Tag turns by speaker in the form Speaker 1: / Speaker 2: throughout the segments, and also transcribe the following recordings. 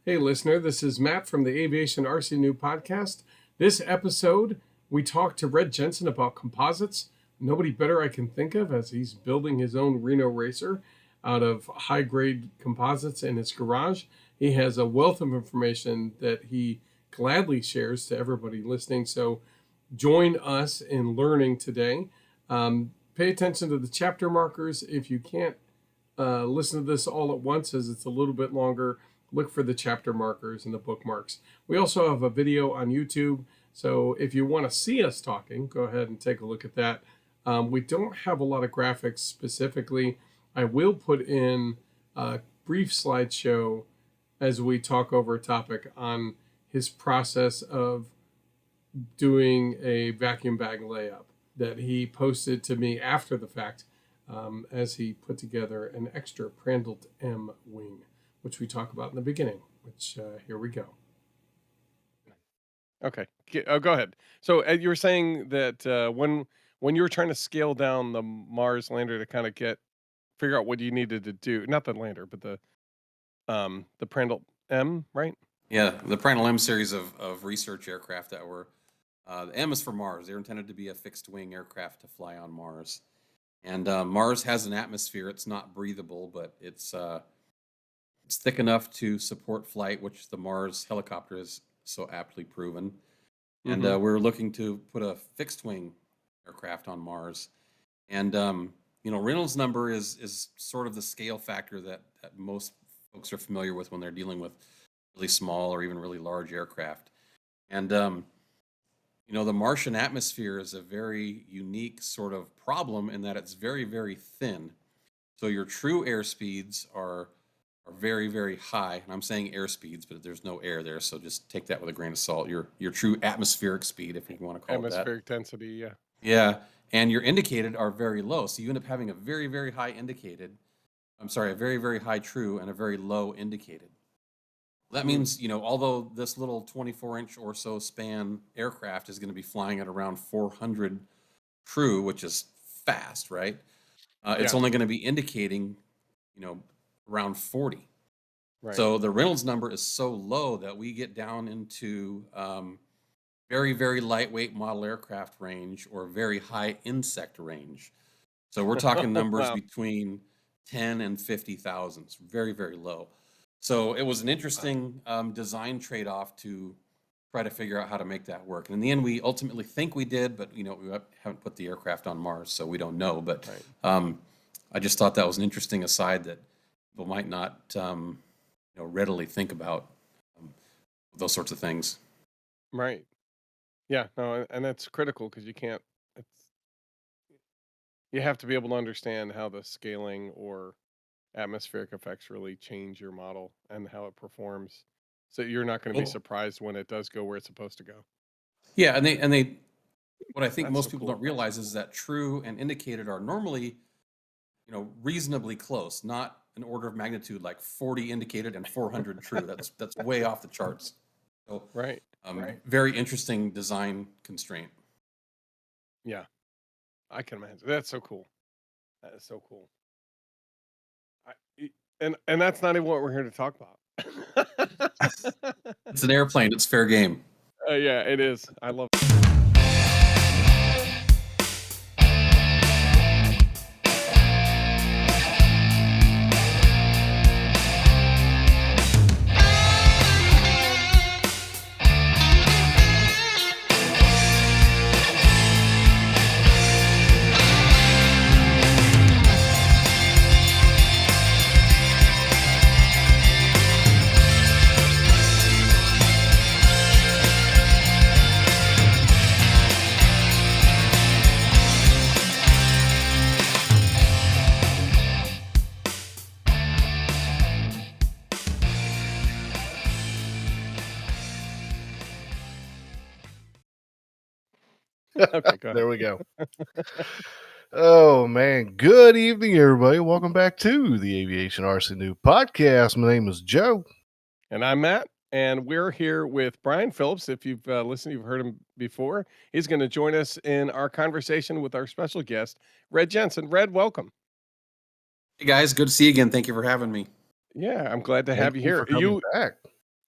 Speaker 1: Hey, listener, this is Matt from the Aviation podcast. This episode, we talked to Red Jensen about composites. Nobody better I can think of, as he's building his own Reno Racer out of high-grade composites in his garage. He has a wealth of information that he gladly shares to everybody listening. So join us in learning today. Pay attention to the chapter markers. If you can't listen to this all at once, as it's a little bit longer, look for the chapter markers and the bookmarks. We also have a video on YouTube, so if you want to see us talking, go ahead and take a look at that. We don't have a lot of graphics specifically. I will put in a brief slideshow as we talk over a topic on his process of doing a vacuum bag layup that he posted to me after the fact, as he put together an extra Prandtl-M wing, which we talk about in the beginning, which here we go.
Speaker 2: Okay. Go ahead. So you were saying that when you were trying to scale down the Mars lander to kind of figure out what you needed to do, not the lander, but the Prandtl-M, right?
Speaker 3: Yeah, the Prandtl-M series of research aircraft that were, the M is for Mars. They're intended to be a fixed wing aircraft to fly on Mars. And Mars has an atmosphere. It's not breathable, but it's thick enough to support flight, which the Mars helicopter is so aptly proven. And we're looking to put a fixed wing aircraft on Mars. And Reynolds number is sort of the scale factor that most folks are familiar with when they're dealing with really small or even really large aircraft. And the Martian atmosphere is a very unique sort of problem in that it's very, very thin. So your true airspeeds are very, very high. And I'm saying airspeeds, but there's no air there, so just take that with a grain of salt. Your true atmospheric speed, if you want to call it that.
Speaker 2: Atmospheric density, yeah.
Speaker 3: Yeah, and your indicated are very low. So you end up having a very, very high a very, very high true and a very low indicated. That means, although this little 24-inch or so span aircraft is going to be flying at around 400 true, which is fast, right? It's only going to be indicating, around 40. Right. So the Reynolds number is so low that we get down into very, very lightweight model aircraft range or very high insect range. So we're talking numbers between 10 and 50,000. It's very, very low. So it was an interesting design trade-off to try to figure out how to make that work. And in the end, we ultimately think we did, but we haven't put the aircraft on Mars, so we don't know. But I just thought that was an interesting aside that people might not readily think about those sorts of things.
Speaker 2: Right. Yeah. No, and that's critical because you have to be able to understand how the scaling or atmospheric effects really change your model and how it performs, so you're not going to be surprised when it does go where it's supposed to go.
Speaker 3: Yeah, and they what I think most people don't realize is that true and indicated are normally reasonably close, not an order of magnitude like 40 indicated and 400 true. That's way off the charts. So
Speaker 2: right.
Speaker 3: Very interesting design constraint.
Speaker 2: Yeah, I can imagine. That's so cool. That is so cool. And that's not even what we're here to talk about.
Speaker 3: It's an airplane. It's fair game.
Speaker 2: Yeah, it is. I love it.
Speaker 4: Okay, there we go. Oh man, good evening, everybody. Welcome back to the Aviationrcnoob podcast. My name is Joe,
Speaker 2: and I'm Matt, and we're here with Brian Phillips. If you've listened, you've heard him before. He's going to join us in our conversation with our special guest, Red Jensen. Red, welcome.
Speaker 3: Hey guys, good to see you again. Thank you for having me.
Speaker 2: Yeah, I'm glad to have you here.
Speaker 4: You back.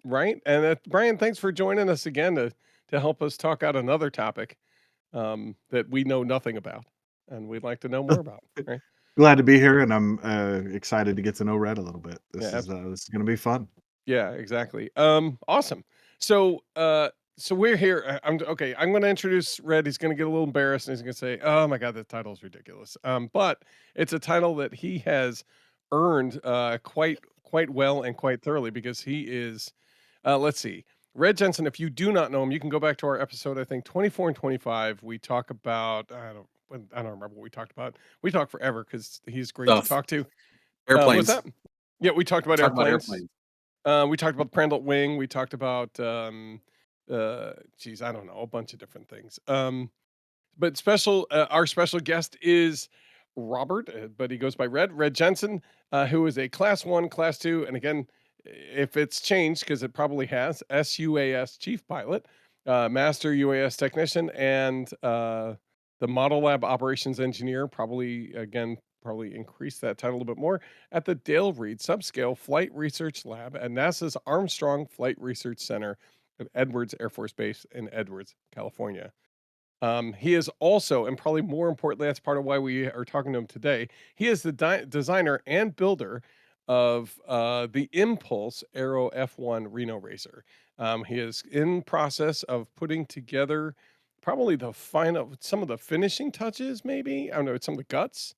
Speaker 2: Right. And Brian, thanks for joining us again to help us talk out another topic that we know nothing about and we'd like to know more about. Right.
Speaker 5: Glad to be here, and I'm excited to get to know Red a little bit.
Speaker 2: Yeah.
Speaker 5: This is going to be fun.
Speaker 2: Yeah, exactly. Awesome. So, so we're here. I'm okay. I'm going to introduce Red. He's going to get a little embarrassed, and he's going to say, "Oh my God, the title is ridiculous." But it's a title that he has earned quite well and quite thoroughly because he is. Let's see, Red Jensen. If you do not know him, you can go back to our episode. I think 24 and 25. We talk about. I don't remember what we talked about. We talk forever because he's great to
Speaker 3: Stuff.
Speaker 2: talk to.
Speaker 3: Airplanes.
Speaker 2: What's that? Yeah, we talked about
Speaker 3: Talk about
Speaker 2: airplanes.
Speaker 3: airplanes.
Speaker 2: We talked about the Prandtl wing. We talked about, geez, I don't know, a bunch of different things. But our special guest is Robert, but he goes by Red Jensen, who is a Class 1, Class 2, and again, if it's changed, because it probably has, SUAS Chief Pilot, Master UAS Technician, and the Model Lab Operations Engineer, probably increase that title a little bit more, at the Dale Reed Subscale Flight Research Lab at NASA's Armstrong Flight Research Center at Edwards Air Force Base in Edwards, California. He is also, and probably more importantly, that's part of why we are talking to him today. He is the designer and builder of the Impulse Aero F1 Reno Racer. He is in process of putting together probably some of the finishing touches, maybe. I don't know, some of the guts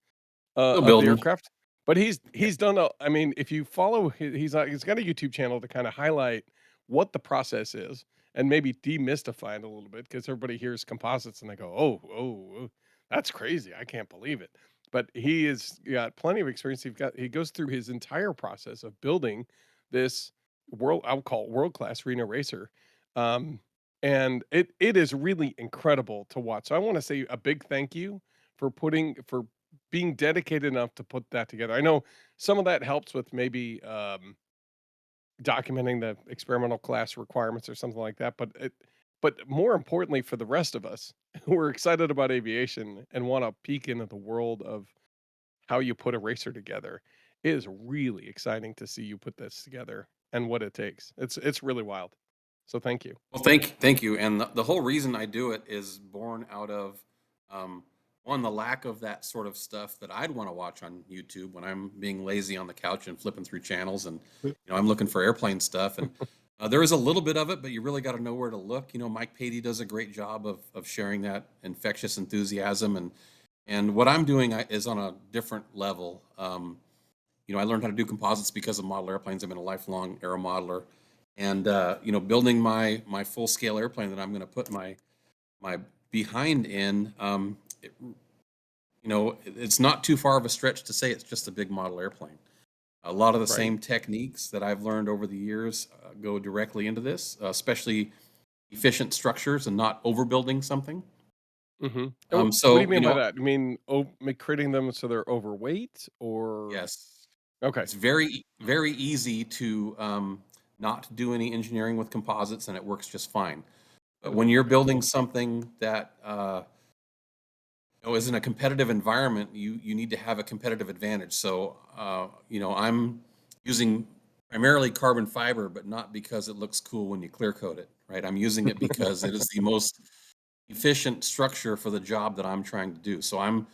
Speaker 3: Still
Speaker 2: of the
Speaker 3: building.
Speaker 2: aircraft. But he's done I mean, if you follow, he's got a YouTube channel to kind of highlight what the process is and maybe demystify it a little bit because everybody hears composites and they go, oh, that's crazy. I can't believe it. But he has got plenty of experience. He goes through his entire process of building this I'll call it world-class Reno Racer. And it is really incredible to watch. So I want to say a big thank you for being dedicated enough to put that together. I know some of that helps with maybe documenting the experimental class requirements or something like that, but more importantly for the rest of us who are excited about aviation and want to peek into the world of how you put a racer together, it is really exciting to see you put this together and what it takes. It's really wild. So thank you.
Speaker 3: Well, thank you. And the whole reason I do it is born out of one, the lack of that sort of stuff that I'd want to watch on YouTube when I'm being lazy on the couch and flipping through channels, and I'm looking for airplane stuff. And there is a little bit of it, but you really got to know where to look. Mike Patey does a great job of sharing that infectious enthusiasm, and what I'm doing is on a different level. I learned how to do composites because of model airplanes. I've been a lifelong aero modeler. And building my full scale airplane that I'm going to put my behind in, it's not too far of a stretch to say it's just a big model airplane. A lot of the same techniques that I've learned over the years go directly into this, especially efficient structures and not overbuilding something.
Speaker 2: Mm-hmm.
Speaker 3: So
Speaker 2: what do you mean by that? You mean creating them so they're overweight, or?
Speaker 3: Yes.
Speaker 2: Okay.
Speaker 3: It's very, very easy to not do any engineering with composites, and it works just fine. But when you're building something that is in a competitive environment, you need to have a competitive advantage. So I'm using primarily carbon fiber, but not because it looks cool when you clear coat it, right? I'm using it because it is the most efficient structure for the job that I'm trying to do. So I'm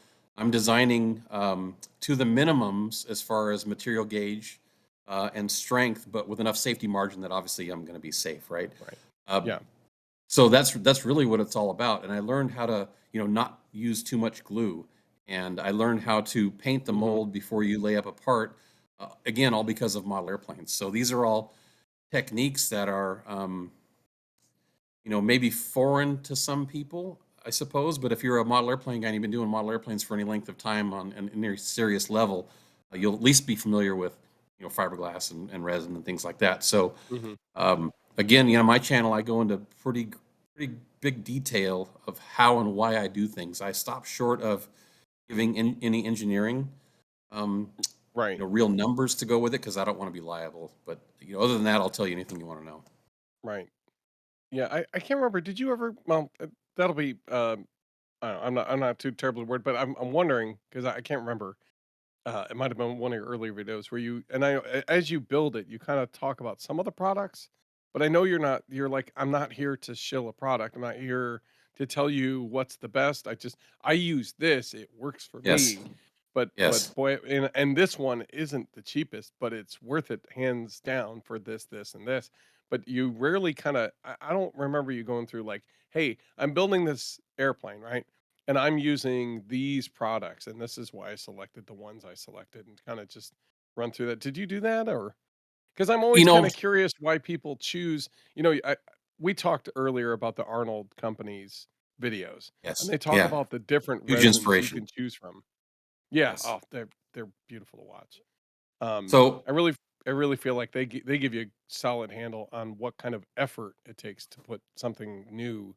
Speaker 3: designing to the minimums as far as material gauge and strength, but with enough safety margin that obviously I'm going to be safe, right?
Speaker 2: Right. Yeah.
Speaker 3: So that's really what it's all about. And I learned how to not use too much glue, and I learned how to paint the mold before you lay up a part. Again, all because of model airplanes. So these are all techniques that are maybe foreign to some people, I suppose. But if you're a model airplane guy and you've been doing model airplanes for any length of time on a very serious level, you'll at least be familiar with fiberglass and resin and things like that. So again, my channel, I go into pretty big detail of how and why I do things. I stop short of giving any engineering real numbers to go with it, because I don't want to be liable. But other than that, I'll tell you anything you want to know.
Speaker 2: Right. Yeah, I can't remember. Did you ever? Well, that'll be. I don't know, I'm not too terribly worried, but I'm wondering because I can't remember. It might have been one of your earlier videos where as you build it, you kind of talk about some of the products but I know you're not. You're like, I'm not here to shill a product. I'm not here to tell you what's the best. I use this. It works for
Speaker 3: Yes.
Speaker 2: me. But
Speaker 3: Yes.
Speaker 2: boy, and this one isn't the cheapest, but it's worth it hands down for this, and this. But you rarely kind of. I don't remember you going through like, hey, I'm building this airplane, right? And I'm using these products, and this is why I selected the ones I selected, and kind of just run through that. Did you do that, or because I'm
Speaker 3: You
Speaker 2: always kind
Speaker 3: know,
Speaker 2: of curious why people choose. We talked earlier about the Arnold company's videos, and
Speaker 3: yes.
Speaker 2: they talk
Speaker 3: Yeah.
Speaker 2: about the different
Speaker 3: Huge
Speaker 2: resins you
Speaker 3: inspiration.
Speaker 2: can choose from. Yeah.
Speaker 3: Yes.
Speaker 2: Oh, they're beautiful to watch. Um,
Speaker 3: So,
Speaker 2: I really feel like they give you a solid handle on what kind of effort it takes to put something new,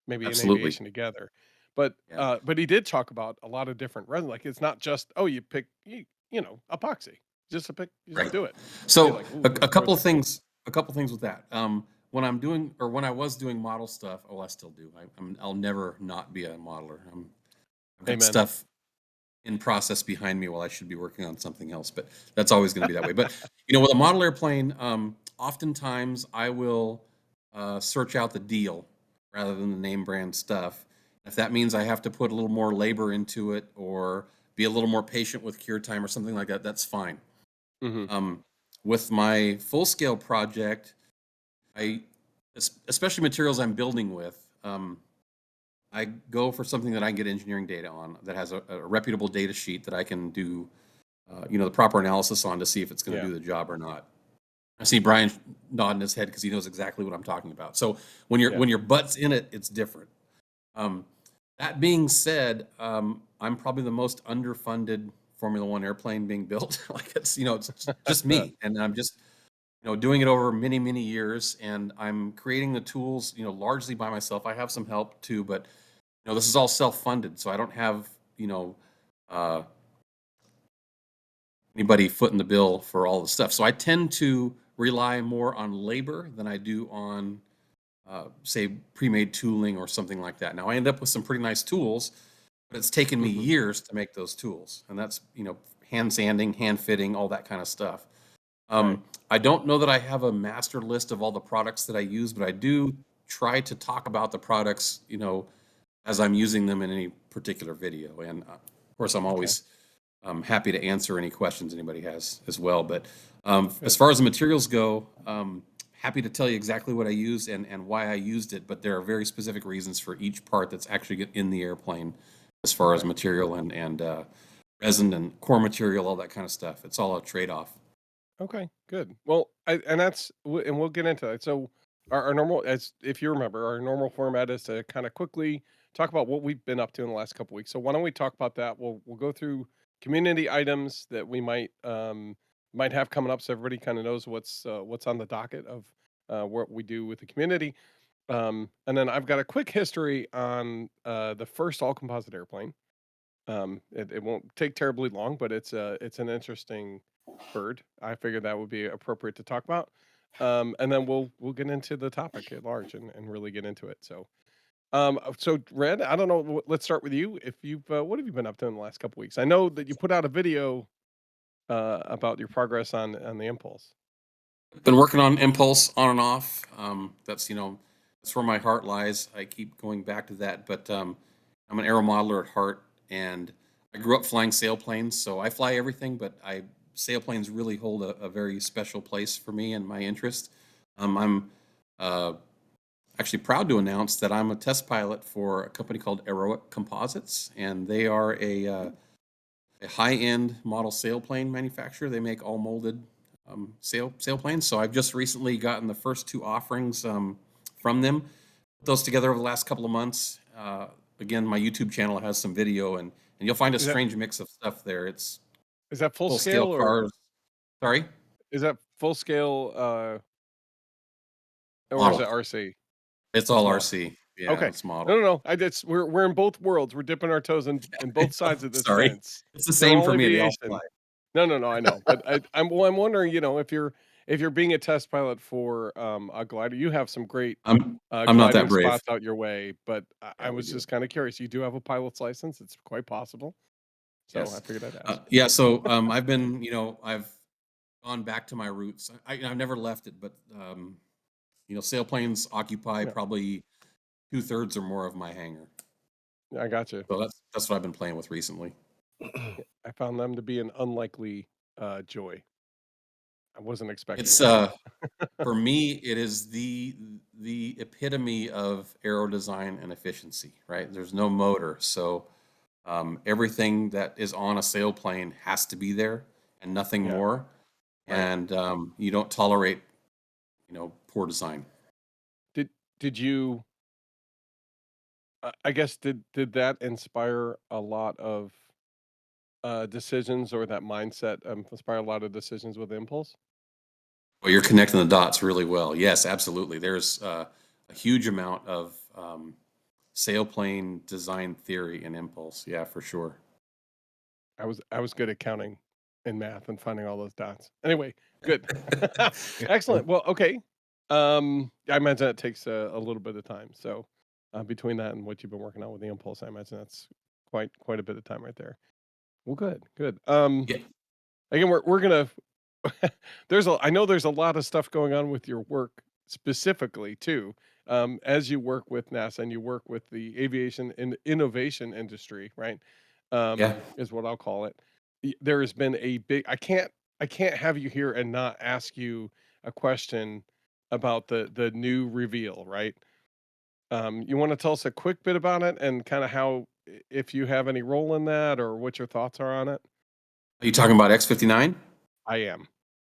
Speaker 2: maybe in
Speaker 3: absolutely.
Speaker 2: aviation, together. But
Speaker 3: Yeah.
Speaker 2: but he did talk about a lot of different resin. Like it's not just, oh, you pick epoxy. You just
Speaker 3: Right.
Speaker 2: do it. You're
Speaker 3: So
Speaker 2: like, ooh,
Speaker 3: a,
Speaker 2: what
Speaker 3: a couple of
Speaker 2: choices.
Speaker 3: things, with that. When I'm doing, or when I was doing model stuff, I still do. I'll never not be a modeler. I've got
Speaker 2: Amen.
Speaker 3: stuff in process behind me while I should be working on something else, but that's always going to be that way. But with a model airplane, oftentimes I will search out the deal rather than the name brand stuff. If that means I have to put a little more labor into it or be a little more patient with cure time or something like that, that's fine.
Speaker 2: Hmm.
Speaker 3: With my full scale project, I, especially materials I'm building with, I go for something that I can get engineering data on, that has a reputable data sheet that I can do, the proper analysis on to see if it's going to
Speaker 2: Yeah.
Speaker 3: do the job or not. I see Brian nodding his head because he knows exactly what I'm talking about. So when your butt's in it, it's different. Um, that being said, I'm probably the most underfunded Formula One airplane being built. Like it's just me, and I'm just doing it over many many years, and I'm creating the tools largely by myself. I have some help too, but this is all self-funded, so I don't have uh, anybody footing the bill for all the stuff. So I tend to rely more on labor than I do on say pre-made tooling or something like that. Now I end up with some pretty nice tools, but it's taken me
Speaker 2: Hmm.
Speaker 3: years to make those tools, and that's hand sanding, hand fitting, all that kind of stuff.
Speaker 2: Right.
Speaker 3: I don't know that I have a master list of all the products that I use, but I do try to talk about the products, as I'm using them in any particular video. And of course, I'm
Speaker 2: Okay.
Speaker 3: always happy to answer any questions anybody has as well. But as
Speaker 2: Good.
Speaker 3: far as the materials go, happy to tell you exactly what I used and why I used it. But there are very specific reasons for each part that's actually in the airplane, as far as
Speaker 2: Okay.
Speaker 3: material and resin and core material, all that kind of stuff. It's all a trade-off.
Speaker 2: Okay. Good. Well, and we'll get into that. So our normal, as if you remember, our normal format is to kind of quickly talk about what we've been up to in the last couple weeks. So why don't we talk about that? We'll go through community items that we might have coming up, so everybody kind of knows what's on the docket of what we do with the community. And then I've got a quick history on the first all composite airplane. It won't take terribly long, but it's an interesting bird. I figured that would be appropriate to talk about. And then we'll get into the topic at large and really get into it. So Red, I don't know. Let's start with you. If you've what have you been up to in the last couple weeks? I know that you put out a video about your progress on the Impulse.
Speaker 3: Been working on Impulse on and off. That's where my heart lies. I keep going back to that, but I'm an aero modeler at heart, and I grew up flying sailplanes, so I fly everything, but sailplanes really hold a very special place for me and my interest. I'm uh, actually proud to announce that I'm a test pilot for a company called Welcome Composites, and they are a high-end model sailplane manufacturer. They make all molded sailplanes. So I've just recently gotten the first two offerings from them. Put those together over the last couple of months. Again, my YouTube channel has some video, and you'll find a
Speaker 2: Is that
Speaker 3: strange mix of stuff there. It's
Speaker 2: is that full
Speaker 3: full scale
Speaker 2: scale, or
Speaker 3: cars. Sorry,
Speaker 2: is that full scale or is
Speaker 3: model.
Speaker 2: it RC?
Speaker 3: It's
Speaker 2: It's
Speaker 3: all
Speaker 2: model.
Speaker 3: RC. Yeah,
Speaker 2: Okay.
Speaker 3: it's model.
Speaker 2: No. We're in both worlds. We're dipping our toes in both sides of this
Speaker 3: Sorry,
Speaker 2: fence.
Speaker 3: it's the
Speaker 2: They're
Speaker 3: same
Speaker 2: all
Speaker 3: for me. They all fly.
Speaker 2: aviation. No, I know. But I'm wondering, if you're being a test pilot for a glider, you have some great
Speaker 3: I'm not that
Speaker 2: gliding
Speaker 3: brave.
Speaker 2: spots out your way. But I
Speaker 3: Yeah, we
Speaker 2: was
Speaker 3: do.
Speaker 2: just kind of curious. You do have a pilot's license. It's quite possible. So I
Speaker 3: Yes.
Speaker 2: figured I'd ask.
Speaker 3: Yeah. So I've been, I've gone back to my roots. I've never left it, but sailplanes occupy
Speaker 2: Yeah.
Speaker 3: probably 2/3 or more of my hangar.
Speaker 2: I got you.
Speaker 3: So that's what I've been playing with recently.
Speaker 2: I found them to be an unlikely joy. I wasn't expecting
Speaker 3: It's
Speaker 2: that.
Speaker 3: for me, it is the epitome of aero design and efficiency, right? There's no motor, so everything that is on a sailplane has to be there and nothing
Speaker 2: Yeah.
Speaker 3: more.
Speaker 2: Right.
Speaker 3: And you don't tolerate, poor design.
Speaker 2: Did you? I guess did that inspire a lot of decisions, or that mindset inspire a lot of decisions with Impulse?
Speaker 3: Well, you're connecting the dots really well. Yes, absolutely. There's a huge amount of sailplane design theory in Impulse. Yeah, for sure.
Speaker 2: I was good at counting and math and finding all those dots. Anyway, good. Excellent. Well, okay. I imagine that takes a little bit of time. So between that and what you've been working on with the Impulse, I imagine that's quite a bit of time right there. Well, good.
Speaker 3: Yeah.
Speaker 2: Again, we're gonna. I know there's a lot of stuff going on with your work specifically too. As you work with NASA and you work with the aviation and innovation industry, right?
Speaker 3: Yeah.
Speaker 2: Is what I'll call it. There has been a big. I can't have you here and not ask you a question about the new reveal, right? You want to tell us a quick bit about it and kind of how, if you have any role in that, or what your thoughts are on it?
Speaker 3: Are you talking about X-59?
Speaker 2: I am.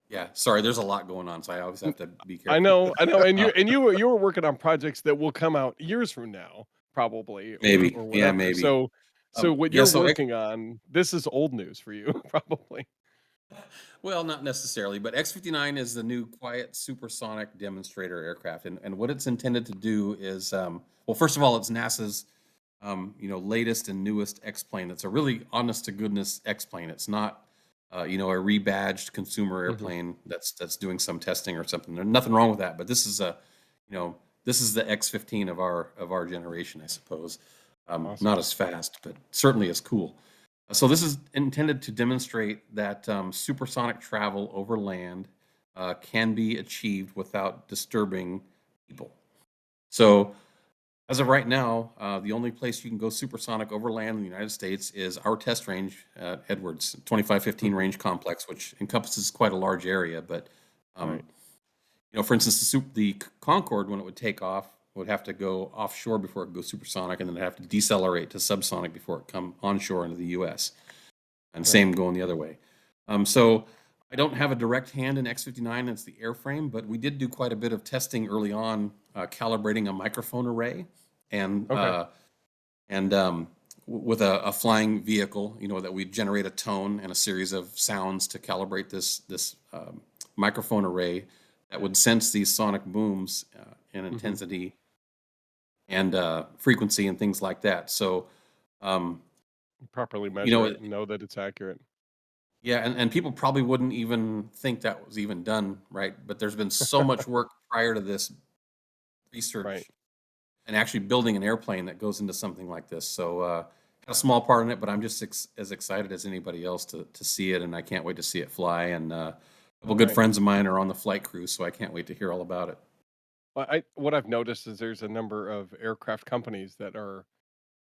Speaker 3: Yeah. Sorry, there's a lot going on, so I always have to be careful.
Speaker 2: I know, and you were working on projects that will come out years from now, probably,
Speaker 3: Maybe.
Speaker 2: or
Speaker 3: Yeah,
Speaker 2: whatever.
Speaker 3: maybe.
Speaker 2: So what
Speaker 3: yeah,
Speaker 2: you're
Speaker 3: so
Speaker 2: working on, this is old news for you, probably.
Speaker 3: Well, not necessarily, but X-59 is the new quiet supersonic demonstrator aircraft, and what it's intended to do is, well, first of all, it's NASA's, latest and newest X-plane. It's a really honest to goodness X-plane. It's not, a rebadged consumer airplane that's doing some testing or something. There's nothing wrong with that, but this is this is the X-15 of our generation, I suppose.
Speaker 2: Awesome.
Speaker 3: Not as fast, but certainly as cool. So this is intended to demonstrate that supersonic travel over land can be achieved without disturbing people. So as of right now, the only place you can go supersonic over land in the United States is our test range at Edwards, 2515 range complex, which encompasses quite a large area. But,
Speaker 2: Right.
Speaker 3: for instance, the Concorde, when it would take off, would have to go offshore before it goes supersonic, and then it'd have to decelerate to subsonic before it come onshore into the U.S. And same going the other way. So I don't have a direct hand in X-59. It's the airframe, but we did do quite a bit of testing early on, calibrating a microphone array and
Speaker 2: Okay.
Speaker 3: with a flying vehicle, that we generate a tone and a series of sounds to calibrate this microphone array that would sense these sonic booms in intensity and frequency and things like that. So,
Speaker 2: Properly measure it and know that it's accurate.
Speaker 3: yeah, and people probably wouldn't even think that was even done, right? But there's been so much work prior to this research
Speaker 2: Right.
Speaker 3: and actually building an airplane that goes into something like this. So, got a small part in it, but I'm just as excited as anybody else to see it, and I can't wait to see it fly. And a couple good friends of mine are on the flight crew, so I can't wait to hear all about it.
Speaker 2: Well, what I've noticed is there's a number of aircraft companies that are,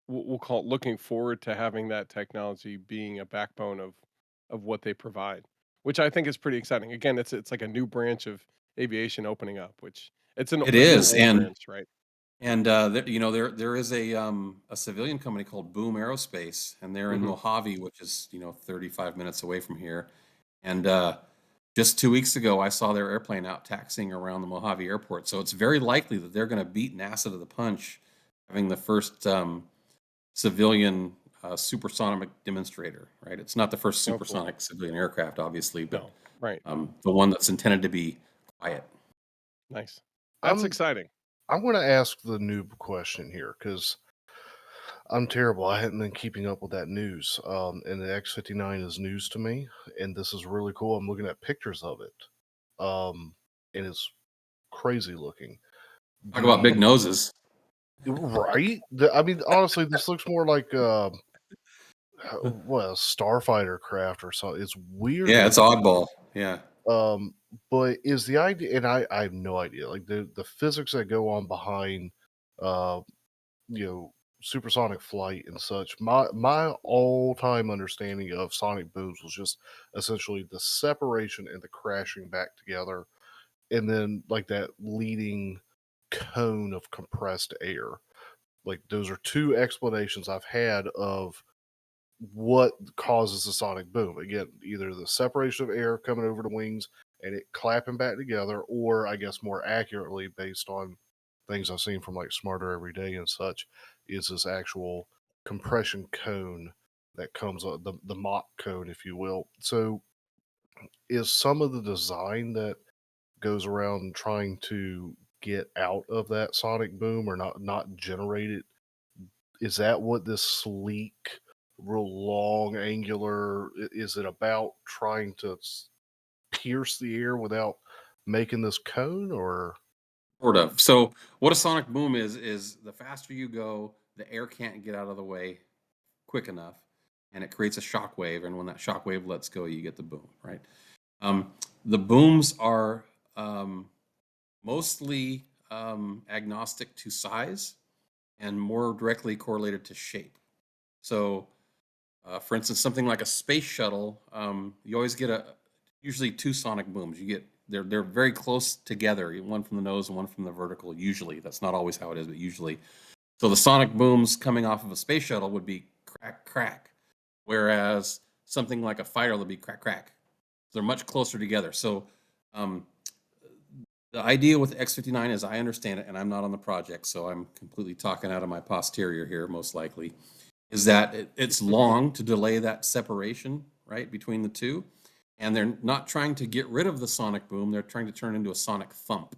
Speaker 2: we'll call it, looking forward to having that technology being a backbone of what they provide, which I think is pretty exciting. Again, it's like a new branch of aviation opening up, which it's
Speaker 3: It
Speaker 2: a
Speaker 3: is,
Speaker 2: new old branch, right?
Speaker 3: and there is a civilian company called Boom Aerospace, and they're in Mojave, which is 35 minutes away from here. And just 2 weeks ago, I saw their airplane out taxiing around the Mojave airport. So it's very likely that they're going to beat NASA to the punch, having the first civilian supersonic demonstrator. Right? It's not the first supersonic civilian aircraft, obviously, but
Speaker 2: right.
Speaker 3: The one that's intended to be quiet.
Speaker 2: Nice. That's
Speaker 4: I'm-
Speaker 2: exciting.
Speaker 4: I'm going to ask the noob question here because I'm terrible. I hadn't been keeping up with that news. And the X-59 is news to me, and this is really cool. I'm looking at pictures of it, and it's crazy looking.
Speaker 3: Talk about big noses.
Speaker 4: Right? I mean, honestly, this looks more like a starfighter craft or something. It's weird.
Speaker 3: Yeah, it's oddball. Yeah.
Speaker 4: But is the idea, and I have no idea, like the physics that go on behind, uh, you know, supersonic flight and such. My all time understanding of sonic booms was just essentially the separation and the crashing back together, and then like that leading cone of compressed air. Like those are two explanations I've had of what causes a sonic boom. Again, either the separation of air coming over the wings and it clapping back together, or I guess more accurately, based on things I've seen from like Smarter Every Day and such, is this actual compression cone that comes up, the Mach cone, if you will. So, is some of the design that goes around trying to get out of that sonic boom or not generate it, is that what this sleek, real long, angular? Is it about trying to pierce the air without making this cone, or?
Speaker 3: Sort of. So what a sonic boom is the faster you go, the air can't get out of the way quick enough, and it creates a shock wave. And when that shock wave lets go, you get the boom, right? The booms are mostly agnostic to size and more directly correlated to shape. So, for instance, something like a space shuttle, you always get usually two sonic booms. You get they're very close together, one from the nose and one from the vertical. Usually, that's not always how it is, but usually. So the sonic booms coming off of a space shuttle would be crack crack, whereas something like a fighter would be crack crack. They're much closer together. So the idea with X-59, as I understand it, and I'm not on the project, so I'm completely talking out of my posterior here, most likely, is that it's long to delay that separation, right, between the two. And they're not trying to get rid of the sonic boom. They're trying to turn it into a sonic thump.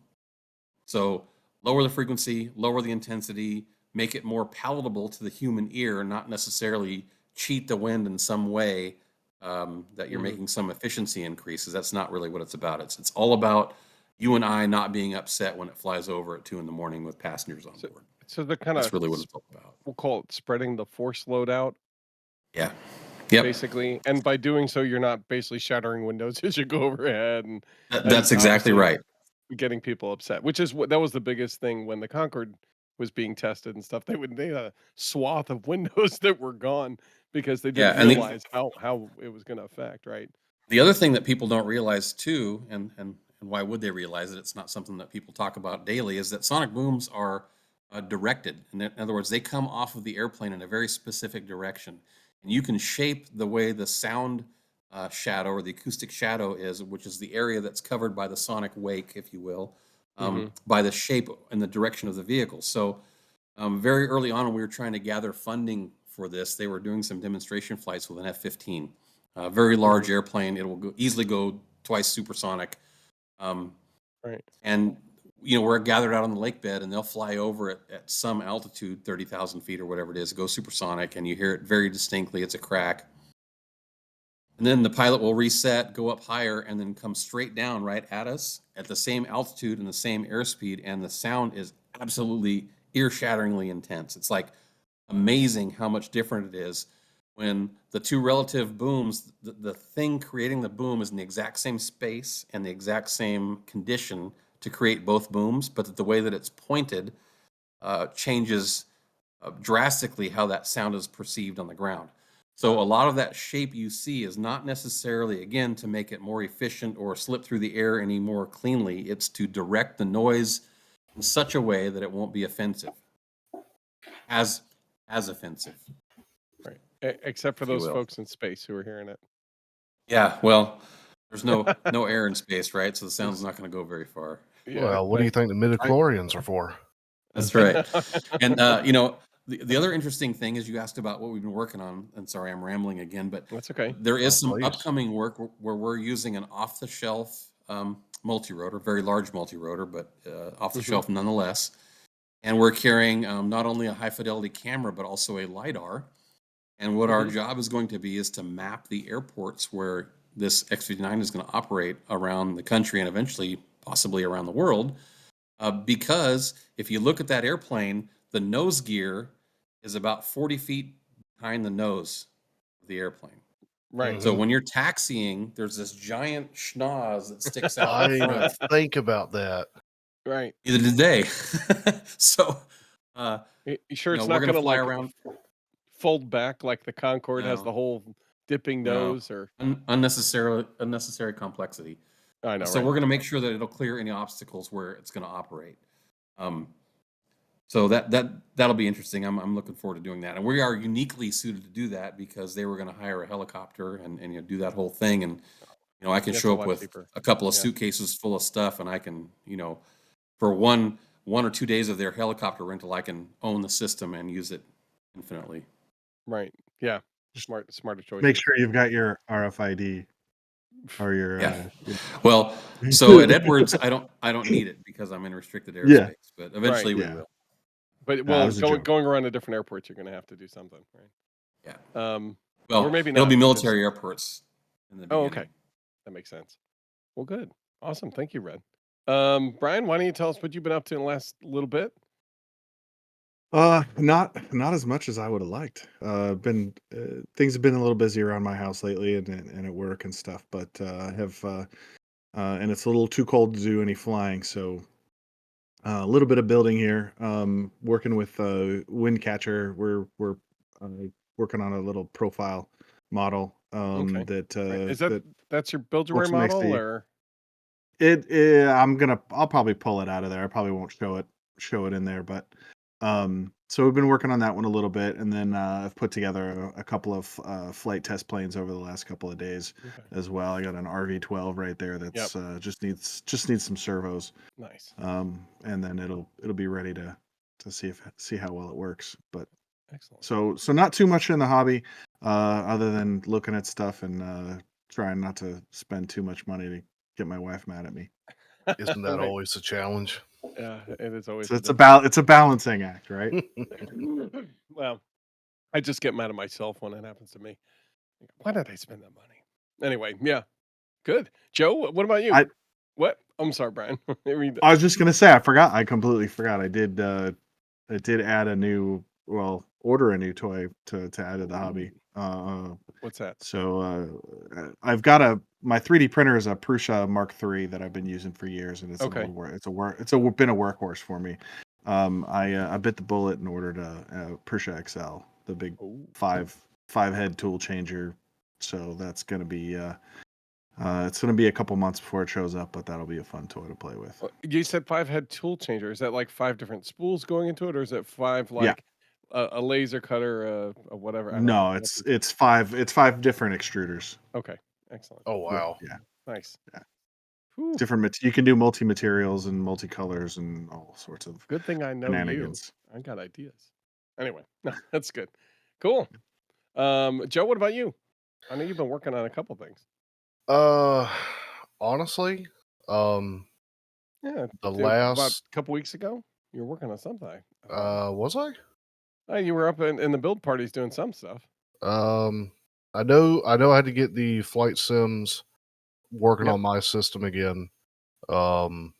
Speaker 3: So lower the frequency, lower the intensity, make it more palatable to the human ear, not necessarily cheat the wind in some way that you're making some efficiency increases. That's not really what it's about. It's all about you and I not being upset when it flies over at 2 a.m. with passengers on board.
Speaker 2: So they're kind
Speaker 3: That's
Speaker 2: of,
Speaker 3: really what it's all about.
Speaker 2: we'll call it spreading the force load out,
Speaker 3: Yeah. Yep.
Speaker 2: basically. And by doing so, you're not basically shattering windows as you go overhead. And
Speaker 3: That's exactly
Speaker 2: obviously
Speaker 3: right.
Speaker 2: getting people upset, which is that was the biggest thing when the Concorde was being tested and stuff. They had a swath of windows that were gone because they
Speaker 3: Yeah,
Speaker 2: didn't
Speaker 3: and
Speaker 2: realize how it was going to affect, right?
Speaker 3: the other thing that people don't realize too, and why would they realize it? It's not something that people talk about daily, is that sonic booms are directed. In other words, they come off of the airplane in a very specific direction. And you can shape the way the sound shadow or the acoustic shadow is, which is the area that's covered by the sonic wake, if you will, by the shape and the direction of the vehicle. So very early on when we were trying to gather funding for this, they were doing some demonstration flights with an F-15. A very large airplane. It will easily go twice supersonic.
Speaker 2: Right.
Speaker 3: And, we're gathered out on the lake bed and they'll fly over at some altitude, 30,000 feet or whatever it is, go supersonic, and you hear it very distinctly. It's a crack. And then the pilot will reset, go up higher, and then come straight down right at us at the same altitude and the same airspeed. And the sound is absolutely ear-shatteringly intense. It's like amazing how much different it is when the two relative booms, the thing creating the boom is in the exact same space and the exact same condition to create both booms, but the way that it's pointed changes drastically how that sound is perceived on the ground. So a lot of that shape you see is not necessarily, again, to make it more efficient or slip through the air any more cleanly. It's to direct the noise in such a way that it won't be offensive, as offensive.
Speaker 2: Right. Except for
Speaker 3: If you
Speaker 2: those
Speaker 3: will.
Speaker 2: folks in space who are hearing it.
Speaker 3: Yeah, well, there's no air in space, right? So the sound's not going to go very far.
Speaker 2: Yeah,
Speaker 4: Well, what do you think the midichlorians are for?
Speaker 3: That's right. And the other interesting thing is you asked about what we've been working on. And sorry, I'm rambling again, but
Speaker 2: That's okay.
Speaker 3: there is
Speaker 4: Oh,
Speaker 3: some
Speaker 4: please.
Speaker 3: upcoming work where we're using an off-the-shelf multi-rotor, very large multi-rotor, but off-the-shelf nonetheless. And we're carrying not only a high-fidelity camera, but also a LiDAR. And what our job is going to be is to map the airports where this X-59 is going to operate around the country and eventually possibly around the world. Because if you look at that airplane, the nose gear is about 40 feet behind the nose of the airplane.
Speaker 2: Right.
Speaker 3: So
Speaker 4: Mhm.
Speaker 3: when you're taxiing, there's this giant schnoz that sticks out
Speaker 4: I
Speaker 3: in
Speaker 4: didn't even
Speaker 3: front.
Speaker 4: think about that.
Speaker 2: Right.
Speaker 3: Neither did they. So,
Speaker 2: You sure it's
Speaker 3: we're
Speaker 2: not
Speaker 3: gonna
Speaker 2: gonna
Speaker 3: fly
Speaker 2: like
Speaker 3: around.
Speaker 2: fold back like the Concorde has the
Speaker 3: No,
Speaker 2: whole dipping
Speaker 3: no,
Speaker 2: nose or
Speaker 3: unnecessary complexity.
Speaker 2: I know,
Speaker 3: So
Speaker 2: right?
Speaker 3: we're gonna make sure that it'll clear any obstacles where it's gonna operate. Um, so that'll be interesting. I'm looking forward to doing that, and we are uniquely suited to do that because they were going to hire a helicopter and do that whole thing, and I can
Speaker 2: That's a
Speaker 3: show up
Speaker 2: lot
Speaker 3: with
Speaker 2: cheaper.
Speaker 3: a couple of
Speaker 2: Yeah.
Speaker 3: suitcases full of stuff, and I can for one or 2 days of their helicopter rental, I can own the system and use it infinitely.
Speaker 2: Right. Yeah.
Speaker 5: Just
Speaker 2: Smarter choices.
Speaker 5: make sure you've got your RFID or your
Speaker 3: Yeah. Well, so at Edwards, I don't need it because I'm in restricted airspace,
Speaker 5: Yeah.
Speaker 3: but eventually we
Speaker 5: Yeah.
Speaker 3: will.
Speaker 2: But
Speaker 5: that
Speaker 2: well,
Speaker 5: was a joke.
Speaker 2: going around to different airports, you're gonna have to do something, right?
Speaker 3: Yeah.
Speaker 2: Or
Speaker 3: Well,
Speaker 2: maybe
Speaker 3: it'll
Speaker 2: not.
Speaker 3: be
Speaker 2: Just
Speaker 3: military airports in the
Speaker 2: oh,
Speaker 3: beginning.
Speaker 2: okay, that makes sense. Well, good, awesome. Thank you, Red. Brian, why don't you tell us what you've been up to in the last little bit?
Speaker 5: Not as much as I would have liked. Been things have been a little busy around my house lately and at work and stuff, but I have and it's a little too cold to do any flying, so a little bit of building here. Working with Windcatcher. We're working on a little profile model
Speaker 2: Okay,
Speaker 5: that
Speaker 2: right. Is
Speaker 5: that
Speaker 2: that's your build your way
Speaker 5: looks nice
Speaker 2: model
Speaker 5: to
Speaker 2: or?
Speaker 5: I'll probably pull it out of there. I probably won't show it in there, but so we've been working on that one a little bit, and then I've put together a couple of flight test planes over the last couple of days
Speaker 2: Okay.
Speaker 5: as well. I got an RV-12 right there that's just needs some servos,
Speaker 2: Nice.
Speaker 5: and then it'll be ready to see how well it works. But
Speaker 2: Excellent.
Speaker 5: so not too much in the hobby, other than looking at stuff and trying not to spend too much money to get my wife mad at me.
Speaker 4: Isn't that
Speaker 2: Right.
Speaker 4: always a challenge?
Speaker 2: Yeah, it is always.
Speaker 5: So it's a balancing act, right?
Speaker 2: Well, I just get mad at myself when it happens to me. Why did I spend that money? Anyway, yeah, good. Joe, what about you?
Speaker 5: I
Speaker 2: What? I'm sorry, Brian.
Speaker 5: I was just gonna say I completely forgot. I did add a new order a new toy to add to the hobby.
Speaker 2: What's that?
Speaker 5: So I've got my 3D printer is a Prusa Mark III that I've been using for years, and it's
Speaker 2: Okay.
Speaker 5: been a workhorse for me. I bit the bullet and ordered a Prusa XL, the big
Speaker 2: Ooh.
Speaker 5: five head tool changer. So that's gonna be it's gonna be a couple months before it shows up, but that'll be a fun toy to play with.
Speaker 2: You said 5-head tool changer. Is that like 5 different spools going into it, or is it 5
Speaker 5: Yeah.
Speaker 2: like a laser cutter, a whatever? I don't
Speaker 5: No,
Speaker 2: know.
Speaker 5: it's five different extruders.
Speaker 2: Okay, excellent.
Speaker 4: Oh wow.
Speaker 5: Yeah.
Speaker 2: Nice.
Speaker 5: Yeah.
Speaker 2: Whew.
Speaker 5: You can do multi materials and multicolors and all sorts of
Speaker 2: Good thing I know you.
Speaker 5: shenanigans.
Speaker 2: I got ideas. Anyway, no, that's good. Cool. Joe, what about you? I know you've been working on a couple things.
Speaker 4: Honestly, um,
Speaker 2: Yeah,
Speaker 4: the
Speaker 2: about
Speaker 4: last
Speaker 2: a couple weeks ago, you were working on something. I thought.
Speaker 4: was I?
Speaker 2: You were up in the build parties doing some stuff.
Speaker 4: I know I had to get the flight sims working
Speaker 2: Yep.
Speaker 4: on my system again. And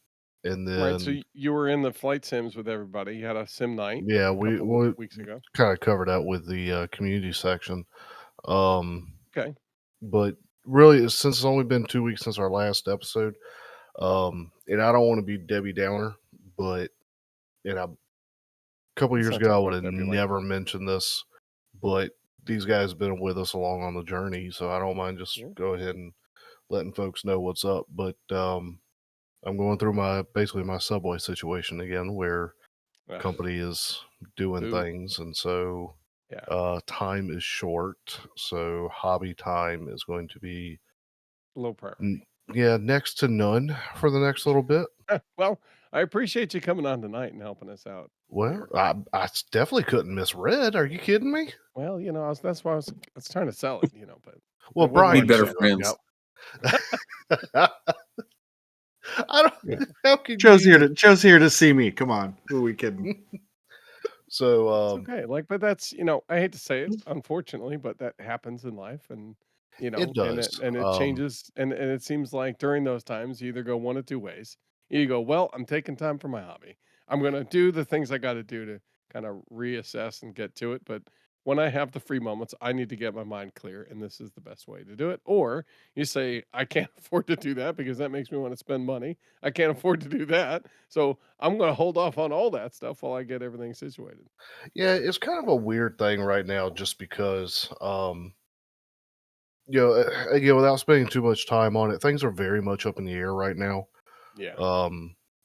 Speaker 2: Right. So
Speaker 4: then
Speaker 2: you were in the flight sims with everybody. You had a sim night
Speaker 4: yeah,
Speaker 2: a
Speaker 4: we
Speaker 2: couple weeks ago.
Speaker 4: kind of covered that with the community section.
Speaker 2: Okay.
Speaker 4: But really, since it's only been 2 weeks since our last episode, and I don't want to be Debbie Downer, but a couple
Speaker 2: It's
Speaker 4: years
Speaker 2: not
Speaker 4: ago,
Speaker 2: too
Speaker 4: I
Speaker 2: far,
Speaker 4: would have
Speaker 2: Debbie, like
Speaker 4: never mentioned this, but these guys have been with us along on the journey, so I don't mind just
Speaker 2: Yeah.
Speaker 4: go ahead and letting folks know what's up. But I'm going through basically my subway situation again, where
Speaker 2: Ugh,
Speaker 4: company is doing
Speaker 2: Ooh.
Speaker 4: things, and so
Speaker 2: yeah,
Speaker 4: time is short. So hobby time is going to be
Speaker 2: low priority.
Speaker 4: next to none for the next little bit.
Speaker 2: Well, I appreciate you coming on tonight and helping us out.
Speaker 4: Well,
Speaker 2: here.
Speaker 4: I definitely couldn't miss Red. Are you kidding me?
Speaker 2: Well, that's why I was trying to sell it, but
Speaker 4: Well,
Speaker 2: it wouldn't
Speaker 3: Be
Speaker 4: Brian
Speaker 2: work
Speaker 3: better
Speaker 2: out.
Speaker 3: friends.
Speaker 4: I don't.
Speaker 5: Yeah.
Speaker 4: How could
Speaker 5: Joe's
Speaker 4: you?
Speaker 5: Joe's here to see me. Come on. Who are we kidding?
Speaker 4: So
Speaker 2: It's okay. But that's I hate to say it, unfortunately, but that happens in life, and
Speaker 4: it does.
Speaker 2: and it changes, and it seems like during those times you either go one of two ways. You go, well, I'm taking time for my hobby. I'm gonna do the things I got to do to kind of reassess and get to it. But when I have the free moments, I need to get my mind clear, and this is the best way to do it. Or you say, I can't afford to do that because that makes me want to spend money. I can't afford to do that. So I'm going to hold off on all that stuff while I get everything situated.
Speaker 4: Yeah, it's kind of a weird thing right now, just because, without spending too much time on it, things are very much up in the air right now.
Speaker 2: Yeah.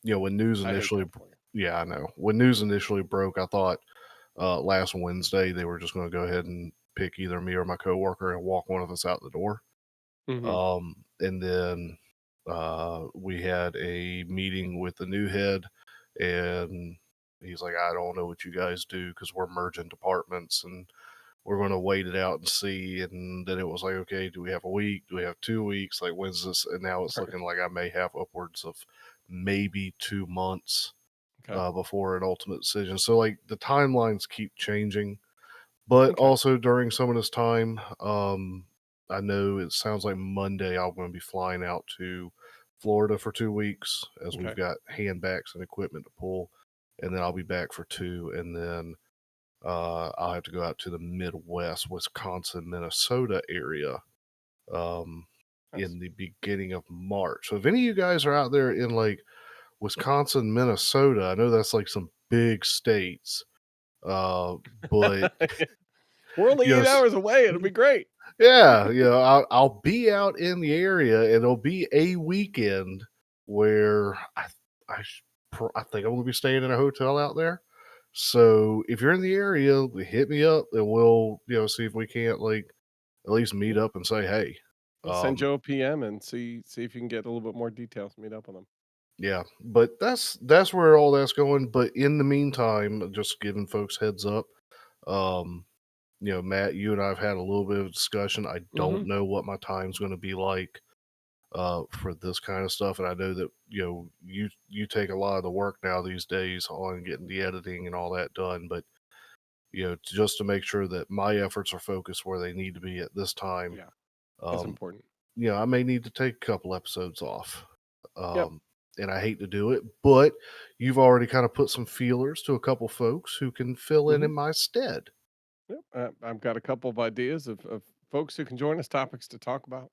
Speaker 4: When news
Speaker 2: I hate
Speaker 4: initially,
Speaker 2: California.
Speaker 4: yeah, I know. When news initially broke, I thought last Wednesday they were just going to go ahead and pick either me or my coworker and walk one of us out the door.
Speaker 2: Mhm.
Speaker 4: And then we had a meeting with the new head, and he's like, I don't know what you guys do because we're merging departments and we're going to wait it out and see. And then it was like, okay, do we have a week? Do we have 2 weeks? Like, when's this? And now it's
Speaker 2: Right.
Speaker 4: looking like I may have upwards of maybe 2 months
Speaker 2: Okay.
Speaker 4: before an ultimate decision. So, like, the timelines keep changing. But
Speaker 2: Okay.
Speaker 4: also during some of this time, I know it sounds like Monday I'm going to be flying out to Florida for 2 weeks as we've
Speaker 2: Okay.
Speaker 4: got handbacks and equipment to pull. And then I'll be back for 2. And then I'll have to go out to the Midwest, Wisconsin, Minnesota area
Speaker 2: Nice.
Speaker 4: in the beginning of March. So if any of you guys are out there in like Wisconsin, Minnesota, I know that's like some big states. But
Speaker 2: We're only
Speaker 4: you know,
Speaker 2: 8 hours away. It'll be great.
Speaker 4: yeah, I'll be out in the area, and it'll be a weekend where I think I'm gonna be staying in a hotel out there. So if you're in the area, hit me up, and we'll see if we can't like at least meet up and say hey.
Speaker 2: We'll send Joe a PM and see if you can get a little bit more details. Meet up with them.
Speaker 4: Yeah, but that's where all that's going. But in the meantime, just giving folks heads up. Matt, you and I have had a little bit of discussion. I don't know what my time's going to be like for this kind of stuff, and I know that you take a lot of the work now these days on getting the editing and all that done. But just to make sure that my efforts are focused where they need to be at this time,
Speaker 2: Yeah, that's
Speaker 4: um,
Speaker 2: important.
Speaker 4: I may need to take a couple episodes off.
Speaker 2: Yep.
Speaker 4: And I hate to do it, but you've already kind of put some feelers to a couple folks who can fill in my stead.
Speaker 2: Yep. I've got a couple of ideas of folks who can join us, topics to talk about.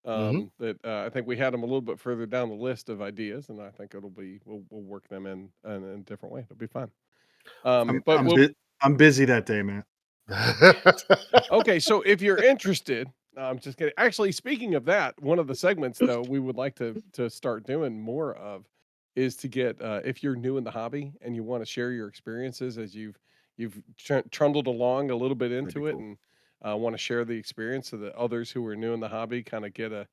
Speaker 4: Mm-hmm.
Speaker 2: That I think we had them a little bit further down the list of ideas, and I think we'll work them in a different way. It'll be fun. But
Speaker 5: I'm busy that day, man.
Speaker 2: okay, so if you're interested, no, I'm just kidding. Actually, speaking of that, one of the segments though we would like to start doing more of is to get if you're new in the hobby and you want to share your experiences as you've trundled along a little bit
Speaker 5: That'd be
Speaker 2: into it
Speaker 5: cool.
Speaker 2: and want to share the experience so that others who are new in the hobby kind of get a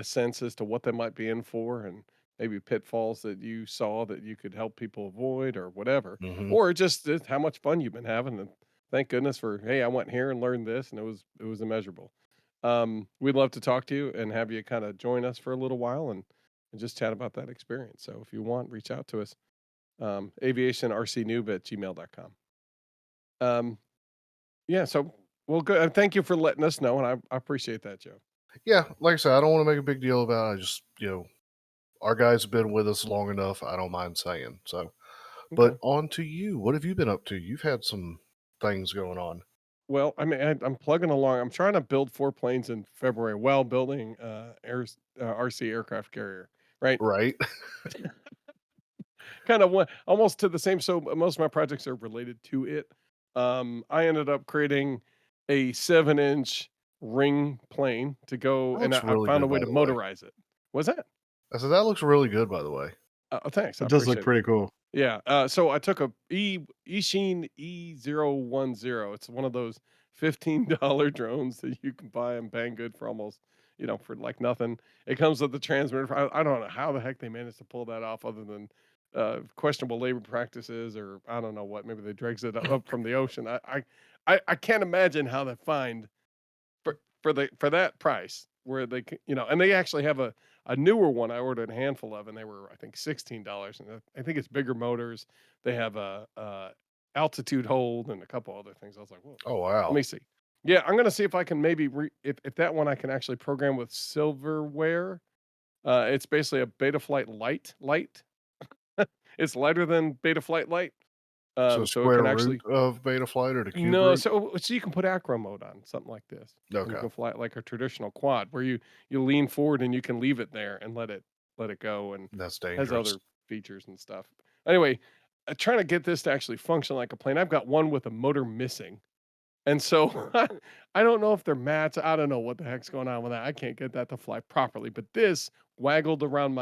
Speaker 2: sense as to what they might be in for and maybe pitfalls that you saw that you could help people avoid or whatever,
Speaker 4: Mm-hmm.
Speaker 2: or just how much fun you've been having and thank goodness for, hey, I went here and learned this, and it was immeasurable. We'd love to talk to you and have you kind of join us for a little while and just chat about that experience. So if you want, reach out to us. Aviationrcnoob@gmail.com. Um, yeah, so well, good. Thank you for letting us know, and I appreciate that, Joe.
Speaker 4: Yeah, like I said, I don't want to make a big deal about it. I just, our guys have been with us long enough. I don't mind saying so. But
Speaker 2: Okay.
Speaker 4: on to you. What have you been up to? You've had some things going on.
Speaker 2: Well, I mean, I'm plugging along. I'm trying to build 4 planes in February while building RC aircraft carrier, right?
Speaker 4: Right.
Speaker 2: Kind of one almost to the same. So most of my projects are related to it. I ended up creating a 7-inch ring plane to go,
Speaker 4: That
Speaker 2: and
Speaker 4: looks
Speaker 2: I
Speaker 4: really
Speaker 2: found a
Speaker 4: good,
Speaker 2: way
Speaker 4: by
Speaker 2: to
Speaker 4: the way.
Speaker 2: motorize it. Was that?
Speaker 4: I said, that looks really good, by the way.
Speaker 2: Thanks, I
Speaker 5: It does look
Speaker 2: appreciate it.
Speaker 5: pretty cool.
Speaker 2: Yeah. So I took a Eachine E010. It's one of those $15 drones that you can buy and bang good for almost, for like nothing. It comes with the transmitter. I don't know how the heck they managed to pull that off other than questionable labor practices, or I don't know what. Maybe they dregs it up from the ocean. I can't imagine how they find for that price where they and they actually have a newer one I ordered a handful of, and they were I think $16, and I think it's bigger motors. They have a altitude hold and a couple other things. I was like, whoa,
Speaker 4: Oh,
Speaker 2: let
Speaker 4: wow.
Speaker 2: me see. Yeah, I'm gonna see if I can maybe if that one I can actually program with silverware. It's basically a Betaflight light. It's lighter than Betaflight light.
Speaker 4: So
Speaker 2: So it can
Speaker 4: square
Speaker 2: actually
Speaker 4: root of Betaflight or the cube
Speaker 2: no,
Speaker 4: root?
Speaker 2: so you can put acro mode on something like this, and you
Speaker 4: Okay.
Speaker 2: can fly it like a traditional quad, where you lean forward and you can leave it there and let it go, and
Speaker 4: That's
Speaker 2: has
Speaker 4: dangerous.
Speaker 2: other features and stuff. Anyway, trying to get this to actually function like a plane. I've got one with a motor missing, and so I don't know if they're mats. I don't know what the heck's going on with that. I can't get that to fly properly. But this waggled around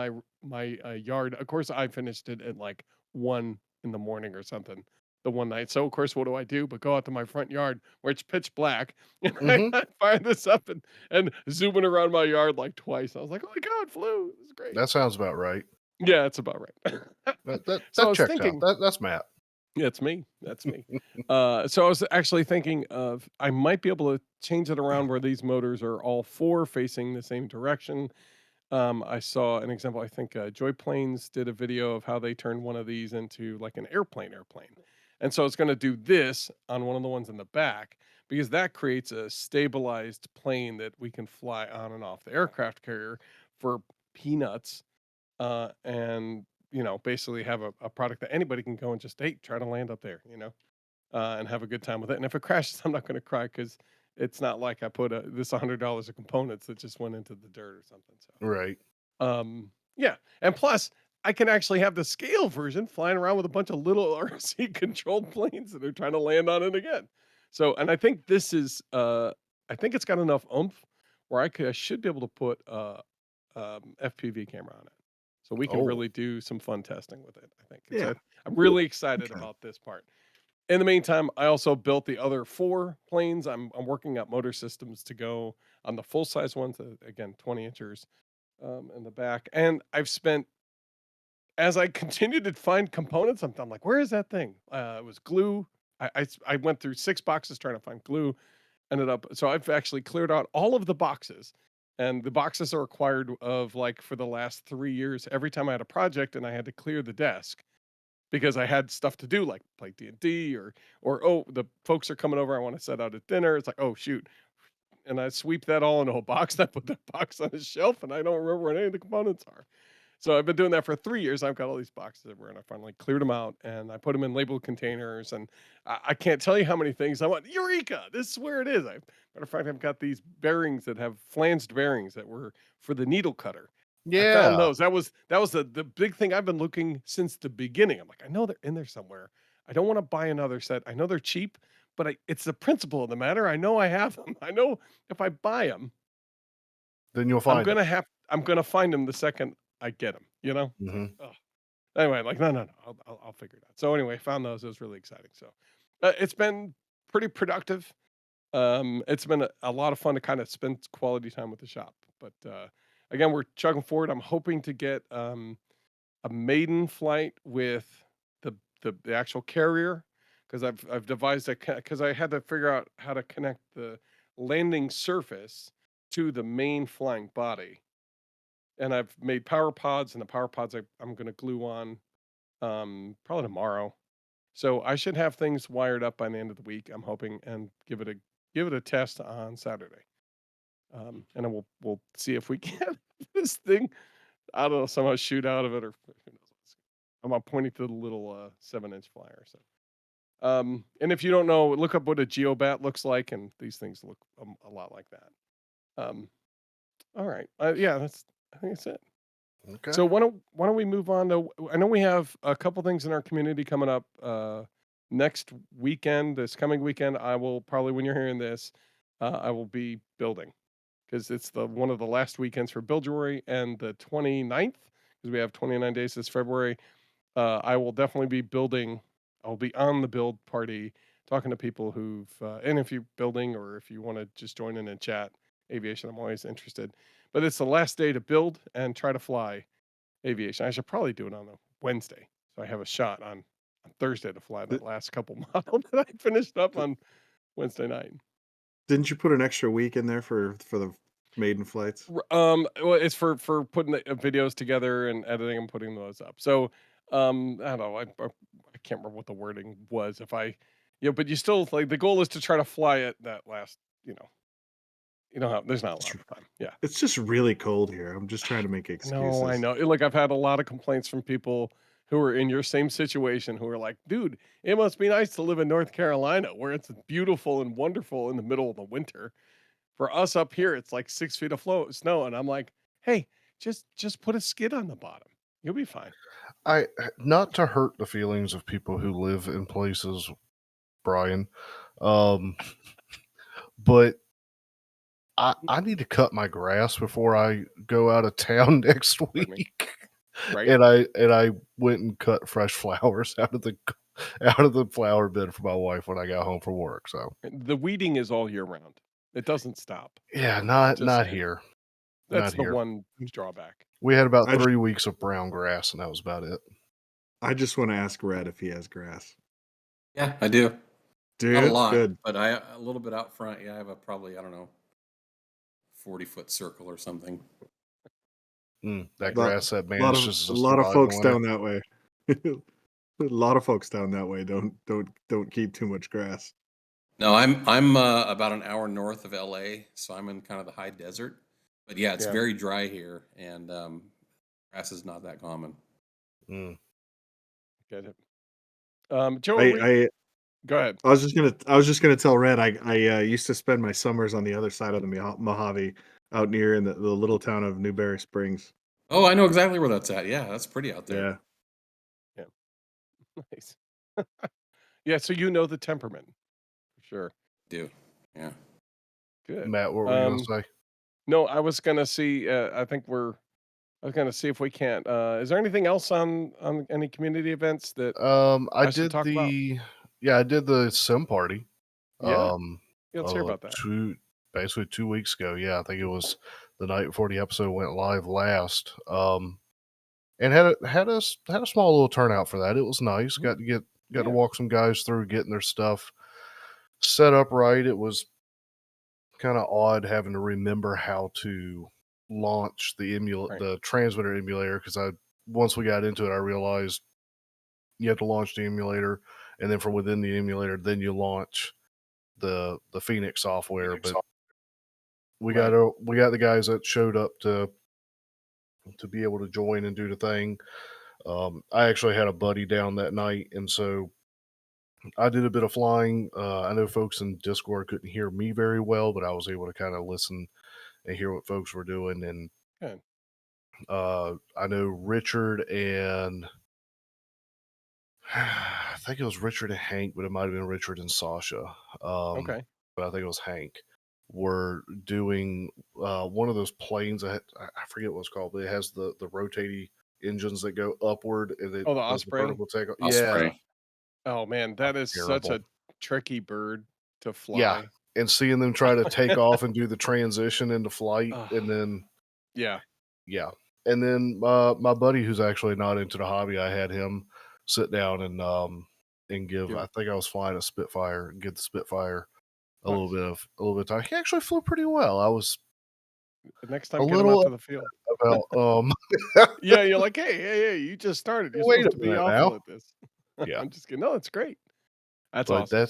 Speaker 2: my yard. Of course, I finished it at like 1 in the morning or something the one night. So of course, what do I do? But go out to my front yard where it's pitch black, and
Speaker 4: Mhm.
Speaker 2: I fire this up and zooming around my yard like twice. I was like, oh my god, it flew! It was great.
Speaker 4: That sounds about right.
Speaker 2: Yeah, it's about right. So I
Speaker 4: That
Speaker 2: was
Speaker 4: checks out.
Speaker 2: thinking.
Speaker 4: That's Matt.
Speaker 2: Yeah, it's me. That's me. So I was actually thinking of I might be able to change it around where these motors are all four facing the same direction. I saw an example. I think Joy Planes did a video of how they turned one of these into like an airplane. And so it's going to do this on one of the ones in the back because that creates a stabilized plane that we can fly on and off the aircraft carrier for peanuts, and basically have a product that anybody can go and just try to land up there, and have a good time with it. And if it crashes, I'm not going to cry because it's not like I put this $100 of components that just went into the dirt or something. So,
Speaker 4: Right.
Speaker 2: yeah, and plus I can actually have the scale version flying around with a bunch of little RC controlled planes that are trying to land on it again. So, and I think this is, I think it's got enough oomph where I should be able to put FPV camera on it. So we can
Speaker 4: Oh,
Speaker 2: really do some fun testing with it, I think.
Speaker 5: Yeah.
Speaker 2: I'm really excited
Speaker 5: Okay.
Speaker 2: about this part. In the meantime, I also built the other 4 planes. I'm working out motor systems to go on the full size ones, again, 20 inchers in the back. And I've spent, as I continued to find components, I'm like, where is that thing? It was glue. I went through 6 boxes trying to find glue. So I've actually cleared out all of the boxes, and the boxes are acquired of like for the last 3 years. Every time I had a project and I had to clear the desk because I had stuff to do, like play D&D or oh, the folks are coming over. I want to set out at dinner. It's like, oh shoot, and I sweep that all into a box. I put that box on a shelf, and I don't remember what any of the components are. So I've been doing that for 3 years. I've got all these boxes everywhere, and I finally cleared them out, and I put them in labeled containers. And I can't tell you how many things I want. Eureka! This is where it is. Matter of fact, I've got these bearings that have flanged bearings that were for the needle cutter. I found
Speaker 4: yeah.
Speaker 2: those. That was the big thing I've been looking since the beginning. I'm like, I know they're in there somewhere. I don't want to buy another set. I know they're cheap, but it's the principle of the matter. I know I have them. I know if I buy them,
Speaker 4: Then you'll find it.
Speaker 2: I'm gonna find them the second I get them.
Speaker 4: Hmm.
Speaker 2: Ugh. Anyway, like no, I'll figure it out. So anyway, found those. It was really exciting. So it's been pretty productive. It's been a lot of fun to kind of spend quality time with the shop. But again, we're chugging forward. I'm hoping to get a maiden flight with the actual carrier because I've devised because I had to figure out how to connect the landing surface to the main flying body, and I've made power pods, and the power pods I'm going to glue on probably tomorrow. So I should have things wired up by the end of the week. I'm hoping, and give it a test on Saturday. And then we'll see if we can this thing. I don't know, somehow shoot out of it, or who knows. I'm pointing to the little 7-inch flyer. So, and if you don't know, look up what a geobat looks like, and these things look a lot like that. All right, yeah, I think that's it.
Speaker 4: Okay.
Speaker 2: So why don't we move on to? I know we have a couple things in our community coming up next weekend. This coming weekend, I will probably, when you're hearing this, I will be building because it's the one of the last weekends for Buildroy, and the 29th, because we have 29 days this February. I will definitely be building. I'll be on the build party, talking to people and if you're building or if you want to just join in and chat aviation, I'm always interested. But it's the last day to build and try to fly aviation. I should probably do it on a Wednesday, so I have a shot on Thursday to fly
Speaker 5: Th-
Speaker 2: that last couple model that I finished up
Speaker 5: th-
Speaker 2: on Wednesday night.
Speaker 5: Didn't you put an extra week in there for the maiden flights?
Speaker 2: Well, it's for putting the videos together and editing and putting those up. So, I don't know. I can't remember what the wording was. But you still like the goal is to try to fly it that last. There's not a
Speaker 5: It's
Speaker 2: lot of time. Yeah.
Speaker 5: just really cold here. I'm just trying to make
Speaker 2: No, I
Speaker 5: excuses.
Speaker 2: know. Like I've had a lot of complaints from people who are in your same situation who are like, dude, it must be nice to live in North Carolina where it's beautiful and wonderful in the middle of the winter. For us up here, it's like 6 feet of snow. And I'm like, hey, just put a skid on the bottom. You'll be fine.
Speaker 4: Not to hurt the feelings of people who live in places, Brian, but I need to cut my grass before I go out of town next week.
Speaker 2: Right.
Speaker 4: And I went and cut fresh flowers out of the flower bed for my wife when I got home from work. So
Speaker 2: The weeding is all year round. It doesn't stop.
Speaker 4: yeah, not
Speaker 2: saying.
Speaker 4: here.
Speaker 2: That's
Speaker 4: Not
Speaker 2: the
Speaker 4: here.
Speaker 2: one drawback.
Speaker 4: We had about 3 weeks of brown grass, and that was about it.
Speaker 5: I just want to ask Red if he has grass.
Speaker 3: Yeah, I do.
Speaker 5: Dude,
Speaker 3: Not a lot,
Speaker 5: good.
Speaker 3: but a little bit out front. Yeah, I have probably, I don't know, 40-foot circle or something.
Speaker 4: That grass that
Speaker 5: A lot
Speaker 4: manages
Speaker 5: of,
Speaker 4: to
Speaker 5: a lot of
Speaker 4: survive
Speaker 5: folks
Speaker 4: winter.
Speaker 5: down that way. A lot of folks down that way don't keep too much grass.
Speaker 3: No, I'm about an hour north of LA, so I'm in kind of the high desert. But yeah, it's very dry here, and grass is not that common.
Speaker 2: Get it. Joe, go ahead.
Speaker 5: I was just gonna tell Red I used to spend my summers on the other side of the Mojave, out near in the little town of Newberry Springs.
Speaker 3: Oh, I know exactly where that's at. Yeah, that's pretty out there.
Speaker 2: Yeah. Nice. Yeah, so you know the temperament. For sure.
Speaker 3: Do. Yeah.
Speaker 2: Good.
Speaker 4: Matt, what were you going to say?
Speaker 2: No, I was going to see, I was going to see if we can't. Is there anything else on any community events that
Speaker 4: I did
Speaker 2: talk about?
Speaker 4: I did the sim party.
Speaker 2: Yeah. Let's hear about that.
Speaker 4: Basically 2 weeks ago. Yeah, I think it was the night before the episode went live last. And had a small little turnout for that. It was nice. Got to walk some guys through getting their stuff set up right. It was kind of odd having to remember how to launch the transmitter emulator, because once we got into it, I realized you have to launch the emulator, and then from within the emulator, then you launch the Phoenix software. But we got the guys that showed up to be able to join and do the thing. I actually had a buddy down that night, and so I did a bit of flying. I know folks in Discord couldn't hear me very well, but I was able to kind of listen and hear what folks were doing. And I know Richard and I think it was Richard and Hank, but it might have been Richard and Sasha.
Speaker 2: Okay.
Speaker 4: But I think it was Hank. Were doing one of those planes. I forget what it's called, but it has the rotating engines that go upward, and it
Speaker 2: the
Speaker 4: does
Speaker 2: Osprey?
Speaker 4: vertical takeoff.
Speaker 3: Osprey.
Speaker 4: Yeah.
Speaker 2: Oh man, that is such a tricky bird to fly.
Speaker 4: Yeah, and seeing them try to take off and do the transition into flight, and then
Speaker 2: yeah,
Speaker 4: and then my buddy, who's actually not into the hobby, I had him sit down and give. I think I was flying a Spitfire, give the Spitfire a little bit of time. He actually flew pretty well. I was
Speaker 2: next time get him out to the field.
Speaker 4: About
Speaker 2: yeah, you're like, hey, you just started. You're supposed to be awful at this.
Speaker 4: Yeah,
Speaker 2: I'm just kidding. No, it's great. That's
Speaker 4: but
Speaker 2: awesome.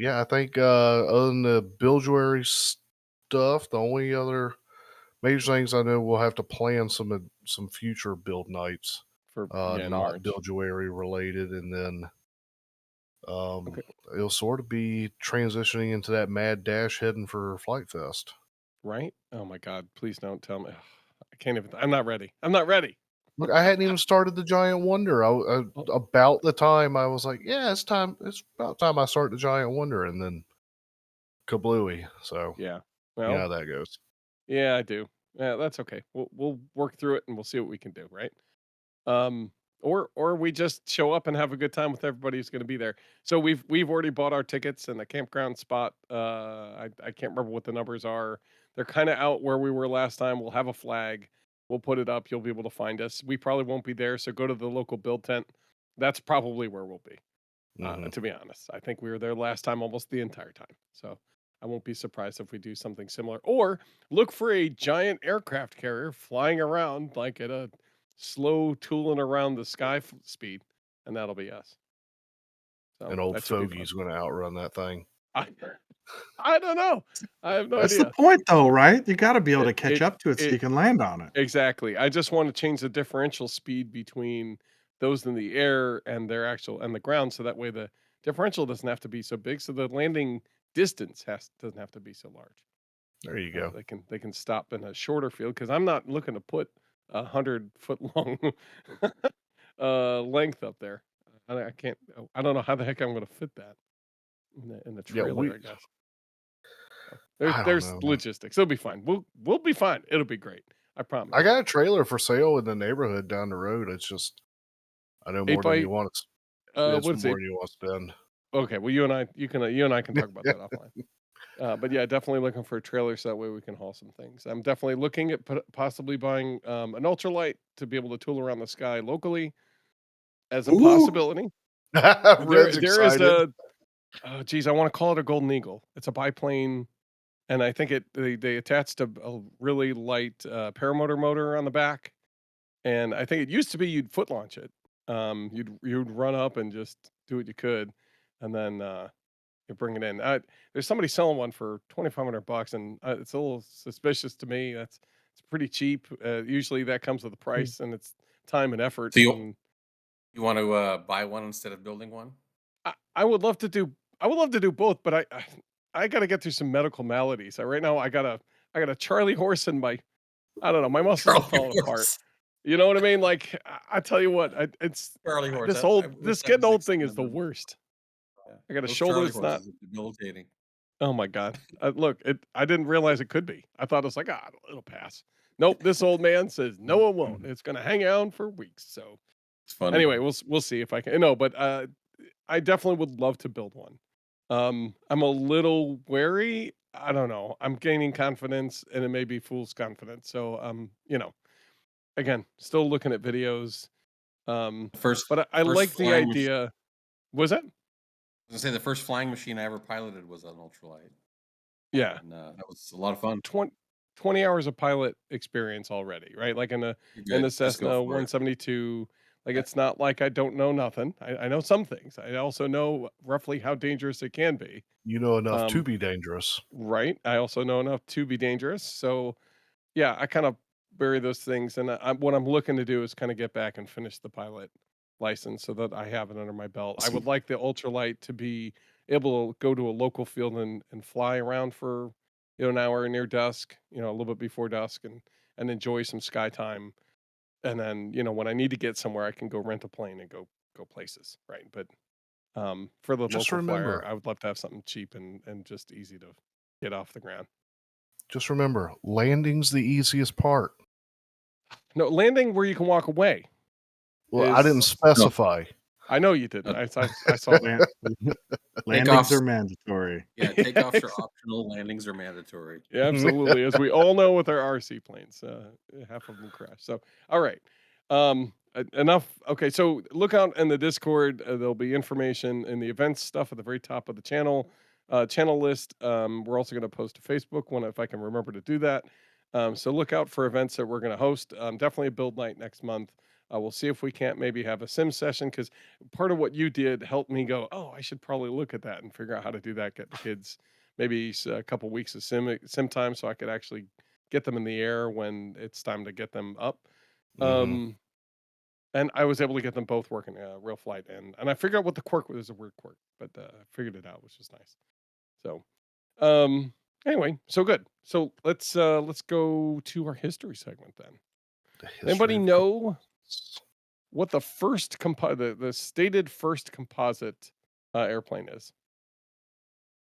Speaker 4: I think other than the Bilgewarie stuff, the only other major things I know, we'll have to plan some future build nights
Speaker 2: for
Speaker 4: not Bilgewarie related, and then it'll sort of be transitioning into that mad dash heading for Flight Fest.
Speaker 2: Right? Oh my God! Please don't tell me. I can't even. I'm not ready.
Speaker 4: Look, I hadn't even started the Giant Wonder. About the time I was like, yeah, it's time. It's about time I start the Giant Wonder, and then kablooey. So
Speaker 2: yeah,
Speaker 4: well, you know how that goes.
Speaker 2: Yeah, I do. Yeah, that's okay. We'll work through it and we'll see what we can do. Right. Or we just show up and have a good time with everybody who's going to be there. So we've already bought our tickets and the campground spot. I can't remember what the numbers are. They're kind of out where we were last time. We'll have a flag. We'll put it up. You'll be able to find us. We probably won't be there, so go to the local build tent. That's probably where we'll be. To be honest, I think we were there last time almost the entire time. So I won't be surprised if we do something similar. Or look for a giant aircraft carrier flying around like at a slow tooling around the sky speed, and that'll be us. So
Speaker 4: and old Fogey's going to outrun that thing.
Speaker 2: I don't know. I have no idea.
Speaker 5: That's the point, though, right? You got to be able to catch up to it so you can land on it.
Speaker 2: Exactly. I just want to change the differential speed between those in the air and the ground, so that way the differential doesn't have to be so big, so the landing distance doesn't have to be so large.
Speaker 4: There you go.
Speaker 2: They can stop in a shorter field, because I'm not looking to put 100-foot long length up there. I can't. I don't know how the heck I'm going to fit that in the
Speaker 4: Yeah,
Speaker 2: trailer. I guess.
Speaker 4: I don't
Speaker 2: There's
Speaker 4: know, man.
Speaker 2: logistics. It'll be fine. We'll be fine. It'll be great. I promise.
Speaker 4: I got a trailer for sale in the neighborhood down the road. It's just, I know
Speaker 2: 8
Speaker 4: more
Speaker 2: by
Speaker 4: than you want. It's more
Speaker 2: what is it?
Speaker 4: than you want to spend.
Speaker 2: Okay. Well, you and I can talk about that offline. But yeah, definitely looking for a trailer so that way we can haul some things. I'm definitely looking at possibly buying an ultralight to be able to tool around the sky locally as a
Speaker 4: Ooh.
Speaker 2: possibility.
Speaker 4: Red's
Speaker 2: There is
Speaker 4: excited.
Speaker 2: I want to call it a Golden Eagle. It's a biplane, and I think they attached a really light paramotor motor on the back, and I think it used to be you'd foot launch it. You'd run up and just do what you could, and then you bring it in. There's somebody selling one for $2,500, and it's a little suspicious to me. It's pretty cheap. Usually that comes with a price, and it's time and effort.
Speaker 3: So
Speaker 2: And
Speaker 3: you want to buy one instead of building one?
Speaker 2: I would love to do both, but I got to get through some medical maladies. Right now I got a Charlie horse in my, I don't know, my muscles are falling apart. You know what I mean? Like I tell you what, it's
Speaker 3: Charlie horse.
Speaker 2: this
Speaker 3: I wish
Speaker 2: this
Speaker 3: that
Speaker 2: getting
Speaker 3: was
Speaker 2: old thing is the
Speaker 3: extended.
Speaker 2: worst.
Speaker 3: Yeah.
Speaker 2: I got a
Speaker 3: Those
Speaker 2: shoulder
Speaker 3: Charlie
Speaker 2: that's not.
Speaker 3: horses are debilitating.
Speaker 2: Oh my God! Look, I didn't realize it could be. I thought it was like, it'll pass. Nope. This old man says no, it won't. It's gonna hang out for weeks. So
Speaker 3: It's funny.
Speaker 2: anyway, we'll see if I can. No, but I definitely would love to build one. I'm a little wary. I don't know. I'm gaining confidence, and it may be fool's confidence. So again, still looking at videos.
Speaker 3: First,
Speaker 2: But I
Speaker 3: first
Speaker 2: like the
Speaker 3: flying machine.
Speaker 2: idea. Was that?
Speaker 3: I was gonna say the first flying machine I ever piloted was an ultralight,
Speaker 2: Yeah.
Speaker 3: and that was a lot of fun.
Speaker 2: 20 hours of pilot experience already, right? Like in
Speaker 3: You're
Speaker 2: the
Speaker 3: good. Just go
Speaker 2: Cessna
Speaker 3: for it.
Speaker 2: 172. Like
Speaker 3: Yeah.
Speaker 2: it's not like I don't know nothing. I know some things. I also know roughly how dangerous it can be.
Speaker 4: You know enough to
Speaker 2: Um,
Speaker 4: be dangerous.
Speaker 2: right. I also know enough to be dangerous. So yeah, I kind of bury those things, and what I'm looking to do is kind of get back and finish the pilot license so that I have it under my belt. I would
Speaker 3: Awesome.
Speaker 2: like the ultralight to be able to go to a local field and fly around for an hour near dusk, a little bit before dusk, and enjoy some sky time. And then when I need to get somewhere, I can go rent a plane and go places, right? But for the
Speaker 4: Just
Speaker 2: local flyer,
Speaker 4: remember,
Speaker 2: I would love to have something cheap and just easy to get off the ground.
Speaker 4: landing's the easiest part.
Speaker 2: No, landing where you can walk away.
Speaker 4: Well, I didn't
Speaker 2: Is
Speaker 4: specify.
Speaker 2: I know you didn't.
Speaker 3: Uh,
Speaker 2: I saw that.
Speaker 5: Landings
Speaker 3: Takeoffs.
Speaker 5: are mandatory.
Speaker 3: Yeah, takeoffs are optional. Landings are mandatory.
Speaker 2: Yeah, absolutely. As we all know with our RC planes, half of them crash. So, all right. Enough. Okay, so look out in the Discord. There'll be information in the events stuff at the very top of the channel list. We're also going to post to Facebook if I can remember to do that. So look out for events that we're going to host. Definitely a build night next month. We'll see if we can't maybe have a sim session, because part of what you did helped me go, oh, I should probably look at that and figure out how to do that. Get the kids maybe a couple weeks of sim time, so I could actually get them in the air when it's time to get them up.
Speaker 4: Mhm.
Speaker 2: And I was able to get them both working real flight, and I figured out what the quirk was. A weird quirk, but I figured it out, which is nice. So anyway, so good. So let's go to our history segment then.
Speaker 4: The
Speaker 2: Anybody
Speaker 4: history of
Speaker 2: know
Speaker 4: composites.
Speaker 2: what the first the stated first composite airplane is?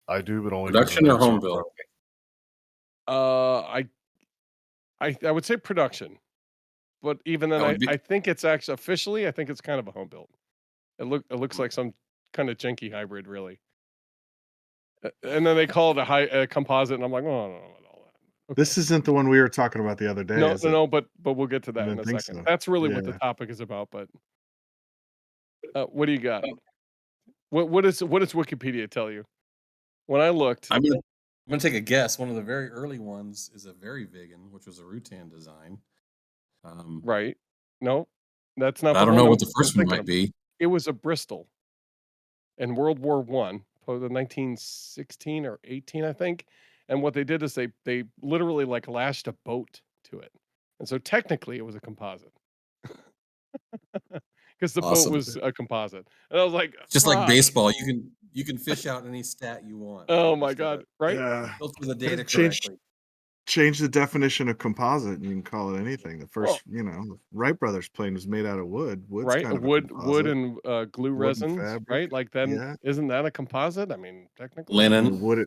Speaker 4: I do, but only because
Speaker 3: Production
Speaker 4: the
Speaker 3: or
Speaker 4: notes are
Speaker 3: home
Speaker 4: in
Speaker 3: build?
Speaker 4: front of me.
Speaker 2: I would say production, but even then,
Speaker 3: That would be
Speaker 2: I think it's actually officially, I think it's kind of a home build. It looks like some kind of janky hybrid, really. And then they call it a composite, and I'm like, oh, no, not all that. Okay.
Speaker 5: This isn't the one we were talking about the other day,
Speaker 2: No,
Speaker 5: is
Speaker 2: no,
Speaker 5: it?
Speaker 2: no, but we'll get to
Speaker 5: I
Speaker 2: that in
Speaker 5: didn't
Speaker 2: a
Speaker 5: think
Speaker 2: second.
Speaker 5: so.
Speaker 2: That's really what the
Speaker 5: Yeah.
Speaker 2: topic is about. But what do you got? What does Wikipedia tell you? When I looked,
Speaker 3: I'm gonna take a guess. One of the very early ones is a very vegan, which was a Rutan design.
Speaker 2: right? No, that's
Speaker 3: But
Speaker 2: not
Speaker 3: I
Speaker 2: the
Speaker 3: don't
Speaker 2: one
Speaker 3: know
Speaker 2: I'm
Speaker 3: what the first one
Speaker 2: thinking
Speaker 3: might
Speaker 2: of.
Speaker 3: be.
Speaker 2: It was a Bristol in World War One, the 1916 or 18, I think. And what they did is they literally like lashed a boat to it, and so technically it was a composite. because the boat
Speaker 3: Awesome.
Speaker 2: was a composite. And I was like,
Speaker 3: It's just like
Speaker 2: fuck.
Speaker 3: baseball. You can fish out any stat you want, right?
Speaker 2: Oh
Speaker 3: You
Speaker 2: my
Speaker 3: just gotta
Speaker 2: God. Right?
Speaker 5: Yeah.
Speaker 3: filter the data
Speaker 5: Change
Speaker 3: correctly.
Speaker 5: change the definition of composite and you can call it anything. The
Speaker 2: Well,
Speaker 5: first, the Wright brothers plane was made out of wood. Wood's
Speaker 2: right.
Speaker 5: kind of a
Speaker 2: Wood
Speaker 5: composite.
Speaker 2: and glue
Speaker 5: Wood and
Speaker 2: resins,
Speaker 5: fabric.
Speaker 2: right? Like then
Speaker 5: Yeah.
Speaker 2: isn't that a composite? I mean, technically,
Speaker 5: I mean,
Speaker 3: Linen.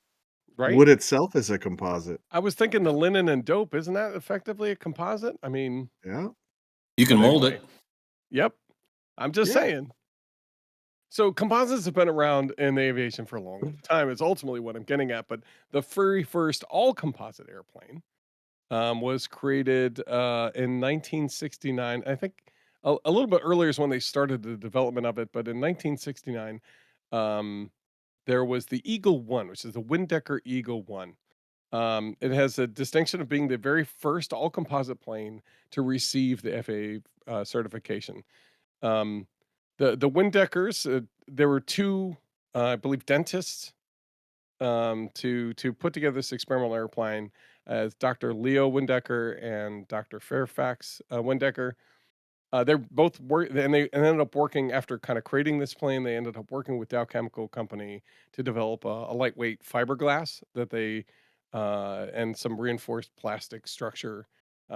Speaker 2: right?
Speaker 5: wood itself is a composite.
Speaker 2: I was thinking the linen and dope, isn't that effectively a composite? I mean,
Speaker 5: Yeah.
Speaker 3: You can
Speaker 2: but
Speaker 3: mold
Speaker 2: anyway,
Speaker 3: it.
Speaker 2: yep. I'm just
Speaker 5: Yeah.
Speaker 2: saying. So composites have been around in the aviation for a long time. Is ultimately what I'm getting at. But the very first all composite airplane was created in 1969. I think a little bit earlier is when they started the development of it. But in 1969, um, there was the Eagle One, which is the Windecker Eagle One. It has a distinction of being the very first all composite plane to receive the FAA certification. Um, the Windeckers, there were two, I believe, dentists to put together this experimental airplane as Dr. Leo Windecker and Dr. Fairfax Windecker. They're both and they ended up working after kind of creating this plane. They ended up working with Dow Chemical Company to develop a lightweight fiberglass that they and some reinforced plastic structure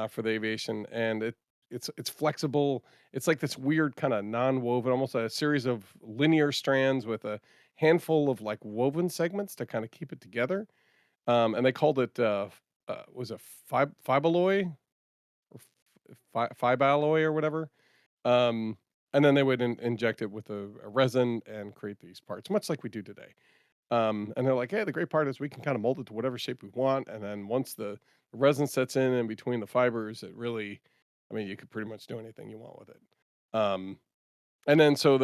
Speaker 2: for the aviation. And it's flexible. It's like this weird kind of non-woven, almost a series of linear strands with a handful of like woven segments to kind of keep it together. And they called it was a fiballoy or fiballoy or whatever. Um, and then they would inject it with a resin and create these parts, much like we do today. And they're like, hey, the great part is we can kind of mold it to whatever shape we want. And then once the resin sets in between the fibers, it really, I mean, you could pretty much do anything you want with it. Um, and then so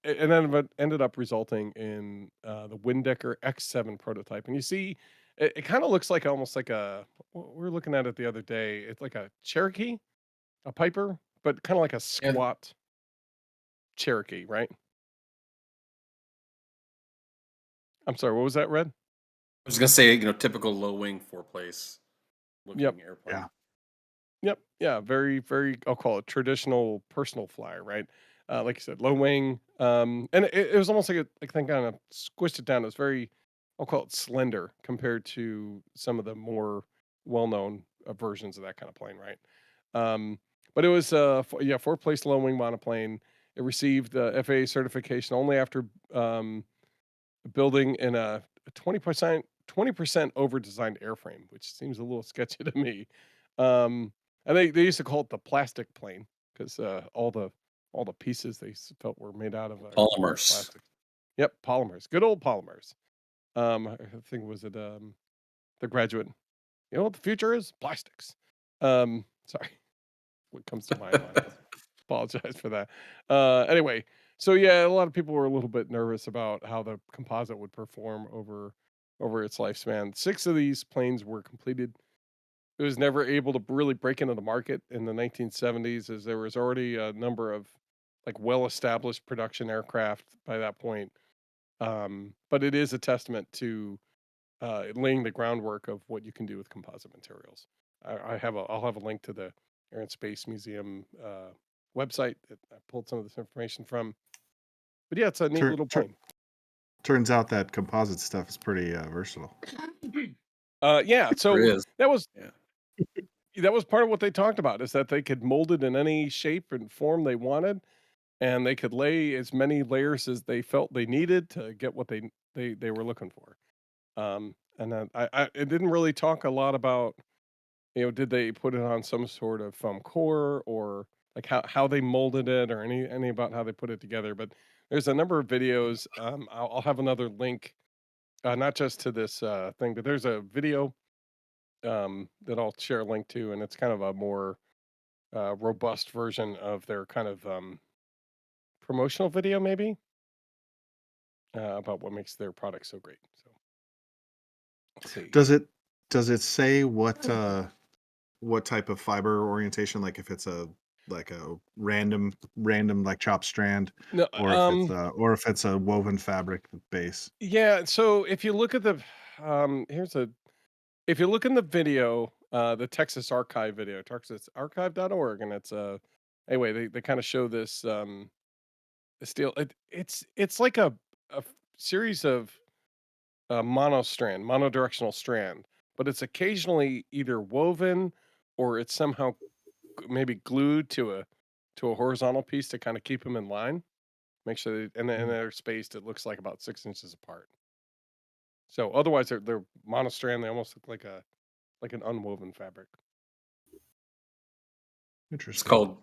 Speaker 2: and then it ended up resulting in the Windecker X7 prototype. And you see, it kind of looks like almost like we were looking at it the other day. It's like a Cherokee, a Piper, but kind of like a
Speaker 3: Yeah.
Speaker 2: squat Cherokee, right? I'm sorry, what was that, Red?
Speaker 3: I was gonna say, typical low wing four place looking
Speaker 2: Yep.
Speaker 3: airplane.
Speaker 5: Yeah.
Speaker 2: Yep. Yeah. Very, very, I'll call it traditional personal flyer, right? Like you said, low wing. And it was almost like I think kind of squished it down. It was very, I'll call it slender compared to some of the more well-known versions of that kind of plane, right? But it was, four-place low wing monoplane. It received FAA certification only after building in a 20% over designed airframe, which seems a little sketchy to me. And they used to call it the plastic plane because all the pieces felt were made out of
Speaker 3: Polymers.
Speaker 2: plastic. Yep, polymers. Good old polymers. I think was it the Graduate. You know what the future is? Plastics. Sorry, what comes to mind. Apologize for that. Anyway, so yeah, a lot of people were a little bit nervous about how the composite would perform over its lifespan. 6 of these planes were completed. It was never able to really break into the market in the 1970s, as there was already a number of like well-established production aircraft by that point. But it is a testament to laying the groundwork of what you can do with composite materials. I'll have a link to the Air and Space Museum website that I pulled some of this information from. But yeah, it's a neat
Speaker 5: Tur-
Speaker 2: little
Speaker 5: tur-
Speaker 2: plane.
Speaker 5: turns out that composite stuff is pretty versatile.
Speaker 2: Yeah,
Speaker 3: There
Speaker 2: so
Speaker 3: is.
Speaker 2: that was
Speaker 3: Yeah.
Speaker 2: that was part of what they talked about is that they could mold it in any shape and form they wanted, and they could lay as many layers as they felt they needed to get what they were looking for. And then it didn't really talk a lot about, did they put it on some sort of foam core or like how they molded it or any about how they put it together. But there's a number of videos. I'll have another link, not just to this thing, but there's a video that I'll share a link to, and it's kind of a more robust version of their kind of promotional video, maybe about what makes their product so great. So let's see.
Speaker 5: Does it say what type of fiber orientation, like if it's a random like chop strand,
Speaker 2: No,
Speaker 5: or if it's a woven fabric base?
Speaker 2: yeah. So if you look at the, if you look in the video, the Texas Archive video, texasarchive.org, and it's anyway, they kind of show this steel. It's like a series of monodirectional strand, but it's occasionally either woven or it's somehow maybe glued to a horizontal piece to kind of keep them in line. Make sure and they're spaced. It looks like about 6 inches apart. So otherwise they're monostrand. They almost look like an unwoven fabric.
Speaker 3: It's
Speaker 5: Interesting.
Speaker 3: called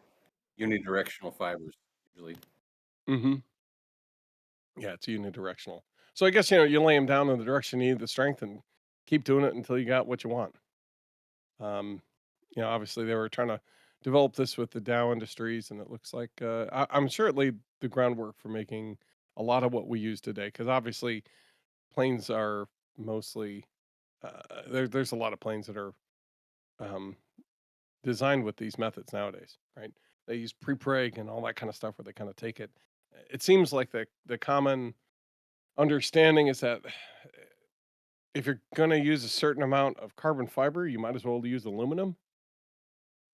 Speaker 3: unidirectional fibers usually.
Speaker 2: Mm-hmm. Yeah, it's unidirectional. So I guess you lay them down in the direction you need the strength and keep doing it until you got what you want. Obviously they were trying to develop this with the Dow Industries, and it looks like I'm sure it laid the groundwork for making a lot of what we use today. Because obviously planes are mostly there's a lot of planes that are um, designed with these methods nowadays, right? They use PrePreg and all that kind of stuff where they kind of take it. It seems like the common understanding is that if you're going to use a certain amount of carbon fiber, you might as well use aluminum.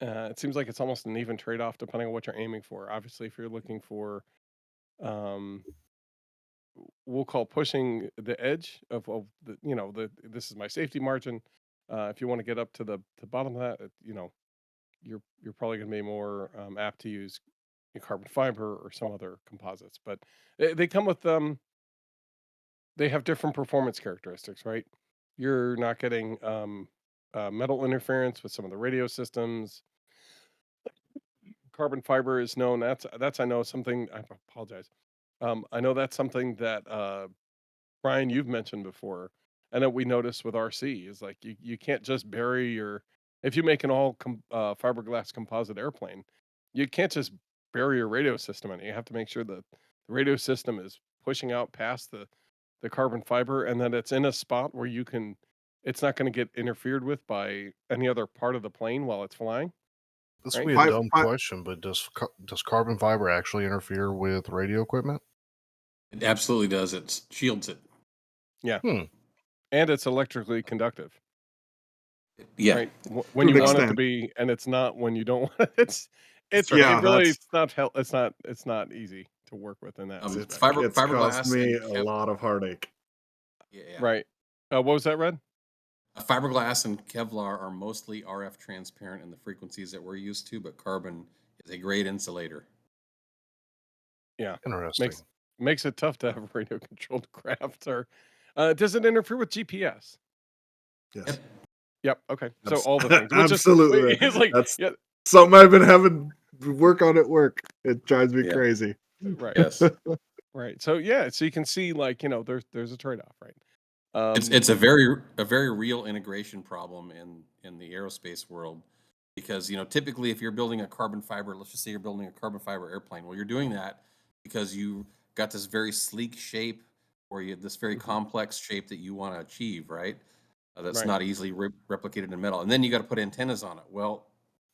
Speaker 2: It seems like it's almost an even trade-off depending on what you're aiming for. Obviously, if you're looking for, um, we'll call pushing the edge of this is my safety margin. If you want to get up to the bottom of that, you're probably going to be more apt to use carbon fiber or some other composites. But they come with they have different performance characteristics, right? You're not getting metal interference with some of the radio systems. Carbon fiber is known. That's I know something. I apologize. I know that's something that Brian, you've mentioned before, and that we noticed with RC is like you can't just bury your if you make an all fiberglass composite airplane, you can't just bury your radio system in it. You have to make sure that the radio system is pushing out past the carbon fiber, and that it's in a spot where it's not going to get interfered with by any other part of the plane while it's flying.
Speaker 4: This
Speaker 2: Right?
Speaker 4: will be a dumb question, but does carbon fiber actually interfere with radio equipment?
Speaker 3: It absolutely does. It shields it.
Speaker 2: Yeah. And it's electrically conductive.
Speaker 3: Yeah.
Speaker 2: Right. When you want it to be, and it's not when you don't want it. It's not easy to work with in that.
Speaker 5: It's
Speaker 3: fiberglass
Speaker 5: caused me a lot of heartache.
Speaker 3: Yeah.
Speaker 2: Right. What was that, Red?
Speaker 3: Fiberglass and Kevlar are mostly RF transparent in the frequencies that we're used to, but carbon is a great insulator.
Speaker 2: Yeah.
Speaker 4: Interesting.
Speaker 2: Makes it tough to have radio controlled craft. Or does it interfere with GPS?
Speaker 5: Yes.
Speaker 2: Yep. Okay. So all the things.
Speaker 5: Absolutely.
Speaker 2: It's like
Speaker 5: that's something I've been having work on at work. It drives me crazy.
Speaker 2: Right.
Speaker 3: Yes.
Speaker 2: Right. So so you can see there's a trade-off, right?
Speaker 3: It's a very real integration problem in the aerospace world, because typically if you're building a carbon fiber, let's just say you're building a carbon fiber airplane, well, you're doing that because you got this very sleek shape, or you this very complex shape that you want to achieve, right? That's not easily replicated in metal, and then you got to put antennas on it. Well,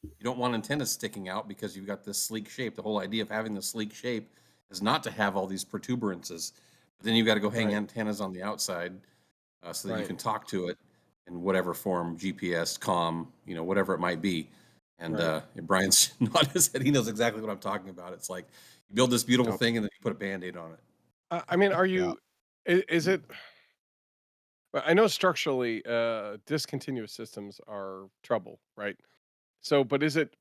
Speaker 3: you don't want antennas sticking out because you've got this sleek shape. The whole idea of having the sleek shape is not to have all these protuberances, but then you got to go hang antennas on the outside. So that you can talk to it in whatever form, GPS, comm, whatever it might be. And Brian's nodding his head. He knows exactly what I'm talking about. It's like you build this beautiful thing and then you put a Band-Aid on it.
Speaker 2: I mean, are you? Is it? I know structurally, discontinuous systems are trouble, right? So, but is it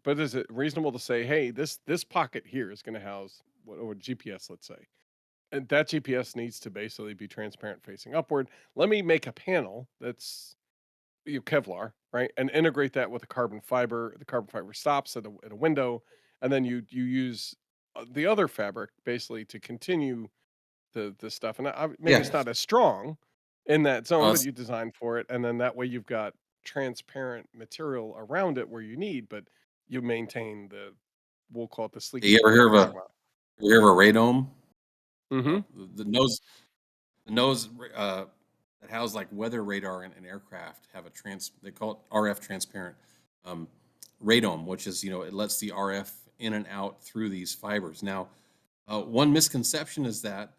Speaker 2: reasonable to say, hey, this pocket here is going to house what GPS, let's say, and that GPS needs to basically be transparent facing upward. Let me make a panel that's Kevlar, right, and integrate that with a carbon fiber. The carbon fiber stops at a window, and then you use the other fabric basically to continue the stuff. And maybe it's not as strong in that zone, but you design for it, and then that way you've got transparent material around it where you need, but you maintain we'll call it the sleek.
Speaker 3: You ever hear of a radome?
Speaker 2: Mm-hmm.
Speaker 3: The nose that house like weather radar in aircraft have they call it RF transparent radome, which is it lets the RF in and out through these fibers. Now, one misconception is that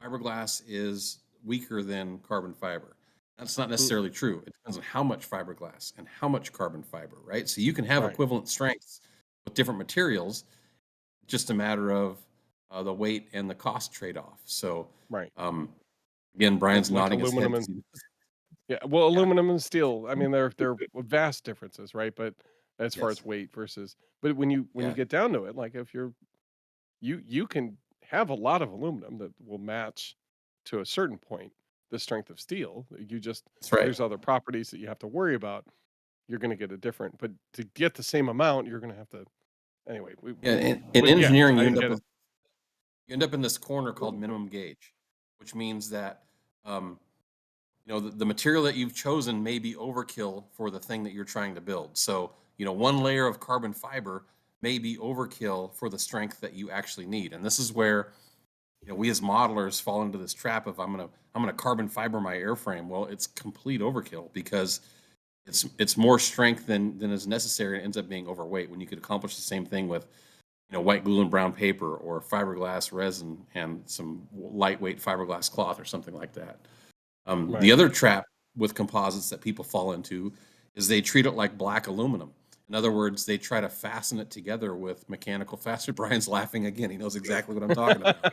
Speaker 3: fiberglass is weaker than carbon fiber. That's not necessarily true. It depends on how much fiberglass and how much carbon fiber, right? So you can have equivalent strengths with different materials. Just a matter of the weight and the cost trade-off. So
Speaker 2: Right.
Speaker 3: again, Brian's
Speaker 2: Like
Speaker 3: nodding his head.
Speaker 2: aluminum
Speaker 3: 'cause
Speaker 2: and
Speaker 3: he-
Speaker 2: yeah, well,
Speaker 3: yeah,
Speaker 2: aluminum and steel. I mean, they're vast differences, right? But as far
Speaker 3: yes,
Speaker 2: as weight versus, but when you
Speaker 3: yeah,
Speaker 2: get down to it, like if you can have a lot of aluminum that will match to a certain point the strength of steel. You just
Speaker 3: that's right.
Speaker 2: there's other properties that you have to worry about. You're going to get a different, but to get the same amount, you're going to have to anyway.
Speaker 3: Yeah, in
Speaker 2: But yeah,
Speaker 3: engineering,
Speaker 2: I get it.
Speaker 3: you end up in this corner called minimum gauge, which means that the material that you've chosen may be overkill for the thing that you're trying to build. So, one layer of carbon fiber may be overkill for the strength that you actually need. And this is where, we as modelers fall into this trap of I'm gonna carbon fiber my airframe. Well, it's complete overkill because it's more strength than is necessary, and it ends up being overweight when you could accomplish the same thing with white glue and brown paper or fiberglass resin and some lightweight fiberglass cloth or something like that.
Speaker 2: Right.
Speaker 3: The other trap with composites that people fall into is they treat it like black aluminum. In other words, they try to fasten it together with mechanical fastener. Brian's laughing again. He knows exactly what I'm talking about.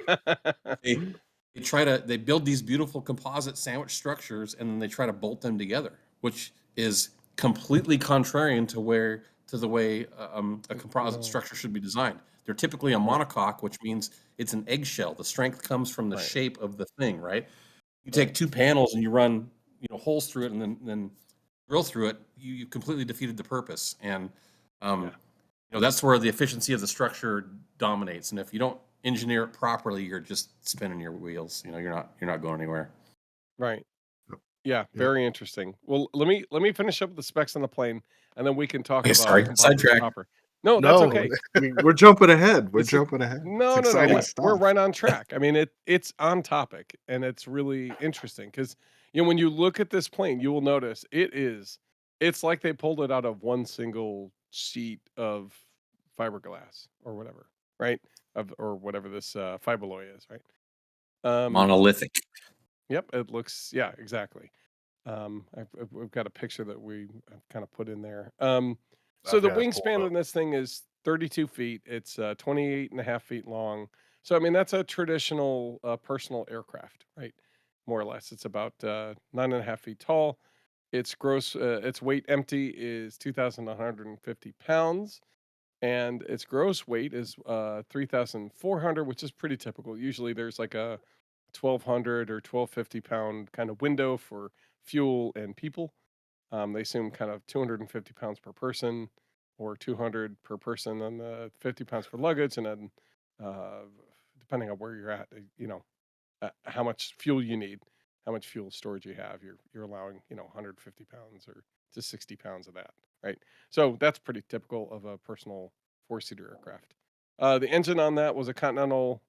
Speaker 3: They build these beautiful composite sandwich structures and then they try to bolt them together, which is completely contrarian to the way a composite
Speaker 2: No.
Speaker 3: structure should be designed. They're typically a
Speaker 2: Right.
Speaker 3: monocoque, which means it's an eggshell. The strength comes from the
Speaker 2: Right.
Speaker 3: shape of the thing, right? You take two panels and you run holes through it and then drill through it, you completely defeated the purpose. And
Speaker 2: Yeah.
Speaker 3: that's where the efficiency of the structure dominates. And if you don't engineer it properly, you're just spinning your wheels. You're not going anywhere.
Speaker 2: Right.
Speaker 5: Yep.
Speaker 2: Yeah.
Speaker 5: Yep.
Speaker 2: Very interesting. Well, let me finish up with the specs on the plane, and then we can talk
Speaker 3: Okay,
Speaker 2: about
Speaker 3: sorry,
Speaker 2: composites
Speaker 3: sidetrack.
Speaker 2: proper. No, that's
Speaker 4: No,
Speaker 2: okay.
Speaker 5: We're jumping ahead. We're
Speaker 2: This is
Speaker 5: jumping ahead. It's
Speaker 2: no, no, no.
Speaker 5: exciting
Speaker 2: We're
Speaker 5: stuff.
Speaker 2: right on track. I mean, it's on topic, and it's really interesting because when you look at this plane, you will notice it's like they pulled it out of one single sheet of fiberglass or whatever, right? Or whatever this fiberloy is, right?
Speaker 3: Monolithic.
Speaker 2: Yep, it looks yeah, exactly. We've got a picture that we kind of put in there. So
Speaker 4: I've
Speaker 2: the
Speaker 4: got it pulled
Speaker 2: wingspan
Speaker 4: up.
Speaker 2: on this thing is 32 feet. It's 28 and a half feet long. So I mean that's a traditional personal aircraft, right? More or less. It's about 9.5 feet tall. Its weight empty is 2,150 pounds, and its gross weight is 3,400, which is pretty typical. Usually there's like a 1,200 or 1,250 pound kind of window for fuel and people. They assume kind of 250 pounds per person or 200 per person, and 50 pounds for luggage, and then uh, depending on where you're at, how much fuel you need, how much fuel storage you have. You're allowing 150 pounds or to 60 pounds of that, right? So that's pretty typical of a personal four-seater aircraft. The engine on that was a Continental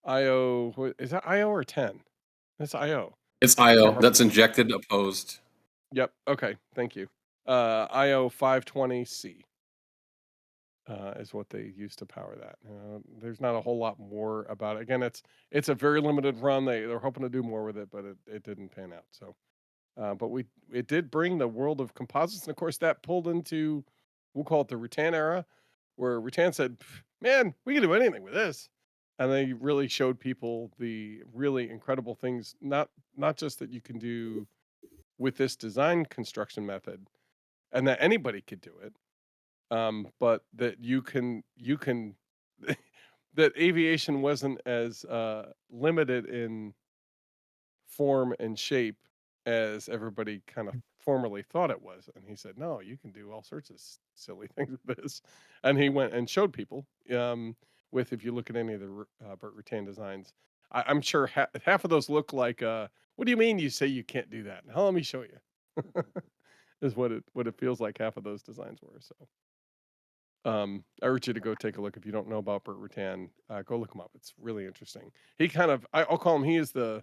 Speaker 2: IO. Is that IO or 10? That's IO.
Speaker 3: It's
Speaker 2: Can't
Speaker 3: IO.
Speaker 2: remember.
Speaker 3: That's injected opposed.
Speaker 2: Yep. Okay. Thank you. IO 520C is what they use to power that. There's not a whole lot more about it. Again, it's a very limited run. They're hoping to do more with it, but it didn't pan out. So, but it did bring the world of composites, and of course that pulled into, we'll call it the Rattan era, where Rattan said, "Man, we can do anything with this," and they really showed people the really incredible things. Not just that you can do with this design construction method, and that anybody could do it, but that you can that aviation wasn't as limited in form and shape as everybody kind of formerly thought it was. And he said, "No, you can do all sorts of silly things with this." And he went and showed people. With if you look at any of the Burt Rutan designs, I'm sure half of those look like. What do you mean you say you can't do that? Now let me show you. Is what it feels like half of those designs were. So I urge you to go take a look if you don't know about Burt Rutan. Go look him up. It's really interesting. He kind of I'll call him. He is the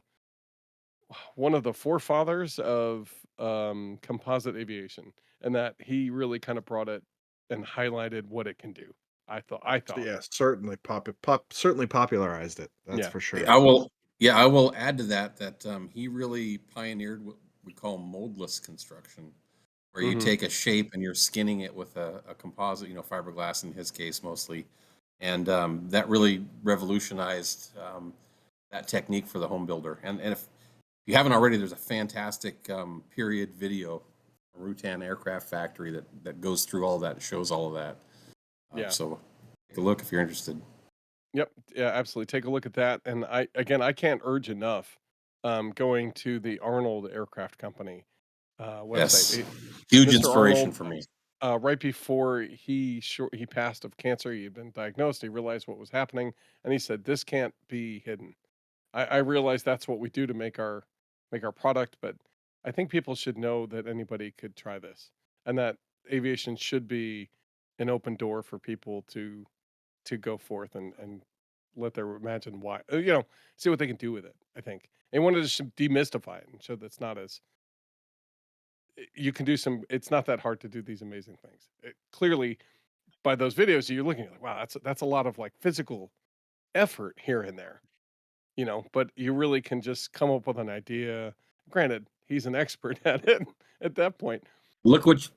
Speaker 2: one of the forefathers of composite aviation, and that he really kind of brought it and highlighted what it can do. I thought,
Speaker 5: Yeah, certainly certainly popularized it. That's
Speaker 2: yeah,
Speaker 5: for sure.
Speaker 3: I will add to that he really pioneered what we call moldless construction, where you
Speaker 2: hmm
Speaker 3: take a shape and you're skinning it with a composite, fiberglass in his case mostly, And that really revolutionized that technique for the home builder. And if you haven't already, there's a fantastic period video from Rutan Aircraft Factory that goes through all that and shows all of that.
Speaker 2: Yeah.
Speaker 3: So take a look if you're interested.
Speaker 2: Yep. Yeah, absolutely. Take a look at that. And I can't urge enough going to the Arnold Aircraft Company website.
Speaker 3: Yes, huge
Speaker 2: Mr.
Speaker 3: inspiration
Speaker 2: Arnold,
Speaker 3: for me.
Speaker 2: right before he passed of cancer, he had been diagnosed. He realized what was happening, and he said, "This can't be hidden." I realize that's what we do to make our product, but I think people should know that anybody could try this, and that aviation should be an open door for people to go forth and let their imagine why see what they can do with it. I think they wanted to demystify it and show that's not as you can do some. It's not that hard to do these amazing things. Clearly, by those videos, you're looking at like, wow, that's a lot of like physical effort here and there, but you really can just come up with an idea. Granted, he's an expert at it at that point.
Speaker 3: Look what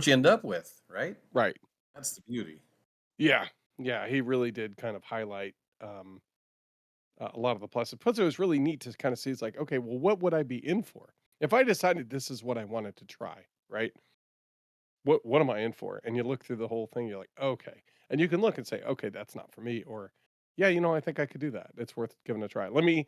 Speaker 3: you end up with, right?
Speaker 2: Right.
Speaker 3: That's the beauty.
Speaker 2: Yeah. Yeah. He really did kind of highlight a lot of the pluses. Plus, it was really neat to kind of see. It's like, okay, well, what would I be in for if I decided this is what I wanted to try? Right. What am I in for? And you look through the whole thing, you're like, okay. And you can look and say, okay, that's not for me. Or, yeah, I think I could do that. It's worth giving a try. Let me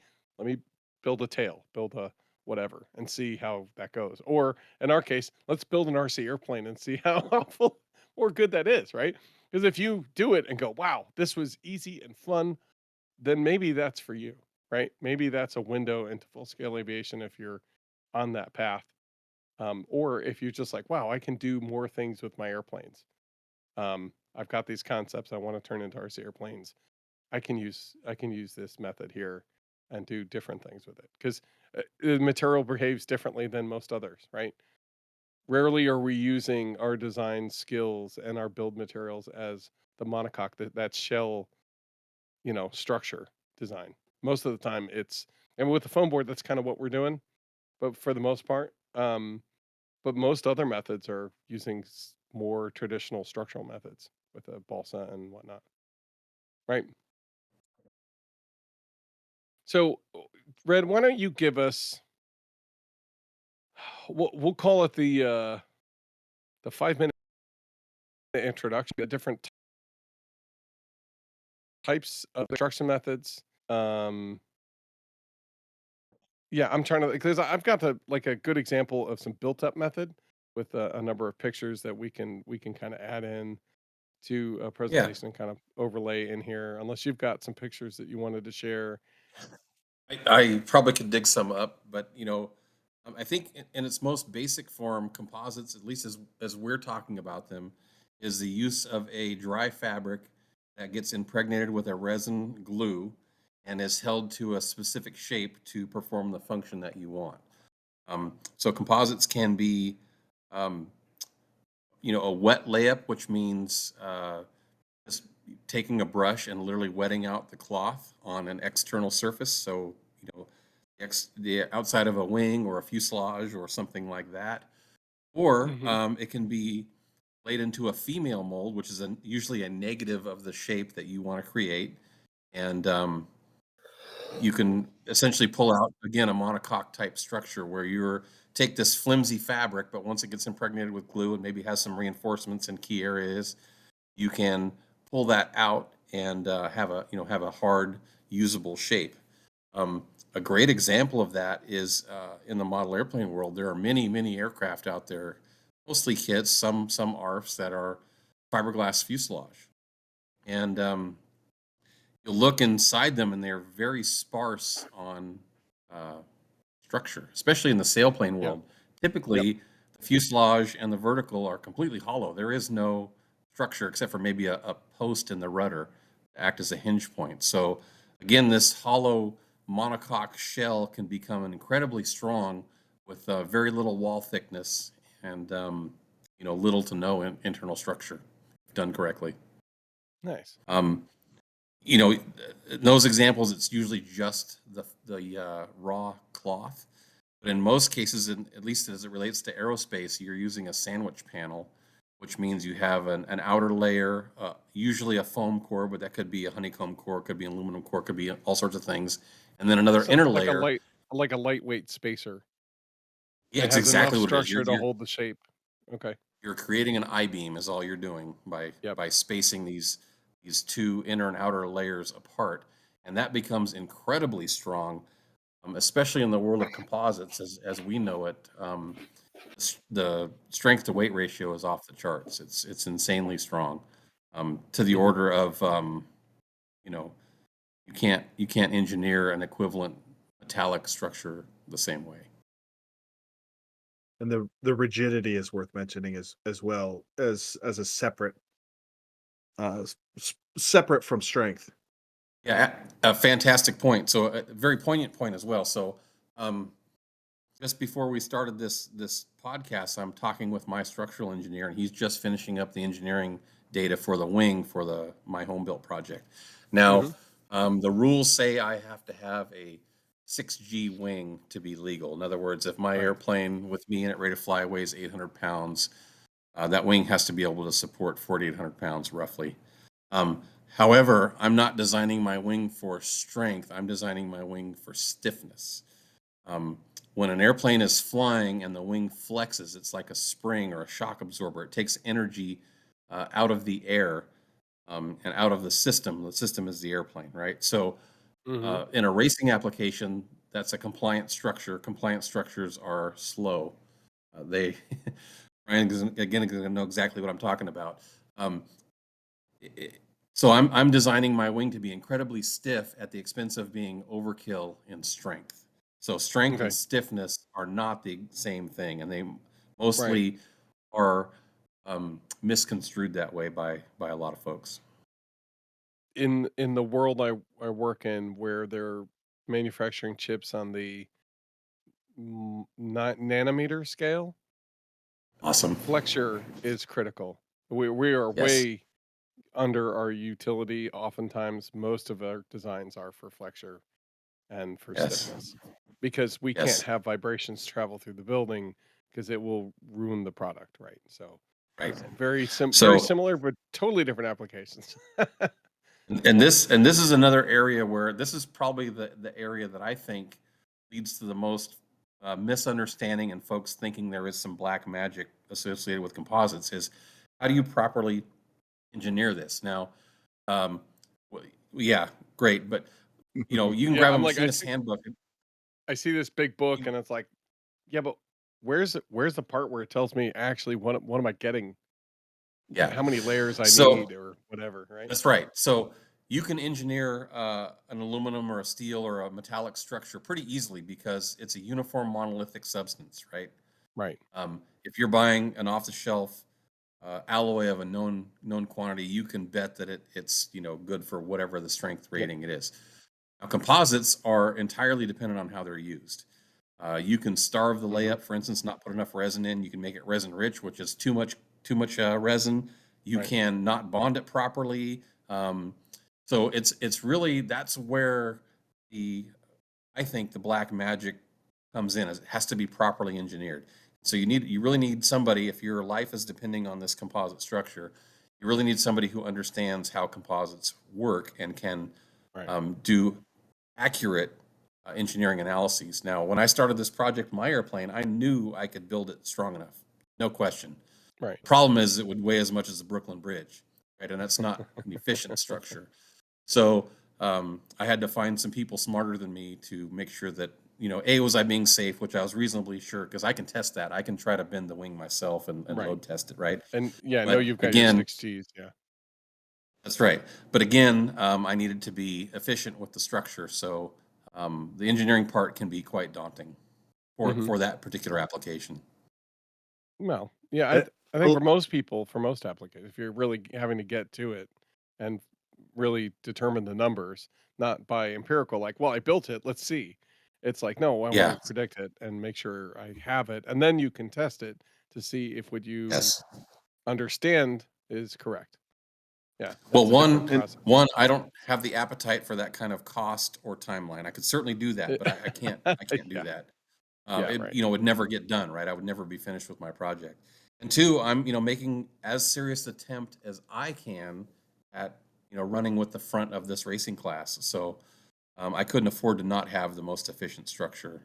Speaker 2: build a tail, build a whatever, and see how that goes. Or in our case, let's build an RC airplane and see how helpful or good that is, right? Because if you do it and go, wow, this was easy and fun, then maybe that's for you, right? Maybe that's a window into full scale aviation if you're on that path. Or if you're just like, wow, I can do more things with my airplanes. I've got these concepts I want to turn into RC airplanes. I can use this method here and do different things with it because the material behaves differently than most others, right? Rarely are we using our design skills and our build materials as the monocoque, that shell, structure design. Most of the time and with the foam board, that's kind of what we're doing. But for the most part, but most other methods are using more traditional structural methods with a balsa and whatnot. Right. So, Red, why don't you give us, we'll call it the 5-minute introduction, the different types of construction methods. Yeah, I'm trying to, because I've got a good example of some built up method with a number of pictures that we can kind of add in to a
Speaker 3: Yeah,
Speaker 2: presentation and kind of overlay in here, unless you've got some pictures that you wanted to share.
Speaker 3: I probably could dig some up, but I think in its most basic form, composites, at least as we're talking about them, is the use of a dry fabric that gets impregnated with a resin glue and is held to a specific shape to perform the function that you want. So composites can be, um, a wet layup, which means just taking a brush and literally wetting out the cloth on an external surface. So, the outside of a wing or a fuselage or something like that. Or
Speaker 2: Mm-hmm.
Speaker 3: it can be laid into a female mold, which is usually a negative of the shape that you want to create. And you can essentially pull out, again, a monocoque type structure where you take this flimsy fabric, but once it gets impregnated with glue and maybe has some reinforcements in key areas, you can pull that out and have a hard, usable shape. A great example of that is in the model airplane world. There are many aircraft out there, mostly kits, some ARFs that are fiberglass fuselage, and you'll look inside them, and they're very sparse on uh, structure, especially in the sailplane
Speaker 2: Yeah.
Speaker 3: world. Typically, the fuselage and the vertical are completely hollow. There is no structure except for maybe a post in the rudder to act as a hinge point. So, again, this hollow monocoque shell can become incredibly strong with very little wall thickness and little to no internal structure if done correctly.
Speaker 2: Nice.
Speaker 3: You know, in those examples, it's usually just the raw cloth. But in most cases, at least as it relates to aerospace, you're using a sandwich panel which means you have an outer layer, usually a foam core, but that could be a honeycomb core, could be an aluminum core, could be all sorts of things, and then another
Speaker 2: So
Speaker 3: inner
Speaker 2: like a
Speaker 3: layer.
Speaker 2: lightweight spacer.
Speaker 3: Yeah,
Speaker 2: It
Speaker 3: it's
Speaker 2: has enough
Speaker 3: exactly what it is.
Speaker 2: structure to hold the shape. Okay.
Speaker 3: You're creating an I-beam is all you're doing
Speaker 2: Yep.
Speaker 3: by spacing these two inner and outer layers apart, and that becomes incredibly strong, especially in the world of composites as we know it. The strength to weight ratio is off the charts. It's insanely strong, to the order of you know you can't engineer an equivalent metallic structure the same way.
Speaker 5: And the rigidity is worth mentioning as well as a separate separate from strength.
Speaker 3: Yeah, a fantastic point. So a very poignant point as well. So just before we started this podcast, I'm talking with my structural engineer, and he's just finishing up the engineering data for the wing for my home built project. Now, the rules say I have to have a 6G wing to be legal. In other words, if my airplane with me in it ready to fly weighs 800 pounds, that wing has to be able to support 4,800 pounds roughly. However, I'm not designing my wing for strength. I'm designing my wing for stiffness. When an airplane is flying and the wing flexes, it's like a spring or a shock absorber. It takes energy out of the air and out of the system. The system is the airplane, right? So in a racing application, that's a compliant structure. Compliant structures are slow. Brian is going to know exactly what I'm talking about. So I'm designing my wing to be incredibly stiff at the expense of being overkill in strength. So strength and stiffness are not the same thing, and they mostly are misconstrued that way by a lot of folks.
Speaker 2: In the world I work in, where they're manufacturing chips on the nanometer scale,
Speaker 3: Awesome.
Speaker 2: flexure is critical. We are way under our utility. Oftentimes, most of our designs are for flexure and for stiffness, because we can't have vibrations travel through the building because it will ruin the product, right? So, very similar, but totally different applications.
Speaker 3: And this is another area where this is probably the area that I think leads to the most misunderstanding and folks thinking there is some black magic associated with composites is how do you properly engineer this? Now, yeah, great, but you know you can grab a machinist handbook.
Speaker 2: I see this big book and it's like, yeah, but where's the part where it tells me actually what am I getting?
Speaker 3: Yeah,
Speaker 2: how many layers I need or whatever, right?
Speaker 3: That's right. So you can engineer an aluminum or a steel or a metallic structure pretty easily because it's a uniform monolithic substance, right?
Speaker 2: Right.
Speaker 3: If you're buying an off-the-shelf alloy of a known quantity, you can bet that it's good for whatever the strength rating it is. Now, composites are entirely dependent on how they're used. You can starve the layup, for instance, not put enough resin in. You can make it resin rich, which is too much resin. You can not bond it properly. So it's really, that's where I think the black magic comes in. It has to be properly engineered. So you really need somebody, if your life is depending on this composite structure, you really need somebody who understands how composites work and can do accurate engineering analyses. Now, when I started this project, my airplane, I knew I could build it strong enough, no question.
Speaker 2: Right.
Speaker 3: The problem is it would weigh as much as the Brooklyn Bridge, right? And that's not an efficient structure. So I had to find some people smarter than me to make sure that, was I being safe, which I was reasonably sure, because I can test that. I can try to bend the wing myself and load test it, right?
Speaker 2: And you've got your 6Gs,
Speaker 3: That's right. But again, I needed to be efficient with the structure. So the engineering part can be quite daunting for that particular application.
Speaker 2: Well, yeah, I think for most people, for most applications, if you're really having to get to it and really determine the numbers, not by empirical, like, well, I built it, let's see. It's like, no, I want to predict it and make sure I have it. And then you can test it to see if what you understand is correct. Yeah.
Speaker 3: Well, one, I don't have the appetite for that kind of cost or timeline. I could certainly do that, but I can't do that. It would never get done, right? I would never be finished with my project. And two, I'm, making as serious attempt as I can at, running with the front of this racing class. So I couldn't afford to not have the most efficient structure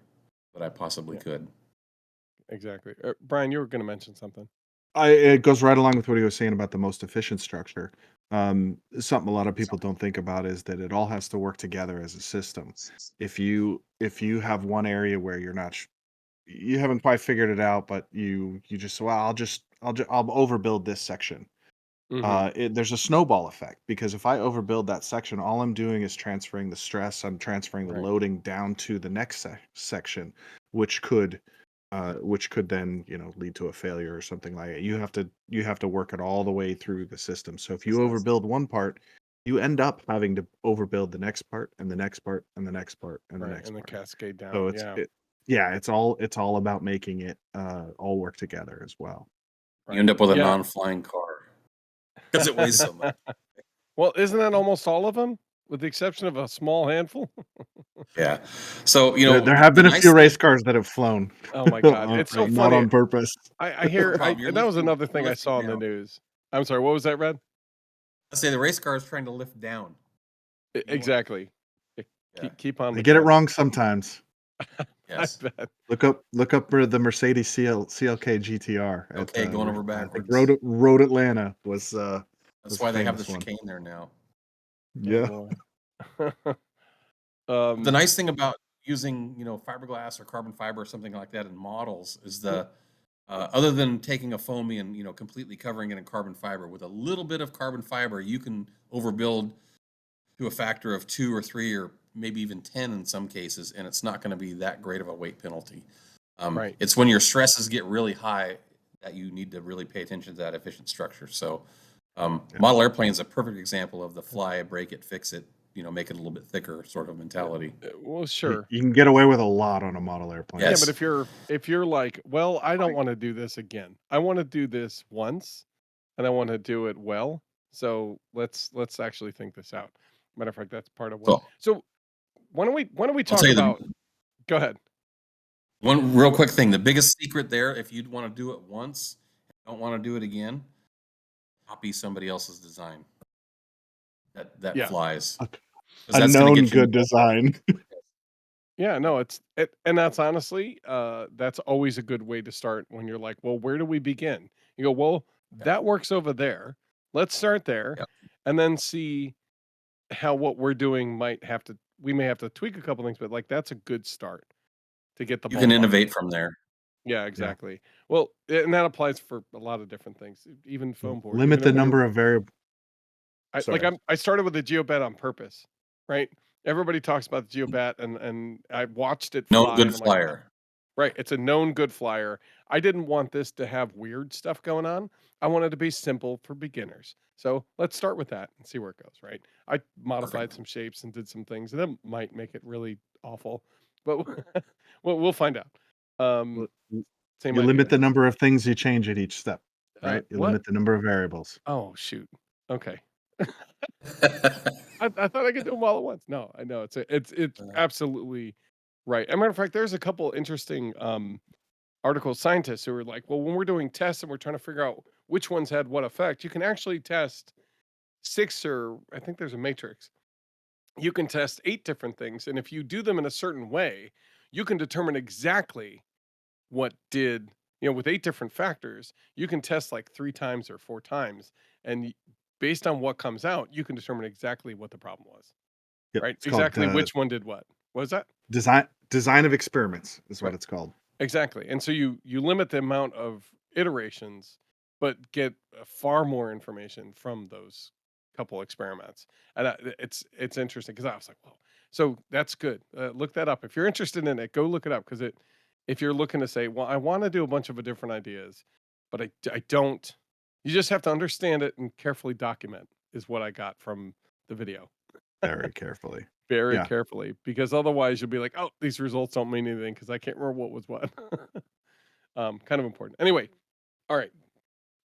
Speaker 3: that I possibly could.
Speaker 2: Exactly. Brian, you were going to mention something.
Speaker 5: It goes right along with what he was saying about the most efficient structure. Something a lot of people don't think about is that it all has to work together as a system. If you have one area where you're not you haven't quite figured it out, but you just, well, I'll overbuild this section. There's a snowball effect, because if I overbuild that section, all I'm doing is transferring the stress. I'm transferring the
Speaker 2: Right.
Speaker 5: loading down to the next section, which could then lead to a failure or something like it. You have to work it all the way through the system. So if you overbuild one part, you end up having to overbuild the next part and the next part and the next part and the
Speaker 2: Right.
Speaker 5: next
Speaker 2: And the
Speaker 5: part.
Speaker 2: cascade down.
Speaker 5: So
Speaker 2: Yeah.
Speaker 5: it's all about making it all work together as well.
Speaker 3: You end up with a
Speaker 2: Yeah.
Speaker 3: non-flying car because it weighs so much.
Speaker 2: Well, isn't that almost all of them, with the exception of a small handful?
Speaker 3: Yeah. So,
Speaker 5: There have
Speaker 3: the
Speaker 5: been a
Speaker 3: nice
Speaker 5: few
Speaker 3: thing-
Speaker 5: race cars that have flown.
Speaker 2: Oh my God. It's so
Speaker 5: not
Speaker 2: funny.
Speaker 5: on purpose.
Speaker 2: I hear,
Speaker 3: problem, you're
Speaker 2: that was
Speaker 3: lifting-
Speaker 2: another
Speaker 3: you're
Speaker 2: thing I
Speaker 3: lifting
Speaker 2: saw in the
Speaker 3: down.
Speaker 2: news. I'm sorry, what was that, Red?
Speaker 3: Let's say the race car is trying to lift down.
Speaker 2: Exactly.
Speaker 3: Yeah.
Speaker 2: Keep on.
Speaker 5: They
Speaker 2: the
Speaker 5: get it
Speaker 2: track.
Speaker 5: wrong sometimes.
Speaker 3: Yes.
Speaker 2: I bet.
Speaker 5: Look up the Mercedes CLK GTR.
Speaker 3: Okay, going over
Speaker 5: I think
Speaker 3: backwards.
Speaker 5: Road Atlanta was
Speaker 3: That's
Speaker 5: was
Speaker 3: why
Speaker 5: a
Speaker 3: they have the
Speaker 5: famous one.
Speaker 3: chicane there now.
Speaker 5: Yeah.
Speaker 2: Oh, boy.
Speaker 3: The nice thing about using, fiberglass or carbon fiber or something like that in models is other than taking a foamy and, completely covering it in carbon fiber, with a little bit of carbon fiber, you can overbuild to a factor of 2 or 3 or maybe even 10 in some cases, and it's not going to be that great of a weight penalty.
Speaker 2: Right.
Speaker 3: It's when your stresses get really high that you need to really pay attention to that efficient structure. So model airplane is a perfect example of the fly, break it, fix it, make it a little bit thicker sort of mentality.
Speaker 2: Well, sure.
Speaker 5: You can get away with a lot on a model airplane.
Speaker 3: Yes.
Speaker 2: Yeah, but if you're like, well, I don't want to do this again. I want to do this once, and I want to do it well. So let's actually think this out. Matter of fact, that's part of what. So why don't we
Speaker 3: I'll
Speaker 2: talk
Speaker 3: tell you
Speaker 2: about? Go ahead.
Speaker 3: one real quick thing. The biggest secret there, if you'd want to do it once, don't want to do it again, copy somebody else's design that flies.
Speaker 5: A known good design.
Speaker 2: Yeah, no, and that's honestly, that's always a good way to start when you're like, well, where do we begin? You go, well, that works over there. Let's start there, and then see how what we're doing we may have to tweak a couple things, but like that's a good start to get the
Speaker 3: You
Speaker 2: ball
Speaker 3: can
Speaker 2: rolling.
Speaker 3: innovate from there.
Speaker 2: Yeah, exactly. Well, and that applies for a lot of different things, even foam board.
Speaker 5: Limit the number of variables.
Speaker 2: I started with the geobat on purpose, right? Everybody talks about the geobat, and I watched it fly.
Speaker 3: No good
Speaker 2: and I'm
Speaker 3: flyer.
Speaker 2: like, right, it's a known good flyer. I didn't want this to have weird stuff going on. I wanted to be simple for beginners. So let's start with that and see where it goes, right? I modified some shapes and did some things, and that might make it really awful, but we'll find out. Same
Speaker 5: You
Speaker 2: idea.
Speaker 5: limit the number of things you change at each step, right? You
Speaker 2: what?
Speaker 5: limit the number of variables.
Speaker 2: Oh, shoot. Okay. I thought I could do them all at once. No, I know it's absolutely right. As a matter of fact, there's a couple interesting articles, scientists who are like, well, when we're doing tests and we're trying to figure out which ones had what effect, you can actually test 6, or I think there's a matrix. You can test 8 different things, and if you do them in a certain way, you can determine exactly what did, with 8 different factors, you can test like 3 times or 4 times, and based on what comes out, you can determine exactly what the problem was.
Speaker 5: Yep,
Speaker 2: Right?
Speaker 5: it's called,
Speaker 2: Exactly which one did what. What is that?
Speaker 5: Design of experiments is what it's called.
Speaker 2: Exactly. And so you limit the amount of iterations, but get far more information from those couple experiments. And it's interesting because I was like, whoa. So that's good. Look that up if you're interested in it. Go look it up, because if you're looking to say, well, I want to do a bunch of different ideas, but I don't. You just have to understand it and carefully document is what I got from the video.
Speaker 5: Very carefully.
Speaker 2: Very carefully, because otherwise you'll be like, oh, these results don't mean anything because I can't remember what was what. Kind of important. Anyway, all right.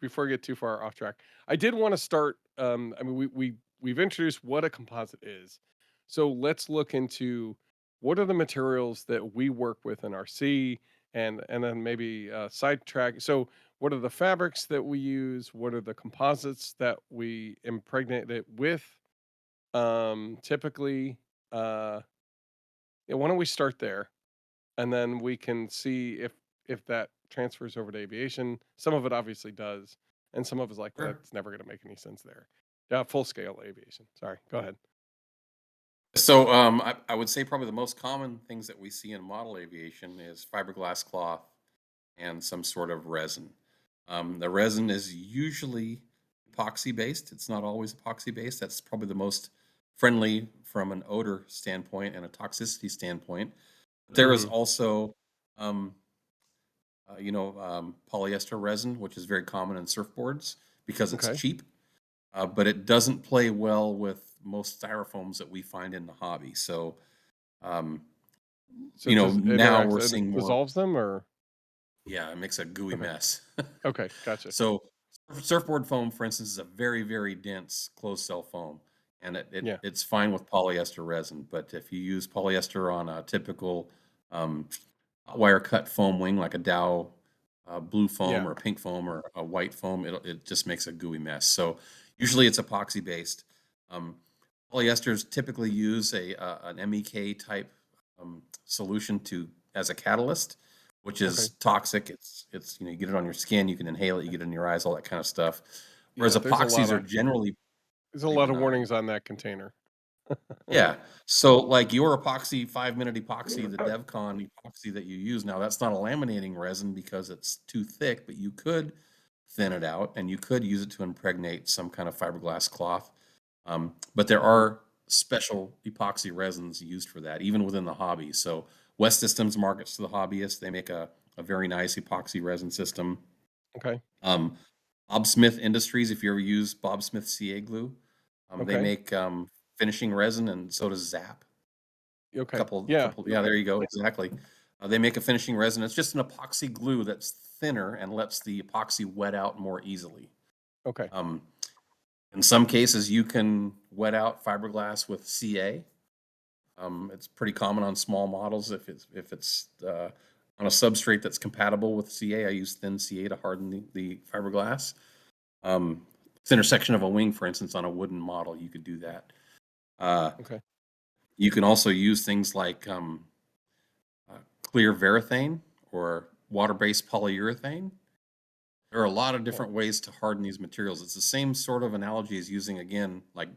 Speaker 2: Before I get too far off track, I did want to start. I mean, we've introduced what a composite is, so let's look into what are the materials that we work with in RC, and then maybe sidetrack. So what are the fabrics that we use? What are the composites that we impregnate it with? Typically, yeah, why don't we start there, and then we can see if that transfers over to aviation. Some of it obviously does, and some of it's like
Speaker 3: Sure.
Speaker 2: that's never going to make any sense there. Yeah, full scale aviation. Sorry, go ahead.
Speaker 3: So I would say probably the most common things that we see in model aviation is fiberglass cloth and some sort of resin. The resin is usually epoxy based. It's not always epoxy based. That's probably the most friendly from an odor standpoint and a toxicity standpoint. There is
Speaker 2: Mhm.
Speaker 3: also, um, polyester resin, which is very common in surfboards because it's
Speaker 2: Okay.
Speaker 3: cheap, but it doesn't play well with most styrofoams that we find in the hobby. So, um,
Speaker 2: So it just
Speaker 3: now
Speaker 2: interacts
Speaker 3: we're
Speaker 2: and it
Speaker 3: seeing more.
Speaker 2: dissolves them, or
Speaker 3: Yeah, it makes a gooey
Speaker 2: okay,
Speaker 3: mess.
Speaker 2: okay, gotcha.
Speaker 3: So surfboard foam, for instance, is a very, very dense closed cell foam, and
Speaker 2: Yeah,
Speaker 3: it's fine with polyester resin. But if you use polyester on a typical um, hot wire cut foam wing, like a Dow blue foam
Speaker 2: yeah,
Speaker 3: or a pink foam or a white foam, it just makes a gooey mess. So usually it's epoxy based. Um, Polyesters typically use an MEK type solution to as a catalyst, which
Speaker 2: okay.
Speaker 3: is toxic. It's you get it on your skin, you can inhale it, you get it in your eyes, all that kind of stuff. Whereas
Speaker 2: Yeah,
Speaker 3: epoxies are generally
Speaker 2: there's a
Speaker 3: pretty
Speaker 2: lot of
Speaker 3: benign.
Speaker 2: warnings on that container.
Speaker 3: Yeah. So like your epoxy, 5-minute epoxy, the DevCon epoxy that you use now, that's not a laminating resin because it's too thick, but you could thin it out and you could use it to impregnate some kind of fiberglass cloth. But there
Speaker 2: Mhm.
Speaker 3: are special epoxy resins used for that, even within the hobby. So West Systems markets to the hobbyists. They make a very nice epoxy resin system.
Speaker 2: Okay,
Speaker 3: Um, Bob Smith Industries, if you ever use Bob Smith CA glue, they
Speaker 2: okay,
Speaker 3: make finishing resin, and so does Zap.
Speaker 2: okay. Yeah,
Speaker 3: Couple, yeah, there you go, exactly. They make a finishing resin. It's just an epoxy glue that's thinner and lets the epoxy wet out more easily.
Speaker 2: okay,
Speaker 3: Um, in some cases, you can wet out fiberglass with CA. It's pretty common on small models if it's on a substrate that's compatible with CA. I use thin CA to harden the fiberglass. Thinner section of a wing, for instance, on a wooden model, you could do that. Uh,
Speaker 2: okay.
Speaker 3: you can also use things like clear varathane or water-based polyurethane. There are a lot of
Speaker 2: Yeah,
Speaker 3: different ways to harden these materials. It's the same sort of analogy as using, again, like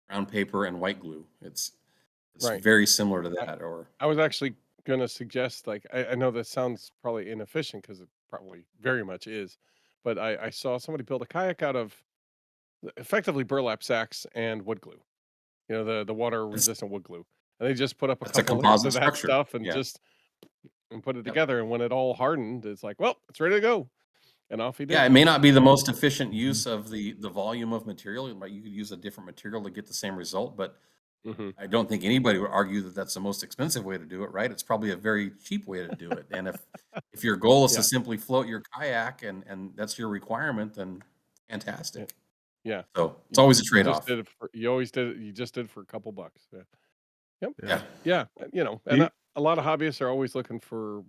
Speaker 3: brown paper and white glue. It's
Speaker 2: right.
Speaker 3: very similar to
Speaker 2: I,
Speaker 3: that. Or
Speaker 2: I was actually gonna suggest, like, I know that sounds probably inefficient because it probably very much is, but I saw somebody build a kayak out of effectively burlap sacks and wood glue. The water
Speaker 3: it's
Speaker 2: resistant wood glue, and they just put up a
Speaker 3: it's a
Speaker 2: couple layers
Speaker 3: composite
Speaker 2: of that
Speaker 3: structure.
Speaker 2: stuff and
Speaker 3: Yeah.
Speaker 2: just and put it
Speaker 3: Yep.
Speaker 2: together. And when it all hardened, it's like, well, it's ready to go, and off he
Speaker 3: Yeah,
Speaker 2: did.
Speaker 3: it may not be the most efficient
Speaker 5: Mhm.
Speaker 3: use of the volume of material, but you could use a different material to get the same result. But
Speaker 2: Hmm.
Speaker 3: I don't think anybody would argue that that's the most expensive way to do it, right? It's probably a very cheap way to do it. And if your goal is to
Speaker 2: Yeah,
Speaker 3: simply float your kayak and that's your requirement, then
Speaker 2: yeah,
Speaker 3: fantastic.
Speaker 2: yeah.
Speaker 3: So it's
Speaker 2: You
Speaker 3: always a
Speaker 2: you just
Speaker 3: trade-off.
Speaker 2: did it for you always did it. You just did it for a couple bucks. Yeah. Yep.
Speaker 5: Yeah.
Speaker 3: Yeah.
Speaker 2: Yeah.
Speaker 5: Do
Speaker 2: And
Speaker 5: you,
Speaker 2: a lot of hobbyists are always looking for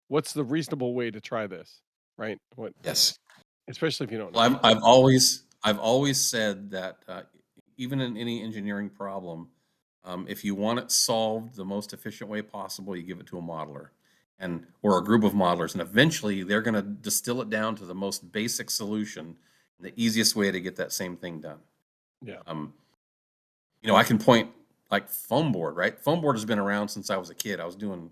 Speaker 2: what's the reasonable way to try this, right? What,
Speaker 3: Yes.
Speaker 2: especially if you don't
Speaker 3: Well,
Speaker 2: know.
Speaker 3: I've always said that even in any engineering problem, if you want it solved the most efficient way possible, you give it to a modeler and or a group of modelers, and eventually they're going to distill it down to the most basic solution and the easiest way to get that same thing done.
Speaker 2: Yeah.
Speaker 3: Um, I can point like foam board, right? Foam board has been around since I was a kid. I was doing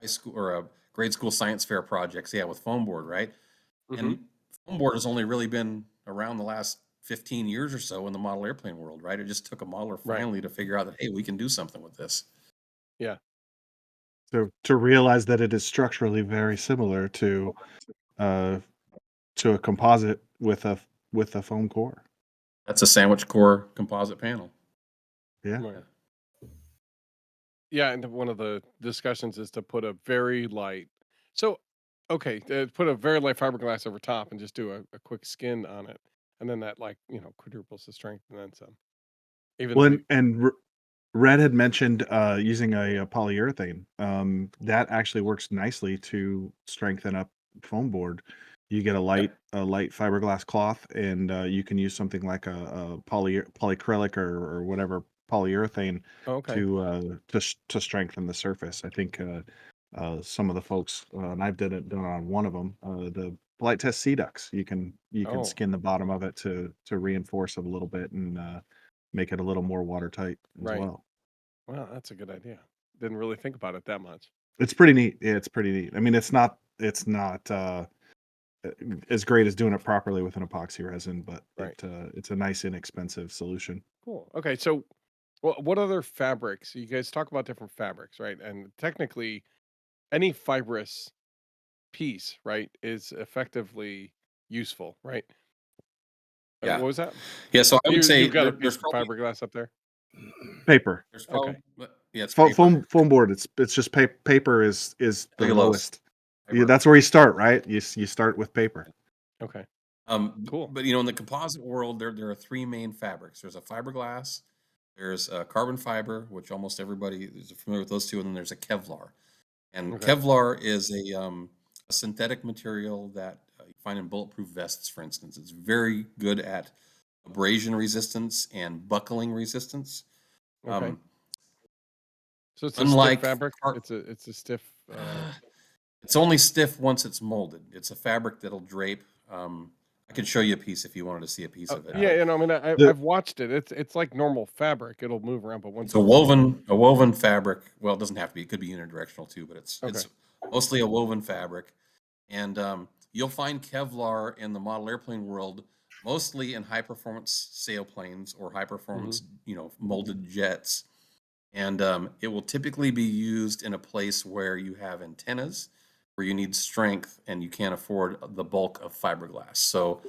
Speaker 3: high school or grade school science fair projects, yeah, with foam board, right?
Speaker 2: Hmm.
Speaker 3: And foam board has only really been around the last 15 years or so in the model airplane world, right? It just took a modeler
Speaker 2: Right.
Speaker 3: finally to figure out that, hey, we can do something with this.
Speaker 2: Yeah.
Speaker 5: to realize that it is structurally very similar uh, to a composite with a foam core.
Speaker 3: That's a sandwich core composite panel.
Speaker 5: Yeah.
Speaker 2: Right. Yeah, and one of the discussions is to put a very light. So, okay, put a very light fiberglass over top and just do a quick skin on it, and then that, like, quadruples the strength and then some. Even
Speaker 5: Well,
Speaker 2: though
Speaker 5: and Red had mentioned using a polyurethane. That actually works nicely to strengthen up foam board. You get a
Speaker 3: Yep.
Speaker 5: light fiberglass cloth, and you can use something like a polyacrylic or whatever polyurethane
Speaker 2: Okay.
Speaker 5: to strengthen the surface. I think some of the folks, and I've done it on one of them, the Flight Test Sea Ducks. You can
Speaker 2: Oh,
Speaker 5: skin the bottom of it to reinforce it a little bit and make it a little more watertight as
Speaker 2: right.
Speaker 5: well.
Speaker 2: Wow, that's a good idea. Didn't really think about it that much.
Speaker 5: It's pretty neat. Yeah, it's pretty neat. I mean, it's not as great as doing it properly with an epoxy resin, but
Speaker 2: Right.
Speaker 5: it's a nice inexpensive solution.
Speaker 2: Cool. Okay, so what other fabrics? You guys talk about different fabrics, right? And technically, any fibrous piece, right, is effectively useful, right?
Speaker 3: Yeah.
Speaker 2: What was that?
Speaker 3: Yeah. So I would say
Speaker 2: You've got a
Speaker 3: there's
Speaker 2: piece of
Speaker 3: probably
Speaker 2: fiberglass up there.
Speaker 5: Paper,
Speaker 2: Okay.
Speaker 3: yeah, it's
Speaker 5: foam,
Speaker 3: paper,
Speaker 5: foam board. It's just paper is the
Speaker 3: cellulose,
Speaker 5: lowest. Yeah,
Speaker 3: paper.
Speaker 5: that's where you start, right? You start with paper.
Speaker 2: Okay.
Speaker 3: Um,
Speaker 2: Cool.
Speaker 3: but in the composite world, there are three main fabrics. There's a fiberglass, there's a carbon fiber, which almost everybody is familiar with those two, and then there's a Kevlar. And
Speaker 2: Okay.
Speaker 3: Kevlar is a synthetic material that you find in bulletproof vests, for instance. It's very good at abrasion resistance and buckling resistance.
Speaker 2: Okay.
Speaker 3: Um,
Speaker 2: So it's a stiff
Speaker 3: unlike
Speaker 2: fabric.
Speaker 3: car-
Speaker 2: It's a stiff.
Speaker 3: it's only stiff once it's molded. It's a fabric that'll drape. I could show you a piece if you wanted to see a piece of it.
Speaker 2: Yeah,
Speaker 3: but
Speaker 2: you know, I mean,
Speaker 5: The-
Speaker 2: I've watched it. It's like normal fabric. It'll move around, but once
Speaker 3: It's a woven fabric. Well, it doesn't have to be. It could be unidirectional too, but it's
Speaker 2: Okay.
Speaker 3: mostly a woven fabric. And you'll find Kevlar in the model airplane world, mostly in high performance sailplanes or high performance, molded jets. And it will typically be used in a place where you have antennas, where you need strength and you can't afford the bulk of fiberglass. So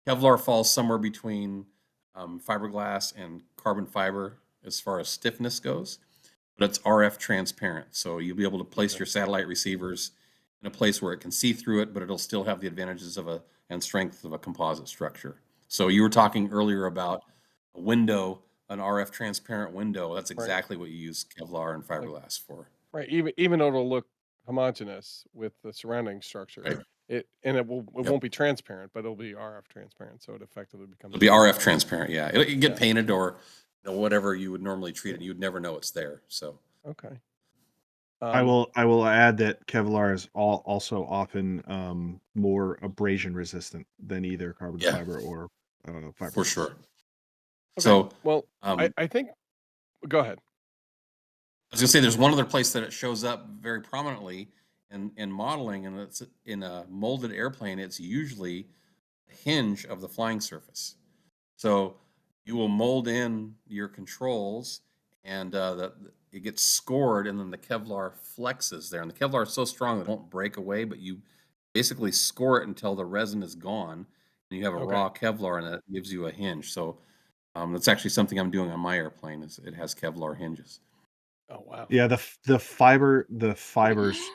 Speaker 3: Kevlar falls somewhere between fiberglass and carbon fiber as far as stiffness goes, but it's RF transparent. So you'll be able to place
Speaker 2: Okay.
Speaker 3: your satellite receivers in a place where it can see through it, but it'll still have the advantages and strength of a composite structure. So you were talking earlier about a window, an RF transparent window. That's
Speaker 2: Right.
Speaker 3: exactly what you use Kevlar and fiberglass for.
Speaker 2: Right. Even though it'll look homogeneous with the surrounding structure,
Speaker 3: Right.
Speaker 2: it won't be transparent, but it'll be RF transparent, so it effectively becomes.
Speaker 3: It'll be RF transparent. Yeah, it'll get
Speaker 2: Yeah.
Speaker 3: painted or whatever you would normally treat it. You'd never know it's there. So
Speaker 2: Okay.
Speaker 5: I will add that Kevlar is also often more abrasion resistant than either carbon
Speaker 3: Yeah.
Speaker 5: fiber or fiberglass.
Speaker 3: for sure.
Speaker 2: Okay.
Speaker 3: So
Speaker 2: Well,
Speaker 3: I
Speaker 2: I think. Go ahead.
Speaker 3: was gonna say there's one other place that it shows up very prominently in modeling, and it's in a molded airplane. It's usually a hinge of the flying surface. So you will mold in your controls, and it gets scored, and then the Kevlar flexes there. And the Kevlar is so strong that it won't break away, but you basically score it until the resin is gone, and you have a
Speaker 2: Okay.
Speaker 3: raw Kevlar, and it gives you a hinge. So that's actually something I'm doing on my airplane. Is it has Kevlar hinges.
Speaker 2: Oh wow.
Speaker 5: Yeah, the fibers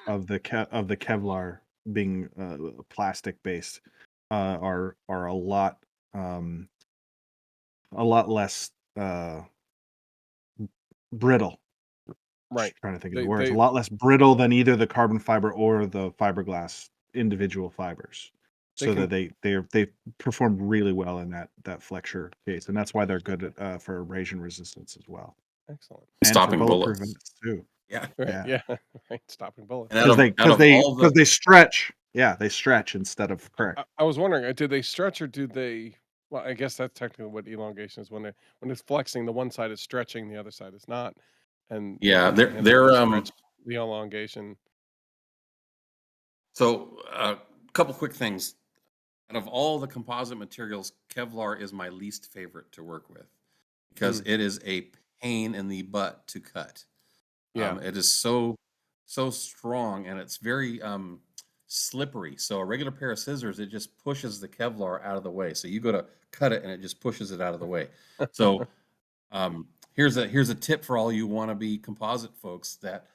Speaker 5: of the Kevlar being plastic based are a lot less brittle.
Speaker 2: Right.
Speaker 5: Trying to think of
Speaker 2: They
Speaker 5: the words.
Speaker 2: they
Speaker 5: A lot less brittle than either the carbon fiber or the fiberglass individual fibers.
Speaker 2: They
Speaker 5: So
Speaker 2: can-
Speaker 5: that they perform really well in that flexure case, and that's why they're good for abrasion resistance as well,
Speaker 2: excellent.
Speaker 5: and for
Speaker 3: Stopping
Speaker 5: bulletproof
Speaker 3: bullets.
Speaker 5: vests too.
Speaker 3: Yeah.
Speaker 2: Right.
Speaker 5: Yeah.
Speaker 2: Yeah. Right. Stopping bullets.
Speaker 3: And out
Speaker 5: Because
Speaker 3: of all the
Speaker 5: they stretch. Yeah, they stretch instead of correct.
Speaker 2: I was wondering, do they stretch or do they? Well, I guess that's technically what elongation is when it's flexing. The one side is stretching, the other side is not, and
Speaker 3: Yeah,
Speaker 2: they
Speaker 3: they're
Speaker 2: can handle the
Speaker 3: they're
Speaker 2: stretch, the elongation.
Speaker 3: so a couple quick things. Out of all the composite materials, Kevlar is my least favorite to work with because it is a pain in the butt to cut.
Speaker 2: Yeah.
Speaker 3: It is so strong, and it's very slippery. So a regular pair of scissors, it just pushes the Kevlar out of the way. So you go to cut it, and it just pushes it out of the way. So here's a tip for all you wannabe composite folks that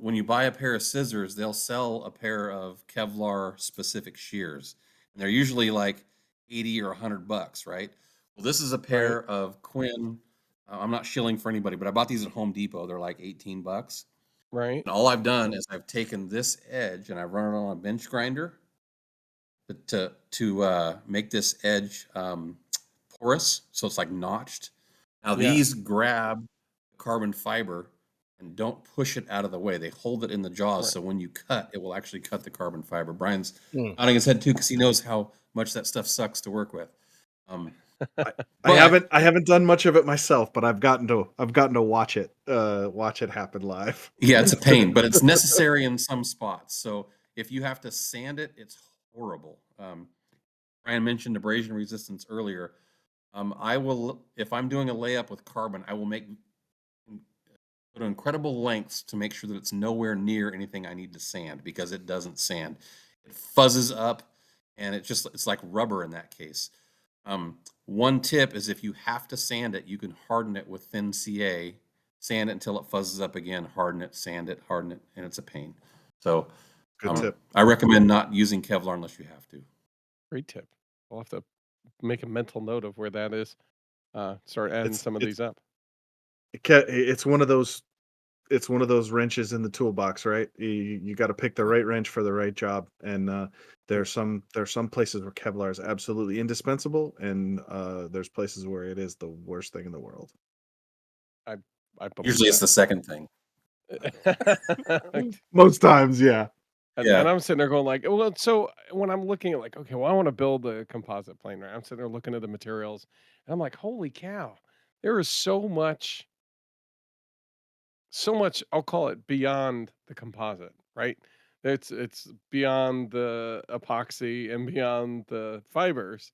Speaker 3: when you buy a pair of scissors, they'll sell a pair of Kevlar specific shears, and they're usually like 80 or $100, right? Well, this is a pair of Quinn. I'm not shilling for anybody, but I bought these at Home Depot. They're like $18.
Speaker 2: Right.
Speaker 3: And all I've done is I've taken this edge and I've run it on a bench grinder, to make this edge porous, so it's like notched. Now
Speaker 2: Yeah.
Speaker 3: these grab carbon fiber and don't push it out of the way. They hold it in the jaws,
Speaker 2: Right.
Speaker 3: so when you cut, it will actually cut the carbon fiber. Brian's
Speaker 4: Hmm.
Speaker 3: nodding his head too because he knows how much that stuff sucks to work with.
Speaker 5: I
Speaker 3: But-
Speaker 5: haven't done much of it myself, but I've gotten to watch it happen live.
Speaker 3: Yeah, it's a pain, but it's necessary in some spots. So if you have to sand it, it's horrible. Brian mentioned abrasion resistance earlier. I will, if I'm doing a layup with carbon, I will go to incredible lengths to make sure that it's nowhere near anything I need to sand, because it doesn't sand. It fuzzes up, and it's like rubber in that case. One tip is, if you have to sand it, you can harden it with thin CA, sand it until it fuzzes up again, harden it, sand it, harden it, and it's a pain. So
Speaker 5: Good tip.
Speaker 3: I recommend not using Kevlar unless you have to.
Speaker 2: Great tip. We'll have to make a mental note of where that is. Start adding some of these up.
Speaker 5: It's one of those wrenches in the toolbox, right? You got to pick the right wrench for the right job, and there's some places where Kevlar is absolutely indispensable, and there's places where it is the worst thing in the world.
Speaker 2: I believe
Speaker 3: Usually it's the second thing.
Speaker 5: Most times, yeah.
Speaker 2: And I'm sitting there going like, well, so when I'm looking at like, okay, well, I want to build a composite plane, right? I'm sitting there looking at the materials, and I'm like, holy cow, there is so much, I'll call it beyond the composite, right? It's beyond the epoxy and beyond the fibers.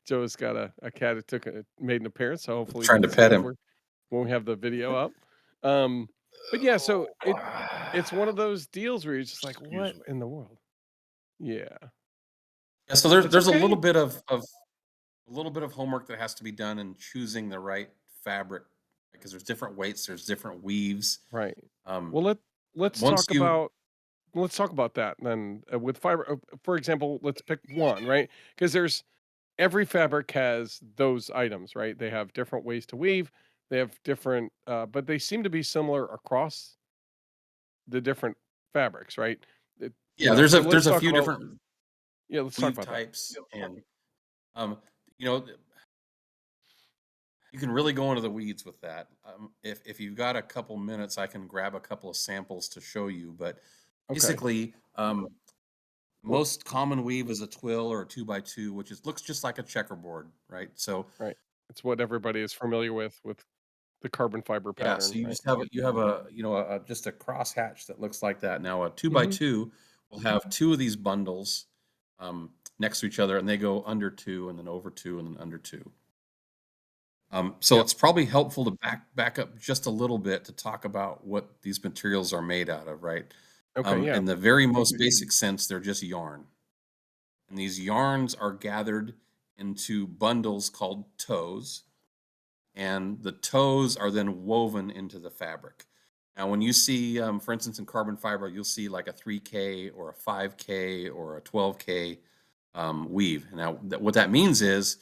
Speaker 2: Joe's got a cat that made an appearance, so hopefully
Speaker 3: Trying to pet him
Speaker 2: when we have the video up. But yeah, so it's one of those deals where you're just like, what in the world? Yeah.
Speaker 3: Yeah, so there's
Speaker 2: okay.
Speaker 3: a little bit of homework that has to be done in choosing the right fabric, because there's different weights, there's different weaves.
Speaker 2: Right. Well, let's talk about that then with fiber. For example, let's pick one, right? Because every fabric has those items, right? They have different ways to weave. They have different, but they seem to be similar across the different fabrics, right?
Speaker 3: Yeah, there's a few different
Speaker 2: let's talk
Speaker 3: weave
Speaker 2: about
Speaker 3: types, and you can really go into the weeds with that. If you've got a couple minutes, I can grab a couple of samples to show you. But basically, most common weave is a twill or a 2x2, which looks just like a checkerboard, right? So
Speaker 2: right, it's what everybody is familiar with the carbon fiber pattern.
Speaker 3: Yeah, so you
Speaker 2: right?
Speaker 3: just have just a crosshatch that looks like that. Now a 2x2 will have two of these bundles next to each other, and they go under 2 and then over 2 and then under 2. So it's probably helpful to back up just a little bit to talk about what these materials are made out of, right?
Speaker 2: Okay,
Speaker 3: In the very most basic sense, they're just yarn. And these yarns are gathered into bundles called tows, and the tows are then woven into the fabric. Now, when you see, for instance, in carbon fiber, you'll see like a 3K or a 5K or a 12K weave. Now, what that means is,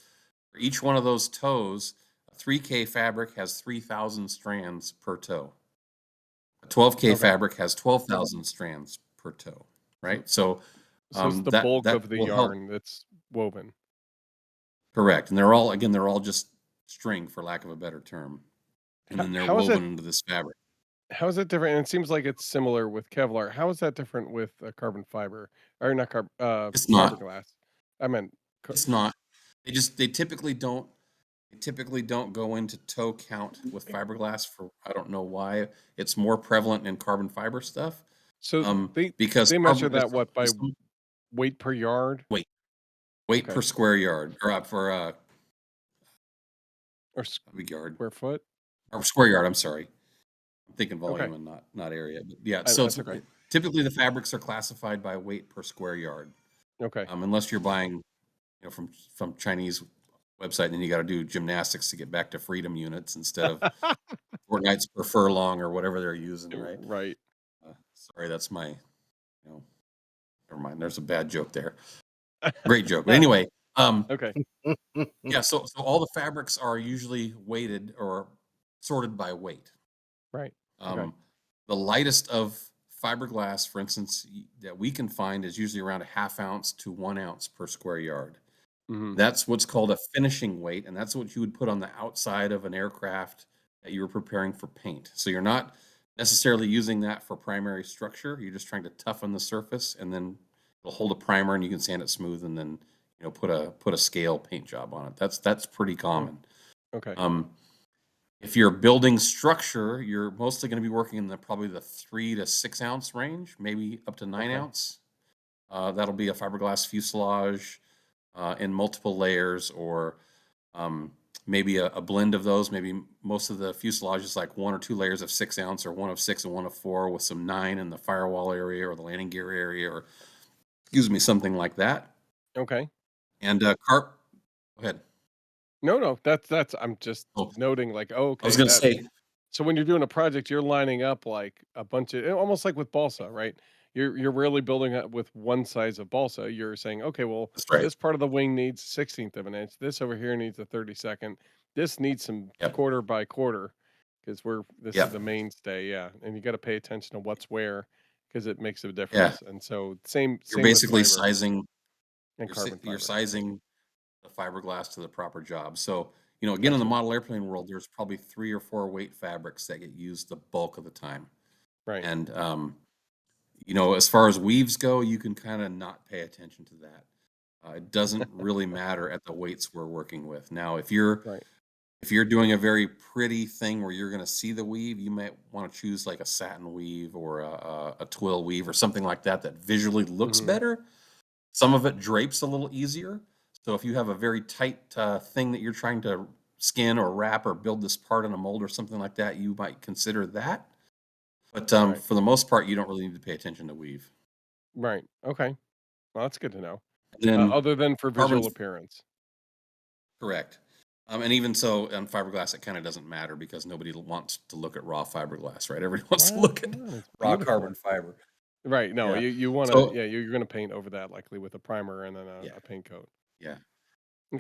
Speaker 3: for each one of those tows, a 3K fabric has 3,000 strands per tow. A 12K fabric has 12,000 strands per tow, right? So
Speaker 2: it's the bulk of the yarn that's woven.
Speaker 3: Correct. And they're all just string, for lack of a better term. And then they're woven into this fabric.
Speaker 2: How is that different? And it seems like it's similar with Kevlar. How is that different with carbon fiber? Or not carbon,
Speaker 3: It's not.
Speaker 2: fiberglass. I meant...
Speaker 3: It's not. They typically don't go into tow count with fiberglass, for I don't know why. It's more prevalent in carbon fiber stuff.
Speaker 2: So
Speaker 3: because
Speaker 2: they measure that what, by weight per yard?
Speaker 3: Weight per square yard, or for yard.
Speaker 2: Square foot?
Speaker 3: Or square yard, I'm sorry. I'm thinking volume and not area. But yeah, so typically the fabrics are classified by weight per square yard.
Speaker 2: Okay.
Speaker 3: Unless you're buying, from Chinese website, and then you got to do gymnastics to get back to freedom units instead of fortnights per furlong or whatever they're using, right?
Speaker 2: Right.
Speaker 3: Sorry, that's my, never mind. There's a bad joke there. Great joke. But anyway,
Speaker 2: okay.
Speaker 3: Yeah, so all the fabrics are usually weighted or sorted by weight.
Speaker 2: Right.
Speaker 3: The lightest of fiberglass, for instance, that we can find is usually around a 1/2 ounce to 1 ounce per square yard. That's what's called a finishing weight, and that's what you would put on the outside of an aircraft that you were preparing for paint. So you're not necessarily using that for primary structure. You're just trying to toughen the surface, and then it'll hold a primer, and you can sand it smooth, and then put a scale paint job on it. That's pretty common.
Speaker 2: Okay.
Speaker 3: If you're building structure, you're mostly going to be working in probably the 3 to 6 ounce range, maybe up to 9 ounce. That'll be a fiberglass fuselage in multiple layers, or maybe a blend of those. Maybe most of the fuselage is like 1 or 2 layers of 6 ounce, or 1 of 6 and 1 of 4, with some 9 in the firewall area or the landing gear area, or something like that.
Speaker 2: Okay.
Speaker 3: And go ahead.
Speaker 2: No, that's I'm just noting, like,
Speaker 3: I was going to say,
Speaker 2: so when you're doing a project, you're lining up like a bunch of, almost like with balsa, right? You're really building up with one size of balsa. You're saying, okay, well,
Speaker 3: that's right.
Speaker 2: this part of the wing needs 1/16 of an inch. This over here needs a 32nd. This needs some
Speaker 3: Yep.
Speaker 2: quarter by quarter, because this
Speaker 3: Yep.
Speaker 2: is the mainstay. Yeah, and you got to pay attention to what's where, because it makes a difference. And so same
Speaker 3: You're
Speaker 2: with
Speaker 3: basically
Speaker 2: fiber
Speaker 3: sizing.
Speaker 2: and carbon
Speaker 3: You're
Speaker 2: fiber.
Speaker 3: sizing the fiberglass to the proper job. So, again, in the model airplane world, there's probably 3 or 4 weight fabrics that get used the bulk of the time.
Speaker 2: Right.
Speaker 3: And, as far as weaves go, you can kind of not pay attention to that. It doesn't really matter at the weights we're working with. Now, if you're doing a very pretty thing where you're going to see the weave, you might want to choose like a satin weave or a twill weave or something like that visually looks better. Some of it drapes a little easier. So if you have a very tight thing that you're trying to skin or wrap or build this part in a mold or something like that, you might consider that. But for the most part, you don't really need to pay attention to weave.
Speaker 2: Right. Okay. Well, that's good to know.
Speaker 3: Then
Speaker 2: Other than for visual
Speaker 3: carbon-
Speaker 2: appearance.
Speaker 3: Correct. And even so, on fiberglass, it kind of doesn't matter, because nobody wants to look at raw fiberglass, right? Everybody wants to look at raw carbon fiber.
Speaker 2: Right. No,
Speaker 3: Yeah.
Speaker 2: you want to, you're going to paint over that likely with a primer and then a paint coat.
Speaker 3: Yeah.
Speaker 2: Okay.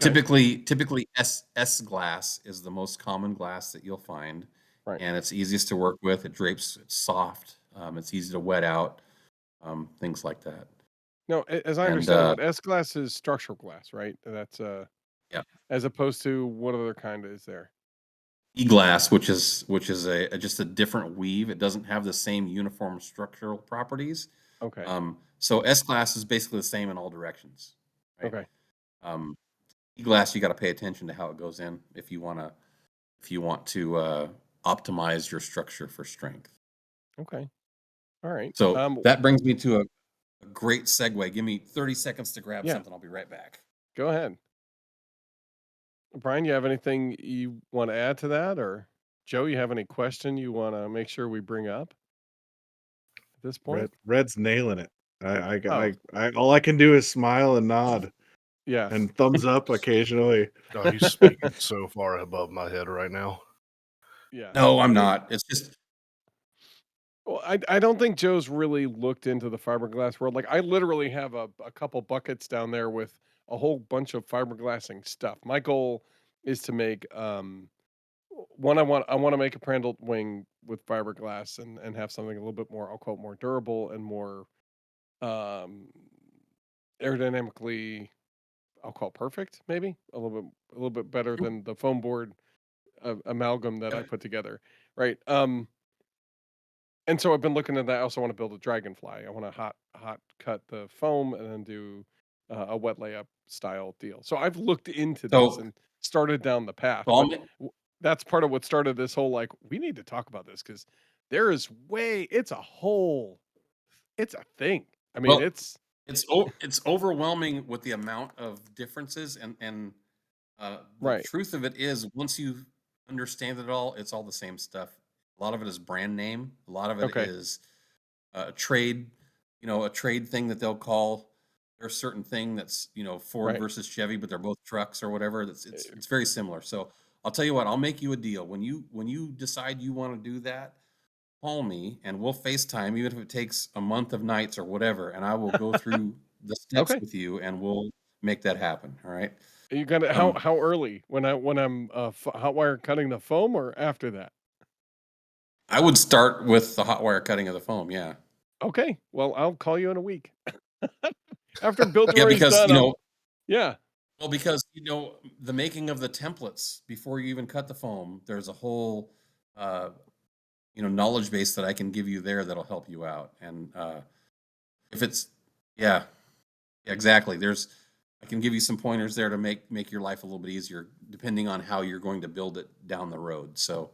Speaker 3: Typically S glass is the most common glass that you'll find.
Speaker 2: Right.
Speaker 3: And it's easiest to work with. It drapes, it's soft. It's easy to wet out, things like that.
Speaker 2: No, as I understand it, S-glass is structural glass, right? That's as opposed to what other kind is there?
Speaker 3: E-glass, which is just a different weave. It doesn't have the same uniform structural properties.
Speaker 2: Okay.
Speaker 3: So S-glass is basically the same in all directions. Right?
Speaker 2: Okay.
Speaker 3: E-glass, you got to pay attention to how it goes in if you want to optimize your structure for strength.
Speaker 2: Okay. All right.
Speaker 3: So that brings me to a great segue. Give me 30 seconds to grab something. I'll be right back.
Speaker 2: Go ahead. Brian, you have anything you want to add to that? Or Joe, you have any question you want to make sure we bring up at this point?
Speaker 5: Red's nailing it. I all I can do is smile and nod.
Speaker 2: Yeah.
Speaker 5: And thumbs up occasionally.
Speaker 4: Oh, he's speaking so far above my head right now.
Speaker 2: Yeah.
Speaker 3: No, I'm not. It's just.
Speaker 2: Well, I don't think Joe's really looked into the fiberglass world. Like, I literally have a couple buckets down there with a whole bunch of fiberglassing stuff. My goal is to make one. I want to make a Prandtl wing with fiberglass and have something a little bit more, I'll call it more durable and more aerodynamically, I'll call it perfect, maybe a little bit better than the foam board amalgam that I put together, right? And so I've been looking at that. I also want to build a dragonfly. I want to hot cut the foam and then do a wet layup style deal. So I've looked into this and started down the path. That's part of what started this whole, like, we need to talk about this, because there is it's a thing. I mean, it's
Speaker 3: overwhelming with the amount of differences, and the truth of it is, once you understand it all, it's all the same stuff. A lot of it is brand name. A lot of it is a trade, a trade thing that they'll call their certain thing that's, Ford versus Chevy, but they're both trucks or whatever. It's very similar. So I'll tell you what, I'll make you a deal. When you decide you want to do that, call me and we'll FaceTime, even if it takes a month of nights or whatever, and I will go through the steps with you and we'll make that happen. All right.
Speaker 2: Are you gonna how early, when I'm hot wire cutting the foam, or after that?
Speaker 3: I would start with the hot wire cutting of the foam. Yeah.
Speaker 2: Okay. Well, I'll call you in a week. After build
Speaker 3: Yeah,
Speaker 2: drawing's
Speaker 3: because
Speaker 2: done, yeah.
Speaker 3: well, because the making of the templates before you even cut the foam, there's a whole knowledge base that I can give you there that'll help you out. And if it's yeah, exactly. I can give you some pointers there to make your life a little bit easier, depending on how you're going to build it down the road. So,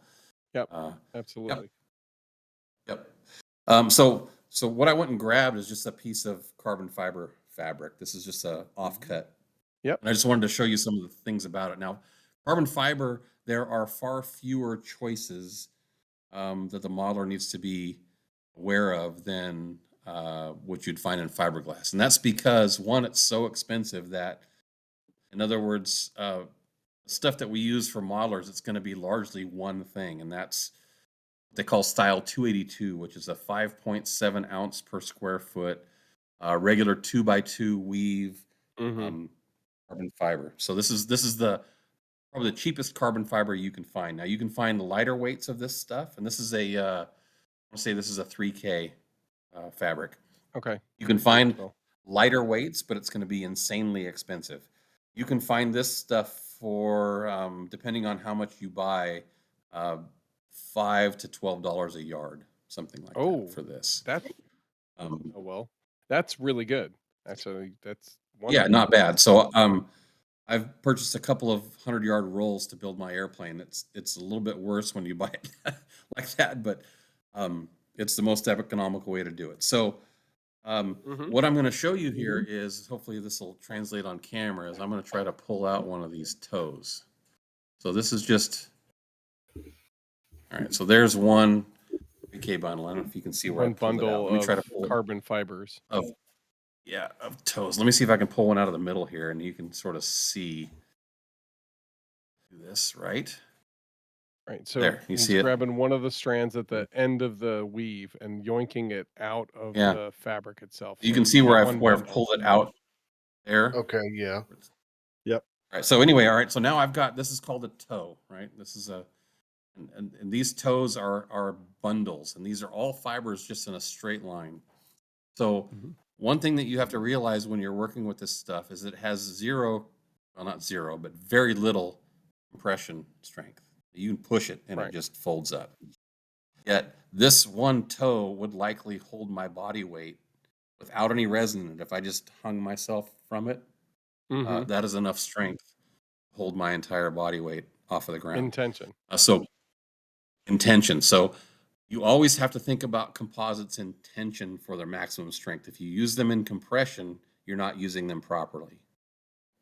Speaker 2: Yep.
Speaker 3: yep,
Speaker 2: Absolutely.
Speaker 3: yep. So what I went and grabbed is just a piece of carbon fiber fabric. This is just a offcut.
Speaker 2: Yep.
Speaker 3: And I just wanted to show you some of the things about it. Now, carbon fiber, there are far fewer choices that the modeler needs to be aware of than what you'd find in fiberglass. And that's because, one, it's so expensive that, in other words, stuff that we use for modelers, it's going to be largely one thing, and that's what they call style 282, which is a 5.7 ounce per square foot regular 2x2 weave carbon fiber. So this is probably the cheapest carbon fiber you can find. Now you can find lighter weights of this stuff, and this is I want to say this is a 3K fabric.
Speaker 2: Okay.
Speaker 3: You can find lighter weights, but it's going to be insanely expensive. You can find this stuff for, depending on how much you buy, $5 to $12 a yard, something like that for this.
Speaker 2: That's that's really good. Actually, that's
Speaker 3: yeah, not bad. So I've purchased a couple of 100-yard rolls to build my airplane. It's a little bit worse when you buy it like that, but it's the most economical way to do it. So what I'm going to show you here is, hopefully this will translate on camera, is I'm going to try to pull out one of these toes. So this is just, all right, so there's one 3K bundle. I don't know if you can see where
Speaker 2: one bundle
Speaker 3: Let me try to pull
Speaker 2: carbon fibers.
Speaker 3: Of toes. Let me see if I can pull one out of the middle here, and you can sort of see this, right?
Speaker 2: Right. So
Speaker 3: there, you see it?
Speaker 2: Grabbing one of the strands at the end of the weave and yoinking it out of the fabric itself.
Speaker 3: You can see where I've pulled it out there.
Speaker 4: Okay, yeah.
Speaker 5: Yep.
Speaker 3: All right. So anyway, all right. So now I've got, this is called a toe, right? This is and these toes are bundles, and these are all fibers just in a straight line. So one thing that you have to realize when you're working with this stuff is it has not zero, but very little compression strength. You can push it and it just folds up. Yet this one toe would likely hold my body weight without any resin in it. If I just hung myself from it, that is enough strength to hold my entire body weight off of the ground. Intention. So you always have to think about composites in tension for their maximum strength. If you use them in compression, you're not using them properly.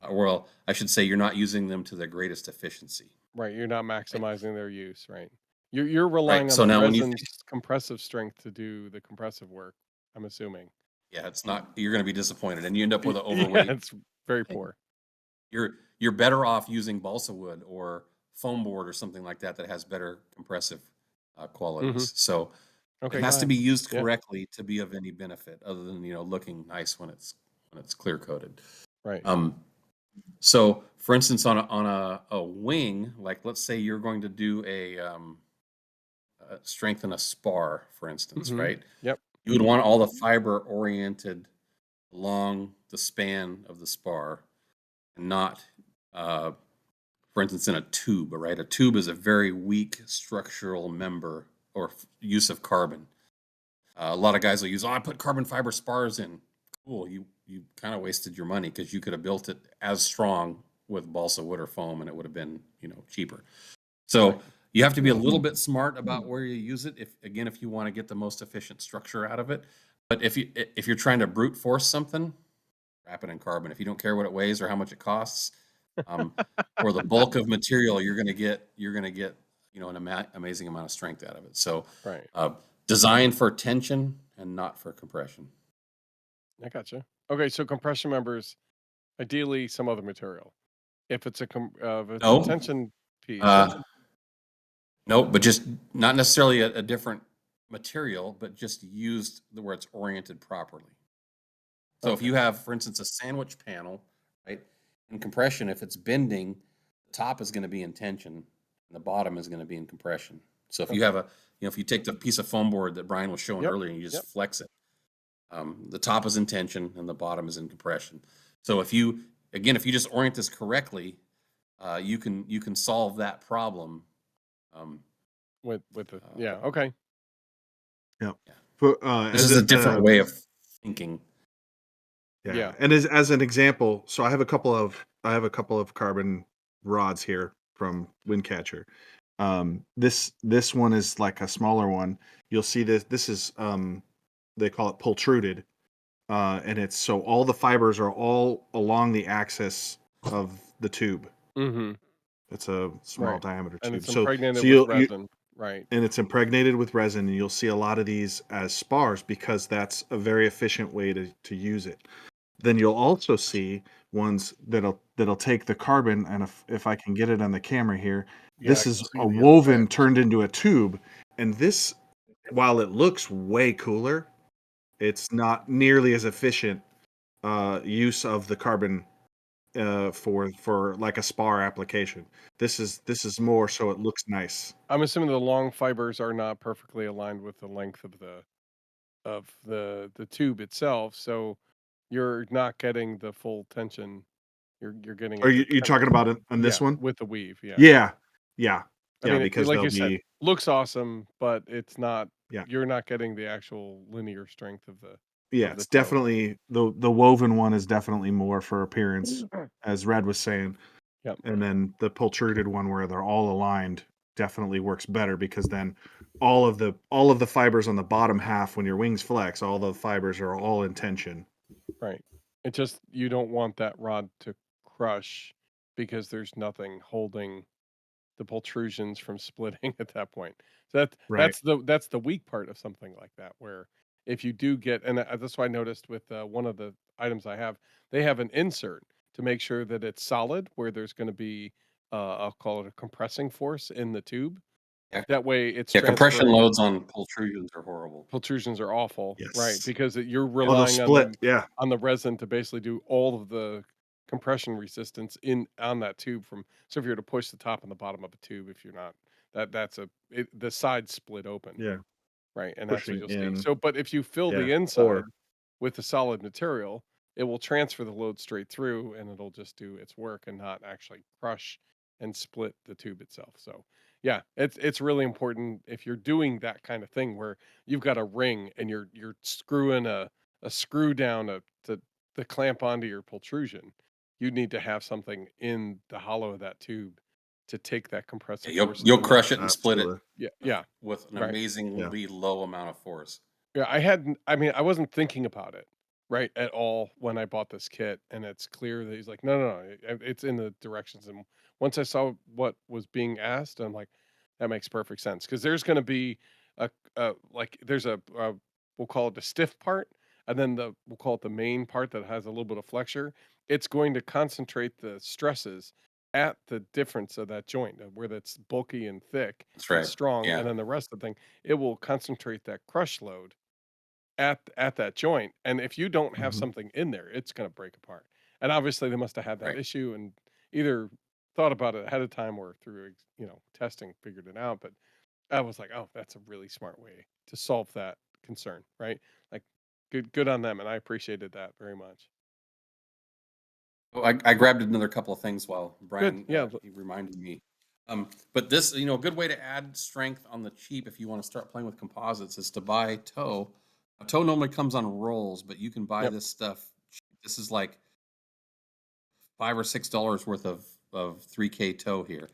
Speaker 3: Well, I should say you're not using them to their greatest efficiency.
Speaker 2: Right. You're not maximizing their use, right? You're relying on the resin's compressive strength to do the compressive work, I'm assuming.
Speaker 3: Yeah, it's not, you're going to be disappointed, and you end up with an overweight.
Speaker 2: Yeah, it's very poor.
Speaker 3: You're better off using balsa wood or foam board or something like that has better compressive qualities. So it has to be used correctly to be of any benefit, other than looking nice when it's clear coated.
Speaker 2: Right.
Speaker 3: So for instance, on a wing, like let's say you're going to do a strengthen a spar, for instance, right?
Speaker 2: Yep.
Speaker 3: You would want all the fiber oriented along the span of the spar, and not, for instance, in a tube, right? A tube is a very weak structural member or use of carbon. A lot of guys will use, I put carbon fiber spars in. Cool, you kind of wasted your money, because you could have built it as strong with balsa wood or foam, and it would have been, cheaper. So you have to be a little bit smart about where you use it. If you want to get the most efficient structure out of it. But if you're trying to brute force something, wrap it in carbon. If you don't care what it weighs or how much it costs, or the bulk of material, you're going to get an amazing amount of strength out of it. So designed for tension and not for compression.
Speaker 2: I gotcha. Okay, so compression members, ideally some other material. If it's a tension piece.
Speaker 3: No, but just not necessarily a different material, but just used where it's oriented properly. So if you have, for instance, a sandwich panel, right, in compression, if it's bending, the top is going to be in tension and the bottom is going to be in compression. So if you have if you take the piece of foam board that Brian was showing earlier and you just flex it, The top is in tension and the bottom is in compression. So if you just orient this correctly, you can solve that problem.
Speaker 2: With the okay.
Speaker 5: Yeah.
Speaker 3: Yeah.
Speaker 5: As
Speaker 3: This is a different way of thinking.
Speaker 2: Yeah.
Speaker 5: And as an example, so I have a couple of carbon rods here from Windcatcher. This one is like a smaller one. You'll see this is they call it pultruded. And it's so all the fibers are all along the axis of the tube.
Speaker 2: Mm-hmm.
Speaker 5: It's a small
Speaker 2: Right.
Speaker 5: diameter
Speaker 2: And
Speaker 5: tube.
Speaker 2: it's
Speaker 5: So
Speaker 2: impregnated
Speaker 5: you
Speaker 2: with resin. Right.
Speaker 5: and it's impregnated with resin, and you'll see a lot of these as spars because that's a very efficient way to use it. Then you'll also see ones that'll take the carbon, and if I can get it on the camera here,
Speaker 2: Yeah,
Speaker 5: this
Speaker 2: I can
Speaker 5: is
Speaker 2: see
Speaker 5: a
Speaker 2: the
Speaker 5: woven
Speaker 2: effect.
Speaker 5: turned into a tube. And this, while it looks way cooler, it's not nearly as efficient use of the carbon for like a spar application. This is more so it looks nice.
Speaker 2: I'm assuming the long fibers are not perfectly aligned with the length of the tube itself, so you're not getting the full tension. You're getting
Speaker 5: Are
Speaker 2: it
Speaker 5: you
Speaker 2: just kind
Speaker 5: talking
Speaker 2: of
Speaker 5: about it on this one?
Speaker 2: with the weave. Yeah.
Speaker 5: Yeah, yeah,
Speaker 2: I
Speaker 5: yeah.
Speaker 2: mean,
Speaker 5: Because
Speaker 2: like
Speaker 5: they'll
Speaker 2: you said,
Speaker 5: be
Speaker 2: looks awesome, but it's not.
Speaker 5: yeah.
Speaker 2: You're not getting the actual linear strength of
Speaker 5: Yeah,
Speaker 2: the
Speaker 5: it's
Speaker 2: toe.
Speaker 5: definitely the woven one is definitely more for appearance, as Red was saying,
Speaker 2: Yep.
Speaker 5: and then the pultruded one where they're all aligned definitely works better because then all of the fibers on the bottom half when your wings flex, all the fibers are all in tension.
Speaker 2: Right. It just you don't want that rod to crush because there's nothing holding the pultrusions from splitting at that point. So
Speaker 5: Right.
Speaker 2: that's the weak part of something like that. Where if you do get, and that's why I noticed with one of the items I have, they have an insert to make sure that it's solid, where there's going to be I'll call it a compressing force in the tube.
Speaker 3: Yeah.
Speaker 2: That way, it's
Speaker 3: Yeah, compression
Speaker 2: transferring.
Speaker 3: loads on pultrusions are horrible.
Speaker 2: Pultrusions are awful, right?
Speaker 5: Yes.
Speaker 2: Because you're
Speaker 5: Oh, they'll
Speaker 2: relying
Speaker 5: split. Yeah.
Speaker 2: on the resin to basically do all of the compression resistance in on that tube from. So if you were to push the top and the bottom of a tube, if you're not the sides split open,
Speaker 5: Yeah.
Speaker 2: right? And that's what
Speaker 5: Pushing
Speaker 2: you'll see.
Speaker 5: in.
Speaker 2: So, but if you fill
Speaker 5: Yeah.
Speaker 2: the
Speaker 5: Or
Speaker 2: inside with the solid material, it will transfer the load straight through, and it'll just do its work and not actually crush and split the tube itself. So, yeah, it's really important if you're doing that kind of thing where you've got a ring and you're screwing a screw down to clamp onto your pultrusion. You need to have something in the hollow of that tube to take that compressive
Speaker 3: Yeah,
Speaker 2: force
Speaker 3: you'll
Speaker 2: and not.
Speaker 3: crush it and split it
Speaker 5: absolutely.
Speaker 2: Yeah,
Speaker 3: with an
Speaker 2: right.
Speaker 5: Yeah.
Speaker 3: amazingly low amount of force.
Speaker 2: Yeah, I mean, I wasn't thinking about it, right, at all when I bought this kit, and it's clear that he's like, "No, no, no, it's in the directions." And once I saw what was being asked, I'm like, "That makes perfect sense." Because there's gonna be like, there's we'll call it the stiff part, and then we'll call it the main part that has a little bit of flexure. It's going to concentrate the stresses at the difference of that joint, where that's bulky and thick
Speaker 3: That's
Speaker 2: and
Speaker 3: right.
Speaker 2: strong,
Speaker 3: Yeah.
Speaker 2: and then the rest of the thing, it will concentrate that crush load at that joint, and if you don't have
Speaker 5: Mhm.
Speaker 2: something in there, it's gonna break apart. And obviously, they must have had that
Speaker 3: Right.
Speaker 2: issue and either thought about it ahead of time or through testing figured it out. But I was like, oh, that's a really smart way to solve that concern, right? Like, good on them, and I appreciated that very much.
Speaker 3: Oh, I grabbed another couple of things while
Speaker 2: Good,
Speaker 3: Brian
Speaker 2: yeah,
Speaker 3: he reminded me. But this, a good way to add strength on the cheap if you want to start playing with composites is to buy tow. A tow normally comes on rolls, but you can buy
Speaker 2: yep,
Speaker 3: this stuff. This is like $5 or $6 worth of 3K tow here.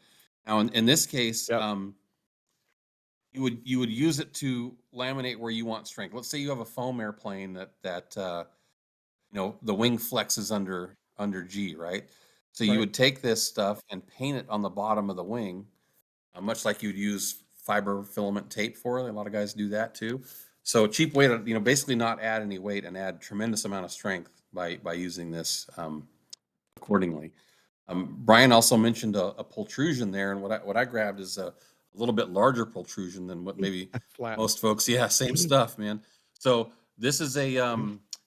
Speaker 3: Now, in this case,
Speaker 2: yep,
Speaker 3: you would use it to laminate where you want strength. Let's say you have a foam airplane that the wing flexes under G, right? So you
Speaker 2: right,
Speaker 3: would take this stuff and paint it on the bottom of the wing, much like you'd use fiber filament tape for. A lot of guys do that too. So a cheap way to basically not add any weight and add tremendous amount of strength by using this accordingly. Brian also mentioned a pultrusion there, and what I grabbed is a little bit larger pultrusion than what maybe
Speaker 2: flatten.
Speaker 3: most folks. Yeah, same stuff, man. So this is a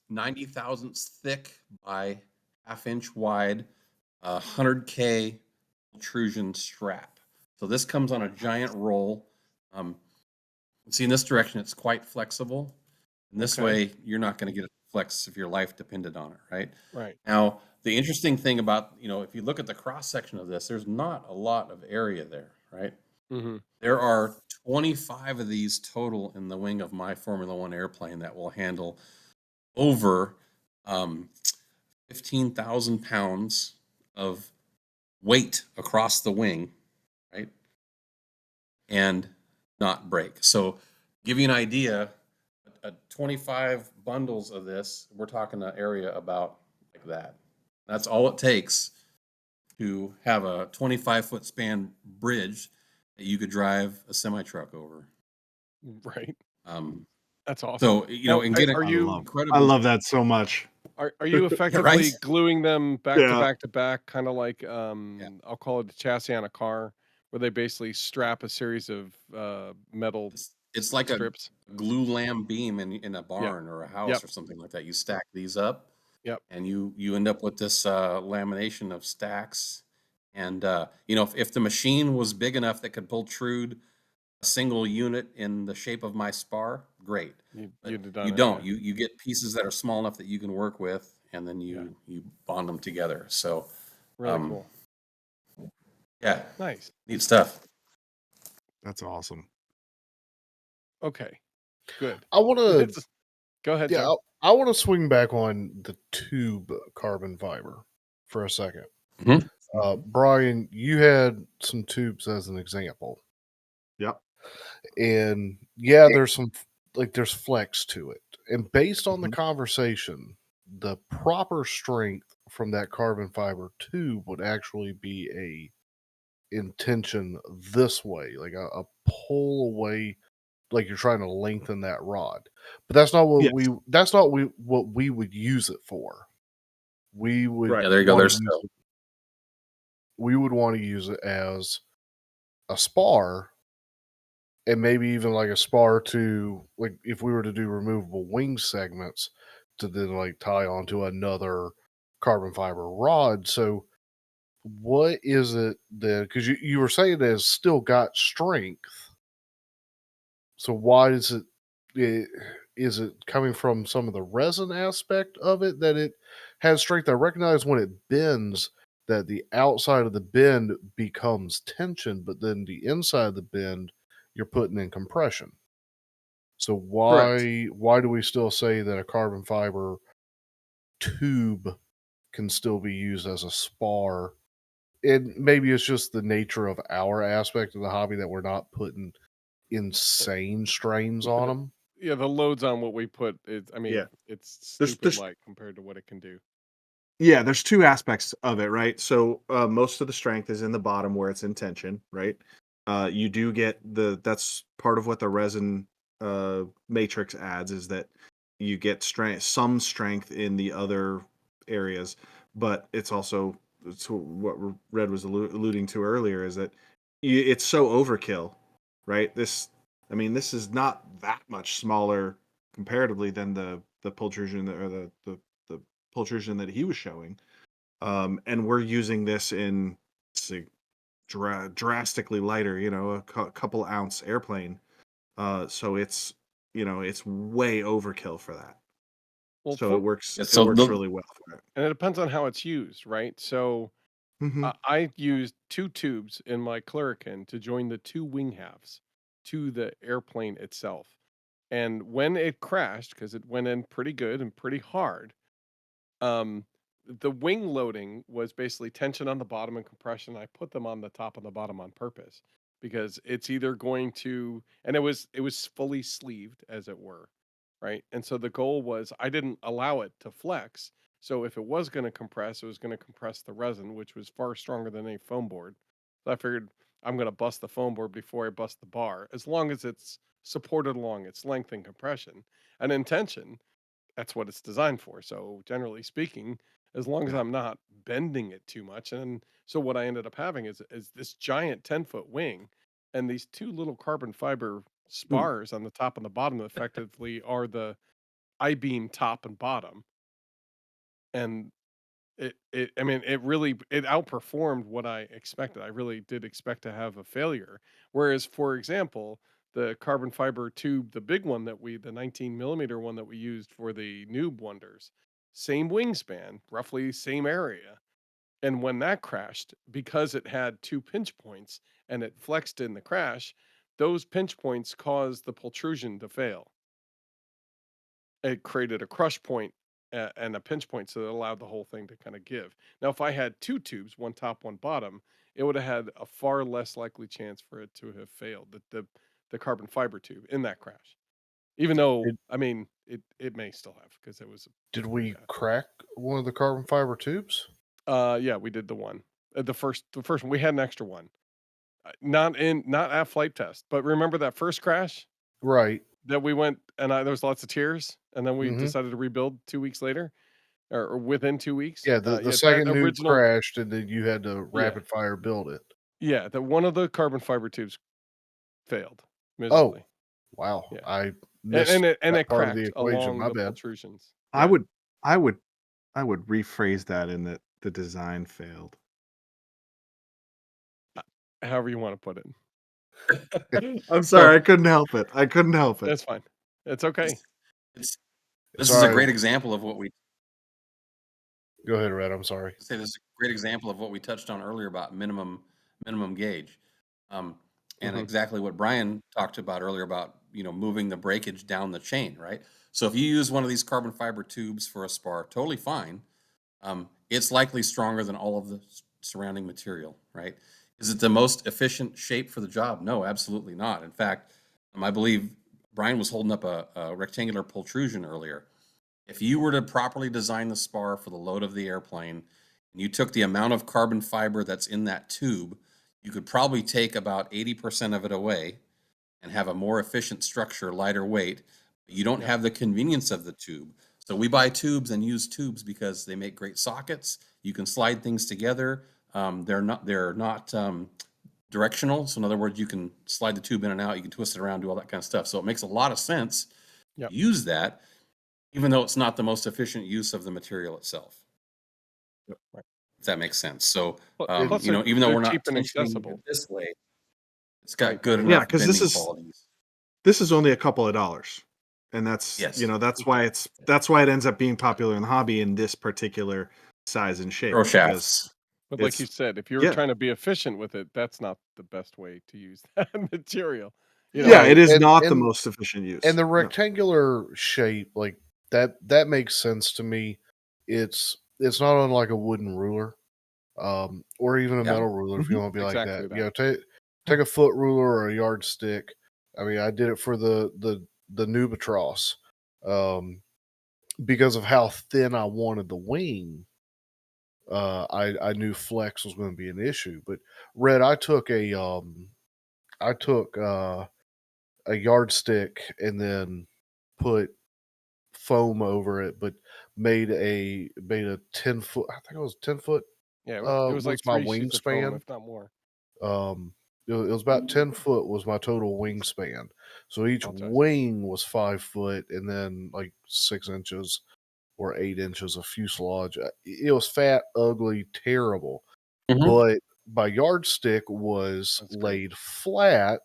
Speaker 3: 90 thousandths thick by half-inch wide, 100K pultrusion strap. So this comes on a giant roll. See, in this direction, it's quite flexible. And this
Speaker 2: Okay.
Speaker 3: way, you're not going to get a flex if your life depended on it, right?
Speaker 2: Right.
Speaker 3: Now, the interesting thing about, if you look at the cross section of this, there's not a lot of area there, right?
Speaker 2: Mm-hmm.
Speaker 3: There are 25 of these total in the wing of my Formula One airplane that will handle over 15,000 pounds of weight across the wing, right? And not break. So, give you an idea, 25 bundles of this, we're talking an area about like that. That's all it takes to have a 25-foot span bridge that you could drive a semi-truck over.
Speaker 2: Right.
Speaker 3: Um,
Speaker 2: That's awesome.
Speaker 3: so,
Speaker 2: Now,
Speaker 3: and get
Speaker 2: are you
Speaker 5: I
Speaker 3: incredibly,
Speaker 5: love that so much.
Speaker 2: are you effectively
Speaker 3: right?
Speaker 2: gluing them back to
Speaker 5: Yeah.
Speaker 2: back to back, kind of like I'll call it a chassis on a car, where they basically strap a series of metal
Speaker 3: It's like a
Speaker 2: strips?
Speaker 3: glue lamb beam in a
Speaker 2: Yep.
Speaker 3: barn or a house
Speaker 2: Yep.
Speaker 3: or something like that. You stack these up,
Speaker 2: Yep.
Speaker 3: and you end up with this lamination of stacks. And if the machine was big enough that could protrude a single unit in the shape of my spar, great.
Speaker 2: You'd
Speaker 3: But
Speaker 2: have done
Speaker 3: you
Speaker 2: it.
Speaker 3: don't.
Speaker 2: Yeah.
Speaker 3: You get pieces that are small enough that you can work with, and then
Speaker 2: Yeah.
Speaker 3: you bond them together. So
Speaker 2: Really cool.
Speaker 3: yeah,
Speaker 2: Nice.
Speaker 3: neat stuff.
Speaker 5: That's awesome.
Speaker 2: Okay. Good.
Speaker 4: I want to,
Speaker 2: Go ahead,
Speaker 4: yeah,
Speaker 2: John.
Speaker 4: I want to swing back on the tube carbon fiber for a second.
Speaker 3: Mhm.
Speaker 4: Brian, you had some tubes as an example.
Speaker 5: Yep.
Speaker 4: And yeah, there's there's flex to it. And based on the
Speaker 5: Mhm.
Speaker 4: conversation, the proper strength from that carbon fiber tube would actually be a intention this way, like a pull away, like you're trying to lengthen that rod. But that's not what
Speaker 5: Yes.
Speaker 4: what we would use it for. We would
Speaker 5: Right.
Speaker 3: Yeah, there you go.
Speaker 4: wanna
Speaker 3: There's
Speaker 4: use it, we would want to use it as a spar, and maybe even like a spar to, like, if we were to do removable wing segments, to then like tie onto another carbon fiber rod. So what is it that, because you were saying it has still got strength, so why is it coming from some of the resin aspect of it that it has strength? I recognize when it bends that the outside of the bend becomes tension, but then the inside of the bend you're putting in compression. So
Speaker 2: Correct.
Speaker 4: why do we still say that a carbon fiber tube can still be used as a spar? And maybe it's just the nature of our aspect of the hobby that we're not putting insane strains on them.
Speaker 2: Yeah, the loads on what we put is,
Speaker 5: Yeah.
Speaker 2: it's
Speaker 5: There's
Speaker 2: stupid
Speaker 5: there's
Speaker 2: light compared to what it can do.
Speaker 5: yeah, there's two aspects of it, right? So most of the strength is in the bottom where it's in tension, right? You do get that's part of what the resin matrix adds, is that you get some strength in the other areas, but it's also, to what Red was alluding to earlier, is that it's so overkill, right? This is not that much smaller comparatively than the pultrusion, or the pultrusion that he was showing, and we're using this in, say, drastically lighter, a couple ounce airplane. So it's way overkill for that.
Speaker 2: Well,
Speaker 5: So it works.
Speaker 3: Yeah,
Speaker 5: It
Speaker 3: so
Speaker 5: works really well for it.
Speaker 2: and it depends on how it's used, right? So
Speaker 5: Mm-hmm.
Speaker 2: I used 2 tubes in my Clurican to join the 2 wing halves to the airplane itself. And when it crashed, because it went in pretty good and pretty hard, um, the wing loading was basically tension on the bottom and compression. I put them on the top and the bottom on purpose, because it's either going to, and it was fully sleeved, as it were, right? And so the goal was, I didn't allow it to flex. So if it was going to compress, it was going to compress the resin, which was far stronger than any foam board. So I figured, I'm going to bust the foam board before I bust the bar, as long as it's supported along its length and compression and in tension. That's what it's designed for. So generally speaking, as long as
Speaker 5: Yeah.
Speaker 2: I'm not bending it too much, and so what I ended up having is this giant 10-foot wing, and these 2 little carbon fiber spars on the top and the bottom effectively are the I-beam top and bottom. And it really, it outperformed what I expected. I really did expect to have a failure. Whereas, for example, the carbon fiber tube, the big one the 19 millimeter one that we used for the Noob wonders, same wingspan, roughly same area. And when that crashed, because it had 2 pinch points and it flexed in the crash, those pinch points caused the pultrusion to fail. It created a crush point and a pinch point, so it allowed the whole thing to kind of give. Now, if I had 2 tubes, one top, one bottom, it would have had a far less likely chance for it to have failed, the carbon fiber tube in that crash. Even though,
Speaker 4: Did,
Speaker 2: I mean, it may still have, because it was
Speaker 4: did
Speaker 2: pretty
Speaker 4: we
Speaker 2: bad.
Speaker 4: crack one of the carbon fiber tubes?
Speaker 2: Yeah, we did the one. The first one. We had an extra one. Not at flight test, but remember that first crash
Speaker 4: Right.
Speaker 2: that we went and there was lots of tears, and then we
Speaker 4: Mm-hmm.
Speaker 2: decided to rebuild 2 weeks later, or within 2 weeks.
Speaker 4: Yeah, the
Speaker 2: Yeah, that
Speaker 4: second noob
Speaker 2: original,
Speaker 4: crashed, and then you had to
Speaker 2: yeah,
Speaker 4: rapid fire build it.
Speaker 2: yeah, that one of the carbon fiber tubes failed
Speaker 4: Oh,
Speaker 2: miserably.
Speaker 4: wow!
Speaker 2: Yeah,
Speaker 4: I missed
Speaker 2: and
Speaker 4: that
Speaker 2: it
Speaker 4: part of the
Speaker 2: cracked
Speaker 4: equation.
Speaker 2: along
Speaker 4: My
Speaker 2: the
Speaker 4: bad.
Speaker 2: protrusions.
Speaker 5: I
Speaker 2: Yeah,
Speaker 5: would I would I would rephrase that in that the design failed.
Speaker 2: however you want to put it.
Speaker 5: I'm
Speaker 4: So
Speaker 5: sorry, I couldn't help it. I couldn't help it.
Speaker 2: That's fine. It's okay.
Speaker 3: It's
Speaker 4: it's
Speaker 3: this
Speaker 4: all
Speaker 3: is a
Speaker 4: right.
Speaker 3: great example of what we
Speaker 4: Go ahead, Red. I'm sorry.
Speaker 3: say. This is a great example of what we touched on earlier about minimum gauge, and
Speaker 2: Mhm.
Speaker 3: exactly what Brian talked about earlier about moving the breakage down the chain, right? So if you use one of these carbon fiber tubes for a spar, totally fine. It's likely stronger than all of the surrounding material, right? Is it the most efficient shape for the job? No, absolutely not. In fact, I believe Brian was holding up a rectangular pultrusion earlier. If you were to properly design the spar for the load of the airplane, and you took the amount of carbon fiber that's in that tube, you could probably take about 80% of it away and have a more efficient structure, lighter weight. But you don't
Speaker 2: Yeah.
Speaker 3: have the convenience of the tube. So we buy tubes and use tubes because they make great sockets. You can slide things together. They're not directional. So in other words, you can slide the tube in and out. You can twist it around, do all that kind of stuff. So it makes a lot of sense
Speaker 2: Yep.
Speaker 3: to use that, even though it's not the most efficient use of the material itself.
Speaker 2: Yep. Right.
Speaker 3: If that makes sense. So
Speaker 2: Plus,
Speaker 3: even though
Speaker 2: they're
Speaker 3: we're not
Speaker 2: cheap and
Speaker 3: tensioning
Speaker 2: accessible.
Speaker 3: it this way, it's got
Speaker 2: Right.
Speaker 3: good
Speaker 5: Yeah,
Speaker 3: enough
Speaker 5: because
Speaker 3: bending qualities.
Speaker 5: this is only a couple of dollars, and that's
Speaker 3: Yes.
Speaker 5: that's why it ends up being popular in the hobby in this particular size and shape.
Speaker 3: Throw
Speaker 5: Because
Speaker 3: shafts.
Speaker 2: But like you
Speaker 5: it's
Speaker 2: said, if you're
Speaker 5: yeah,
Speaker 2: trying to be efficient with it, that's not the best way to use that material. You know,
Speaker 5: yeah,
Speaker 4: Right.
Speaker 5: it is
Speaker 4: And
Speaker 5: not the
Speaker 4: and
Speaker 5: most efficient use.
Speaker 4: and the
Speaker 5: No.
Speaker 4: rectangular shape, like that makes sense to me. It's not unlike a wooden ruler, or even a
Speaker 3: Yeah.
Speaker 4: metal ruler if you
Speaker 5: Mhm.
Speaker 4: want to be like
Speaker 2: exactly
Speaker 4: that.
Speaker 2: that.
Speaker 4: Take a foot ruler or a yardstick. I mean, I did it for the Nubatros, because of how thin I wanted the wing. I knew flex was going to be an issue. But Red, I took a yardstick and then put foam over it, but made a 10-foot. I think it was 10-foot.
Speaker 2: Yeah, it was
Speaker 4: Was
Speaker 2: like
Speaker 4: my
Speaker 2: 3 sheets of foam,
Speaker 4: wingspan.
Speaker 2: if not more.
Speaker 4: It was about 10 foot was my total wingspan. So each
Speaker 2: Apologize.
Speaker 4: wing was 5 foot, and then like 6 inches or 8 inches of fuselage. It was fat, ugly, terrible.
Speaker 3: Mhm.
Speaker 4: But my yardstick was
Speaker 2: That's great.
Speaker 4: laid flat,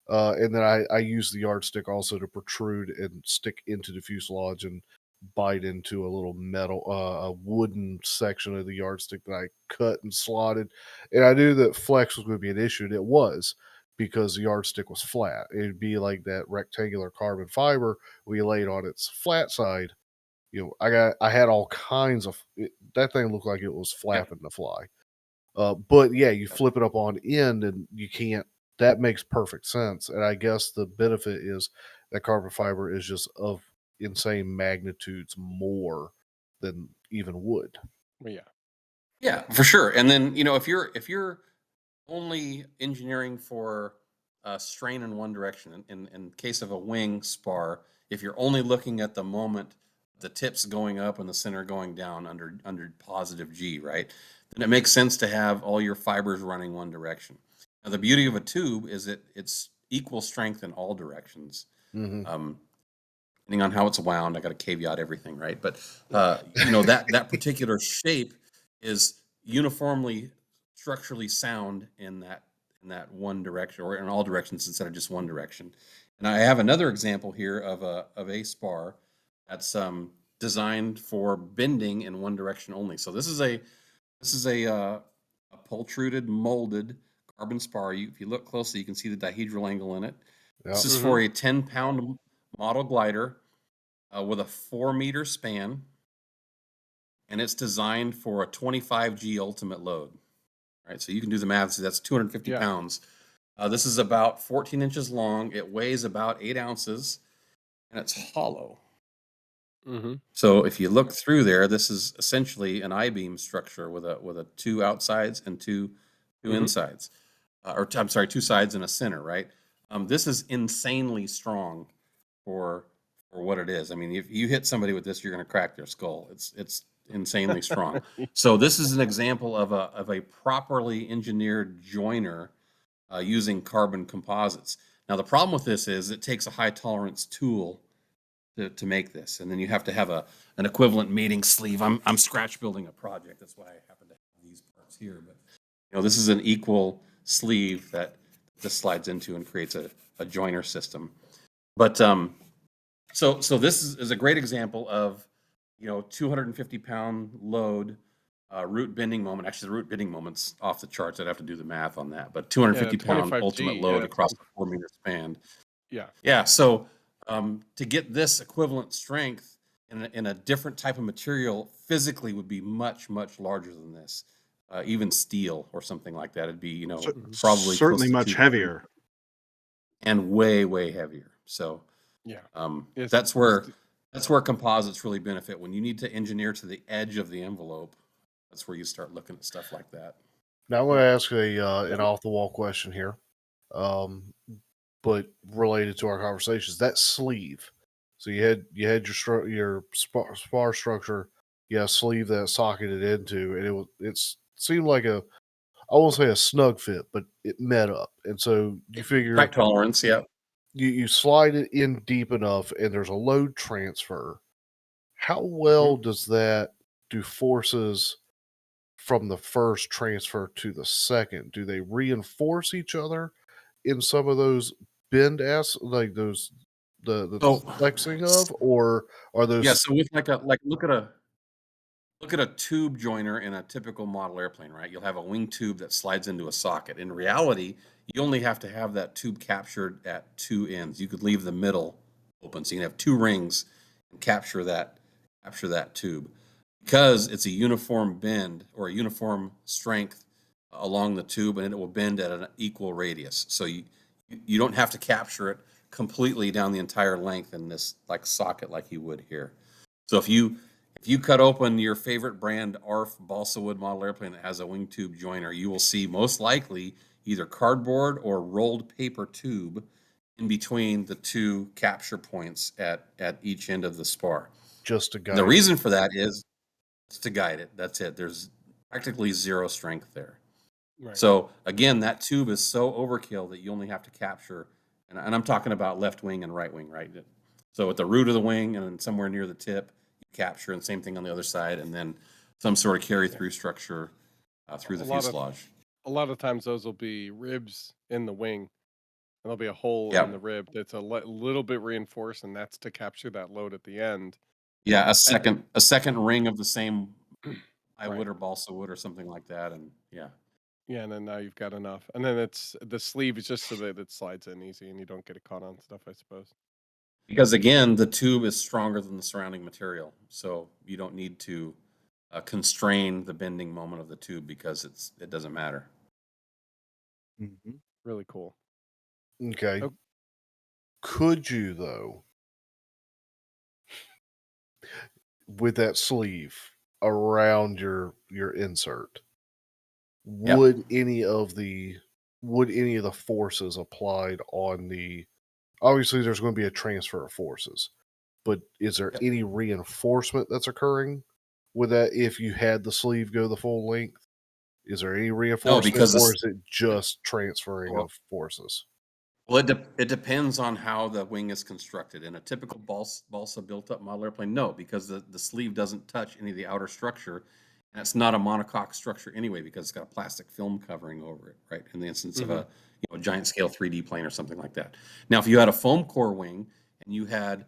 Speaker 4: and then I used the yardstick also to protrude and stick into the fuselage and bite into a little metal, a wooden section of the yardstick that I cut and slotted. And I knew that flex was going to be an issue, and it was, because the yardstick was flat. It'd be like that rectangular carbon fiber we laid on its flat side. I had all kinds of that thing looked like it was flapping to fly. But yeah, you flip it up on end and you can't. That makes perfect sense. And I guess the benefit is that carbon fiber is just of insane magnitudes more than even wood.
Speaker 2: But yeah.
Speaker 3: Yeah, for sure. And then if you're only engineering for strain in one direction, in case of a wing spar, if you're only looking at the moment, the tips going up and the center going down under positive G, right? Then it makes sense to have all your fibers running one direction. Now, the beauty of a tube is that it's equal strength in all directions.
Speaker 4: Mm-hmm.
Speaker 3: Depending on how it's wound, I got to caveat everything, right? But that particular shape is uniformly structurally sound in one direction, or in all directions instead of just one direction. And I have another example here of a spar that's designed for bending in one direction only. So this is a pultruded molded carbon spar. If you look closely, you can see the dihedral angle in it.
Speaker 4: Yeah.
Speaker 3: This is for a 10-pound model glider with a 4-meter span, and it's designed for a 25G ultimate load. Right, so you can do the math. So that's 250 pounds. This is about 14 inches long. It weighs about 8 ounces, and it's hollow. So if you look through there, this is essentially an I-beam structure with a 2 outsides and two insides, or I'm sorry, 2 sides and a center. Right. This is insanely strong for what it is. I mean, if you hit somebody with this, you're going to crack their skull. It's insanely strong. So this is an example of a properly engineered joiner using carbon composites. Now the problem with this is it takes a high tolerance tool to make this, and then you have to have an equivalent mating sleeve. I'm scratch building a project. That's why I happen to have these parts here. But this is an equal sleeve that this slides into and creates a joiner system. But so this is a great example of 250-pound load, root bending moment. Actually, the root bending moment's off the charts. I'd have to do the math on that. But 250-pound ultimate load across a 4-meter span. Yeah. So to get this equivalent strength in a different type of material, physically would be much, much larger than this. Even steel or something like that. It'd be probably
Speaker 5: certainly much heavier,
Speaker 3: and way, way heavier. So that's where composites really benefit. When you need to engineer to the edge of the envelope, that's where you start looking at stuff like that.
Speaker 4: Now I'm going to ask an off-the-wall question here, but related to our conversations. That sleeve. So you had your spar structure. You had a sleeve that socketed into, and it seemed like I won't say a snug fit, but it met up. And so you figure
Speaker 3: tight tolerance,
Speaker 4: you slide it in deep enough, and there's a load transfer. How well does that do forces from the first transfer to the second? Do they reinforce each other in some of those bend like those the flexing of, or are those?
Speaker 3: So with look at a tube joiner in a typical model airplane, right? You'll have a wing tube that slides into a socket. In reality, you only have to have that tube captured at 2 ends. You could leave the middle open, so you can have 2 rings and capture that tube, because it's a uniform bend or a uniform strength along the tube, and it will bend at an equal radius. So you don't have to capture it completely down the entire length in this like socket like you would here. So if you cut open your favorite brand ARF balsa wood model airplane that has a wing tube joiner, you will see most likely either cardboard or rolled paper tube in between the 2 capture points at each end of the spar.
Speaker 4: Just to guide
Speaker 3: the reason for that is to guide it. That's it. There's practically zero strength there. Right. So again, that tube is so overkill that you only have to capture, and I'm talking about left wing and right wing, right? So at the root of the wing and then somewhere near the tip, you capture, and same thing on the other side, and then some sort of carry-through structure through the fuselage.
Speaker 2: A lot of times those will be ribs in the wing, and there'll be a hole in the rib that's a little bit reinforced, and that's to capture that load at the end.
Speaker 3: Yeah, a second ring of the same plywood or balsa wood or something like that, and
Speaker 2: and then now you've got enough, and then it's the sleeve is just so that it slides in easy and you don't get it caught on stuff, I suppose.
Speaker 3: Because again, the tube is stronger than the surrounding material, so you don't need to constrain the bending moment of the tube because it doesn't matter.
Speaker 2: Really cool.
Speaker 4: Okay. Could you though, with that sleeve around your insert, would any of the forces applied on the, obviously there's going to be a transfer of forces, but is there any reinforcement that's occurring with that if you had the sleeve go the full length? Is there any reinforcement, or is it just transferring of forces?
Speaker 3: Well, it depends on how the wing is constructed. In a typical balsa built-up model airplane, no, because the sleeve doesn't touch any of the outer structure, And it's not a monocoque structure anyway because it's got a plastic film covering over it, right? In the instance of a giant scale 3D plane or something like that. Now, if you had a foam core wing and you had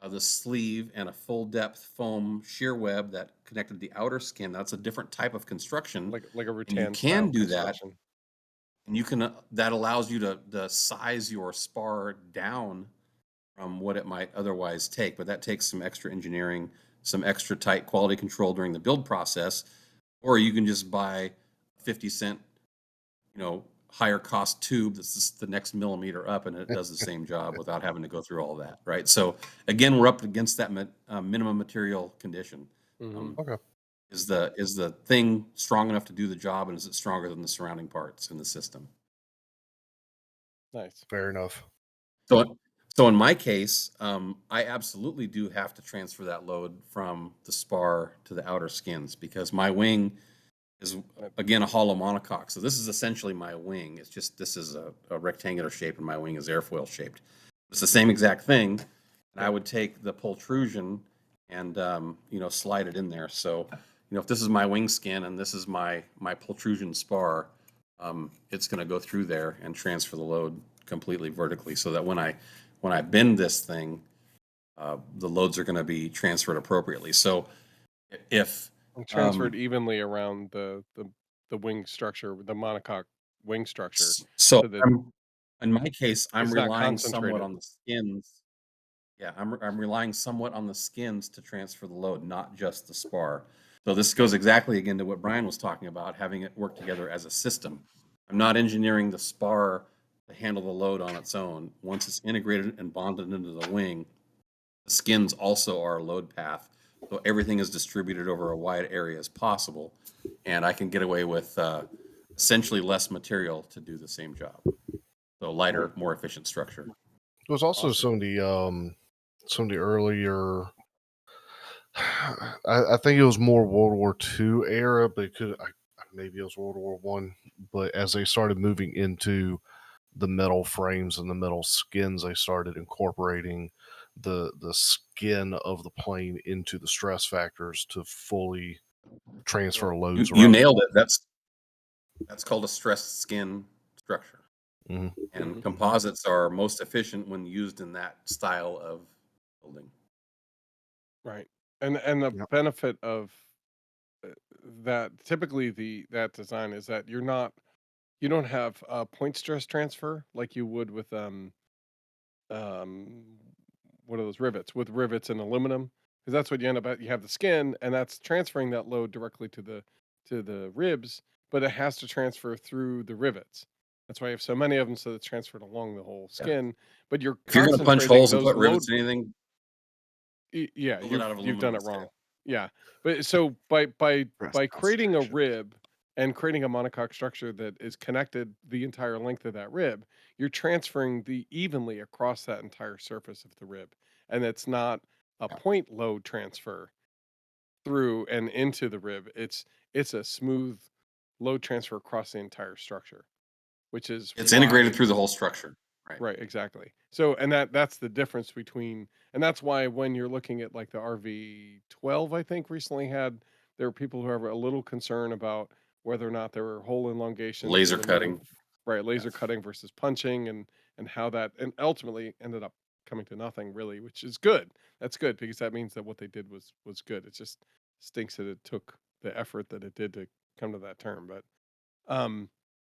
Speaker 3: the sleeve and a full depth foam shear web that connected the outer skin, that's a different type of construction.
Speaker 2: like a
Speaker 3: And you
Speaker 2: rattan
Speaker 3: can
Speaker 2: style
Speaker 3: do that.
Speaker 2: construction.
Speaker 3: And you can that allows you to size your spar down from what it might otherwise take, but that takes some extra engineering, some extra tight quality control during the build process, or you can just buy a 50-cent, higher cost tube that's just the next millimeter up, and it does the same job without having to go through all that, right? So again, we're up against that minimum material condition.
Speaker 4: Okay.
Speaker 3: Is the thing strong enough to do the job, and is it stronger than the surrounding parts in the system?
Speaker 2: Nice.
Speaker 4: Fair enough.
Speaker 3: So in my case, I absolutely do have to transfer that load from the spar to the outer skins because my wing is, again, a hollow monocoque. So this is essentially my wing. It's just this is a rectangular shape and my wing is airfoil shaped. It's the same exact thing. And I would take the pultrusion and slide it in there. So if this is my wing skin and this is my pultrusion spar, it's going to go through there and transfer the load completely vertically, so that when I bend this thing, the loads are going to be transferred appropriately. So if
Speaker 2: And transferred evenly around the wing structure, the monocoque wing structure.
Speaker 3: so
Speaker 2: that
Speaker 3: in my case, I'm
Speaker 2: it's not
Speaker 3: relying somewhat
Speaker 2: concentrated.
Speaker 3: on the skins. Yeah, I'm relying somewhat on the skins to transfer the load, not just the spar. So this goes exactly again to what Brian was talking about, having it work together as a system. I'm not engineering the spar to handle the load on its own. Once it's integrated and bonded into the wing, the skins also are a load path. So everything is distributed over a wide area as possible. And I can get away with essentially less material to do the same job. So lighter, more efficient structure.
Speaker 4: It was also
Speaker 2: Awesome.
Speaker 4: some of the earlier. I think it was more World War II era, but maybe it was World War One. But as they started moving into the metal frames and the metal skins, they started incorporating the skin of the plane into the stress factors to fully transfer loads
Speaker 3: You
Speaker 4: around.
Speaker 3: nailed it. That's called a stressed skin structure.
Speaker 4: Mhm.
Speaker 3: And composites are most efficient when used in that style of building.
Speaker 2: Right. And the
Speaker 5: Yep.
Speaker 2: benefit of that typically that design is that you don't have point stress transfer like you would with what are those rivets with rivets and aluminum, because that's what you end up at. You have the skin and that's transferring that load directly to the ribs, but it has to transfer through the rivets. That's why you have so many of them, so it's transferred along the whole
Speaker 3: Yeah.
Speaker 2: skin. But you're
Speaker 3: If you're going to punch
Speaker 2: concentrating
Speaker 3: holes and
Speaker 2: those
Speaker 3: put
Speaker 2: load.
Speaker 3: rivets in anything,
Speaker 2: Yeah,
Speaker 3: build it out of
Speaker 2: you've done
Speaker 3: aluminum
Speaker 2: it wrong.
Speaker 3: instead.
Speaker 2: Yeah, but so by
Speaker 5: Stress
Speaker 2: creating a
Speaker 5: concentration.
Speaker 2: rib and creating a monocoque structure that is connected the entire length of that rib, you're transferring the evenly across that entire surface of the rib, and it's not a
Speaker 3: Yeah.
Speaker 2: point load transfer through and into the rib. It's a smooth load transfer across the entire structure, which is
Speaker 3: It's integrated
Speaker 2: why.
Speaker 3: through the whole structure. Right.
Speaker 2: Right, exactly. So, and that's the difference between, and that's why when you're looking at like the RV12, I think recently there were people who have a little concern about whether or not there were hole elongations
Speaker 3: Laser
Speaker 2: in the roof,
Speaker 3: cutting.
Speaker 2: right? Laser
Speaker 3: Yeah.
Speaker 2: cutting versus punching, and how that, and ultimately ended up coming to nothing really, which is good. That's good because that means that what they did was good. It just stinks that it took the effort that it did to come to that term, um,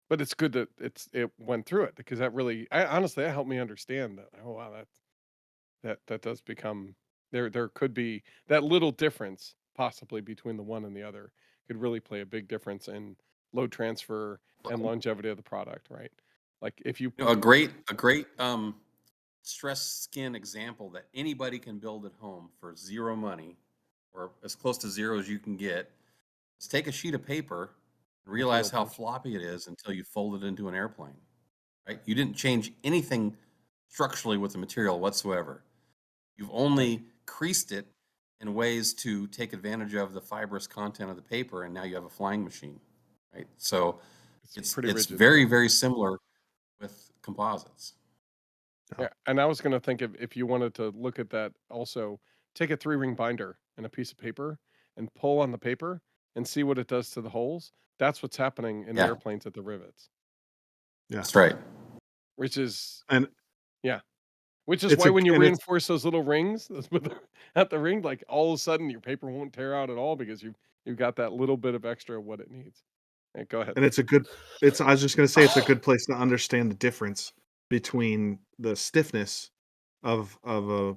Speaker 2: but it's good that it went through it because that really, honestly, that helped me understand that. Oh wow, that does become there could be that little difference possibly between the one and the other could really play a big difference in load transfer and longevity of the product, right? Like if you
Speaker 3: A great stress skin example that anybody can build at home for zero money, or as close to zero as you can get, is take a sheet of paper and realize how
Speaker 2: punch.
Speaker 3: floppy it is until you fold it into an airplane. Right? You didn't change anything structurally with the material whatsoever. You've only creased it in ways to take advantage of the fibrous content of the paper, and now you have a flying machine. Right? So
Speaker 2: It's pretty
Speaker 3: it's
Speaker 2: rigid.
Speaker 3: very, very similar with composites.
Speaker 2: Yeah, and I was gonna think if you wanted to look at that also, take a 3-ring binder and a piece of paper and pull on the paper. and see what it does to the holes. That's what's happening in the
Speaker 3: Yeah.
Speaker 2: airplanes at the rivets,
Speaker 3: That's right.
Speaker 2: which is
Speaker 5: And
Speaker 2: yeah. Which is
Speaker 5: it's
Speaker 2: why
Speaker 5: a
Speaker 2: when you
Speaker 5: and it's
Speaker 2: reinforce those little rings at the ring, like all of a sudden your paper won't tear out at all because you've got that little bit of extra of what it needs. Hey, go ahead.
Speaker 5: and it's a good it's I was just gonna say it's a good place to understand the difference between the stiffness of a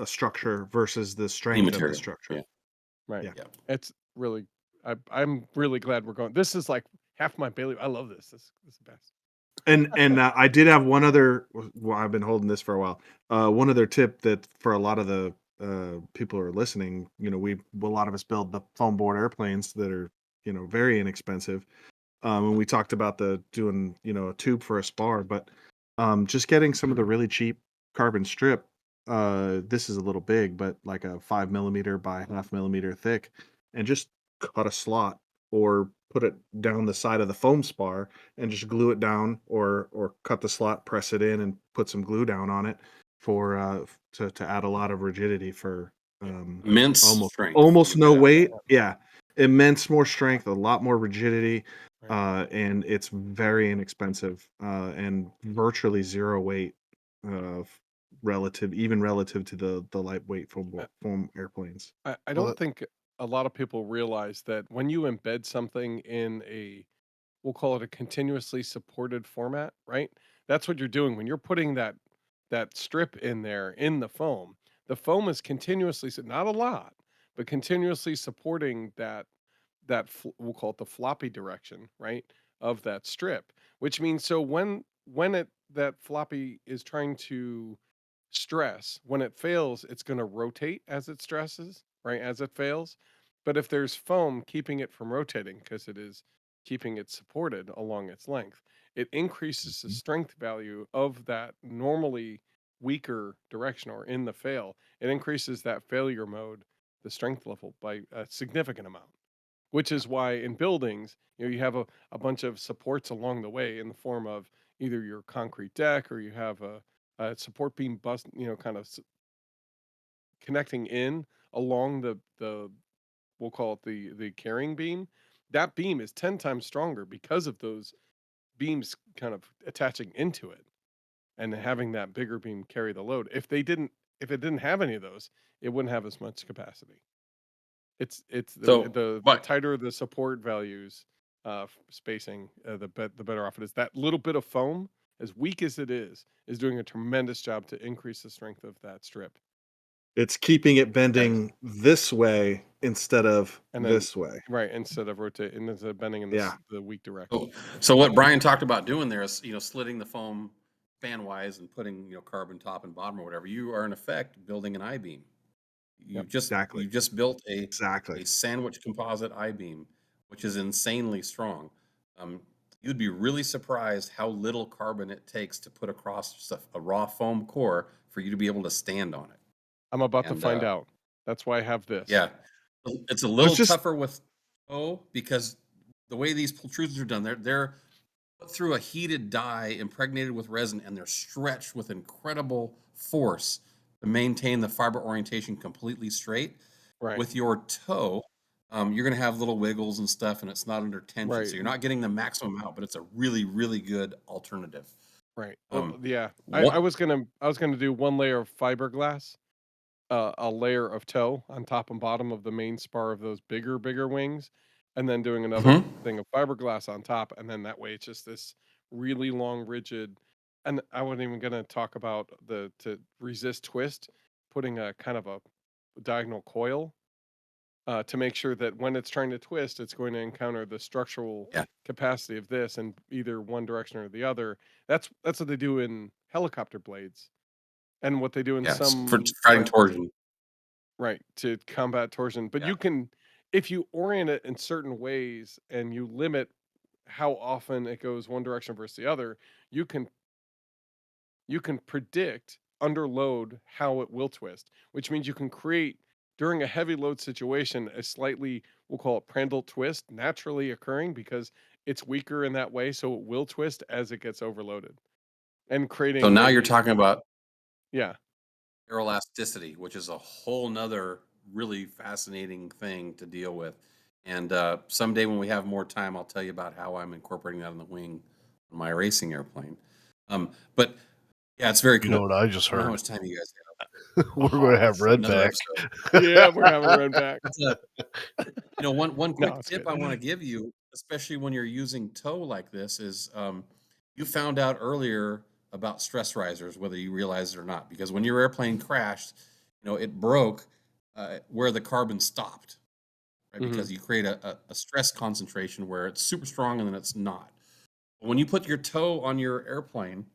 Speaker 5: structure versus the
Speaker 3: Any
Speaker 5: strength of the
Speaker 3: material.
Speaker 5: structure.
Speaker 3: Yeah.
Speaker 2: Right.
Speaker 5: Yeah.
Speaker 3: Yeah.
Speaker 2: It's really I'm really glad we're going. This is like half my bailiwick. I love this. This is the best.
Speaker 5: And I did have one other. Well, I've been holding this for a while. One other tip that for a lot of the people who are listening, a lot of us build the foam board airplanes that are very inexpensive. And we talked about doing a tube for a spar, but just getting some of the really cheap carbon strip. This is a little big, but like a 5 millimeter by 0.5 millimeter thick, and just cut a slot or put it down the side of the foam spar and just glue it down, or cut the slot, press it in, and put some glue down on it for to add a lot of rigidity for
Speaker 3: Immense
Speaker 5: almost
Speaker 3: strength.
Speaker 5: no
Speaker 3: Yeah.
Speaker 5: weight. Yeah, immense more strength, a lot more rigidity.
Speaker 2: Right.
Speaker 5: And it's very inexpensive, and virtually zero weight, relative to the lightweight foam airplanes.
Speaker 2: I
Speaker 4: Well,
Speaker 2: don't think a lot of people realize that when you embed something in we'll call it a continuously supported format, right? That's what you're doing when you're putting that strip in there in the foam. The foam is continuously, not a lot, but continuously supporting we'll call it the floppy direction, right, of that strip. Which means so when that floppy is trying to stress, when it fails, it's going to rotate as it stresses, right, as it fails. But if there's foam keeping it from rotating because it is keeping it supported along its length, it increases the strength value of that normally weaker direction, or in the fail, it increases that failure mode, the strength level, by a significant amount. Which is why in buildings, you have a bunch of supports along the way in the form of either your concrete deck, or you have a support beam bust, kind of connecting in along the we'll call it the carrying beam. That beam is 10 times stronger because of those beams kind of attaching into it and having that bigger beam carry the load. If it didn't have any of those, it wouldn't have as much capacity. It's
Speaker 3: So,
Speaker 2: the
Speaker 3: but
Speaker 2: tighter the support values, spacing, the better off it is. That little bit of foam, as weak as it is doing a tremendous job to increase the strength of that strip.
Speaker 5: It's keeping it bending this way instead of
Speaker 2: And then
Speaker 5: this way.
Speaker 2: right, instead of bending in
Speaker 5: Yeah.
Speaker 2: the weak direction.
Speaker 3: so what Brian talked about doing there is, slitting the foam fan wise and putting, carbon top and bottom or whatever. You are in effect building an I-beam.
Speaker 2: Yep.
Speaker 5: Exactly.
Speaker 3: You just built a
Speaker 5: Exactly.
Speaker 3: sandwich composite I-beam, which is insanely strong. You'd be really surprised how little carbon it takes to put across a raw foam core for you to be able to stand on it.
Speaker 2: I'm about to
Speaker 3: And
Speaker 2: find out. That's why I have this.
Speaker 3: yeah, it's a little
Speaker 5: just-
Speaker 3: tougher with toe because the way these pultrusions are done, they're put through a heated die impregnated with resin, and they're stretched with incredible force to maintain the fiber orientation completely straight.
Speaker 2: Right.
Speaker 3: With your toe, you're going to have little wiggles and stuff, and it's not under tension,
Speaker 2: Right.
Speaker 3: so you're not getting the maximum out. But it's a really, really good alternative.
Speaker 2: Right. Yeah.
Speaker 3: what-
Speaker 2: I was gonna do one layer of fiberglass, a layer of toe on top and bottom of the main spar of those bigger wings, and then doing another thing of fiberglass on top, and then that way it's just this really long, rigid. And I wasn't even gonna talk about to resist twist, putting a kind of a diagonal coil, to make sure that when it's trying to twist, it's going to encounter the structural
Speaker 3: Yeah.
Speaker 2: capacity of this in either one direction or the other. That's what they do in helicopter blades, and what they do in
Speaker 3: Yeah,
Speaker 2: some
Speaker 3: for fighting torsion.
Speaker 2: right, to combat torsion. But
Speaker 3: Yeah.
Speaker 2: you can, if you orient it in certain ways and you limit how often it goes one direction versus the other, you can predict under load how it will twist, which means you can create during a heavy load situation a slightly, we'll call it Prandtl twist, naturally occurring because it's weaker in that way, so it will twist as it gets overloaded, and creating.
Speaker 3: So now
Speaker 2: maybe,
Speaker 3: you're talking about
Speaker 2: yeah,
Speaker 3: aeroelasticity, which is a whole nother really fascinating thing to deal with. And someday when we have more time, I'll tell you about how I'm incorporating that on the wing on my racing airplane. But yeah, it's very cool.
Speaker 4: You know what I just
Speaker 3: I don't know how
Speaker 4: heard?
Speaker 3: much time you guys have.
Speaker 4: We're going to have Red
Speaker 3: Another
Speaker 4: back.
Speaker 3: episode.
Speaker 2: Yeah, we're having Red back.
Speaker 3: One quick
Speaker 2: it's
Speaker 3: tip
Speaker 2: good.
Speaker 3: I want to give you, especially when you're using tow like this, is you found out earlier about stress risers, whether you realize it or not, because when your airplane crashed, it broke where the carbon stopped, right? Because you create a stress concentration where it's super strong and then it's not. When you put your tow on your airplane,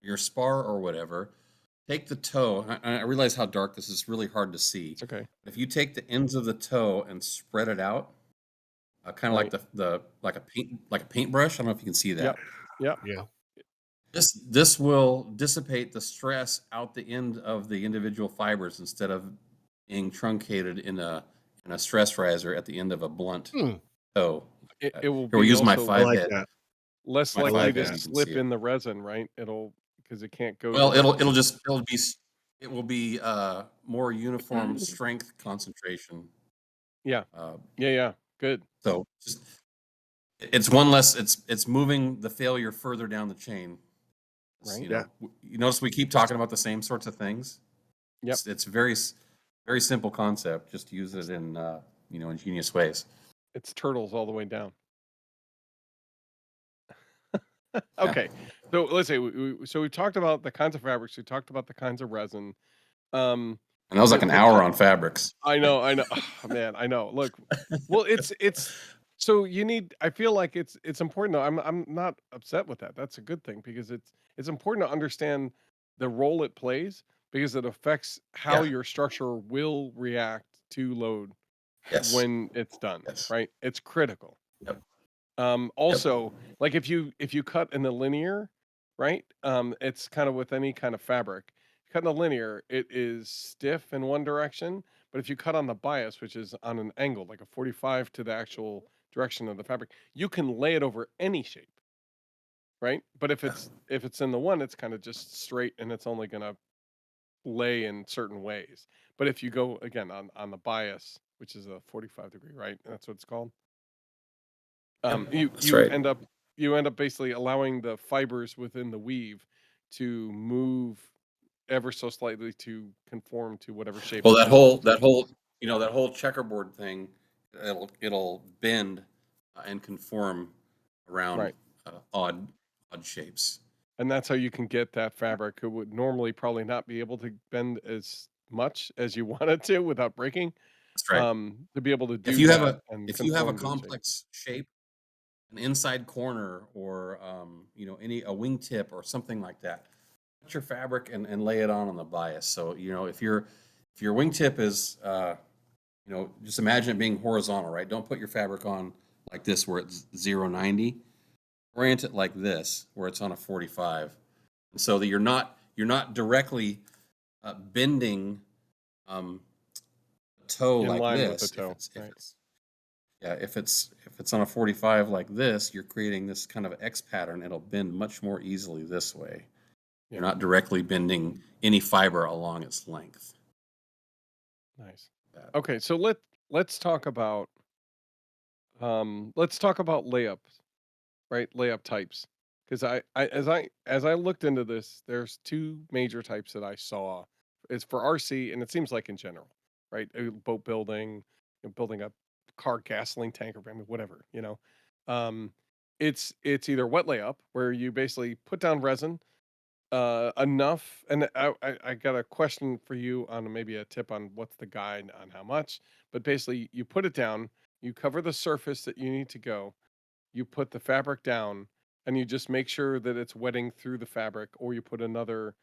Speaker 3: your spar or whatever, take the toe. I realize how dark this is, really hard to see.
Speaker 2: It's okay.
Speaker 3: If you take the ends of the toe and spread it out, kind of like a paintbrush. I don't know if you can see that.
Speaker 2: Yeah.
Speaker 3: This will dissipate the stress out the end of the individual fibers instead of being truncated in a stress riser at the end of a blunt toe.
Speaker 2: It will
Speaker 3: Here, we
Speaker 2: be
Speaker 3: use my
Speaker 2: also
Speaker 5: I
Speaker 3: 5
Speaker 5: like
Speaker 3: head.
Speaker 5: that.
Speaker 2: less
Speaker 3: My
Speaker 2: likely
Speaker 3: 5
Speaker 2: to
Speaker 3: head, you can
Speaker 2: slip
Speaker 3: see it.
Speaker 2: in the resin, right? Because it can't go.
Speaker 3: Well,
Speaker 2: directly.
Speaker 3: it will be more uniform strength concentration.
Speaker 2: Yeah.
Speaker 3: Uh,
Speaker 2: Yeah. Good.
Speaker 3: So it's one less. It's moving the failure further down the chain.
Speaker 2: Right.
Speaker 3: You notice we keep talking about the same sorts of things.
Speaker 2: Yep.
Speaker 3: It's very simple concept. Just use it in ingenious ways.
Speaker 2: It's turtles all the way down. Okay. So let's say we've talked about the kinds of fabrics. We talked about the kinds of resin.
Speaker 3: And that was like an hour on fabrics.
Speaker 2: I know. Oh, man, I know. Look, well, it's so you need. I feel like it's important. Though I'm not upset with that. That's a good thing because it's important to understand the role it plays because it affects how your structure will react to load when it's done.
Speaker 3: Yes.
Speaker 2: Right. It's critical.
Speaker 3: Yep.
Speaker 2: Also, like if you cut in the linear, right? It's kind of with any kind of fabric. Cut in the linear, it is stiff in one direction, but if you cut on the bias, which is on an angle, like a 45 to the actual direction of the fabric, you can lay it over any shape, right? But if it's in the one, it's kind of just straight and it's only gonna lay in certain ways. But if you go again on the bias, which is a 45-degree, right? That's what it's called. You end up basically allowing the fibers within the weave to move ever so slightly to conform to whatever shape.
Speaker 3: Well, that whole checkerboard thing, it'll bend and conform around odd shapes.
Speaker 2: And that's how you can get that fabric. It would normally probably not be able to bend as much as you want it to without breaking.
Speaker 3: That's right.
Speaker 2: To be able to do
Speaker 3: If you
Speaker 2: that
Speaker 3: have a complex shape, an inside corner, or a wingtip or something like that, put your fabric and lay it on the bias. So if your wingtip is just imagine it being horizontal, right? Don't put your fabric on like this where it's 0-90. Orient it like this where it's on a 45, and so that you're not directly bending toe
Speaker 2: in
Speaker 3: like
Speaker 2: line
Speaker 3: this.
Speaker 2: with the toe,
Speaker 3: If it's on a 45 like this, you're creating this kind of X pattern. It'll bend much more easily this way. You're not directly bending any fiber along its length.
Speaker 2: Nice. Okay, so let's talk about layups, right? Layup types, because as I looked into this, there's two major types that I saw. It's for RC, and it seems like in general, right? Boat building, building a car gasoline tank, or whatever, it's either wet layup where you basically put down resin enough, and I got a question for you on maybe a tip on what's the guide on how much, but basically you put it down, you cover the surface that you need to go, you put the fabric down, and you just make sure that it's wetting through the fabric, or you put another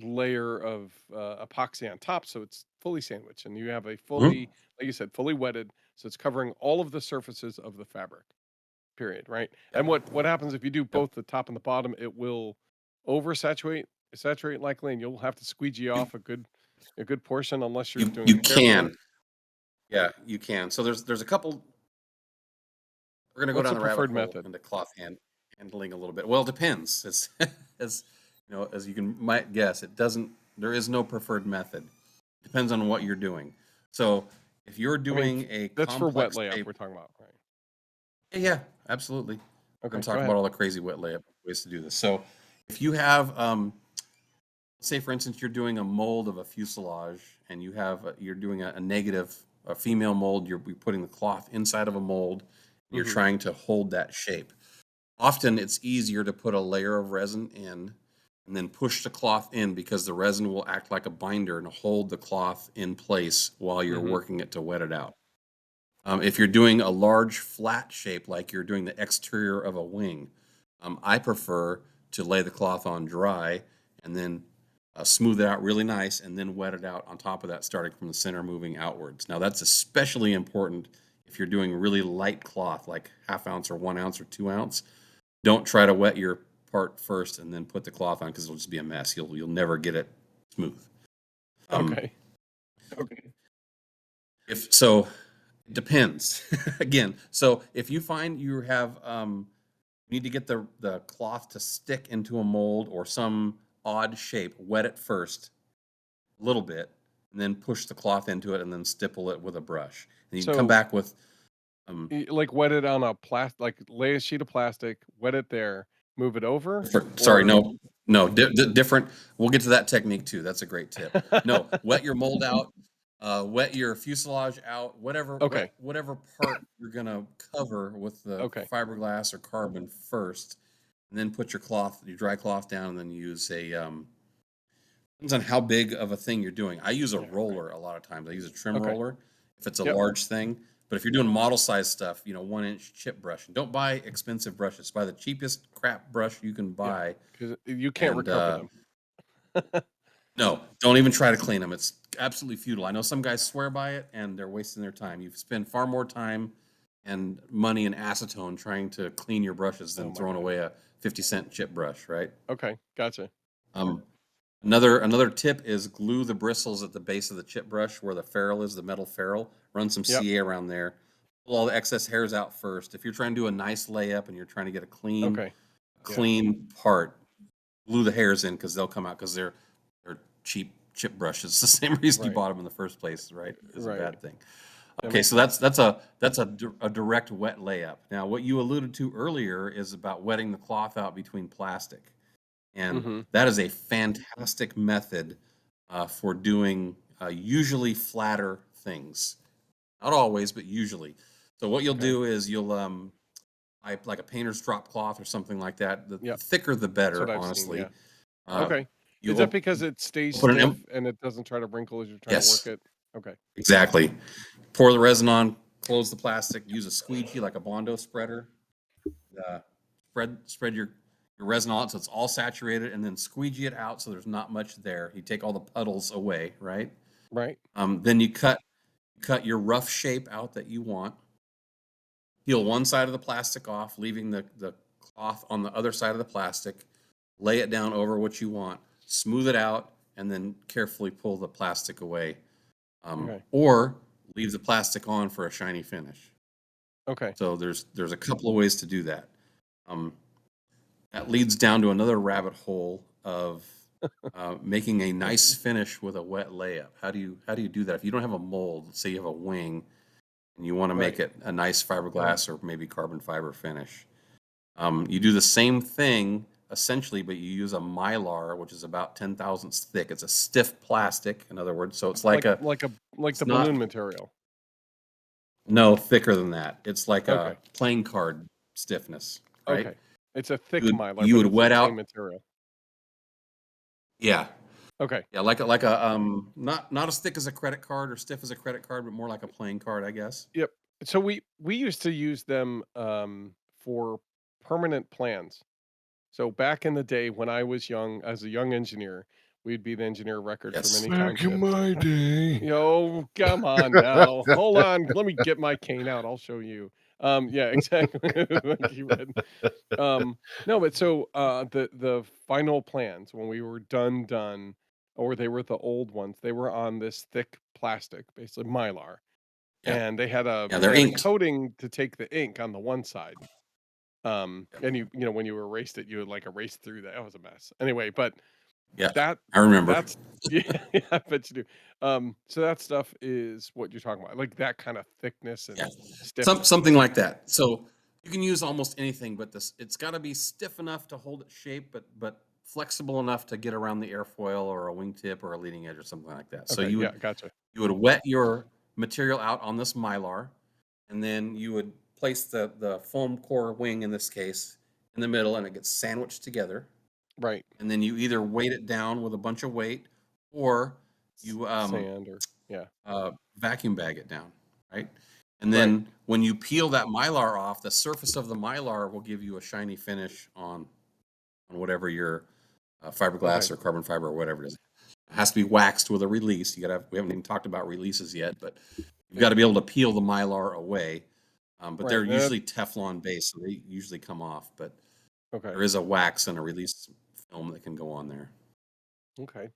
Speaker 2: layer of epoxy on top so it's fully sandwiched, and you have a fully, like you said, fully wetted, so it's covering all of the surfaces of the fabric, period, right? And what happens if you do both the top and the bottom, it will saturate likely, and you'll have to squeegee off a good portion unless you're doing
Speaker 3: you can. Yeah, you can. So there's a couple. We're going to go down the rabbit hole into cloth handling a little bit. Well, it depends. It's as you might guess, there is no preferred method. It depends on what you're doing. So If you're
Speaker 2: I mean,
Speaker 3: doing a
Speaker 2: that's for wet
Speaker 3: complex
Speaker 2: layup
Speaker 3: shape,
Speaker 2: we're talking about, right?
Speaker 3: yeah, absolutely. We're
Speaker 2: Okay,
Speaker 3: going to
Speaker 2: go
Speaker 3: talk
Speaker 2: ahead.
Speaker 3: about all the crazy wet layup ways to do this. So if you have, say for instance, you're doing a mold of a fuselage and you're doing a negative, a female mold, you're putting the cloth inside of a mold, and you're
Speaker 2: Mhm.
Speaker 3: trying to hold that shape. Often it's easier to put a layer of resin in and then push the cloth in because the resin will act like a binder and hold the cloth in place while you're
Speaker 2: Mhm.
Speaker 3: working it to wet it out. If you're doing a large flat shape, like you're doing the exterior of a wing, I prefer to lay the cloth on dry and then smooth it out really nice and then wet it out on top of that, starting from the center moving outwards. Now, that's especially important if you're doing really light cloth, like 1/2 ounce or 1 ounce or 2 ounce. Don't try to wet your part first and then put the cloth on because it'll just be a mess. You'll never get it smooth.
Speaker 2: Okay.
Speaker 3: If so, it depends. Again, so if you find you have need to get the cloth to stick into a mold or some odd shape, wet it first a little bit, and then push the cloth into it and then stipple it with a brush. And you can come
Speaker 2: So,
Speaker 3: back with
Speaker 2: like wet it on a like lay a sheet of plastic, wet it there, move it over,
Speaker 3: sorry,
Speaker 2: or
Speaker 3: no, different. We'll get to that technique too. That's a great tip. No, wet your mold out, wet your fuselage out, whatever
Speaker 2: Okay.
Speaker 3: whatever part you're gonna cover with the
Speaker 2: Okay.
Speaker 3: fiberglass or carbon first, and then put your dry cloth down, and then use a depends on how big of a thing you're doing. I use a
Speaker 2: Yeah, okay.
Speaker 3: roller a lot of times. I use a trim
Speaker 2: Okay.
Speaker 3: roller if it's a
Speaker 2: Yep.
Speaker 3: large thing. But if you're doing model size stuff, 1-inch chip brush. And don't buy expensive brushes. Buy the cheapest crap brush you can
Speaker 2: Yeah,
Speaker 3: buy.
Speaker 2: because you can't
Speaker 3: And
Speaker 2: recover them.
Speaker 3: no, don't even try to clean them. It's absolutely futile. I know some guys swear by it, and they're wasting their time. You spend far more time and money and acetone trying to clean your brushes
Speaker 2: Oh
Speaker 3: than
Speaker 2: my
Speaker 3: throwing
Speaker 2: God.
Speaker 3: away a 50-cent chip brush, right?
Speaker 2: Okay, gotcha.
Speaker 3: Um, Another tip is glue the bristles at the base of the chip brush where the ferrule is, the metal ferrule. Run some
Speaker 2: Yep.
Speaker 3: CA around there. Pull all the excess hairs out first. If you're trying to do a nice layup and you're trying to get a clean,
Speaker 2: Okay.
Speaker 3: clean part, glue the hairs in because they'll come out because they're cheap chip brushes. It's the same reason you
Speaker 2: Right.
Speaker 3: bought them in the first place, right? Is a
Speaker 2: Right.
Speaker 3: bad thing.
Speaker 2: That
Speaker 3: Okay,
Speaker 2: makes
Speaker 3: so
Speaker 2: sense.
Speaker 3: that's a direct wet layup. Now, what you alluded to earlier is about wetting the cloth out between plastic. And
Speaker 2: Mhm.
Speaker 3: that is a fantastic method for doing usually flatter things. Not always, but usually. So what you'll
Speaker 2: Okay.
Speaker 3: do is you'll like a painter's drop cloth or something like that. The
Speaker 2: Yep.
Speaker 3: thicker the
Speaker 2: That's
Speaker 3: better,
Speaker 2: what I've seen,
Speaker 3: honestly.
Speaker 2: yeah. Okay. Is
Speaker 3: You
Speaker 2: that because it stays
Speaker 3: put an
Speaker 2: stiff and it doesn't try to wrinkle as you're trying to work
Speaker 3: yes,
Speaker 2: it? Okay.
Speaker 3: exactly. Pour the resin on, close the plastic, use a squeegee like a Bondo spreader. Uh, spread your resin on it so it's all saturated, and then squeegee it out so there's not much there. You take all the puddles away, right?
Speaker 2: Right.
Speaker 3: Then you cut your rough shape out that you want. Peel one side of the plastic off, leaving the cloth on the other side of the plastic. Lay it down over what you want. Smooth it out, and then carefully pull the plastic away.
Speaker 2: Okay.
Speaker 3: Or leave the plastic on for a shiny finish.
Speaker 2: Okay.
Speaker 3: So there's a couple of ways to do that. That leads down to another rabbit hole of making a nice finish with a wet layup. How do you do that? If you don't have a mold, let's say you have a wing, and you want to make
Speaker 2: Right.
Speaker 3: it a nice fiberglass or maybe carbon fiber finish, you do the same thing essentially, but you use a mylar, which is about 10 thousandths thick. It's a stiff plastic, in other words. So it's like
Speaker 2: Like
Speaker 3: it's
Speaker 2: the
Speaker 3: not
Speaker 2: balloon material.
Speaker 3: no thicker than that. It's like a
Speaker 2: Okay.
Speaker 3: playing card stiffness, right?
Speaker 2: Okay. It's a thick
Speaker 3: You
Speaker 2: mylar,
Speaker 3: you
Speaker 2: but
Speaker 3: would
Speaker 2: it's
Speaker 3: wet
Speaker 2: the
Speaker 3: out,
Speaker 2: same material.
Speaker 3: yeah,
Speaker 2: Okay.
Speaker 3: yeah, like a not as thick as a credit card or stiff as a credit card, but more like a playing card, I guess.
Speaker 2: Yep. So we used to use them for permanent plans. So back in the day when I was young, as a young engineer, we'd be the engineer of record for
Speaker 3: Yes.
Speaker 2: many
Speaker 4: Back in
Speaker 2: townships.
Speaker 4: my day.
Speaker 2: Yo, come on now. Hold on. Let me get my cane out. I'll show you. Yeah, exactly. Thank you, Red. No, but so the final plans when we were done, or they were the old ones, they were on this thick plastic, basically mylar.
Speaker 3: Yeah.
Speaker 2: And they had a
Speaker 3: Yeah, they're inked.
Speaker 2: coating to take the ink on the one side.
Speaker 3: Yep.
Speaker 2: And when you erased it, you would like erase through that. That was a mess. Anyway, but
Speaker 3: Yeah,
Speaker 2: That
Speaker 3: I remember.
Speaker 2: that's yeah, yeah, I bet you do. So that stuff is what you're talking about, like that kind of thickness and
Speaker 3: Yeah,
Speaker 2: stiffness.
Speaker 3: something like that. So you can use almost anything, but this it's got to be stiff enough to hold its shape, but flexible enough to get around the airfoil or a wingtip or a leading edge or something like that. So
Speaker 2: Okay, yeah, gotcha.
Speaker 3: you would wet your material out on this mylar, and then you would place the foam core wing in this case in the middle, and it gets sandwiched together.
Speaker 2: Right,
Speaker 3: And then you either weight it down with a bunch of weight, or you
Speaker 2: sand or yeah,
Speaker 3: vacuum bag it down, right? And
Speaker 2: right.
Speaker 3: then when you peel that mylar off, the surface of the mylar will give you a shiny finish on whatever your fiberglass
Speaker 2: Okay,
Speaker 3: or carbon fiber or whatever it is. It has to be waxed with a release. We haven't even talked about releases yet, but you've got to be able to peel the mylar away. But
Speaker 2: right.
Speaker 3: they're usually Teflon based, so they usually come off. But
Speaker 2: Okay,
Speaker 3: there is a wax and a release film that can go on there.
Speaker 2: okay,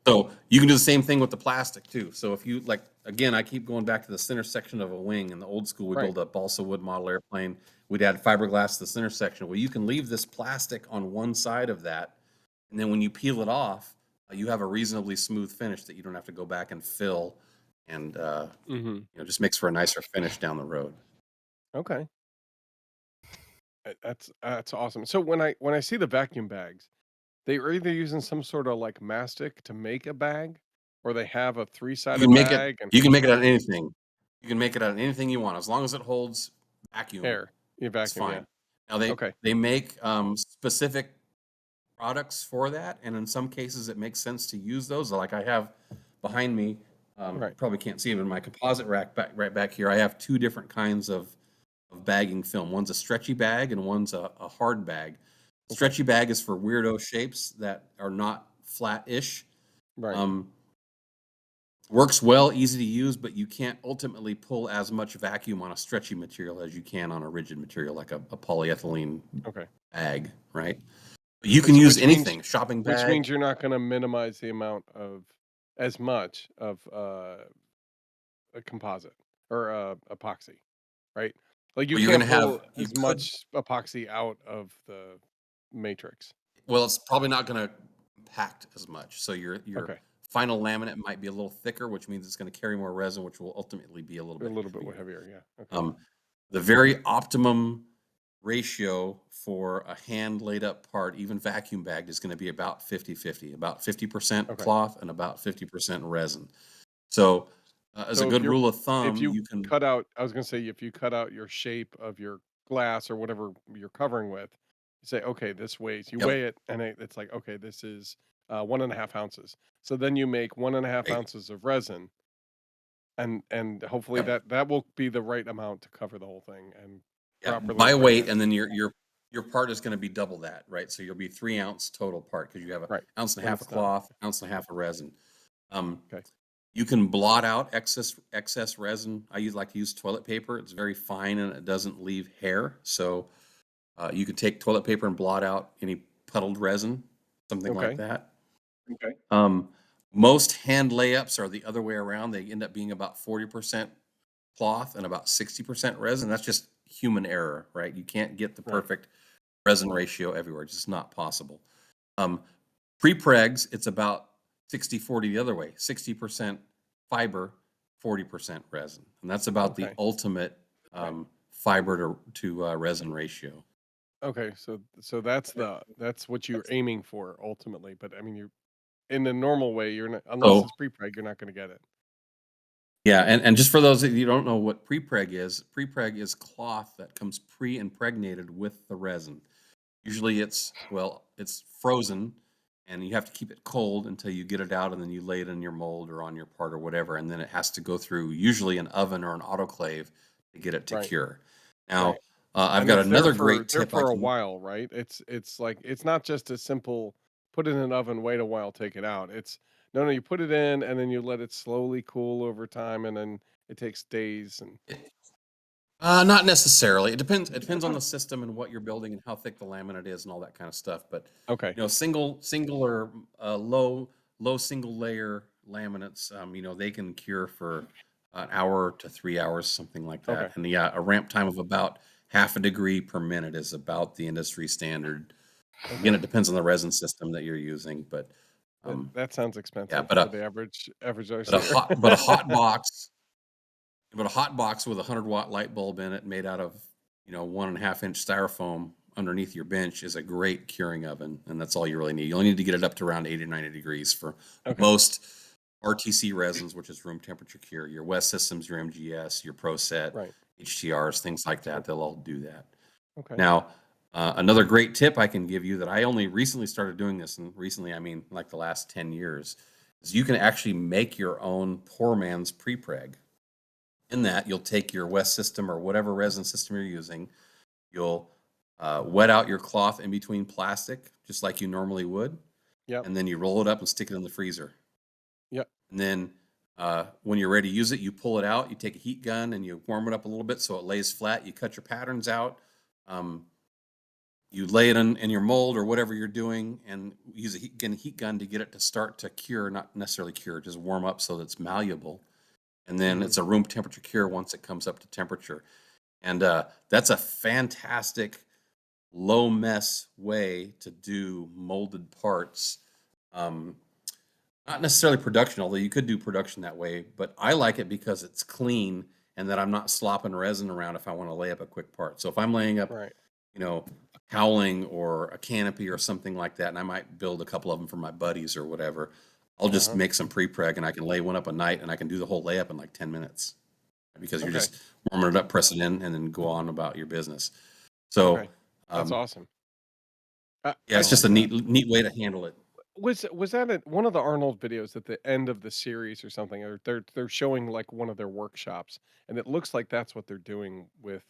Speaker 3: So you can do the same thing with the plastic too. So if you like, again, I keep going back to the center section of a wing. In the old school, we
Speaker 2: right.
Speaker 3: build a balsa wood model airplane. We'd add fiberglass to the center section. Well, you can leave this plastic on one side of that, and then when you peel it off, you have a reasonably smooth finish that you don't have to go back and fill, and
Speaker 2: Mm-hmm.
Speaker 3: just makes for a nicer finish down the road.
Speaker 2: Okay, that's awesome. So when I see the vacuum bags, they are either using some sort of like mastic to make a bag, or they have a
Speaker 3: You
Speaker 2: three-sided
Speaker 3: can make it.
Speaker 2: bag and
Speaker 3: You can make it out of anything. You can make it out of anything you want, as long as it holds vacuum.
Speaker 2: air. You
Speaker 3: It's
Speaker 2: vacuum, yeah.
Speaker 3: fine. Now they
Speaker 2: Okay,
Speaker 3: they make specific products for that, and in some cases it makes sense to use those. Like I have behind me,
Speaker 2: right.
Speaker 3: probably can't see them in my composite rack right back here. I have two different kinds of bagging film. One's a stretchy bag and one's a hard bag.
Speaker 2: Okay,
Speaker 3: Stretchy bag is for weirdo shapes that are not flat-ish.
Speaker 2: right.
Speaker 3: Um, Works well, easy to use, but you can't ultimately pull as much vacuum on a stretchy material as you can on a rigid material like a polyethylene
Speaker 2: Okay.
Speaker 3: bag, right? You can use anything, shopping
Speaker 2: Which
Speaker 3: bag.
Speaker 2: means you're not going to minimize the amount of as much of a composite or epoxy, right? Like you
Speaker 3: Well, you're
Speaker 2: can't
Speaker 3: going to
Speaker 2: pull
Speaker 3: have, you
Speaker 2: as
Speaker 3: could,
Speaker 2: much epoxy out of the matrix.
Speaker 3: well, it's probably not going to compact as much. So your
Speaker 2: Okay,
Speaker 3: final laminate might be a little thicker, which means it's going to carry more resin, which will ultimately be a little
Speaker 2: a
Speaker 3: bit
Speaker 2: little bit
Speaker 3: heavier.
Speaker 2: heavier. Yeah. Okay.
Speaker 3: The very optimum ratio for a hand laid up part, even vacuum bagged, is going to be about 50-50, about 50%
Speaker 2: Okay.
Speaker 3: cloth and about 50% resin. So as a
Speaker 2: So
Speaker 3: good rule of
Speaker 2: if
Speaker 3: thumb,
Speaker 2: you
Speaker 3: you can,
Speaker 2: cut out, I was going to say, if you cut out your shape of your glass or whatever you're covering with, you say, okay, this weighs. You
Speaker 3: yep,
Speaker 2: weigh it, and it's like, okay, this is 1.5 ounces. So then you make 1.5
Speaker 3: right,
Speaker 2: ounces of resin, and hopefully
Speaker 3: yep,
Speaker 2: that will be the right amount to cover the whole thing and
Speaker 3: yep,
Speaker 2: properly
Speaker 3: by weight,
Speaker 2: impregnate.
Speaker 3: and then your part is going to be double that, right? So you'll be 3 ounce total part because you have an
Speaker 2: Right.
Speaker 3: ounce and a
Speaker 2: When
Speaker 3: half
Speaker 2: it's
Speaker 3: of
Speaker 2: done.
Speaker 3: cloth, ounce and a half of resin.
Speaker 2: Okay.
Speaker 3: You can blot out excess resin. Like to use toilet paper. It's very fine and it doesn't leave hair. So you can take toilet paper and blot out any puddled resin, something like
Speaker 2: Okay.
Speaker 3: that.
Speaker 2: Okay.
Speaker 3: Most hand layups are the other way around. They end up being about 40% cloth and about 60% resin. That's just human error, right? You can't get the
Speaker 2: Right.
Speaker 3: perfect resin ratio everywhere. It's just not possible. Prepregs, it's about 60-40 the other way, 60% fiber, 40% resin. And that's about the
Speaker 2: Okay.
Speaker 3: ultimate fiber to resin ratio.
Speaker 2: Okay. So that's what you're aiming for ultimately. But I mean, you in the normal way, you're not, unless
Speaker 3: So
Speaker 2: it's prepreg, you're not going to get it.
Speaker 3: yeah, and just for those of you who don't know what prepreg is cloth that comes pre-impregnated with the resin. Usually it's frozen and you have to keep it cold until you get it out and then you lay it in your mold or on your part or whatever, and then it has to go through usually an oven or an autoclave to get it to
Speaker 2: Right.
Speaker 3: cure. Now,
Speaker 2: Right.
Speaker 3: I've
Speaker 2: And
Speaker 3: got
Speaker 2: it's there
Speaker 3: another
Speaker 2: for
Speaker 3: great tip I
Speaker 2: a
Speaker 3: can.
Speaker 2: while, right? It's like it's not just a simple put it in an oven, wait a while, take it out. It's no, you put it in and then you let it slowly cool over time, and then it takes days. And
Speaker 3: Not necessarily. It depends. It depends on the system and what you're building and how thick the laminate is and all that kind of stuff. But
Speaker 2: okay,
Speaker 3: single or low single layer laminates, they can cure for an hour to 3 hours, something like that.
Speaker 2: okay,
Speaker 3: And yeah, a ramp time of about half a degree per minute is about the industry standard Again,
Speaker 2: Okay.
Speaker 3: it depends on the resin system that you're using, but
Speaker 2: That sounds
Speaker 3: yeah,
Speaker 2: expensive
Speaker 3: but
Speaker 2: for
Speaker 3: a
Speaker 2: the average
Speaker 3: but a
Speaker 2: RCer.
Speaker 3: hot but a hot box but a hot box with a 100-watt light bulb in it, made out of 1.5-inch styrofoam underneath your bench, is a great curing oven, and that's all you really need. You only need to get it up to around 80 or 90 degrees for
Speaker 2: Okay.
Speaker 3: most RTC resins, which is room temperature cure. Your West systems, your MGS, your ProSet,
Speaker 2: Right.
Speaker 3: HTRs, things like that, they'll all do that.
Speaker 2: Okay.
Speaker 3: Now, another great tip I can give you that I only recently started doing this, and recently I mean like the last 10 years, is you can actually make your own poor man's PrePreg. In that, you'll take your West system or whatever resin system you're using, you'll wet out your cloth in between plastic, just like you normally would,
Speaker 2: Yep.
Speaker 3: and then you roll it up and stick it in the freezer.
Speaker 2: Yep.
Speaker 3: And then when you're ready to use it, you pull it out, you take a heat gun and you warm it up a little bit so it lays flat. You cut your patterns out. You lay it in your mold or whatever you're doing, and use a heat gun to get it to start to cure, not necessarily cure, just warm up so that it's malleable. And then it's a room temperature cure once it comes up to temperature. And that's a fantastic low mess way to do molded parts. Not necessarily production, although you could do production that way, but I like it because it's clean and that I'm not slopping resin around if I want to lay up a quick part. So if I'm laying up,
Speaker 2: Right.
Speaker 3: a cowling or a canopy or something like that, and I might build a couple of them for my buddies or whatever, I'll just make some PrePreg and I can lay one up a night and I can do the whole layup in like 10 minutes because you're
Speaker 2: Okay.
Speaker 3: just warming it up, press it in, and then go on about your business. So
Speaker 2: Okay. That's awesome.
Speaker 3: yeah,
Speaker 2: I
Speaker 3: it's just a neat way to handle it.
Speaker 2: was that one of the Arnold videos at the end of the series or something, or they're showing like one of their workshops, and it looks like that's what they're doing with,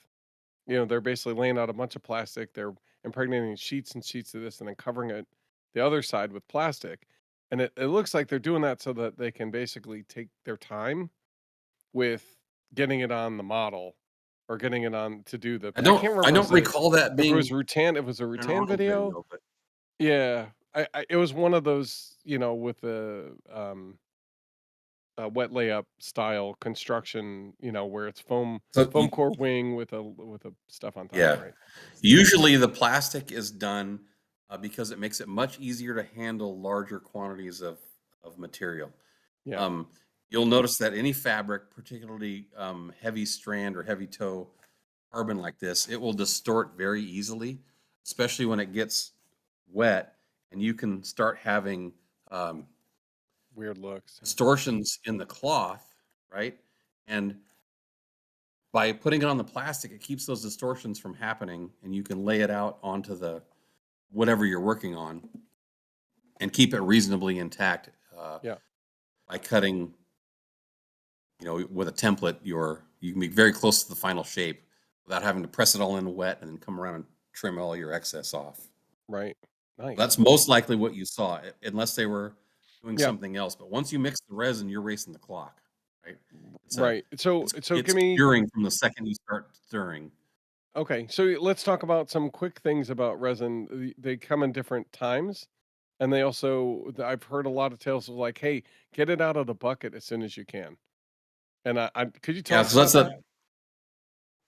Speaker 2: they're basically laying out a bunch of plastic, they're impregnating sheets and sheets of this, and then covering it the other side with plastic, and it looks like they're doing that so that they can basically take their time with getting it on the model or getting it on to do the.
Speaker 3: I
Speaker 2: I can't remember
Speaker 3: don't recall that
Speaker 2: if it was
Speaker 3: being
Speaker 2: Rutan. It was a
Speaker 3: an
Speaker 2: Rutan
Speaker 3: Arnold
Speaker 2: video.
Speaker 3: but
Speaker 2: Yeah, it was one of those, with the wet layup style construction, where it's foam
Speaker 3: so
Speaker 2: core wing with a stuff on top,
Speaker 3: yeah.
Speaker 2: right?
Speaker 3: Usually the plastic is done because it makes it much easier to handle larger quantities of material.
Speaker 2: Yeah.
Speaker 3: You'll notice that any fabric, particularly heavy strand or heavy tow carbon like this, it will distort very easily, especially when it gets wet, and you can start having
Speaker 2: Weird looks.
Speaker 3: distortions in the cloth, right? And by putting it on the plastic, it keeps those distortions from happening, and you can lay it out onto the whatever you're working on and keep it reasonably intact
Speaker 2: Yeah.
Speaker 3: by cutting, with a template, you can be very close to the final shape without having to press it all in wet and then come around and trim all your excess off.
Speaker 2: Right. Nice.
Speaker 3: That's most likely what you saw, unless they were doing
Speaker 2: Yeah.
Speaker 3: something else. But once you mix the resin, you're racing the clock, right?
Speaker 2: Right. So
Speaker 3: It's
Speaker 2: give me.
Speaker 3: curing from the second you start stirring.
Speaker 2: Okay, so let's talk about some quick things about resin. They come in different times, and they also. I've heard a lot of tales of like, hey, get it out of the bucket as soon as you can. And could you
Speaker 3: Yeah,
Speaker 2: talk
Speaker 3: so
Speaker 2: about
Speaker 3: that's
Speaker 2: that?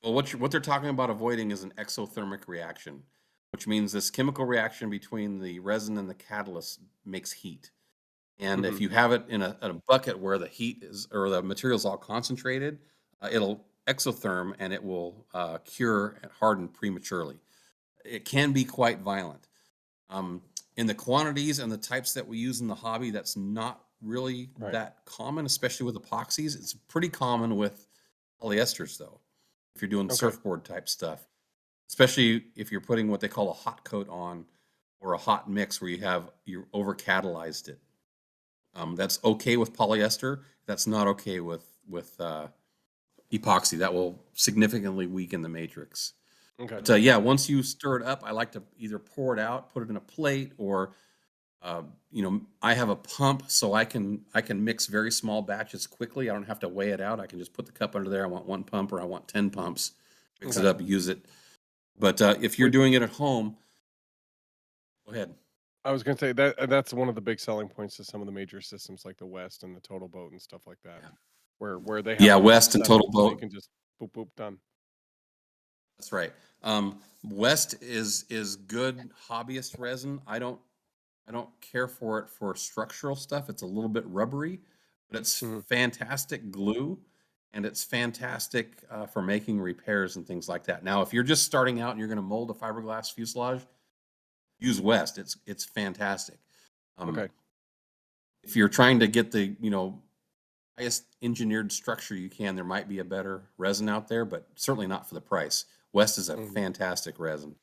Speaker 3: well, what they're talking about avoiding is an exothermic reaction, which means this chemical reaction between the resin and the catalyst makes heat. And if you have it in a bucket where the heat is, or the material is all concentrated, it'll exotherm and it will cure and harden prematurely. It can be quite violent. In the quantities and the types that we use in the hobby, that's not really
Speaker 2: Right.
Speaker 3: that common, especially with epoxies. It's pretty common with polyesters, though, if you're doing
Speaker 2: Okay.
Speaker 3: surfboard type stuff, especially if you're putting what they call a hot coat on or a hot mix where you over catalyzed it. That's okay with polyester. That's not okay with epoxy. That will significantly weaken the matrix.
Speaker 2: Okay.
Speaker 3: But yeah, once you stir it up, I like to either pour it out, put it in a plate, or I have a pump, so I can mix very small batches quickly. I don't have to weigh it out. I can just put the cup under there. I want 1 pump, or I want 10 pumps. Mix it
Speaker 2: Okay.
Speaker 3: up, use it. But if you're doing it at home, go ahead.
Speaker 2: I was going to say that's one of the big selling points to some of the major systems like the West and the Total Boat and stuff like that,
Speaker 3: Yeah.
Speaker 2: where they have
Speaker 3: Yeah,
Speaker 2: all
Speaker 3: West
Speaker 2: this
Speaker 3: and
Speaker 2: setup,
Speaker 3: Total
Speaker 2: so you
Speaker 3: Boat.
Speaker 2: can just boop boop done.
Speaker 3: That's right. West is good hobbyist resin. I don't care for it for structural stuff. It's a little bit rubbery, but it's fantastic glue, and it's fantastic for making repairs and things like that. Now, if you're just starting out and you're going to mold a fiberglass fuselage, use West. It's fantastic.
Speaker 2: Okay.
Speaker 3: If you're trying to get the highest engineered structure you can, there might be a better resin out there, but certainly not for the price. West is a fantastic resin,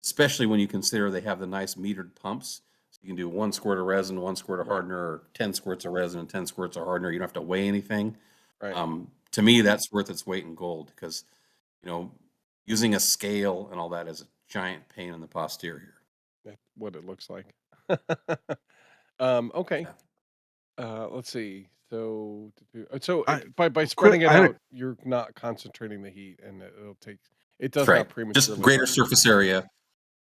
Speaker 3: especially when you consider they have the nice metered pumps. So you can do 1 squirt of resin, 1 squirt of hardener, or 10 squirts of resin and 10 squirts of hardener. You don't have to weigh anything.
Speaker 2: Right.
Speaker 3: To me, that's worth its weight in gold because, using a scale and all that is a giant pain in the posterior.
Speaker 2: That's what it looks like. Okay. Let's see. So by spreading it out, you're not concentrating the heat, and it does
Speaker 3: right.
Speaker 2: not prematurely.
Speaker 3: Just greater surface area.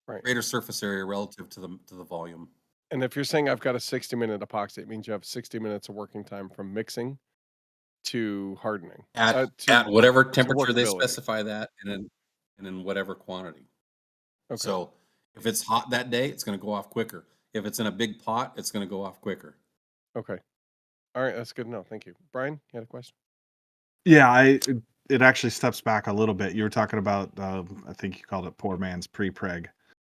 Speaker 2: Right.
Speaker 3: Greater surface area relative to the volume.
Speaker 2: And if you're saying I've got a 60-minute epoxy, it means you have 60 minutes of working time from mixing to hardening.
Speaker 3: At whatever temperature they specify that, and in whatever quantity.
Speaker 2: Okay.
Speaker 3: So if it's hot that day, it's going to go off quicker. If it's in a big pot, it's going to go off quicker.
Speaker 2: Okay. All right, that's good to know. Thank you. Brian, you had a question?
Speaker 5: Yeah, it actually steps back a little bit. You were talking about I think you called it poor man's prepreg.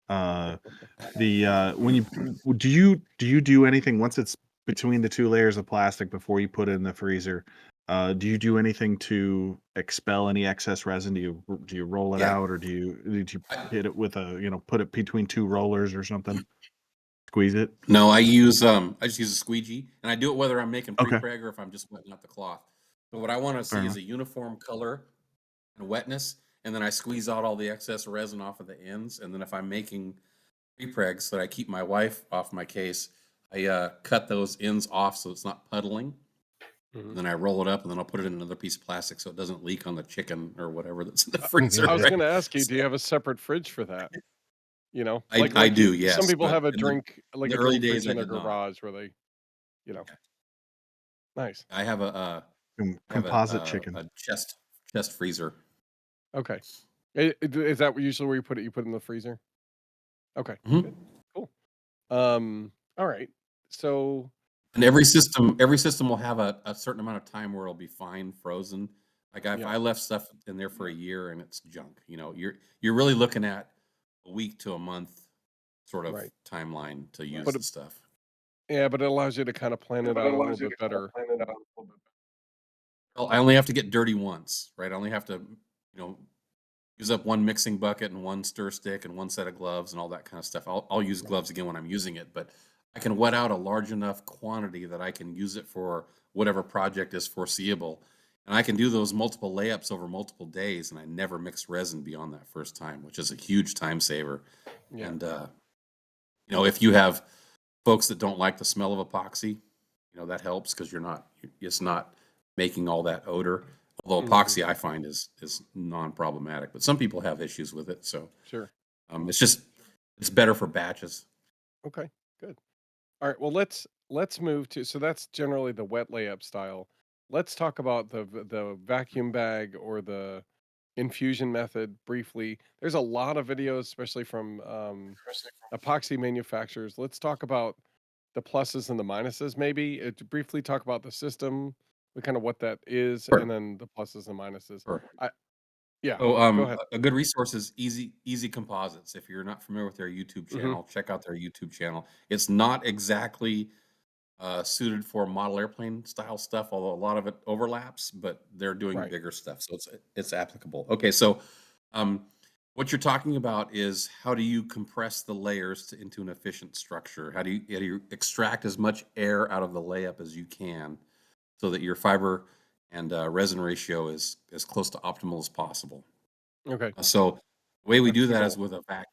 Speaker 5: When you do anything once it's between the 2 layers of plastic before you put it in the freezer? Do you do anything to expel any excess resin? Do you roll it out, or do you hit it with put it between 2 rollers or something? Squeeze it?
Speaker 3: No, I just use a squeegee, and I do it whether I'm making prepreg or if I'm just wetting out the cloth. So what I want to see is a uniform color and wetness, and then I squeeze out all the excess resin off of the ends. And then if I'm making prepreg so that I keep my wife off my case, I cut those ends off so it's not puddling. And then I roll it up, and then I'll put it in another piece of plastic so it doesn't leak on the chicken or whatever that's in the freezer.
Speaker 2: I was going to ask you, do you have a separate fridge for that?
Speaker 3: I do, yes.
Speaker 2: Some people have a drink, like
Speaker 3: the
Speaker 2: a
Speaker 3: early
Speaker 2: drink
Speaker 3: days
Speaker 2: fridge in
Speaker 3: I
Speaker 2: their
Speaker 3: did not.
Speaker 2: garage where they, Nice.
Speaker 3: I have a
Speaker 5: composite chicken.
Speaker 3: a chest freezer.
Speaker 2: Okay. Is that usually where you put it? You put it in the freezer? Okay. Good. Cool. All right. So,
Speaker 3: And every system will have a certain amount of time where it'll be fine frozen. Like if I left stuff in there for a year and it's junk, you're really looking at a week to a month sort of timeline to use the stuff.
Speaker 2: Yeah, but it allows you to kind of plan it out a little bit better.
Speaker 3: Well, I only have to get dirty once, right? I only have to, use up 1 mixing bucket and 1 stir stick and 1 set of gloves and all that kind of stuff. I'll use gloves again when I'm using it, but I can wet out a large enough quantity that I can use it for whatever project is foreseeable. And I can do those multiple layups over multiple days, and I never mix resin beyond that first time, which is a huge time saver.
Speaker 2: Yeah.
Speaker 3: And, if you have folks that don't like the smell of epoxy, that helps because it's not making all that odor. Although epoxy, I find, is non-problematic, but some people have issues with it. So
Speaker 2: sure,
Speaker 3: it's better for batches.
Speaker 2: Okay, good. All right, well let's move to, so that's generally the wet layup style. Let's talk about the vacuum bag or the infusion method briefly. There's a lot of videos, especially from epoxy manufacturers. Let's talk about the pluses and the minuses. Maybe to briefly talk about the system, kind of what that is,
Speaker 3: Sure.
Speaker 2: and then the pluses and minuses.
Speaker 3: Sure.
Speaker 2: Yeah.
Speaker 3: So
Speaker 2: Go ahead.
Speaker 3: a good resource is Easy Composites. If you're not familiar with their YouTube channel, check out their YouTube channel. It's not exactly suited for model airplane style stuff, although a lot of it overlaps, but they're doing bigger stuff, so it's applicable. Okay, so what you're talking about is how do you compress the layers into an efficient structure? How do you extract as much air out of the layup as you can so that your fiber and resin ratio is as close to optimal as possible?
Speaker 2: Okay.
Speaker 3: So the way we do that is with a vacuum.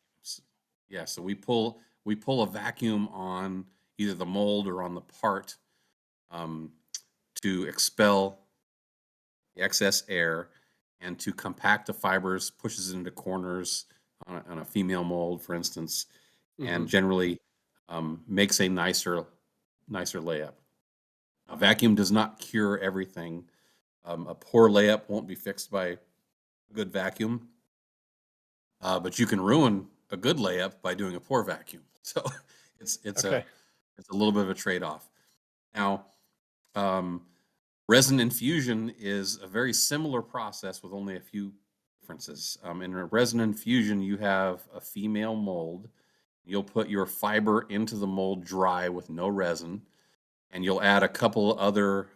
Speaker 3: Yeah, so we pull a vacuum on either the mold or on the part to expel the excess air and to compact the fibers, pushes it into corners on a female mold, for instance, and generally makes a nicer layup. A vacuum does not cure everything. A poor layup won't be fixed by a good vacuum. but you can ruin a good layup by doing a poor vacuum. So it's
Speaker 2: Okay.
Speaker 3: a little bit of a trade-off. Now, resin infusion is a very similar process with only a few differences. In a resin infusion, you have a female mold. You'll put your fiber into the mold dry with no resin, and you'll add a couple other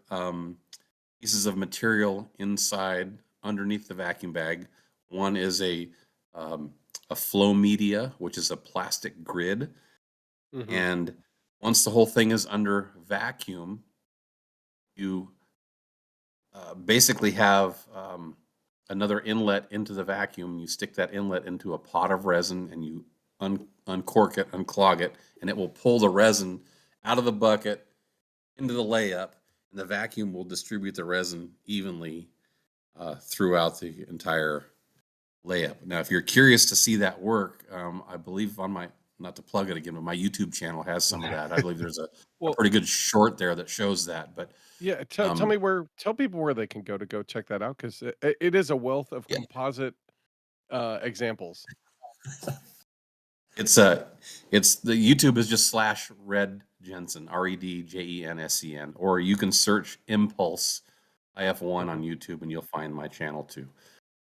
Speaker 3: pieces of material inside underneath the vacuum bag. One is a flow media, which is a plastic grid.
Speaker 2: Mhm.
Speaker 3: And once the whole thing is under vacuum, you basically have another inlet into the vacuum. You stick that inlet into a pot of resin and you uncork it, unclog it, and it will pull the resin out of the bucket into the layup, and the vacuum will distribute the resin evenly throughout the entire layup. Now, if you're curious to see that work, I believe on my, not to plug it again, but my YouTube channel has some of that. I believe there's a
Speaker 2: Well,
Speaker 3: pretty good short there that shows that. But
Speaker 2: yeah, tell
Speaker 3: um,
Speaker 2: people where they can go check that out, because it is a wealth of
Speaker 3: Yeah.
Speaker 2: composite examples.
Speaker 3: it's the YouTube is just / Red Jensen, REDJENSEN, or you can search Impulse IF-1 on YouTube and you'll find my channel too.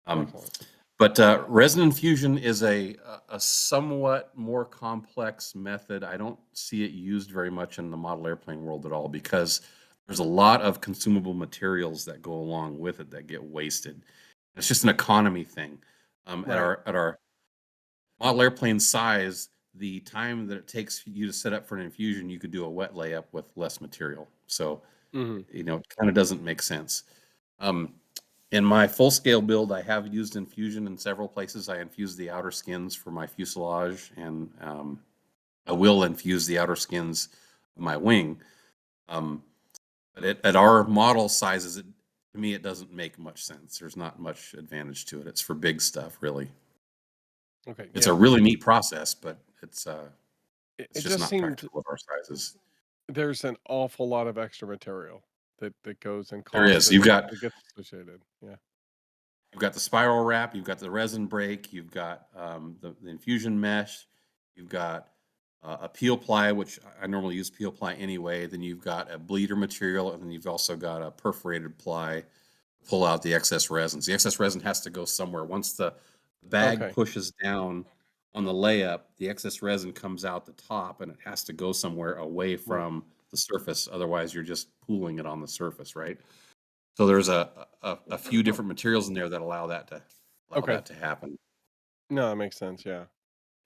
Speaker 2: Excellent.
Speaker 3: But resin infusion is a somewhat more complex method. I don't see it used very much in the model airplane world at all, because there's a lot of consumable materials that go along with it that get wasted. It's just an economy thing.
Speaker 2: Right.
Speaker 3: At our model airplane size, the time that it takes you to set up for an infusion, you could do a wet layup with less material. So,
Speaker 2: Mhm.
Speaker 3: it kind of doesn't make sense. In my full scale build, I have used infusion in several places. I infused the outer skins for my fuselage, and I will infuse the outer skins of my wing. But at our model sizes, to me, it doesn't make much sense. There's not much advantage to it. It's for big stuff, really.
Speaker 2: Okay.
Speaker 3: It's
Speaker 2: Yeah.
Speaker 3: a really neat process, but it's
Speaker 2: It
Speaker 3: just
Speaker 2: just
Speaker 3: not
Speaker 2: seemed
Speaker 3: practical at our sizes.
Speaker 2: there's an awful lot of extra material that goes in
Speaker 3: There
Speaker 2: cost
Speaker 3: is. You've got
Speaker 2: that gets associated. Yeah.
Speaker 3: the spiral wrap, you've got the resin brake, you've got the infusion mesh, you've got a peel ply, which I normally use peel ply anyway. Then you've got a bleeder material, and then you've also got a perforated ply to pull out the excess resins. The excess resin has to go somewhere. Once the bag
Speaker 2: Okay.
Speaker 3: pushes down on the layup, the excess resin comes out the top, and it has to go somewhere away from the surface. Otherwise, you're just pooling it on the surface, right? So there's a few different materials in there that allow that to happen.
Speaker 2: No, that makes sense. Yeah.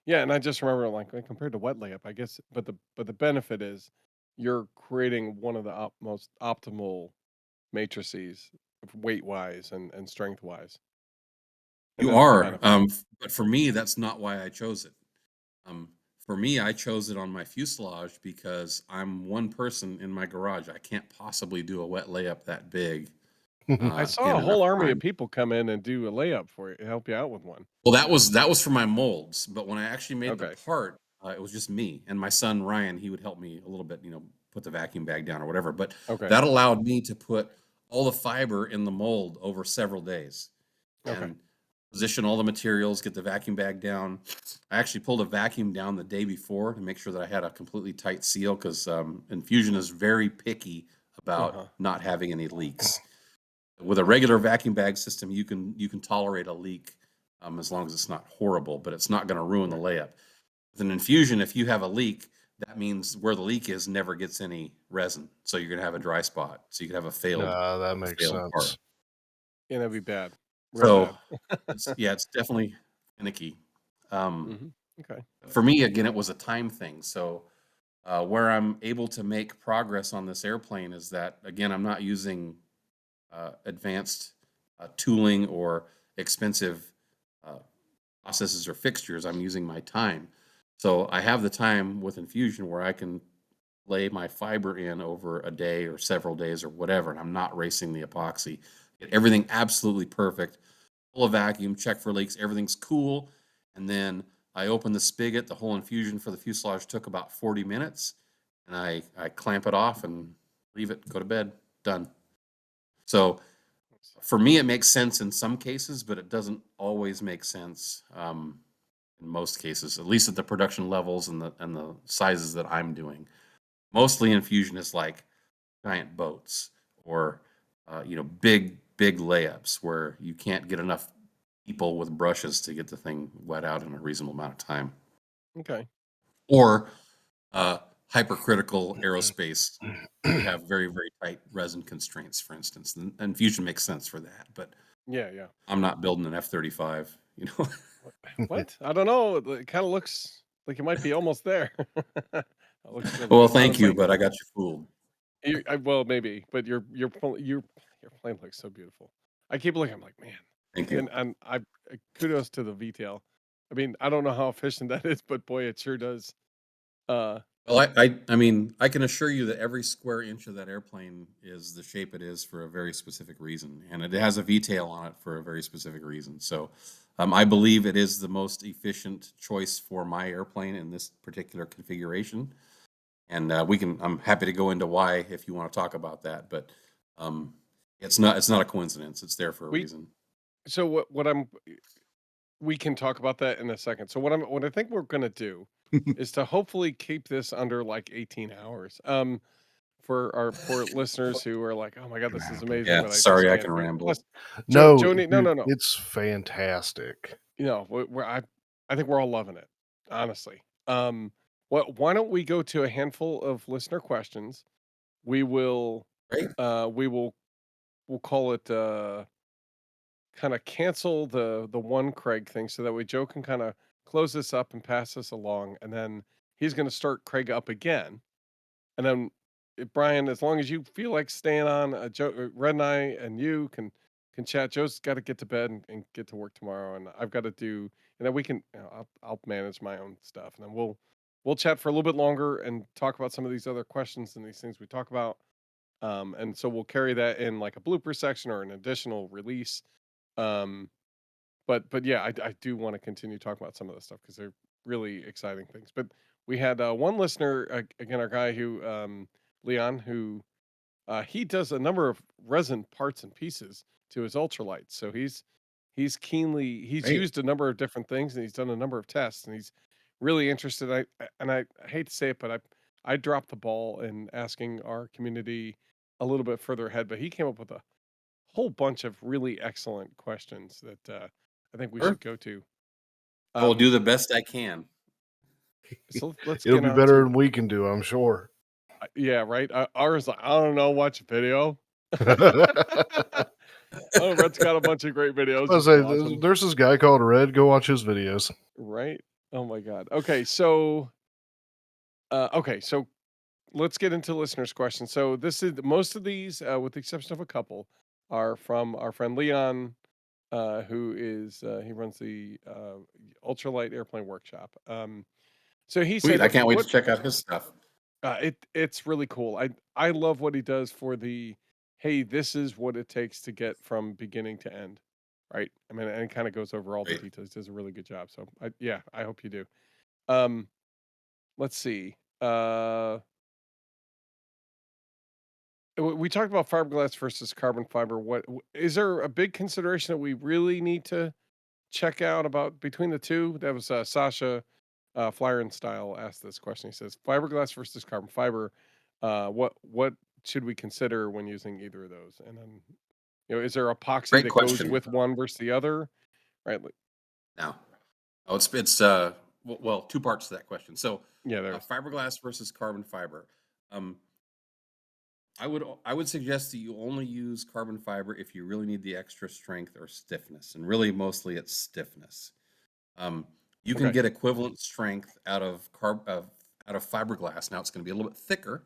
Speaker 2: Yeah, and I just remember, like compared to wet layup, I guess, but the benefit is you're creating one of the most optimal matrices, weight wise and strength wise, and
Speaker 3: You
Speaker 2: that's the
Speaker 3: are,
Speaker 2: benefit.
Speaker 3: but for me, that's not why I chose it. For me, I chose it on my fuselage because I'm one person in my garage. I can't possibly do a wet layup that big
Speaker 2: I saw
Speaker 3: in
Speaker 2: a
Speaker 3: enough
Speaker 2: whole army of
Speaker 3: time.
Speaker 2: people come in and do a layup for you, help you out with one.
Speaker 3: Well, that was for my molds, but when I actually made the
Speaker 2: Okay.
Speaker 3: part, it was just me and my son Ryan. He would help me a little bit, put the vacuum bag down or whatever. But
Speaker 2: Okay.
Speaker 3: that allowed me to put all the fiber in the mold over several days
Speaker 2: Okay.
Speaker 3: and position all the materials, get the vacuum bag down. I actually pulled a vacuum down the day before to make sure that I had a completely tight seal, because Infusion is very picky about not having any leaks. With a regular vacuum bag system, you can tolerate a leak as long as it's not horrible, but it's not going to ruin the layup. With an Infusion, if you have a leak, that means where the leak is never gets any resin, so you're going to have a dry spot. So you could have a failed
Speaker 4: That makes
Speaker 3: part.
Speaker 4: sense.
Speaker 2: Yeah, that'd be bad. Real
Speaker 3: So
Speaker 2: bad.
Speaker 3: it's definitely finicky.
Speaker 2: Okay.
Speaker 3: For me, again, it was a time thing. So where I'm able to make progress on this airplane is that, again, I'm not using advanced tooling or expensive processes or fixtures. I'm using my time. So I have the time with Infusion where I can lay my fiber in over a day or several days or whatever, and I'm not racing the epoxy. Get everything absolutely perfect. Pull a vacuum, check for leaks, everything's cool, and then I open the spigot. The whole infusion for the fuselage took about 40 minutes, and I clamp it off and leave it, go to bed, done. So for me, it makes sense in some cases, but it doesn't always make sense in most cases, at least at the production levels and the sizes that I'm doing. Mostly Infusion is like giant boats or big layups where you can't get enough people with brushes to get the thing wet out in a reasonable amount of time.
Speaker 2: Okay.
Speaker 3: Or hypercritical aerospace, you have very, very tight resin constraints, for instance. And Infusion makes sense for that, but
Speaker 2: Yeah.
Speaker 3: I'm not building an F-35,
Speaker 2: What? I don't know. It kind of looks like it might be almost there. It looks really
Speaker 3: Well,
Speaker 2: good,
Speaker 3: thank you,
Speaker 2: honestly.
Speaker 3: but I got you fooled.
Speaker 2: Well, maybe, but your plane looks so beautiful. I keep looking. I'm like, man,
Speaker 3: Thank you.
Speaker 2: and I kudos to the detail. I mean, I don't know how efficient that is, but boy, it sure does.
Speaker 3: Well, I mean, I can assure you that every square inch of that airplane is the shape it is for a very specific reason, and it has a V-tail on it for a very specific reason. So, I believe it is the most efficient choice for my airplane in this particular configuration. And I'm happy to go into why if you want to talk about that, but it's not a coincidence. It's there for a reason.
Speaker 2: So we can talk about that in a second. So what I think we're gonna do is to hopefully keep this under like 18 hours. For our poor listeners who are like, oh my god, this is amazing.
Speaker 3: Yeah,
Speaker 2: But I
Speaker 3: sorry,
Speaker 2: just
Speaker 3: I
Speaker 2: can't.
Speaker 3: can ramble.
Speaker 4: No,
Speaker 2: Joe, no.
Speaker 4: it's fantastic.
Speaker 2: I think we're all loving it, honestly. Why don't we go to a handful of listener questions? We will,
Speaker 3: Great.
Speaker 2: we'll call it, kind of cancel the one Craig thing so that way Joe can kind of close this up and pass this along, and then he's going to start Craig up again, and then Brian, as long as you feel like staying on, Joe, Red and I, and you can chat. Joe's got to get to bed and get to work tomorrow, and I've got to do, and then we can, I'll manage my own stuff, and then we'll chat for a little bit longer and talk about some of these other questions and these things we talk about. And so we'll carry that in like a blooper section or an additional release. Um, but yeah, I do want to continue talking about some of this stuff because they're really exciting things. But we had one listener, again, our guy who, Leon, who he does a number of resin parts and pieces to his ultralights. So he's
Speaker 3: Great.
Speaker 2: used a number of different things and he's done a number of tests and he's really interested. I hate to say it, but I dropped the ball in asking our community a little bit further ahead, but he came up with a whole bunch of really excellent questions that I think we
Speaker 3: Sure.
Speaker 2: should go to.
Speaker 3: I will do the best I can.
Speaker 2: So let's
Speaker 4: It'll
Speaker 2: get
Speaker 4: be
Speaker 2: on
Speaker 4: better
Speaker 2: to,
Speaker 4: than we can do, I'm sure.
Speaker 2: yeah, right. Ours, like, I don't know, watch a video. Oh, Red's got a bunch of great videos.
Speaker 4: I
Speaker 2: You
Speaker 4: say
Speaker 2: can watch them.
Speaker 4: there's this guy called Red. Go watch his videos.
Speaker 2: Right. Oh my God. Okay. So let's get into listeners' questions. So this is most of these, with the exception of a couple, are from our friend Leon, who is he runs the ultralight airplane workshop. So he
Speaker 3: Sweet.
Speaker 2: said,
Speaker 3: I can't wait to check out his stuff.
Speaker 2: it's really cool. I love what he does for the, hey, this is what it takes to get from beginning to end, right? I mean, and it kind of goes over all the
Speaker 3: Great.
Speaker 2: details. Does a really good job. So I hope you do. Let's see. We talked about fiberglass versus carbon fiber. What is there a big consideration that we really need to check out about between the two? That was Sasha Flyer and Style asked this question. He says, fiberglass versus carbon fiber. What should we consider when using either of those? And then, is there epoxy
Speaker 3: Great
Speaker 2: that
Speaker 3: question.
Speaker 2: goes with one versus the other? Right.
Speaker 3: Now, it's well, two parts to that question. So,
Speaker 2: Yeah, there's
Speaker 3: fiberglass versus carbon fiber. I would suggest that you only use carbon fiber if you really need the extra strength or stiffness, and really mostly it's stiffness. You can
Speaker 2: Okay.
Speaker 3: get equivalent strength out of fiberglass. Now it's going to be a little bit thicker,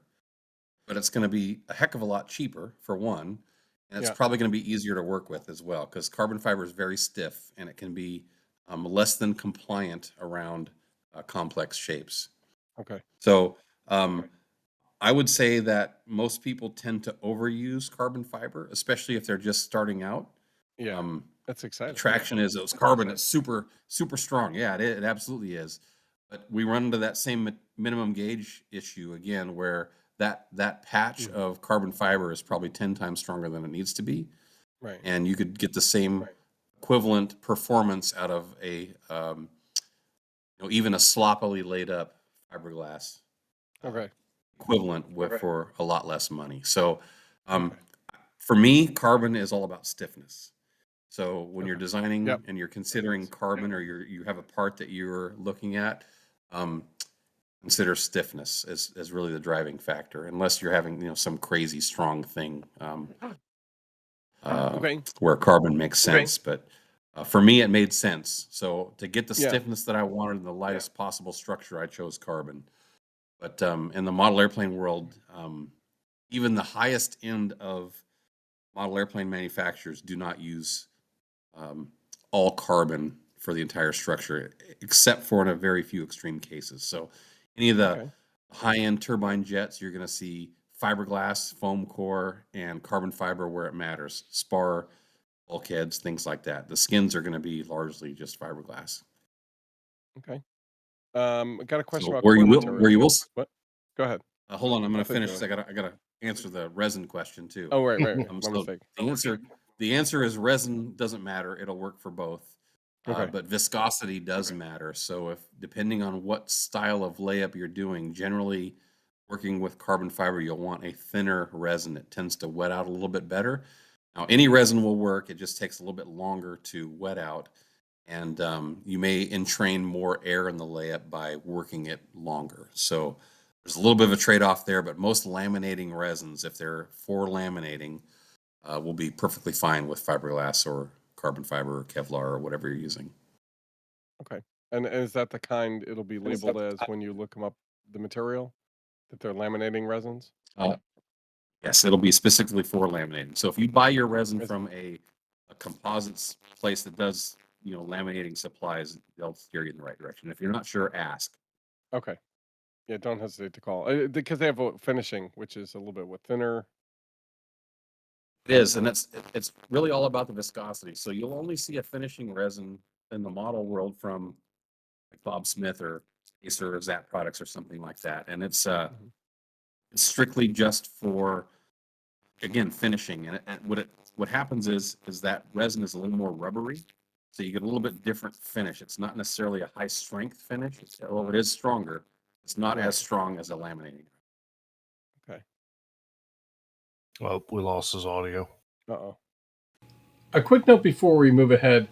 Speaker 3: but it's going to be a heck of a lot cheaper for one, and it's
Speaker 2: Yeah.
Speaker 3: probably going to be easier to work with as well because carbon fiber is very stiff and it can be less than compliant around complex shapes.
Speaker 2: Okay.
Speaker 3: So I would say that most people tend to overuse carbon fiber, especially if they're just starting out.
Speaker 2: Yeah. That's
Speaker 3: The
Speaker 2: exciting.
Speaker 3: traction is those carbon is super strong. Yeah, it absolutely is. But we run into that same minimum gauge issue again, where that patch of carbon fiber is probably 10 times stronger than it needs to be,
Speaker 2: Right.
Speaker 3: and you could get the same equivalent performance out of a even a sloppily laid up fiberglass
Speaker 2: Okay.
Speaker 3: equivalent for a lot less money. So for me, carbon is all about stiffness. So when you're designing and you're considering carbon, or you have a part that you're looking at, consider stiffness as really the driving factor, unless you're having some crazy strong thing where carbon makes sense. But for me, it made sense. So to get the stiffness that I wanted in the lightest possible structure, I chose carbon. But in the model airplane world, even the highest end of model airplane manufacturers do not use all carbon for the entire structure, except for in a very few extreme cases. So any of the high-end turbine jets, you're going to see fiberglass, foam core, and carbon fiber where it matters. Spar, bulkheads, things like that. The skins are going to be largely just fiberglass.
Speaker 2: Okay. I got a question about
Speaker 3: where you
Speaker 2: material.
Speaker 3: will.
Speaker 2: What? Go ahead.
Speaker 3: Hold on, I'm going to finish. I gotta answer the resin question too.
Speaker 2: Oh, right.
Speaker 3: So the answer is resin doesn't matter. It'll work for both. But viscosity does matter. So depending on what style of layup you're doing, generally working with carbon fiber, you'll want a thinner resin. It tends to wet out a little bit better. Now, any resin will work. It just takes a little bit longer to wet out. And you may entrain more air in the layup by working it longer. So there's a little bit of a trade-off there, but most laminating resins, if they're for laminating, will be perfectly fine with fiberglass or carbon fiber or Kevlar or whatever you're using.
Speaker 2: Okay. And is that the kind it'll be labeled as when you look them up, the material, that they're laminating resins?
Speaker 3: Yes, it'll be specifically for laminating. So if you buy your resin from a composites place that does laminating supplies, they'll steer you in the right direction. If you're not sure, ask.
Speaker 2: Okay. Yeah, don't hesitate to call, because they have a finishing, which is a little bit thinner.
Speaker 3: It is, and it's really all about the viscosity. So you'll only see a finishing resin in the model world from like Bob Smith or Acer or Zap Products or something like that, and it's strictly just for, again, finishing. And what happens is that resin is a little more rubbery, so you get a little bit different finish. It's not necessarily a high strength finish. Well, it is stronger. It's not as strong as a laminating.
Speaker 2: Okay.
Speaker 4: Well, we lost his audio.
Speaker 1: A quick note before we move ahead.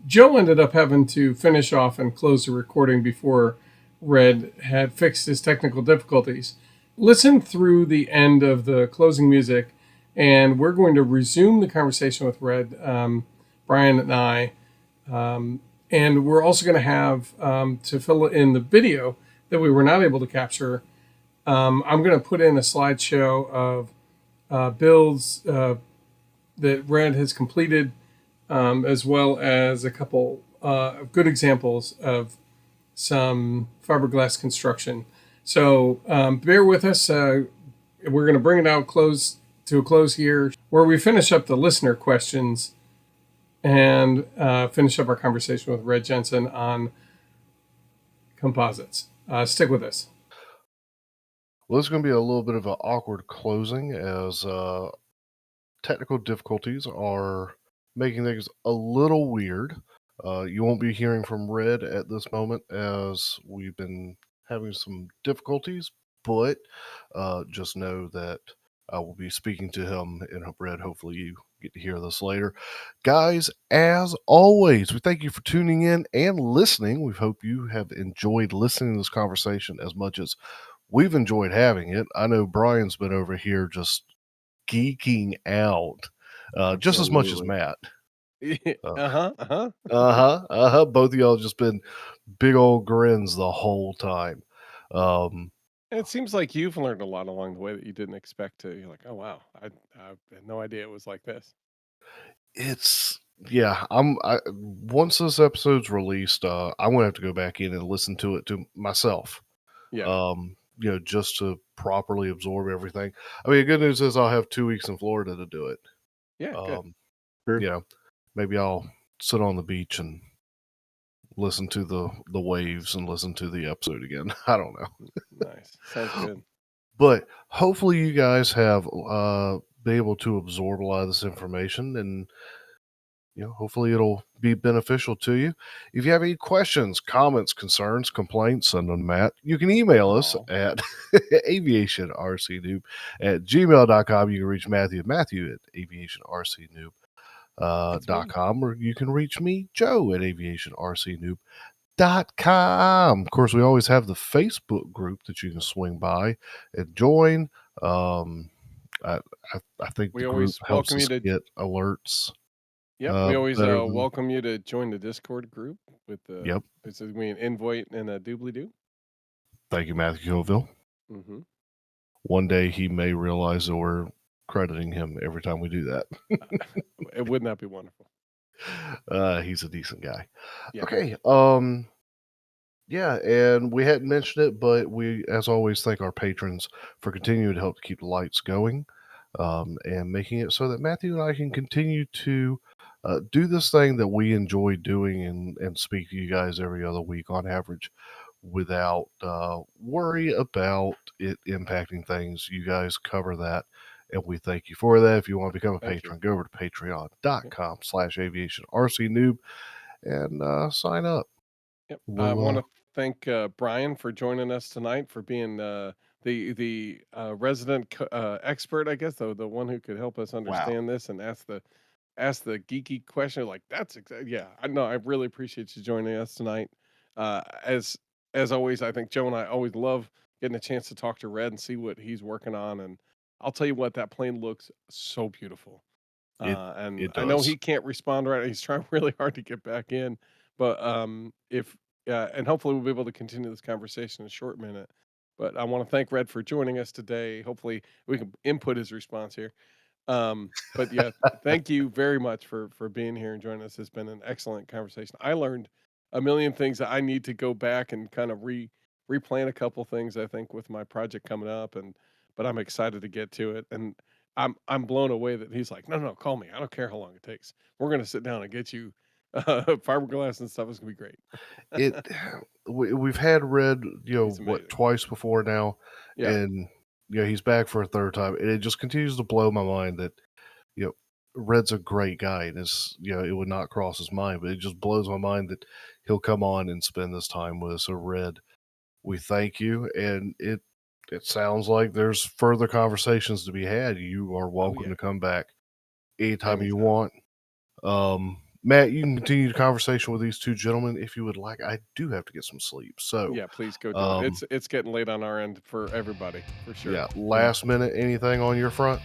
Speaker 1: Joe ended up having to finish off and close the recording before Red had fixed his technical difficulties. Listen through the end of the closing music, and we're going to resume the conversation with Red, Brian and I, and we're also going to have, to fill in the video that we were not able to capture, I'm going to put in a slideshow of builds that Red has completed, as well as a couple of good examples of some fiberglass construction. So bear with us. We're going to bring it out to a close here, where we finish up the listener questions and finish up our conversation with Red Jensen on composites. Stick with us.
Speaker 4: Well, this is going to be a little bit of an awkward closing, as technical difficulties are making things a little weird. You won't be hearing from Red at this moment, as we've been having some difficulties, but just know that I will be speaking to him in Red. Hopefully you get to hear this later. Guys, as always, we thank you for tuning in and listening. We hope you have enjoyed listening to this conversation as much as we've enjoyed having it. I know Brian's been over here just geeking out, just as much as Matt. Both of y'all just been big old grins the whole time.
Speaker 2: It seems like you've learned a lot along the way that you didn't expect to. You're like, oh wow, I had no idea it was like this.
Speaker 4: Once this episode's released, I'm gonna have to go back in and listen to it to myself.
Speaker 2: Yeah.
Speaker 4: Just to properly absorb everything. I mean, the good news is I'll have 2 weeks in Florida to do it.
Speaker 2: Yeah.
Speaker 4: Good. Maybe I'll sit on the beach and listen to the waves and listen to the episode again. I don't know.
Speaker 2: Nice. Sounds good.
Speaker 4: But hopefully you guys have been able to absorb a lot of this information, and hopefully it'll be beneficial to you. If you have any questions, comments, concerns, complaints, send them to Matt. You can email us at aviationrcnoob@gmail.com. You can reach Matthew at aviationrcnoob.com, or you can reach me, Joe, at aviationrcnoob.com. Of course, we always have the Facebook group that you can swing by and join. I think
Speaker 2: We
Speaker 4: the group
Speaker 2: always
Speaker 4: helps
Speaker 2: welcome you
Speaker 4: us
Speaker 2: to.
Speaker 4: get alerts.
Speaker 2: Yep, we always
Speaker 4: better than-
Speaker 2: welcome you to join the Discord group with the.
Speaker 4: Yep.
Speaker 2: It's an invite and a doobly-doo.
Speaker 4: Thank you, Matthew Colville.
Speaker 2: Mm-hmm.
Speaker 4: One day he may realize that we're crediting him every time we do that.
Speaker 2: It would not be wonderful.
Speaker 4: He's a decent guy.
Speaker 2: Yeah.
Speaker 4: Okay. Yeah, and we hadn't mentioned it, but we, as always, thank our patrons for continuing to help keep the lights going, and making it so that Matthew and I can continue to do this thing that we enjoy doing and speak to you guys every other week on average without worry about it impacting things. You guys cover that, and we thank you for that. If you want to become a patron, go over to patreon.com/aviationrcnoob and sign up.
Speaker 2: Yep. I want to thank Brian for joining us tonight, for being the resident expert, I guess, the one who could help us understand this and ask the geeky question. Like, that's yeah. I know. I really appreciate you joining us tonight. As always, I think Joe and I always love getting a chance to talk to Red and see what he's working on. And I'll tell you what, that plane looks so beautiful. And
Speaker 4: it
Speaker 2: I know
Speaker 4: does.
Speaker 2: he can't respond right. He's trying really hard to get back in, but if and hopefully we'll be able to continue this conversation in a short minute. But I want to thank Red for joining us today. Hopefully we can input his response here. But yeah, thank you very much for being here and joining us. It's been an excellent conversation. I learned a million things that I need to go back and kind of replan a couple things, I think, with my project coming up, but I'm excited to get to it. And I'm blown away that he's like, no, call me. I don't care how long it takes. We're gonna sit down and get you fiberglass and stuff. It's gonna be great.
Speaker 4: We've had Red,
Speaker 2: He's amazing.
Speaker 4: twice before now,
Speaker 2: Yeah.
Speaker 4: and he's back for a third time, and it just continues to blow my mind that Red's a great guy, and it would not cross his mind, but it just blows my mind that he'll come on and spend this time with us. So Red, we thank you, and it sounds like there's further conversations to be had. You are welcome to come back anytime you want. Matt, you can continue the conversation with these two gentlemen if you would like. I do have to get some sleep, so
Speaker 2: yeah, please go do it. It's getting late on our end for everybody, for sure.
Speaker 4: Yeah, last minute, anything on your front?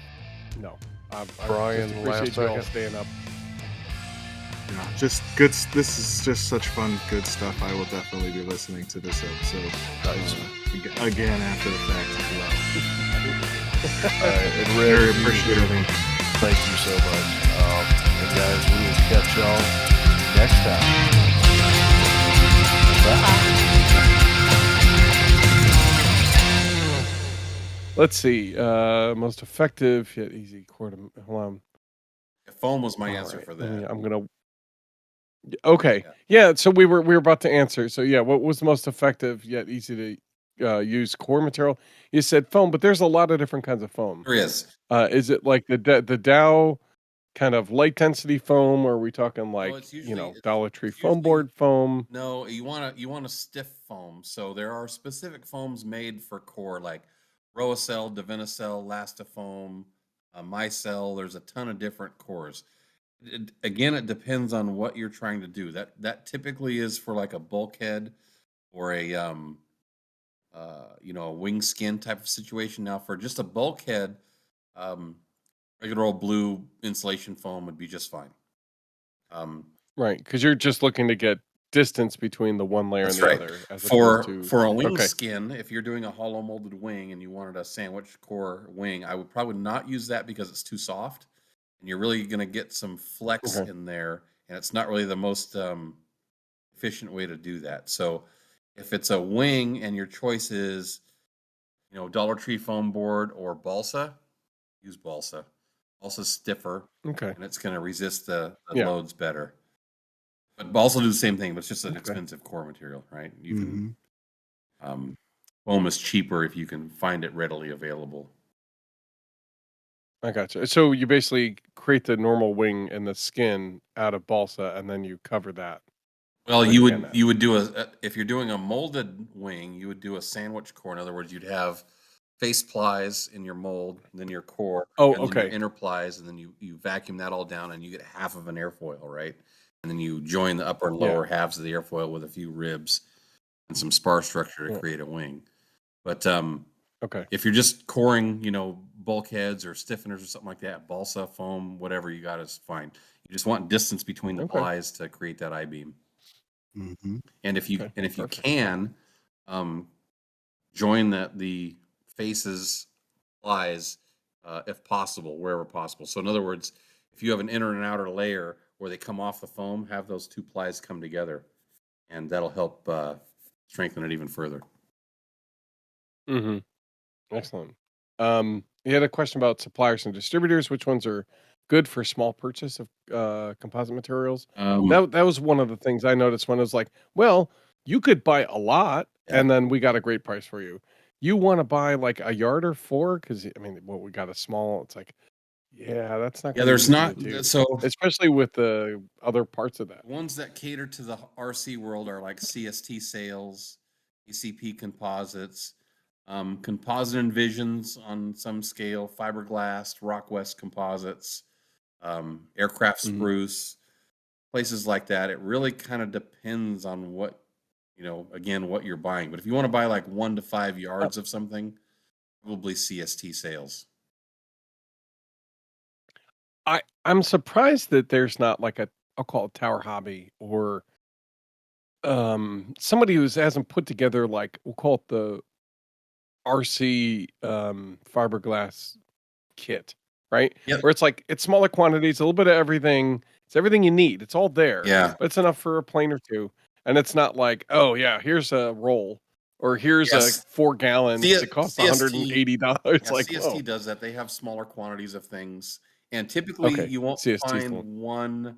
Speaker 2: No, I
Speaker 4: Brian,
Speaker 2: just
Speaker 4: last
Speaker 2: appreciate you all
Speaker 4: second?
Speaker 2: staying up.
Speaker 5: Yeah, just good. This is just such fun, good stuff. I will definitely be listening to this episode again after the fact as well.
Speaker 4: All right, and Red,
Speaker 5: Very
Speaker 4: if you
Speaker 5: appreciative.
Speaker 4: hear me, thank you so much. And guys, we will catch y'all next time. Bye.
Speaker 2: Let's see. Most effective yet easy cord. Hold on.
Speaker 3: Foam was my
Speaker 2: All
Speaker 3: answer
Speaker 2: right,
Speaker 3: for that.
Speaker 2: I'm gonna. Okay. Yeah. So we were about to answer. So yeah, what was the most effective yet easy to use core material? You said foam, but there's a lot of different kinds of foam.
Speaker 3: There is.
Speaker 2: Is it like the Dow kind of light density foam, or are we talking like
Speaker 3: it's usually,
Speaker 2: Dollar Tree
Speaker 3: it's
Speaker 2: foam
Speaker 3: usually-
Speaker 2: board foam?
Speaker 3: No, you want a stiff foam. So there are specific foams made for core, like Roacell, Divinacell, Lastifoam, Micell. There's a ton of different cores. Again, it depends on what you're trying to do. That typically is for like a bulkhead or a a wing skin type of situation. Now, for just a bulkhead, regular old blue insulation foam would be just fine.
Speaker 2: Right, because you're just looking to get distance between the one layer and the other. As
Speaker 3: For
Speaker 2: opposed to,
Speaker 3: a wing skin, if you're doing a hollow molded wing and you wanted a sandwich core wing, I would probably not use that because it's too soft, and you're really going to get some flex in there, and it's not really the most efficient way to do that. So if it's a wing and your choice is, Dollar Tree foam board or balsa, use balsa. Balsa's stiffer, and it's going to resist the loads better. But balsa do the same thing, but it's just an expensive core material, right? You can foam is cheaper if you can find it readily available.
Speaker 2: I gotcha. So you basically create the normal wing and the skin out of balsa, and then you cover that.
Speaker 3: Well,
Speaker 2: with Canet.
Speaker 3: you would do if you're doing a molded wing, you would do a sandwich core. In other words, you'd have face plies in your mold, and then your core,
Speaker 2: Oh,
Speaker 3: and then your
Speaker 2: okay.
Speaker 3: inner plies, and then you vacuum that all down, and you get half of an airfoil, right? And then you join the upper and
Speaker 2: Yeah.
Speaker 3: lower halves of the airfoil with a few ribs and some spar structure to
Speaker 2: Yeah.
Speaker 3: create a wing. But
Speaker 2: Okay.
Speaker 3: if you're just coring, bulkheads or stiffeners or something like that, balsa, foam, whatever you got is fine. You just want distance between the
Speaker 2: Okay.
Speaker 3: plies to create that I-beam.
Speaker 5: Mm-hmm.
Speaker 3: And if you
Speaker 2: Okay,
Speaker 3: you
Speaker 2: perfect.
Speaker 3: can join the faces plies if possible, wherever possible. So in other words, if you have an inner and outer layer where they come off the foam, have those two plies come together, and that'll help strengthen it even further.
Speaker 2: Mm-hmm. Excellent. You had a question about suppliers and distributors. Which ones are good for small purchase of composite materials? That was one of the things I noticed when it was like, well, you could buy a lot,
Speaker 3: Yeah.
Speaker 2: and then we got a great price for you. You want to buy like a yard or four? Because I mean, we got a small. It's like, yeah, that's not.
Speaker 3: Yeah,
Speaker 2: gonna be
Speaker 3: there's
Speaker 2: easy
Speaker 3: not
Speaker 2: to do,
Speaker 3: so
Speaker 2: especially with the other parts of that.
Speaker 3: ones that cater to the RC world are like CST Sales, ECP Composites, Composite Envisions on some scale, Fiberglass, Rockwest Composites, Aircraft
Speaker 2: Mhm.
Speaker 3: Spruce, places like that. It really kind of depends on what, again, what you're buying. But if you want to buy like 1 to 5 yards of something, probably CST Sales.
Speaker 2: I'm surprised that there's not like I'll call it Tower Hobby or somebody who hasn't put together like we'll call it the RC fiberglass kit, right?
Speaker 3: Yep.
Speaker 2: Where it's like it's smaller quantities, a little bit of everything. It's everything you need. It's all there.
Speaker 3: Yeah.
Speaker 2: But it's enough for a plane or two. And it's not like, oh yeah, here's a roll or here's
Speaker 3: Yes.
Speaker 2: a 4 gallons that costs $180.
Speaker 3: Yeah,
Speaker 2: Like,
Speaker 3: CST
Speaker 2: whoa.
Speaker 3: does that. They have smaller quantities of things. And typically
Speaker 2: Okay.
Speaker 3: you won't
Speaker 2: CST's the
Speaker 3: find
Speaker 2: one.
Speaker 3: one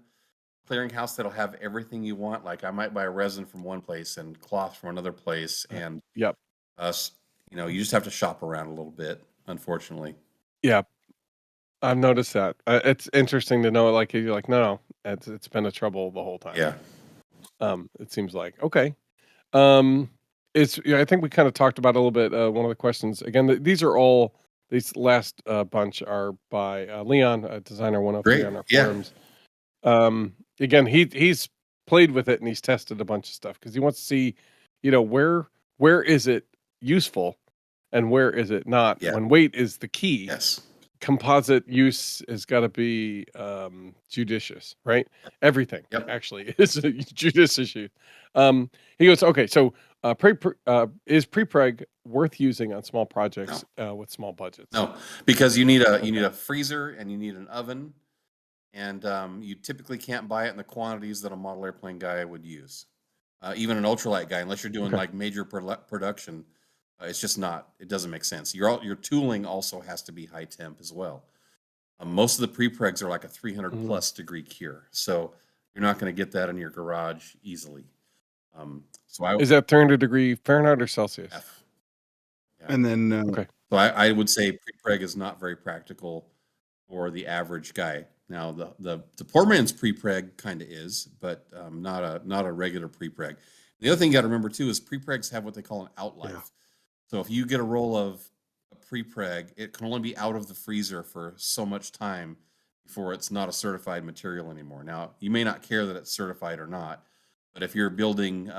Speaker 3: clearinghouse that'll have everything you want. Like I might buy resin from one place and cloth from another place. And
Speaker 2: Yep.
Speaker 3: you just have to shop around a little bit, unfortunately.
Speaker 2: Yeah. I've noticed that. It's interesting to know, like, you're like, no, it's been a trouble the whole time.
Speaker 3: Yeah.
Speaker 2: It seems like. Okay. I think we kind of talked about a little bit, one of the questions. Again, these last bunch are by Leon, designer 103
Speaker 3: Great.
Speaker 2: on our
Speaker 3: Yeah.
Speaker 2: forums. Again, he's played with it and he's tested a bunch of stuff because he wants to see, where is it useful and where is it not?
Speaker 3: Yeah.
Speaker 2: When weight is the key.
Speaker 3: Yes.
Speaker 2: Composite use has got to be judicious, right? Everything actually is a judicious use. He goes, okay, so is PrePreg worth using on small projects with small budgets?
Speaker 3: No, because you need a freezer and you need an oven, and you typically can't buy it in the quantities that a model airplane guy would use. Even an ultralight guy, unless you're doing like major production. It's just not. It doesn't make sense. Your tooling also has to be high temp as well. Most of the prepregs are like a 300 plus degree cure, so you're not going to get that in your garage easily.
Speaker 2: Is that 300 degree Fahrenheit or Celsius?
Speaker 3: F. Yeah.
Speaker 5: And then
Speaker 2: okay.
Speaker 3: So I would say prepreg is not very practical for the average guy. Now the poor man's prepreg kind of is, but not a regular prepreg. The other thing you got to remember too is prepregs have what they call an out life. Yeah. So if you get a roll of a prepreg, it can only be out of the freezer for so much time before it's not a certified material anymore. Now, you may not care that it's certified or not, but if you're building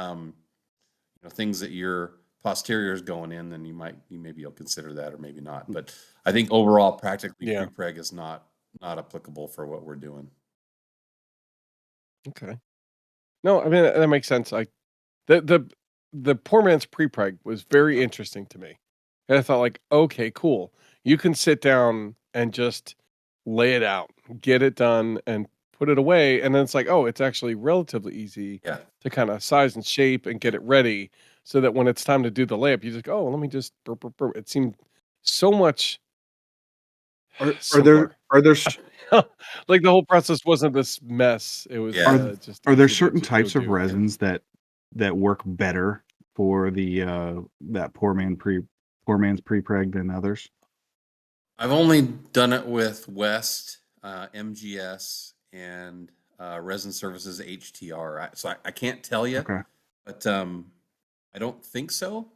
Speaker 3: things that your posterior is going in, then maybe you'll consider that or maybe not. But I think overall, practically, prepreg is not applicable for what we're doing.
Speaker 2: Okay. No, I mean that makes sense. Like the poor man's prepreg was very interesting to me. And I thought like, okay, cool. You can sit down and just lay it out, get it done and put it away. And then it's like, oh, it's actually relatively easy to kind of size and shape and get it ready so that when it's time to do the layup, you just go, oh, let me just burp. It seemed so much.
Speaker 5: Are there
Speaker 2: like the whole process wasn't this mess. It was just.
Speaker 5: Are there certain types of resins that work better for the that poor man's prepreg than others?
Speaker 3: I've only done it with West, MGS, and Resin Services HTR. So I can't tell you,
Speaker 5: Okay.
Speaker 3: but I don't think so.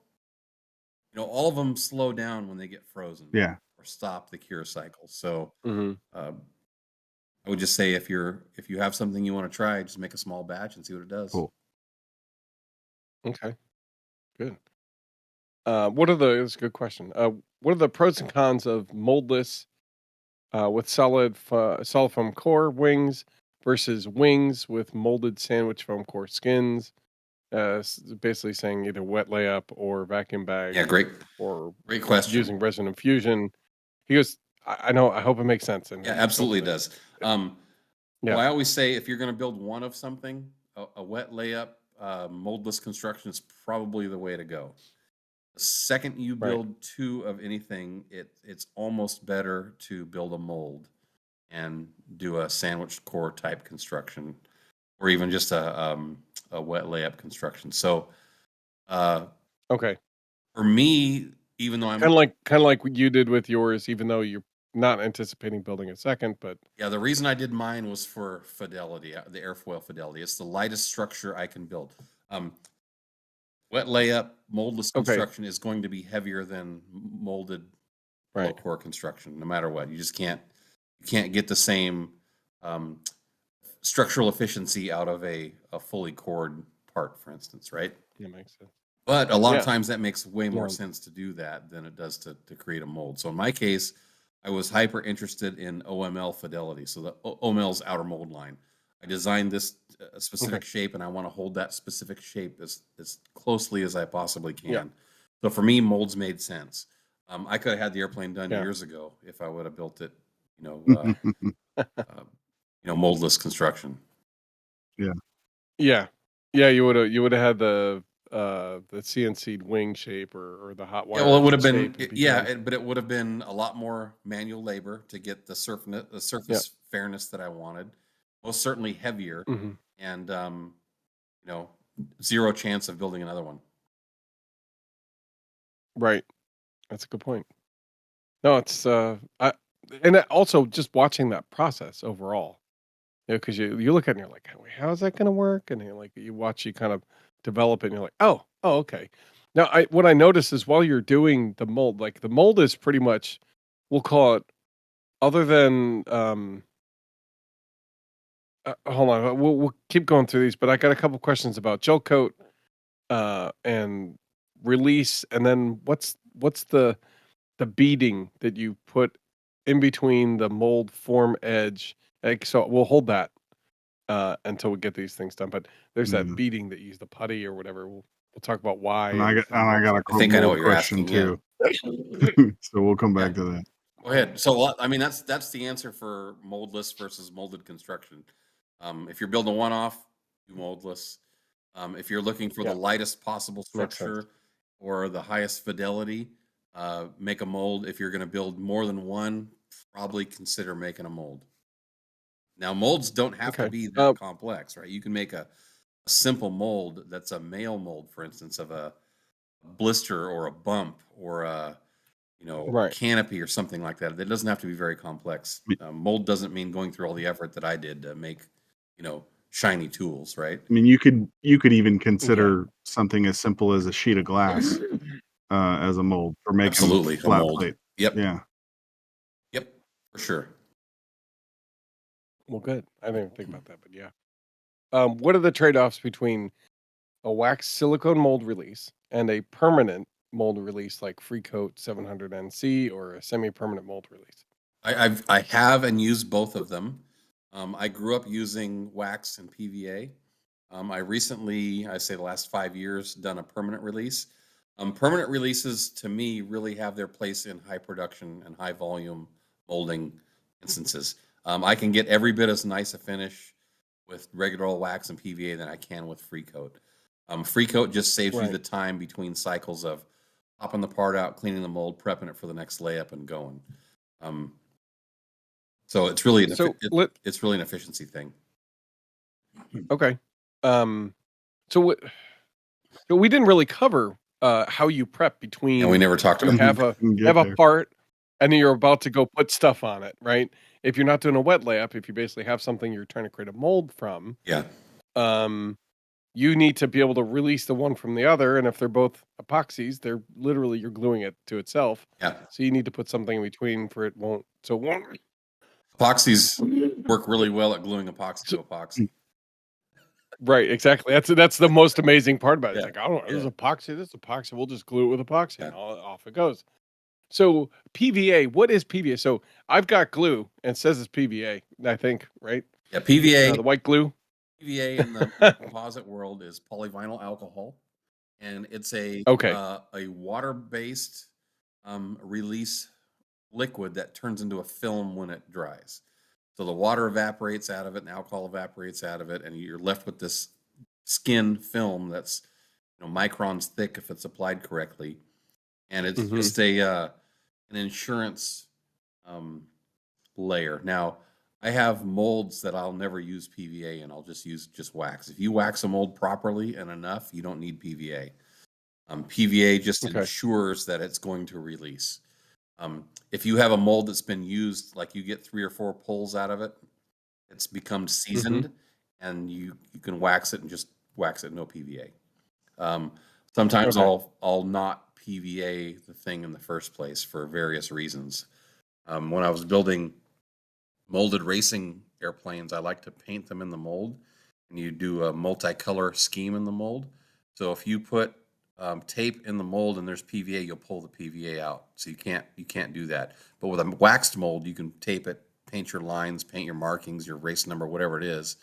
Speaker 3: You know, all of them slow down when they get frozen.
Speaker 5: Yeah.
Speaker 3: Or stop the cure cycle. So
Speaker 2: Mhm.
Speaker 3: I would just say if you have something you want to try, just make a small batch and see what it does.
Speaker 5: Cool.
Speaker 2: Okay, good. That's a good question. What are the pros and cons of moldless with solid foam core wings versus wings with molded sandwich foam core skins? Basically saying either wet layup or vacuum bag.
Speaker 3: Yeah, great question.
Speaker 2: Using resin infusion. He goes, I know. I hope it makes sense. And
Speaker 3: Yeah, absolutely it does.
Speaker 2: Yeah.
Speaker 3: Well, I always say if you're going to build one of something, a wet layup, moldless construction is probably the way to go. The second you
Speaker 2: Right.
Speaker 3: build two of anything, it's almost better to build a mold and do a sandwich core type construction, or even just a wet layup construction. So,
Speaker 2: Okay.
Speaker 3: for me, even though I'm
Speaker 2: kind of like what you did with yours, even though you're not anticipating building a second, but
Speaker 3: yeah, the reason I did mine was for fidelity, the airfoil fidelity. It's the lightest structure I can build. Wet layup, moldless
Speaker 2: Okay.
Speaker 3: construction is going to be heavier than molded
Speaker 2: right.
Speaker 3: core construction, no matter what. You just can't get the same structural efficiency out of a fully cored part, for instance, right?
Speaker 2: Yeah, makes sense.
Speaker 3: But a lot
Speaker 2: Yeah.
Speaker 3: of times that makes way more
Speaker 2: Yeah.
Speaker 3: sense to do that than it does to create a mold. So in my case, I was hyper interested in OML fidelity. So the OML's outer mold line. I designed this specific shape, and I want to hold that specific shape as closely as I possibly can.
Speaker 2: Yeah.
Speaker 3: So for me, molds made sense. I could have had the airplane done
Speaker 2: Yeah.
Speaker 3: years ago if I would have built it, moldless construction.
Speaker 2: Yeah. You would have had the CNC'd wing shape or the hot wire.
Speaker 3: Yeah, well, it would have been
Speaker 2: shape would be done.
Speaker 3: but it would have been a lot more manual labor to get the surface fairness that I wanted. Most certainly heavier,
Speaker 2: Mhm.
Speaker 3: and zero chance of building another one.
Speaker 2: Right. That's a good point. No, it's and also just watching that process overall. Because you look at it and you're like, how is that going to work? And you watch you kind of develop it and you're like, oh, okay. Now, what I noticed is while you're doing the mold, like the mold is pretty much, we'll call it, other than, hold on, we'll keep going through these, but I got a couple questions about Gelcoat and release, and then what's the beading that you put in between the mold form edge. So we'll hold that until we get these things done. But there's that beading that you use the putty or whatever. We'll talk about why.
Speaker 5: And I got a
Speaker 3: I think I know what you're
Speaker 5: question
Speaker 3: asking,
Speaker 5: too. So we'll come back to that.
Speaker 3: Go ahead. So, I mean, that's the answer for moldless versus molded construction. If you're building a one-off, do moldless. If you're looking for the lightest possible structure or the highest fidelity, make a mold. If you're going to build more than one, probably consider making a mold. Now, molds don't have to be that complex, right? You can make a simple mold that's a male mold, for instance, of a blister or a bump or a canopy or something like that. It doesn't have to be very complex. Mold doesn't mean going through all the effort that I did to make, shiny tools, right?
Speaker 5: I mean, you could even consider something as simple as a sheet of glass as a mold for making
Speaker 3: absolutely
Speaker 5: flat
Speaker 3: a mold.
Speaker 5: plate.
Speaker 3: Yep.
Speaker 5: Yeah.
Speaker 3: Yep. For sure.
Speaker 2: Well, good. I didn't even think about that, but yeah. What are the trade-offs between a wax silicone mold release and a permanent mold release like Freecoat 700NC or a semi-permanent mold release?
Speaker 3: I have and use both of them. I grew up using wax and PVA. I recently, I say the last 5 years, done a permanent release. Permanent releases to me really have their place in high production and high volume molding instances. I can get every bit as nice a finish with regular old wax and PVA than I can with Freecoat. Freecoat just saves you the time between cycles of popping the part out, cleaning the mold, prepping it for the next layup, and going. So it's really it's really an efficiency thing.
Speaker 2: Okay. So we didn't really cover how you prep between.
Speaker 3: Yeah, we never talked about.
Speaker 2: Have a part, and then you're about to go put stuff on it, right? If you're not doing a wet layup, if you basically have something you're trying to create a mold from,
Speaker 3: Yeah.
Speaker 2: You need to be able to release the one from the other, and if they're both epoxies, they're literally you're gluing it to itself.
Speaker 3: Yeah.
Speaker 2: So you need to put something in between for it won't.
Speaker 3: Epoxies work really well at gluing epoxy to epoxy.
Speaker 2: Right, exactly. That's the most amazing part about it. It's
Speaker 3: Yeah,
Speaker 2: like, I don't know,
Speaker 3: yeah.
Speaker 2: this epoxy. We'll just glue it with epoxy,
Speaker 3: Yeah.
Speaker 2: and off it goes. So PVA, what is PVA? So I've got glue, and it says it's PVA. I think, right?
Speaker 3: Yeah, PVA.
Speaker 2: The white glue.
Speaker 3: PVA in the composite world is polyvinyl alcohol, and it's a water-based release liquid that turns into a film when it dries. So the water evaporates out of it, and alcohol evaporates out of it, and you're left with this skin film that's microns thick if it's applied correctly, and it's just an insurance layer. Now, I have molds that I'll never use PVA in. I'll just use wax. If you wax a mold properly and enough, you don't need PVA. PVA just ensures that it's going to release. If you have a mold that's been used, like you get 3 or 4 pulls out of it, it's become seasoned, and you can wax it and just wax it, no PVA. Sometimes I'll not PVA the thing in the first place for various reasons. When I was building molded racing airplanes, I like to paint them in the mold, and you do a multicolor scheme in the mold. So if you put tape in the mold and there's PVA, you'll pull the PVA out. So you can't do that. But with a waxed mold, you can tape it, paint your lines, paint your markings, your race number, whatever it is,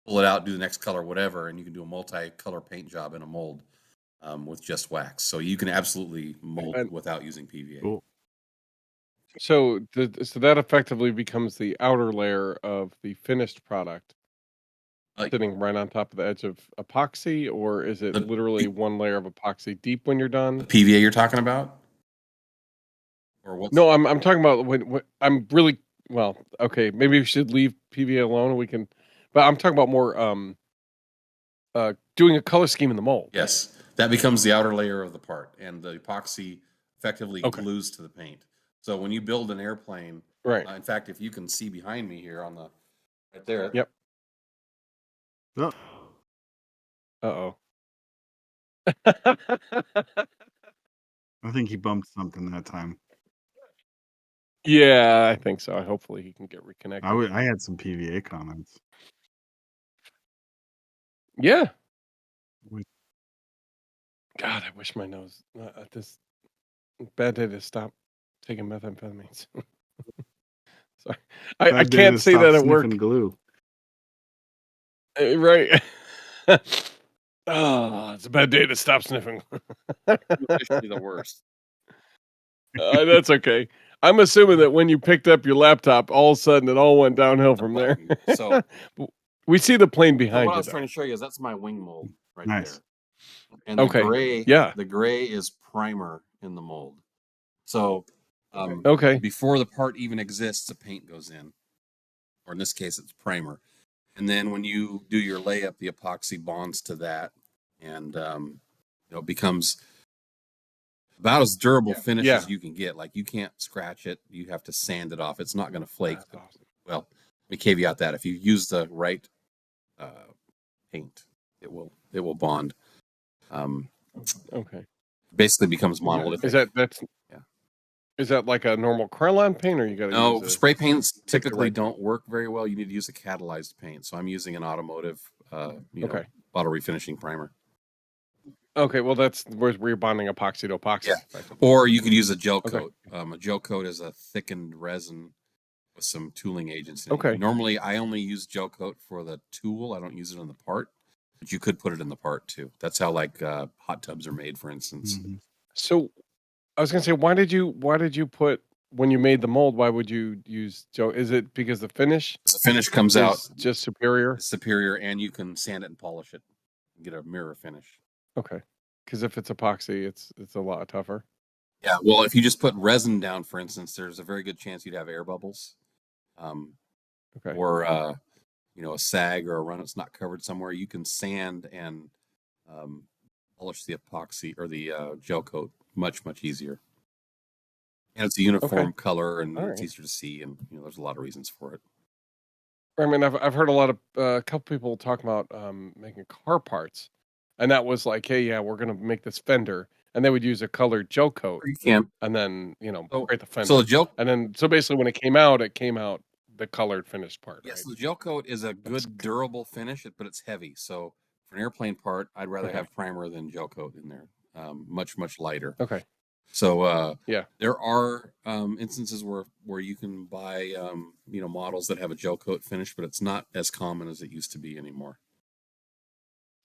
Speaker 3: pull it out, do the next color, whatever, and you can do a multicolor paint job in a mold with just wax. So you can absolutely mold without using PVA.
Speaker 5: Cool.
Speaker 2: So that effectively becomes the outer layer of the finished product, sitting right on top of the edge of epoxy, or is it literally one layer of epoxy deep when you're done?
Speaker 3: The PVA you're talking about, or what?
Speaker 2: No, I'm talking about when I'm really well. Okay, maybe we should leave PVA alone, and we can. But I'm talking about more doing a color scheme in the mold.
Speaker 3: Yes, that becomes the outer layer of the part, and the epoxy effectively glues to the paint. So when you build an airplane,
Speaker 2: right?
Speaker 3: In fact, if you can see behind me here on the right there.
Speaker 2: Yep.
Speaker 5: Oh.
Speaker 2: Uh-oh.
Speaker 5: I think he bumped something that time.
Speaker 2: Yeah, I think so. Hopefully he can get reconnected.
Speaker 5: I had some PVA comments.
Speaker 2: Yeah. God, I wish my nose. This bad day to stop taking methamphetamines. Sorry, I can't say that at work.
Speaker 5: Glue.
Speaker 2: Right. It's a bad day to stop sniffing.
Speaker 3: Officially the worst.
Speaker 2: That's okay. I'm assuming that when you picked up your laptop, all of a sudden it all went downhill from there.
Speaker 3: So
Speaker 2: we see the plane behind you.
Speaker 3: What I was trying to show you is that's my wing mold right there. And
Speaker 2: the
Speaker 3: the gray is primer in the mold. So before the part even exists, the paint goes in, or in this case, it's primer. And then when you do your layup, the epoxy bonds to that, and it becomes about as durable finish as you can get. Like you can't scratch it; you have to sand it off. It's not going to flake. Awesome. Well, let me caveat that: if you use the right paint, it will bond. Basically becomes monolithic.
Speaker 2: Is that like a normal Krylon paint, or you got to use
Speaker 3: spray paints typically don't work very well. You need to use a catalyzed paint. So I'm using an automotive bottle refinishing primer.
Speaker 2: Okay, well that's where you're bonding epoxy to epoxy.
Speaker 3: Yeah. Or you could use a gel coat. A gel coat is a thickened resin with some tooling agents in it. Normally I only use gel coat for the tool. I don't use it on the part. But you could put it in the part too. That's how hot tubs are made, for instance.
Speaker 5: Mm-hmm.
Speaker 2: So I was gonna say, why did you put, when you made the mold, why would you use gel? Is it because the finish
Speaker 3: comes out
Speaker 2: just superior?
Speaker 3: Superior, and you can sand it and polish it and get a mirror finish.
Speaker 2: Okay. Because if it's epoxy, it's a lot tougher.
Speaker 3: Yeah. Well, if you just put resin down, for instance, there's a very good chance you'd have air bubbles. Or a sag or a run that's not covered somewhere. You can sand and polish the epoxy or the gel coat much easier. And it's a uniform color, and
Speaker 2: All
Speaker 3: it's
Speaker 2: right.
Speaker 3: easier to see, and there's a lot of reasons for it.
Speaker 2: I mean, I've heard a lot of a couple people talk about making car parts, and that was like, hey, yeah, we're gonna make this fender, and they would use a colored gel coat,
Speaker 3: Or you can.
Speaker 2: and then
Speaker 3: So,
Speaker 2: create the
Speaker 3: so
Speaker 2: fender,
Speaker 3: the gel,
Speaker 2: and then so basically when it came out the colored finished part,
Speaker 3: yes,
Speaker 2: right?
Speaker 3: the gel coat is a
Speaker 5: That's
Speaker 3: good durable finish, but it's heavy. So for an airplane part, I'd rather
Speaker 2: Okay.
Speaker 3: have primer than gel coat in there. Much lighter.
Speaker 2: Okay.
Speaker 3: So
Speaker 2: Yeah.
Speaker 3: there are instances where you can buy models that have a gel coat finish, but it's not as common as it used to be anymore.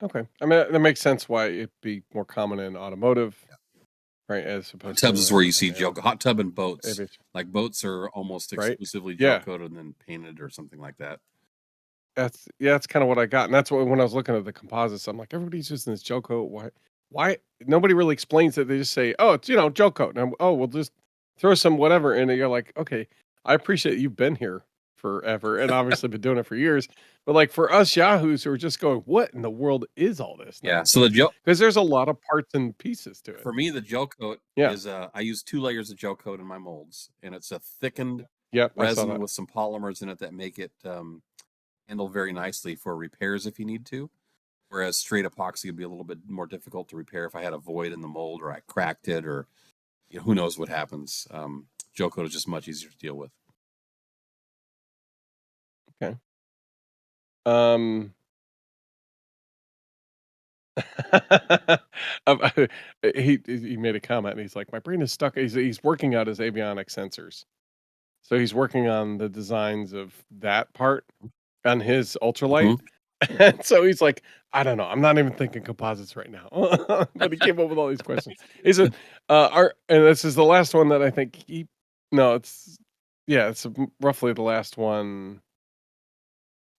Speaker 2: Okay. I mean, that makes sense why it'd be more common in automotive, right? As
Speaker 3: Hot
Speaker 2: opposed
Speaker 3: tubs
Speaker 2: to
Speaker 3: is where you see gel. Hot tub and boats,
Speaker 2: aviation.
Speaker 3: like boats are almost
Speaker 2: Right?
Speaker 3: exclusively gel
Speaker 2: Yeah.
Speaker 3: coated and then painted or something like that.
Speaker 2: That's kind of what I got, and that's what when I was looking at the composites, I'm like, everybody's using this gel coat. Why? Nobody really explains it. They just say, oh, it's gel coat, and we'll just throw some whatever, and you're like, okay, I appreciate you've been here forever, and obviously been doing it for years, but like for us yahoos who are just going, what in the world is all this?
Speaker 3: Yeah. So the gel,
Speaker 2: Because there's a lot of parts and pieces to it.
Speaker 3: for me, the gel coat
Speaker 2: Yeah.
Speaker 3: is I use 2 layers of gel coat in my molds, and it's a thickened
Speaker 2: Yep, I saw
Speaker 3: resin
Speaker 2: that.
Speaker 3: with some polymers in it that make it handle very nicely for repairs if you need to. Whereas straight epoxy would be a little bit more difficult to repair if I had a void in the mold or I cracked it, or who knows what happens. Gel coat is just much easier to deal with.
Speaker 2: Okay. He made a comment and he's like, my brain is stuck. He's working out his avionic sensors. So he's working on the designs of that part on his ultralight. And so he's like, I don't know. I'm not even thinking composites right now. But he came up with all these questions. He said, and this is the last one that I think it's roughly the last one.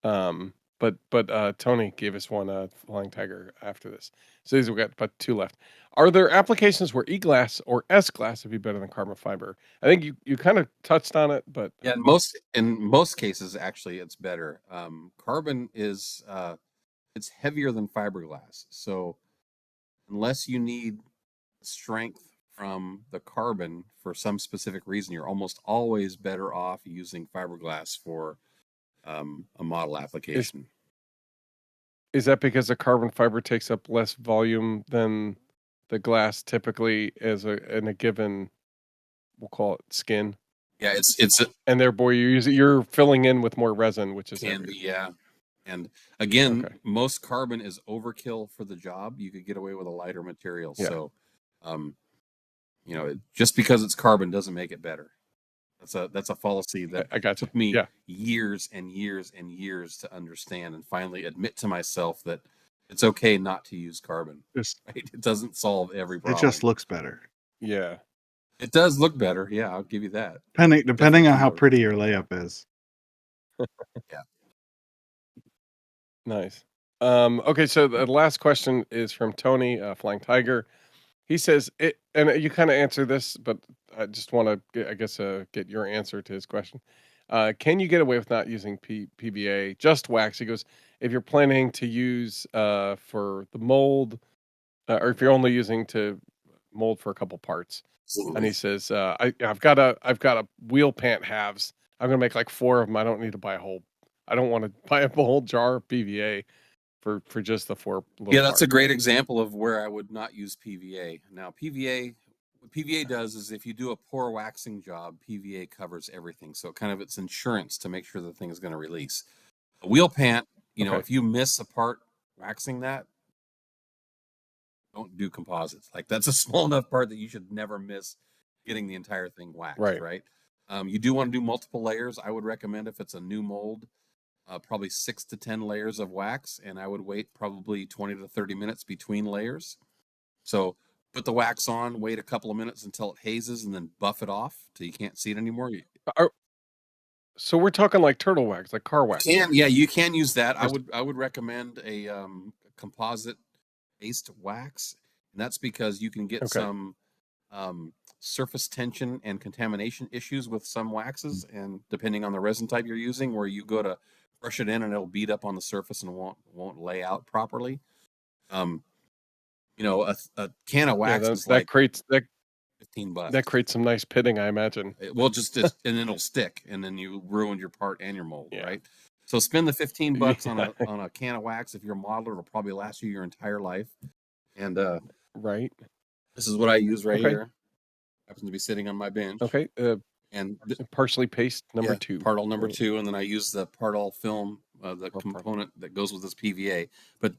Speaker 2: But Tony gave us one Flying Tiger after this. So these we've got about 2 left. Are there applications where E-glass or S-glass would be better than carbon fiber? I think you kind of touched on it, but
Speaker 3: Yeah, in most cases, actually, it's better. Carbon is it's heavier than fiberglass, so unless you need strength from the carbon for some specific reason, you're almost always better off using fiberglass for a model application.
Speaker 2: is that because the carbon fiber takes up less volume than the glass typically in a given, we'll call it skin?
Speaker 3: Yeah,
Speaker 2: And therefore you're filling in with more resin, which is
Speaker 3: can
Speaker 2: heavier.
Speaker 3: be, yeah. And again,
Speaker 2: Okay.
Speaker 3: most carbon is overkill for the job. You could get away with a lighter material.
Speaker 2: Yeah.
Speaker 3: So, just because it's carbon doesn't make it better. That's a fallacy that
Speaker 2: I got
Speaker 3: took me years and years and years to understand, and finally admit to myself that it's okay not to use carbon. Right? It doesn't solve every problem.
Speaker 5: It just looks better.
Speaker 2: Yeah.
Speaker 3: It does look better. Yeah, I'll give you that.
Speaker 5: Depending on how pretty your layup is.
Speaker 3: Yeah.
Speaker 2: Nice. Okay, so the last question is from Tony, Flying Tiger. He says and you kind of answer this, but I just want to, get your answer to his question. Can you get away with not using PVA, just wax? He goes, if you're planning to use for the mold, or if you're only using to mold for a couple parts.
Speaker 3: Absolutely.
Speaker 2: And he says, I've got a wheel pant halves. I'm gonna make like 4 of them. I don't need to buy I don't want to buy a whole jar of PVA for just the 4 little
Speaker 3: Yeah, that's
Speaker 2: parts.
Speaker 3: a great example of where I would not use PVA. Now, what PVA does is if you do a poor waxing job, PVA covers everything. So it's insurance to make sure the thing is going to release. A wheel pant, if you miss a part waxing that, don't do composites. Like, that's a small enough part that you should never miss getting the entire thing waxed, right? You do want to do multiple layers. I would recommend, if it's a new mold, probably 6 to 10 layers of wax, and I would wait probably 20 to 30 minutes between layers. So put the wax on, wait a couple of minutes until it hazes, and then buff it off till you can't see it anymore.
Speaker 2: So we're talking like turtle wax, like car wax.
Speaker 3: You can use that. I would recommend a composite-based wax, and that's because you can get some surface tension and contamination issues with some waxes, and depending on the resin type you're using, where you go to brush it in and it'll beat up on the surface and won't lay out properly. A can of wax is
Speaker 2: that creates that.
Speaker 3: $15.
Speaker 2: That creates some nice pitting, I imagine.
Speaker 3: Well, and it'll stick, and then you ruined your part and your mold,
Speaker 2: Yeah.
Speaker 3: right? So spend the $15
Speaker 2: Yeah.
Speaker 3: on a can of wax. If you're a modeler, it'll probably last you your entire life. And
Speaker 2: Right.
Speaker 3: this is what I use right
Speaker 2: Okay.
Speaker 3: here. Happens to be sitting on my bench.
Speaker 2: Okay.
Speaker 3: And
Speaker 2: Partially paste number 2.
Speaker 3: Prandtl number
Speaker 2: Right.
Speaker 3: 2, and then I use the Prandtl film, the component that goes with this PVA. But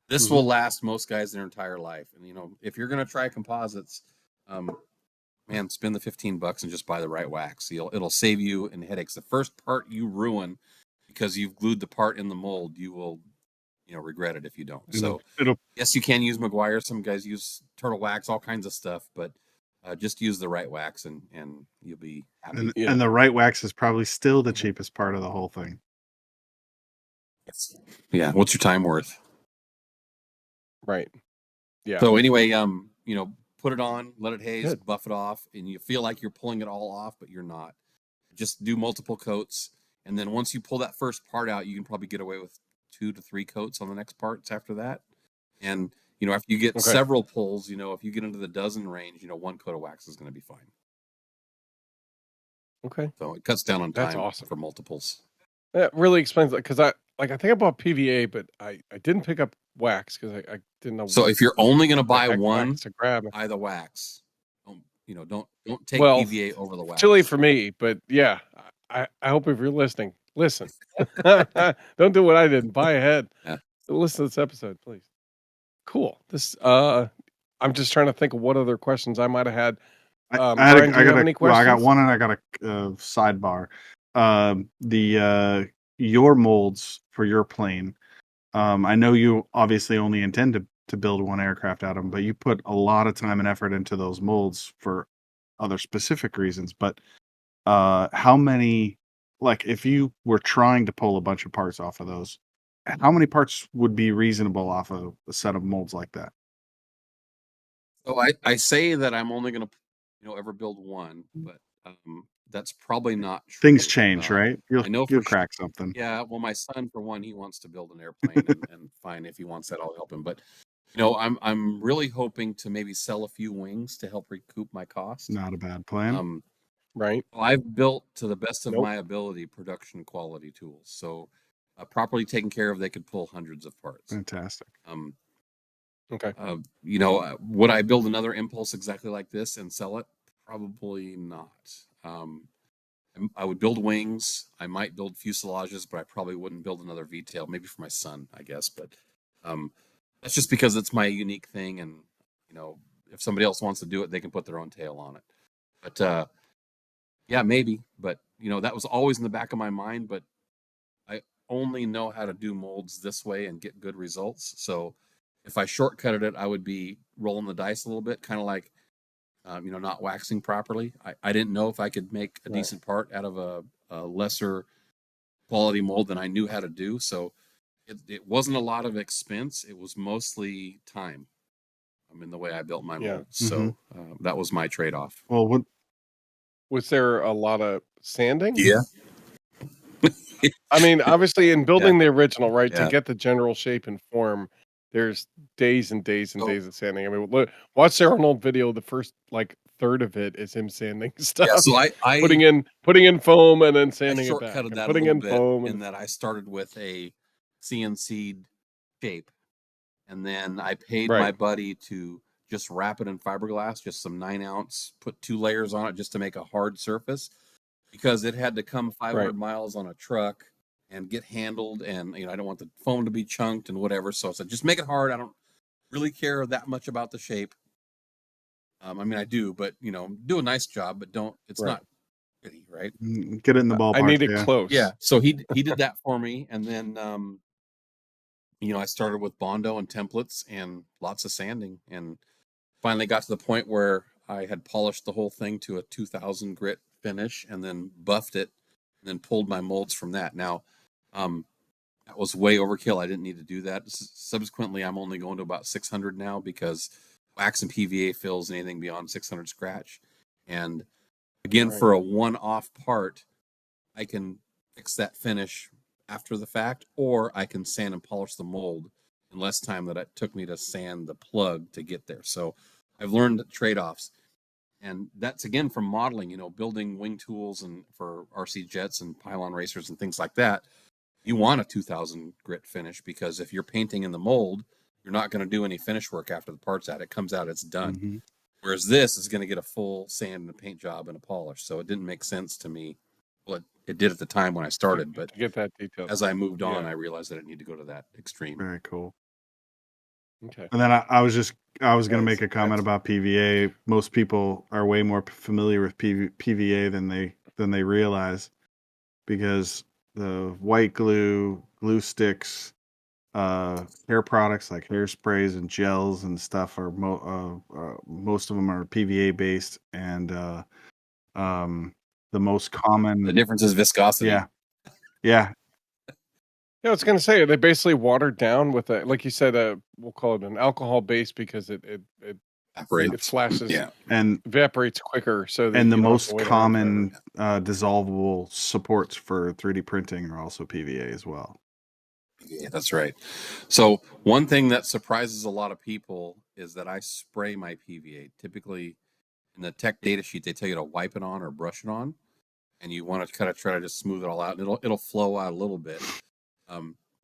Speaker 3: this will last most guys their entire life. And if you're gonna try composites, man, spend the $15 and just buy the right wax. It'll save you in headaches. The first part you ruin because you've glued the part in the mold, you will regret it if you don't. So yes, you can use McGuire. Some guys use turtle wax, all kinds of stuff, but just use the right wax and you'll be happy.
Speaker 5: And the right wax is probably still the cheapest part of the whole thing.
Speaker 3: Yeah. What's your time worth?
Speaker 2: Right. Yeah.
Speaker 3: So anyway, put it on, let it haze, buff it off, and you feel like you're pulling it all off, but you're not. Just do multiple coats, and then once you pull that first part out, you can probably get away with 2 to 3 coats on the next parts after that. And after you get several pulls, if you get into the dozen range, 1 coat of wax is going to be fine.
Speaker 2: Okay.
Speaker 3: So it cuts down on
Speaker 2: That's
Speaker 3: time
Speaker 2: awesome.
Speaker 3: for multiples.
Speaker 2: That really explains it, because I think I bought PVA, but I didn't pick up wax because I didn't know.
Speaker 3: So if you're only going to buy one,
Speaker 2: to grab,
Speaker 3: buy the wax. Don't take PVA over the wax.
Speaker 2: Chilly for me, but yeah, I hope if you're listening, listen. Don't do what I did. Buy ahead.
Speaker 3: Yeah.
Speaker 2: Listen to this episode, please. Cool. This I'm just trying to think of what other questions I might have had. Brian, do you have any questions?
Speaker 5: I got one, and I got a sidebar. Your molds for your plane. I know you obviously only intend to build one aircraft out of them, but you put a lot of time and effort into those molds for other specific reasons. But how many, like if you were trying to pull a bunch of parts off of those, how many parts would be reasonable off of a set of molds like that?
Speaker 3: So I say that I'm only going to ever build one, but that's probably not true.
Speaker 5: Things change, right? You'll crack something.
Speaker 3: Yeah. Well, my son, for one, he wants to build an airplane, and fine, if he wants that, I'll help him. But I'm really hoping to maybe sell a few wings to help recoup my cost.
Speaker 5: Not a bad plan.
Speaker 2: Right.
Speaker 3: Well, I've built, to the best of my ability, production quality tools. So properly taken care of, they could pull hundreds of parts.
Speaker 5: Fantastic.
Speaker 2: Okay.
Speaker 3: Would I build another Impulse exactly like this and sell it? Probably not. I would build wings. I might build fuselages, but I probably wouldn't build another V-tail. Maybe for my son, I guess. But that's just because it's my unique thing, and if somebody else wants to do it, they can put their own tail on it. But yeah, maybe. But that was always in the back of my mind. But I only know how to do molds this way and get good results. So if I shortcutted it, I would be rolling the dice a little bit, kind of like, not waxing properly. I didn't know if I could make a decent part out of a lesser quality mold than I knew how to do. So it wasn't a lot of expense. It was mostly time. In the way I built my molds. So that was my trade-off.
Speaker 5: Well,
Speaker 2: was there a lot of sanding?
Speaker 3: Yeah.
Speaker 2: I mean, obviously, in building the original, right, to get the general shape and form, there's days and days and days of sanding. I mean, watch Sarah Arnold video. The first third of it is him sanding stuff.
Speaker 3: Yeah, so I
Speaker 2: putting in foam and then sanding it back.
Speaker 3: Shortcutted that
Speaker 2: putting
Speaker 3: a
Speaker 2: in
Speaker 3: little bit
Speaker 2: foam
Speaker 3: in that I started with a CNC'd shape, and then I paid my buddy to just wrap it in fiberglass, just some 9-ounce, put 2 layers on it just to make a hard surface, because it had to come 500 miles on a truck and get handled, and I don't want the foam to be chunked and whatever. So I said, just make it hard. I don't really care that much about the shape. I mean, I do, but do a nice job, but don't. It's not pretty, right?
Speaker 5: Get it in the ballpark.
Speaker 2: I need it close.
Speaker 3: Yeah. So he did that for me, and then I started with Bondo and templates and lots of sanding, and finally got to the point where I had polished the whole thing to a 2000 grit finish, and then buffed it, and then pulled my molds from that. Now, that was way overkill. I didn't need to do that. Subsequently, I'm only going to about 600 now, because wax and PVA fills anything beyond 600 scratch. And again, for a one-off part, I can fix that finish after the fact, or I can sand and polish the mold in less time that it took me to sand the plug to get there. So I've learned trade-offs. And that's again from modeling, building wing tools and for RC jets and pylon racers and things like that. You want a 2000 grit finish because if you're painting in the mold, you're not going to do any finish work after the part's out. It comes out, it's done.
Speaker 5: Mm-hmm.
Speaker 3: Whereas this is going to get a full sand and a paint job and a polish. So it didn't make sense to me. Well, it did at the time when I started, but
Speaker 2: to get that detail.
Speaker 3: as I moved on,
Speaker 2: Yeah.
Speaker 3: I realized I didn't need to go to that extreme.
Speaker 5: Very cool.
Speaker 2: Okay.
Speaker 5: And then I was going to make
Speaker 1: Nice,
Speaker 5: a comment about PVA. Most people are way more familiar with PVA than they realize, because the white glue sticks, hair products like hairsprays and gels and stuff are most of them are PVA based, and the most common.
Speaker 3: The difference is viscosity.
Speaker 5: Yeah.
Speaker 2: Yeah, I was going to say, they basically watered down with like you said, we'll call it an alcohol base, because it flashes,
Speaker 3: Yeah.
Speaker 5: And
Speaker 2: evaporates quicker. So that
Speaker 5: and the
Speaker 2: you don't have to
Speaker 5: most
Speaker 2: wait around
Speaker 5: common
Speaker 2: forever.
Speaker 5: dissolvable supports for 3D printing are also PVA as well.
Speaker 3: Yeah, that's right. So one thing that surprises a lot of people is that I spray my PVA. Typically in the tech data sheet, they tell you to wipe it on or brush it on, and you want to kind of try to just smooth it all out, and it'll flow out a little bit.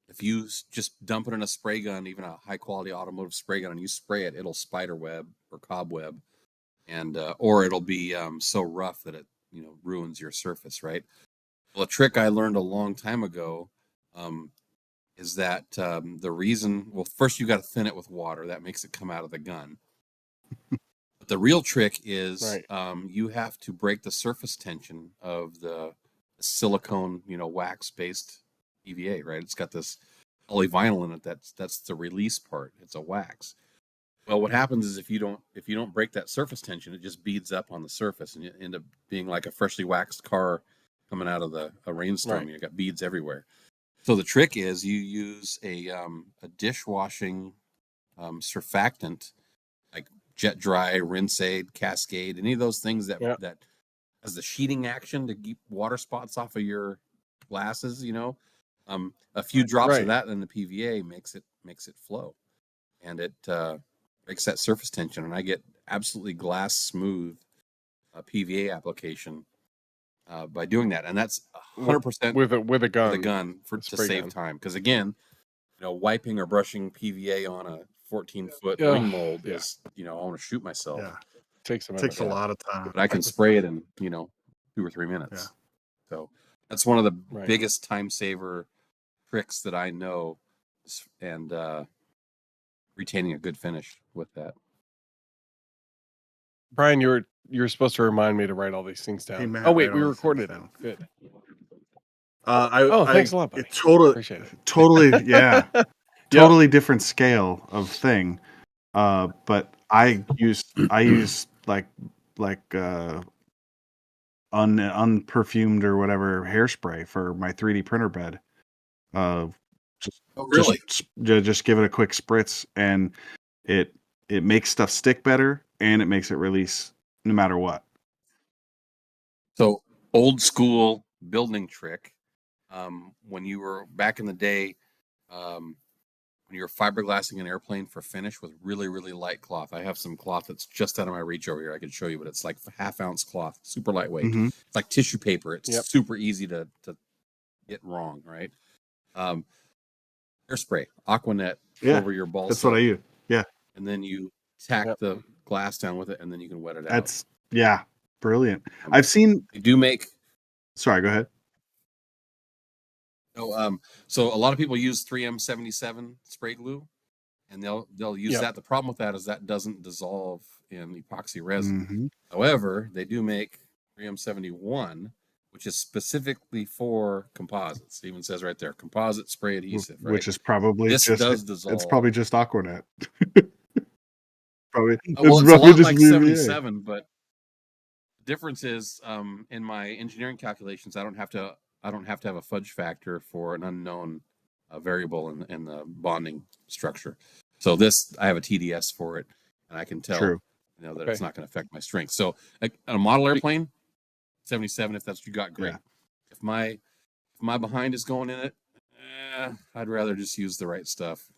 Speaker 3: If you just dump it in a spray gun, even a high quality automotive spray gun, and you spray it, it'll spider web or cobweb, and or it'll be so rough that it ruins your surface, right? Well, a trick I learned a long time ago is that the reason, well, first you got to thin it with water. That makes it come out of the gun. But the real trick is you have to break the surface tension of the silicone, wax-based PVA, right? It's got this polyvinyl in it. That's the release part. It's a wax. Well, what happens is if you don't break that surface tension, it just beads up on the surface, and you end up being like a freshly waxed car coming out of a rainstorm.
Speaker 2: Right.
Speaker 3: You got beads everywhere. So the trick is you use a dishwashing surfactant like Jet Dry, Rinse-Aid, Cascade, any of those things that has the sheeting action to keep water spots off of your glasses. A few drops of that in the PVA makes it flow, and it breaks that surface tension, and I get absolutely glass smooth PVA application by doing that, and that's 100%
Speaker 2: with a gun.
Speaker 3: With a gun to save
Speaker 2: gun.
Speaker 3: time, because again, wiping or brushing PVA on a 14-foot ring mold is, I want to shoot myself.
Speaker 5: Yeah,
Speaker 2: takes
Speaker 5: a lot of time.
Speaker 3: But I can spray it in 2 or 3 minutes.
Speaker 5: Yeah.
Speaker 3: So that's one of the biggest time saver tricks that I know, and retaining a good finish with that.
Speaker 2: Brian, you're supposed to remind me to write all these things down.
Speaker 5: Matt,
Speaker 2: Oh wait,
Speaker 5: write
Speaker 2: we
Speaker 5: all these
Speaker 2: recorded
Speaker 5: things
Speaker 2: it.
Speaker 5: down.
Speaker 2: Good. Thanks a lot, buddy.
Speaker 5: Totally, yeah, totally different scale of thing. But I use unperfumed or whatever hairspray for my 3D printer bed. Just give it a quick spritz, and it makes stuff stick better, and it makes it release no matter what.
Speaker 3: So old school building trick. When you were back in the day, when you were fiberglassing an airplane for finish with really, really light cloth. I have some cloth that's just out of my reach over here. I could show you, but it's like half-ounce cloth, super lightweight.
Speaker 5: Mm-hmm.
Speaker 3: It's like tissue paper. It's super easy to get wrong, right? Hairspray, Aquanet over your balls.
Speaker 5: That's what I use. Yeah.
Speaker 3: And then you tack the glass down with it, and then you can wet it out.
Speaker 5: That's brilliant. I've seen.
Speaker 3: They do make.
Speaker 5: Sorry, go ahead.
Speaker 3: So a lot of people use 3M77 spray glue, and they'll use that. The problem with that is that doesn't dissolve in epoxy resin.
Speaker 5: Mm-hmm.
Speaker 3: However, they do make 3M71, which is specifically for composites. It even says right there, composite spray adhesive, right?
Speaker 5: Which is probably
Speaker 3: does dissolve.
Speaker 5: It's probably just Aquanet.
Speaker 3: Well, it's a lot like 77, but the difference is in my engineering calculations, I don't have to have a fudge factor for an unknown variable in the bonding structure. So I have a TDS for it, and I can tell that it's not going to affect my strength. So a model airplane, 77, if that's what you got, great. Yeah. If my behind is going in it, I'd rather just use the right stuff.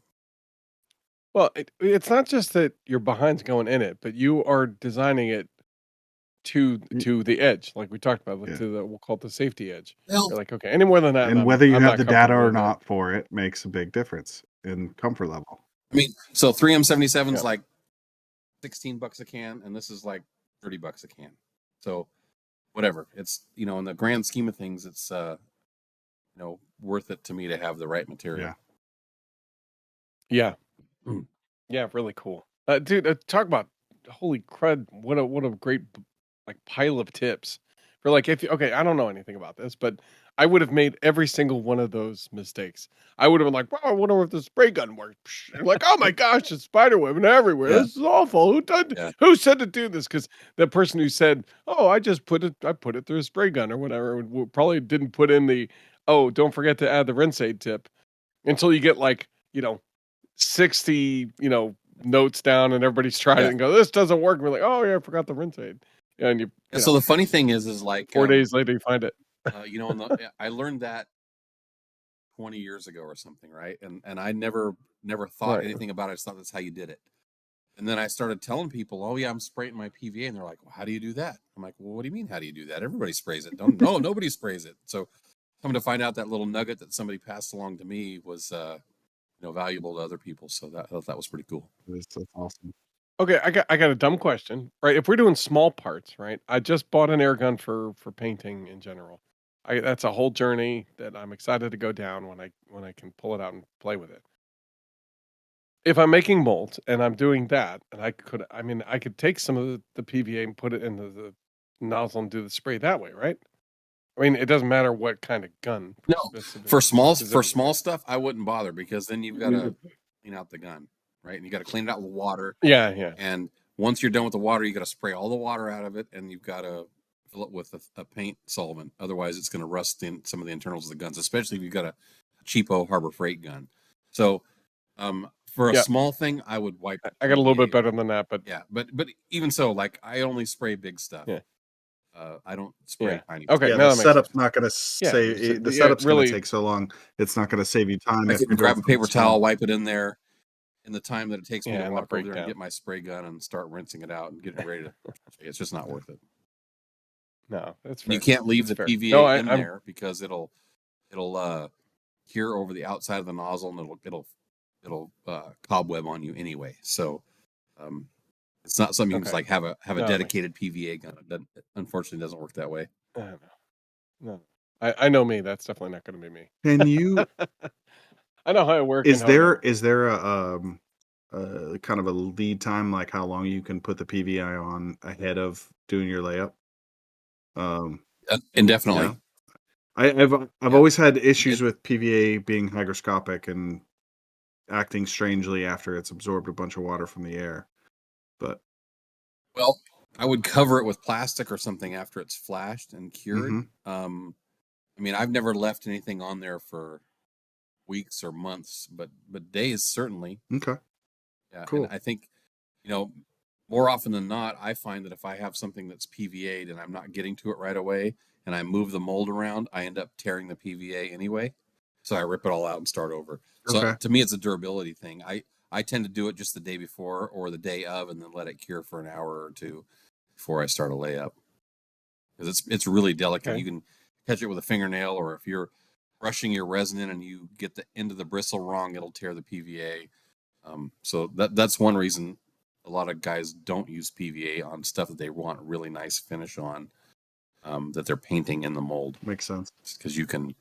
Speaker 2: Well, it's not just that your behind's going in it, but you are designing it to the edge, like we talked about,
Speaker 5: Yeah.
Speaker 2: to the, we'll call it the safety edge.
Speaker 3: Well,
Speaker 2: You're like, okay, any more than that,
Speaker 5: And
Speaker 2: I'm-
Speaker 5: whether you
Speaker 2: I'm
Speaker 5: have
Speaker 2: not
Speaker 5: the data
Speaker 2: comfortable
Speaker 5: or
Speaker 2: with it.
Speaker 5: not for it makes a big difference in comfort level.
Speaker 3: I mean, so 3M77 is
Speaker 2: Yeah.
Speaker 3: like $16 a can, and this is like $30 a can. So whatever. It's, you know, in the grand scheme of things, it's you know, worth it to me to have the right material.
Speaker 5: Yeah.
Speaker 2: Yeah.
Speaker 3: Mm.
Speaker 2: Yeah, really cool. Dude, talk about holy crud, what a great like pile of tips. For like, if okay, I don't know anything about this, but I would have made every single one of those mistakes. I would have been like, "Wow, I wonder if the spray gun works." And like, "Oh my gosh, it's spider webbing everywhere.
Speaker 3: Yeah.
Speaker 2: This is awful.
Speaker 3: Yeah.
Speaker 2: Who said to do this?" Because the person who said, "Oh, I put it through a spray gun or whatever," probably didn't put in the, "Oh, don't forget to add the rinse aid tip," until you get like, 60, notes down and everybody's tried
Speaker 3: Yeah.
Speaker 2: it and go, "This doesn't work." We're like, "Oh yeah, I forgot the rinse aid." And you
Speaker 3: So the funny thing is like
Speaker 2: 4 days later you find it.
Speaker 3: I learned that 20 years ago or something, right? And I never thought
Speaker 2: Right.
Speaker 3: anything about it. I just thought that's how you did it. And then I started telling people, "Oh yeah, I'm spraying my PVA," and they're like, "Well, how do you do that?" I'm like, "Well, what do you mean, how do you do that? Everybody sprays it." No, nobody sprays it. So coming to find out that little nugget that somebody passed along to me was valuable to other people. So that was pretty cool.
Speaker 5: That's awesome.
Speaker 2: Okay, I got a dumb question. Right, if we're doing small parts, right? I just bought an air gun for painting in general. That's a whole journey that I'm excited to go down when I can pull it out and play with it. If I'm making molds and I'm doing that, and I could take some of the PVA and put it into the nozzle and do the spray that way, right? I mean, it doesn't matter what kind of gun.
Speaker 3: No, for small
Speaker 2: specifically.
Speaker 3: stuff, I wouldn't bother, because then you've got to clean out the gun, right? And you got to clean it out with water.
Speaker 2: Yeah.
Speaker 3: And once you're done with the water, you got to spray all the water out of it, and you've got to fill it with a paint solvent. Otherwise, it's going to rust in some of the internals of the guns, especially if you've got a cheapo Harbor Freight gun. So, for a
Speaker 2: Yep.
Speaker 3: small thing, I would wipe.
Speaker 2: I got a little bit
Speaker 3: PVA.
Speaker 2: better than that, but
Speaker 3: Yeah, but even so, like, I only spray big stuff.
Speaker 2: Yeah.
Speaker 3: I don't spray
Speaker 2: Yeah.
Speaker 3: tiny.
Speaker 2: Okay,
Speaker 5: Yeah,
Speaker 2: now
Speaker 5: the
Speaker 2: that makes
Speaker 5: setup's
Speaker 2: sense.
Speaker 5: not going to
Speaker 2: Yeah,
Speaker 5: save.
Speaker 2: so
Speaker 5: The
Speaker 2: yeah,
Speaker 5: setup's going
Speaker 2: really-
Speaker 5: to take so long. It's not going to save you time.
Speaker 3: I
Speaker 5: if
Speaker 3: can
Speaker 5: you're
Speaker 3: grab a
Speaker 5: doing
Speaker 3: paper
Speaker 5: something
Speaker 3: towel,
Speaker 5: small.
Speaker 3: wipe it in there, in the time that it takes me
Speaker 2: Yeah,
Speaker 3: to
Speaker 2: and
Speaker 3: walk
Speaker 2: the
Speaker 3: over there and
Speaker 2: breakdown.
Speaker 3: get my spray gun and start rinsing it out and getting ready to. It's just not worth it.
Speaker 2: No, that's
Speaker 3: And you
Speaker 2: fair.
Speaker 3: can't leave
Speaker 2: That's
Speaker 3: the
Speaker 2: fair.
Speaker 3: PVA
Speaker 2: No,
Speaker 3: in
Speaker 2: I'm-
Speaker 3: there, because it'll cure over the outside of the nozzle, and it'll cobweb on you anyway. So it's not something you can
Speaker 2: Okay.
Speaker 3: just like have a
Speaker 2: No, it makes
Speaker 3: dedicated PVA gun. Unfortunately, doesn't work that way.
Speaker 2: No. I know me. That's definitely not going to be me.
Speaker 5: Can you?
Speaker 2: I know how I work.
Speaker 5: Is
Speaker 2: and how I
Speaker 5: there a kind of a lead time, like how long you can put the PVI on ahead of doing your layup?
Speaker 3: Indefinitely.
Speaker 5: Yeah. I've
Speaker 3: Yeah.
Speaker 5: always had issues with PVA being hygroscopic and acting strangely after it's absorbed a bunch of water from the air. But
Speaker 3: Well, I would cover it with plastic or something after it's flashed and cured.
Speaker 5: Mhm.
Speaker 3: I mean, I've never left anything on there for weeks or months, but days certainly.
Speaker 5: Okay.
Speaker 3: Yeah,
Speaker 5: Cool.
Speaker 3: and I think, more often than not, I find that if I have something that's PVA'd and I'm not getting to it right away, and I move the mold around, I end up tearing the PVA anyway. So I rip it all out and start over. So
Speaker 5: Okay.
Speaker 3: to me, it's a durability thing. I tend to do it just the day before or the day of, and then let it cure for an hour or two before I start a layup. Because it's really delicate.
Speaker 2: Okay.
Speaker 3: You can catch it with a fingernail, or if you're brushing your resin in and you get the end of the bristle wrong, it'll tear the PVA. So that's one reason a lot of guys don't use PVA on stuff that they want really nice finish on, that they're painting in the mold,
Speaker 5: Makes sense.
Speaker 3: because you can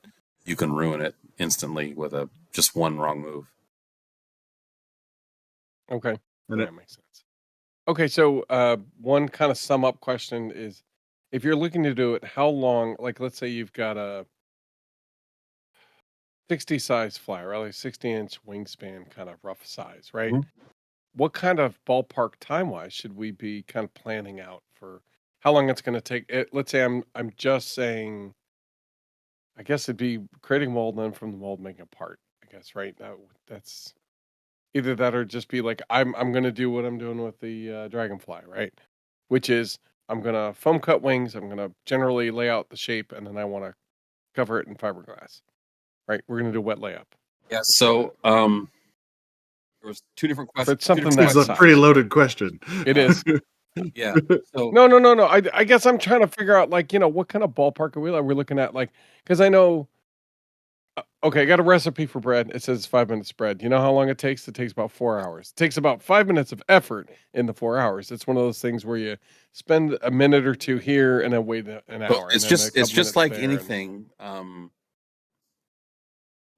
Speaker 3: ruin it instantly with just one wrong move.
Speaker 2: Okay.
Speaker 5: And
Speaker 2: That makes sense. Okay, so one kind of sum up question is, if you're looking to do it, how long? Like, let's say you've got a 60 size flyer, right? Like 60-inch wingspan, kind of rough size, right?
Speaker 3: Mhm.
Speaker 2: What kind of ballpark time wise should we be kind of planning out for how long it's going to take? Let's say I'm just saying, I guess it'd be creating mold, and then from the mold making a part. I guess, right? That's either that, or just be like, I'm going to do what I'm doing with the Dragonfly, right? Which is, I'm going to foam cut wings. I'm going to generally lay out the shape, and then I want to cover it in fiberglass, right? We're going to do wet layup.
Speaker 3: Yeah. So there was two different questions.
Speaker 2: But something
Speaker 5: it's
Speaker 2: that
Speaker 5: a
Speaker 2: size.
Speaker 5: pretty loaded question.
Speaker 2: It is.
Speaker 3: Yeah. So
Speaker 2: No. I guess I'm trying to figure out, like, what kind of ballpark are we looking at? Like, because I know, okay, I got a recipe for bread. It says 5 minutes bread. You know how long it takes? It takes about 4 hours. It takes about 5 minutes of effort in the 4 hours. It's one of those things where you spend a minute or two here and then wait an
Speaker 3: well,
Speaker 2: hour,
Speaker 3: it's
Speaker 2: and then a
Speaker 3: just it's
Speaker 2: couple
Speaker 3: just
Speaker 2: minutes
Speaker 3: like
Speaker 2: there.
Speaker 3: anything.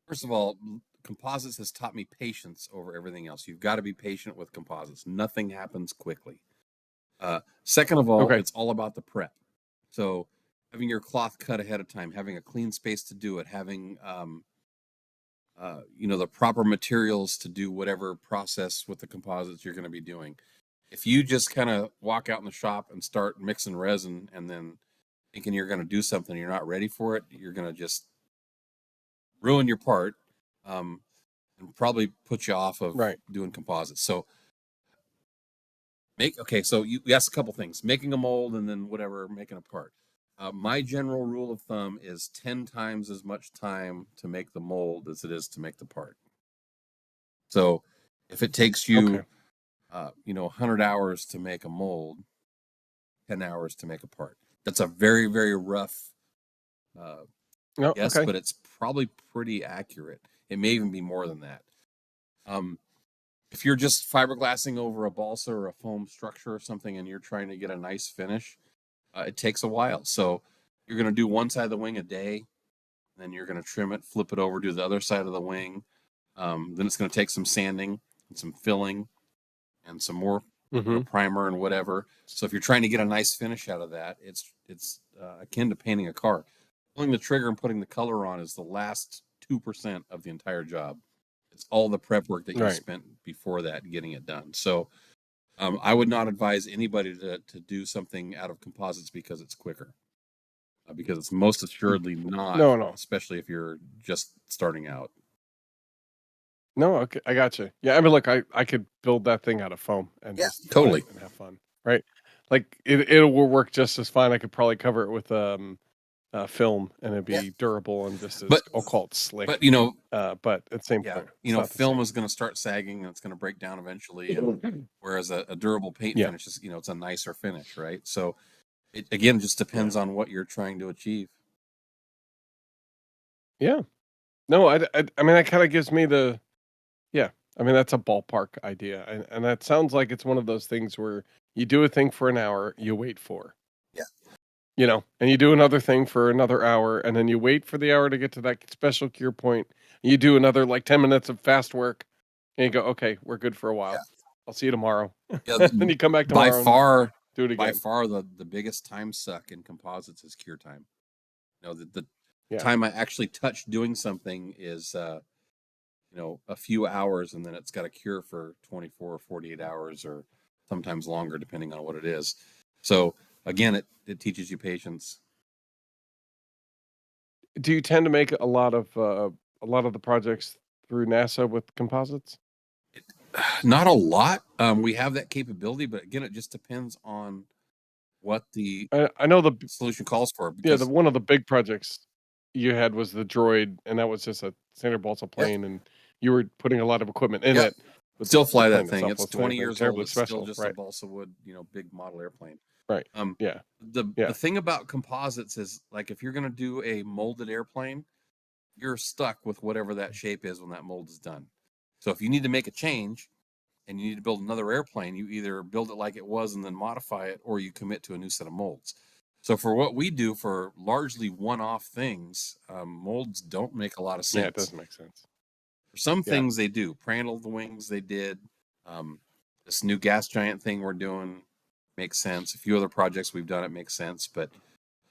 Speaker 3: First of all, composites has taught me patience over everything else. You've got to be patient with composites. Nothing happens quickly. Second of all,
Speaker 2: Okay.
Speaker 3: it's all about the prep. So having your cloth cut ahead of time, having a clean space to do it, having the proper materials to do whatever process with the composites you're going to be doing. If you just kind of walk out in the shop and start mixing resin and then thinking you're going to do something, you're not ready for it, you're going to just ruin your part, and probably put you off of doing composites. So so you asked a couple things: making a mold and then making a part. My general rule of thumb is 10 times as much time to make the mold as it is to make the part. So if it takes you, 100 hours to make a mold, 10 hours to make a part. That's a very, very rough guess, but it's probably pretty accurate. It may even be more than that. If you're just fiberglassing over a balsa or a foam structure or something and you're trying to get a nice finish, it takes a while. So you're going to do one side of the wing a day, then you're going to trim it, flip it over, do the other side of the wing. Then it's going to take some sanding and some filling and some more primer and whatever. So if you're trying to get a nice finish out of that, it's akin to painting a car. Pulling the trigger and putting the color on is the last 2% of the entire job. It's all the prep work that you spent before that getting it done. So I would not advise anybody to do something out of composites because it's quicker. Because it's most assuredly not.
Speaker 2: No.
Speaker 3: Especially if you're just starting out.
Speaker 2: No, okay, I got you. Yeah, I mean, look, I could build that thing out of foam and just
Speaker 3: totally
Speaker 2: and have fun, right? Like it will work just as fine. I could probably cover it with film and it'd be durable and just as I'll call it slick.
Speaker 3: But
Speaker 2: but at the same point,
Speaker 3: film is going to start sagging and it's going to break down eventually. And, whereas a durable paint finish is, it's a nicer finish, right? So it again just depends on what you're trying to achieve.
Speaker 2: Yeah. No, I mean that kind of gives me the. Yeah, I mean that's a ballpark idea, and that sounds like it's one of those things where you do a thing for an hour, you wait for. And you do another thing for another hour, and then you wait for the hour to get to that special cure point. You do another like 10 minutes of fast work, and you go, okay, we're good for a while. I'll see you tomorrow. Then you come back tomorrow. Do it again.
Speaker 3: By far, the biggest time suck in composites is cure time. The time I actually touch doing something is a few hours, and then it's got a cure for 24 or 48 hours, or sometimes longer, depending on what it is. So again, it teaches you patience.
Speaker 2: Do you tend to make a lot of the projects through NASA with composites?
Speaker 3: Not a lot. We have that capability, but again, it just depends on what the
Speaker 2: I know the
Speaker 3: solution calls for.
Speaker 2: Because one of the big projects you had was the droid, and that was just a standard balsa plane, and you were putting a lot of equipment in it.
Speaker 3: Still fly that thing. It's 20 years old. It's still just a balsa wood, big model airplane.
Speaker 2: Right.
Speaker 3: The thing about composites is, like, if you're going to do a molded airplane, you're stuck with whatever that shape is when that mold is done. So if you need to make a change and you need to build another airplane, you either build it like it was and then modify it, or you commit to a new set of molds. So for what we do for largely one-off things, molds don't make a lot of sense.
Speaker 2: Yeah, it doesn't make sense.
Speaker 3: For some things they do. Prandtl the wings they did. This new gas giant thing we're doing makes sense. A few other projects we've done, it makes sense. But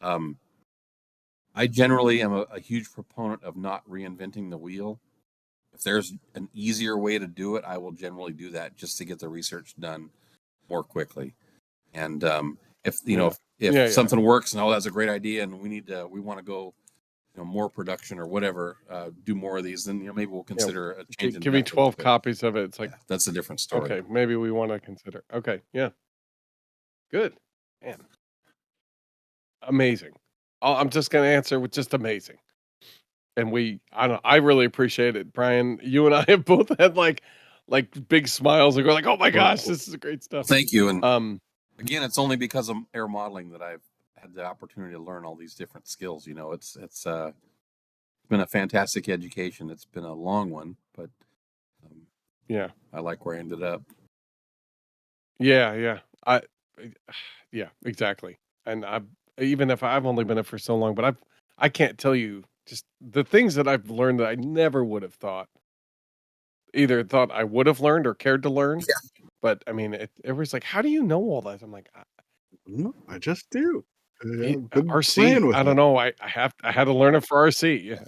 Speaker 3: I generally am a huge proponent of not reinventing the wheel. If there's an easier way to do it, I will generally do that just to get the research done more quickly. And if something works and that's a great idea, and we want to go, more production or whatever, do more of these, then maybe we'll consider a change.
Speaker 2: Give me 12 copies of it. It's like
Speaker 3: that's a different story.
Speaker 2: Okay, maybe we want to consider. Okay, yeah, good, man, amazing. I'm just gonna answer with just amazing. And I really appreciate it, Brian. You and I have both had like big smiles and go like, oh my gosh, this is great stuff.
Speaker 3: Thank you. And Again, it's only because of air modeling that I've had the opportunity to learn all these different skills. You know, it's been a fantastic education. It's been a long one, but
Speaker 2: Yeah.
Speaker 3: I like where I ended up.
Speaker 2: Yeah. Yeah, exactly. And even if I've only been it for so long, but I can't tell you just the things that I've learned that I never would have either thought I would have learned or cared to learn.
Speaker 3: Yeah.
Speaker 2: But I mean, everybody's like, "How do you know all that?" I'm like,
Speaker 5: I just do. I've been
Speaker 2: RC.
Speaker 5: playing with
Speaker 2: I don't
Speaker 5: it.
Speaker 2: know. I had to learn it for RC. Yeah,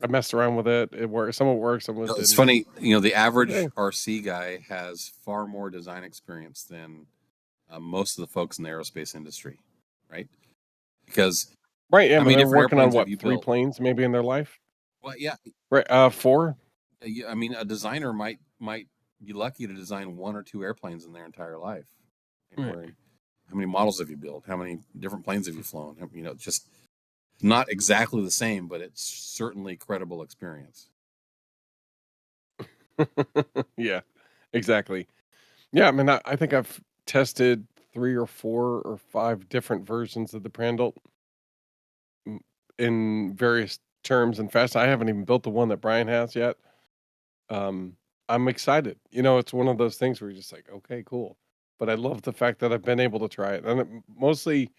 Speaker 2: I messed around with it. It worked. Some of it worked. Some of it didn't.
Speaker 3: It's funny, you know, the average
Speaker 2: Okay.
Speaker 3: RC guy has far more design experience than most of the folks in the aerospace industry, right? Because
Speaker 2: Right. Yeah,
Speaker 3: how
Speaker 2: but
Speaker 3: many
Speaker 2: they're
Speaker 3: different
Speaker 2: working on
Speaker 3: airplanes have
Speaker 2: what,
Speaker 3: you
Speaker 2: 3
Speaker 3: built?
Speaker 2: planes maybe in their life.
Speaker 3: Well, yeah,
Speaker 2: Right. 4.
Speaker 3: I mean, a designer might be lucky to design 1 or 2 airplanes in their entire life. You know,
Speaker 2: Right.
Speaker 3: how many models have you built? How many different planes have you flown? You know, just not exactly the same, but it's certainly credible experience.
Speaker 2: Yeah. Exactly. Yeah. I mean, I think I've tested 3 or 4 or 5 different versions of the Prandtl in various terms and fashion. I haven't even built the one that Brian has yet. I'm excited. You know, it's one of those things where you're just like, okay, cool. But I love the fact that I've been able to try it. And mostly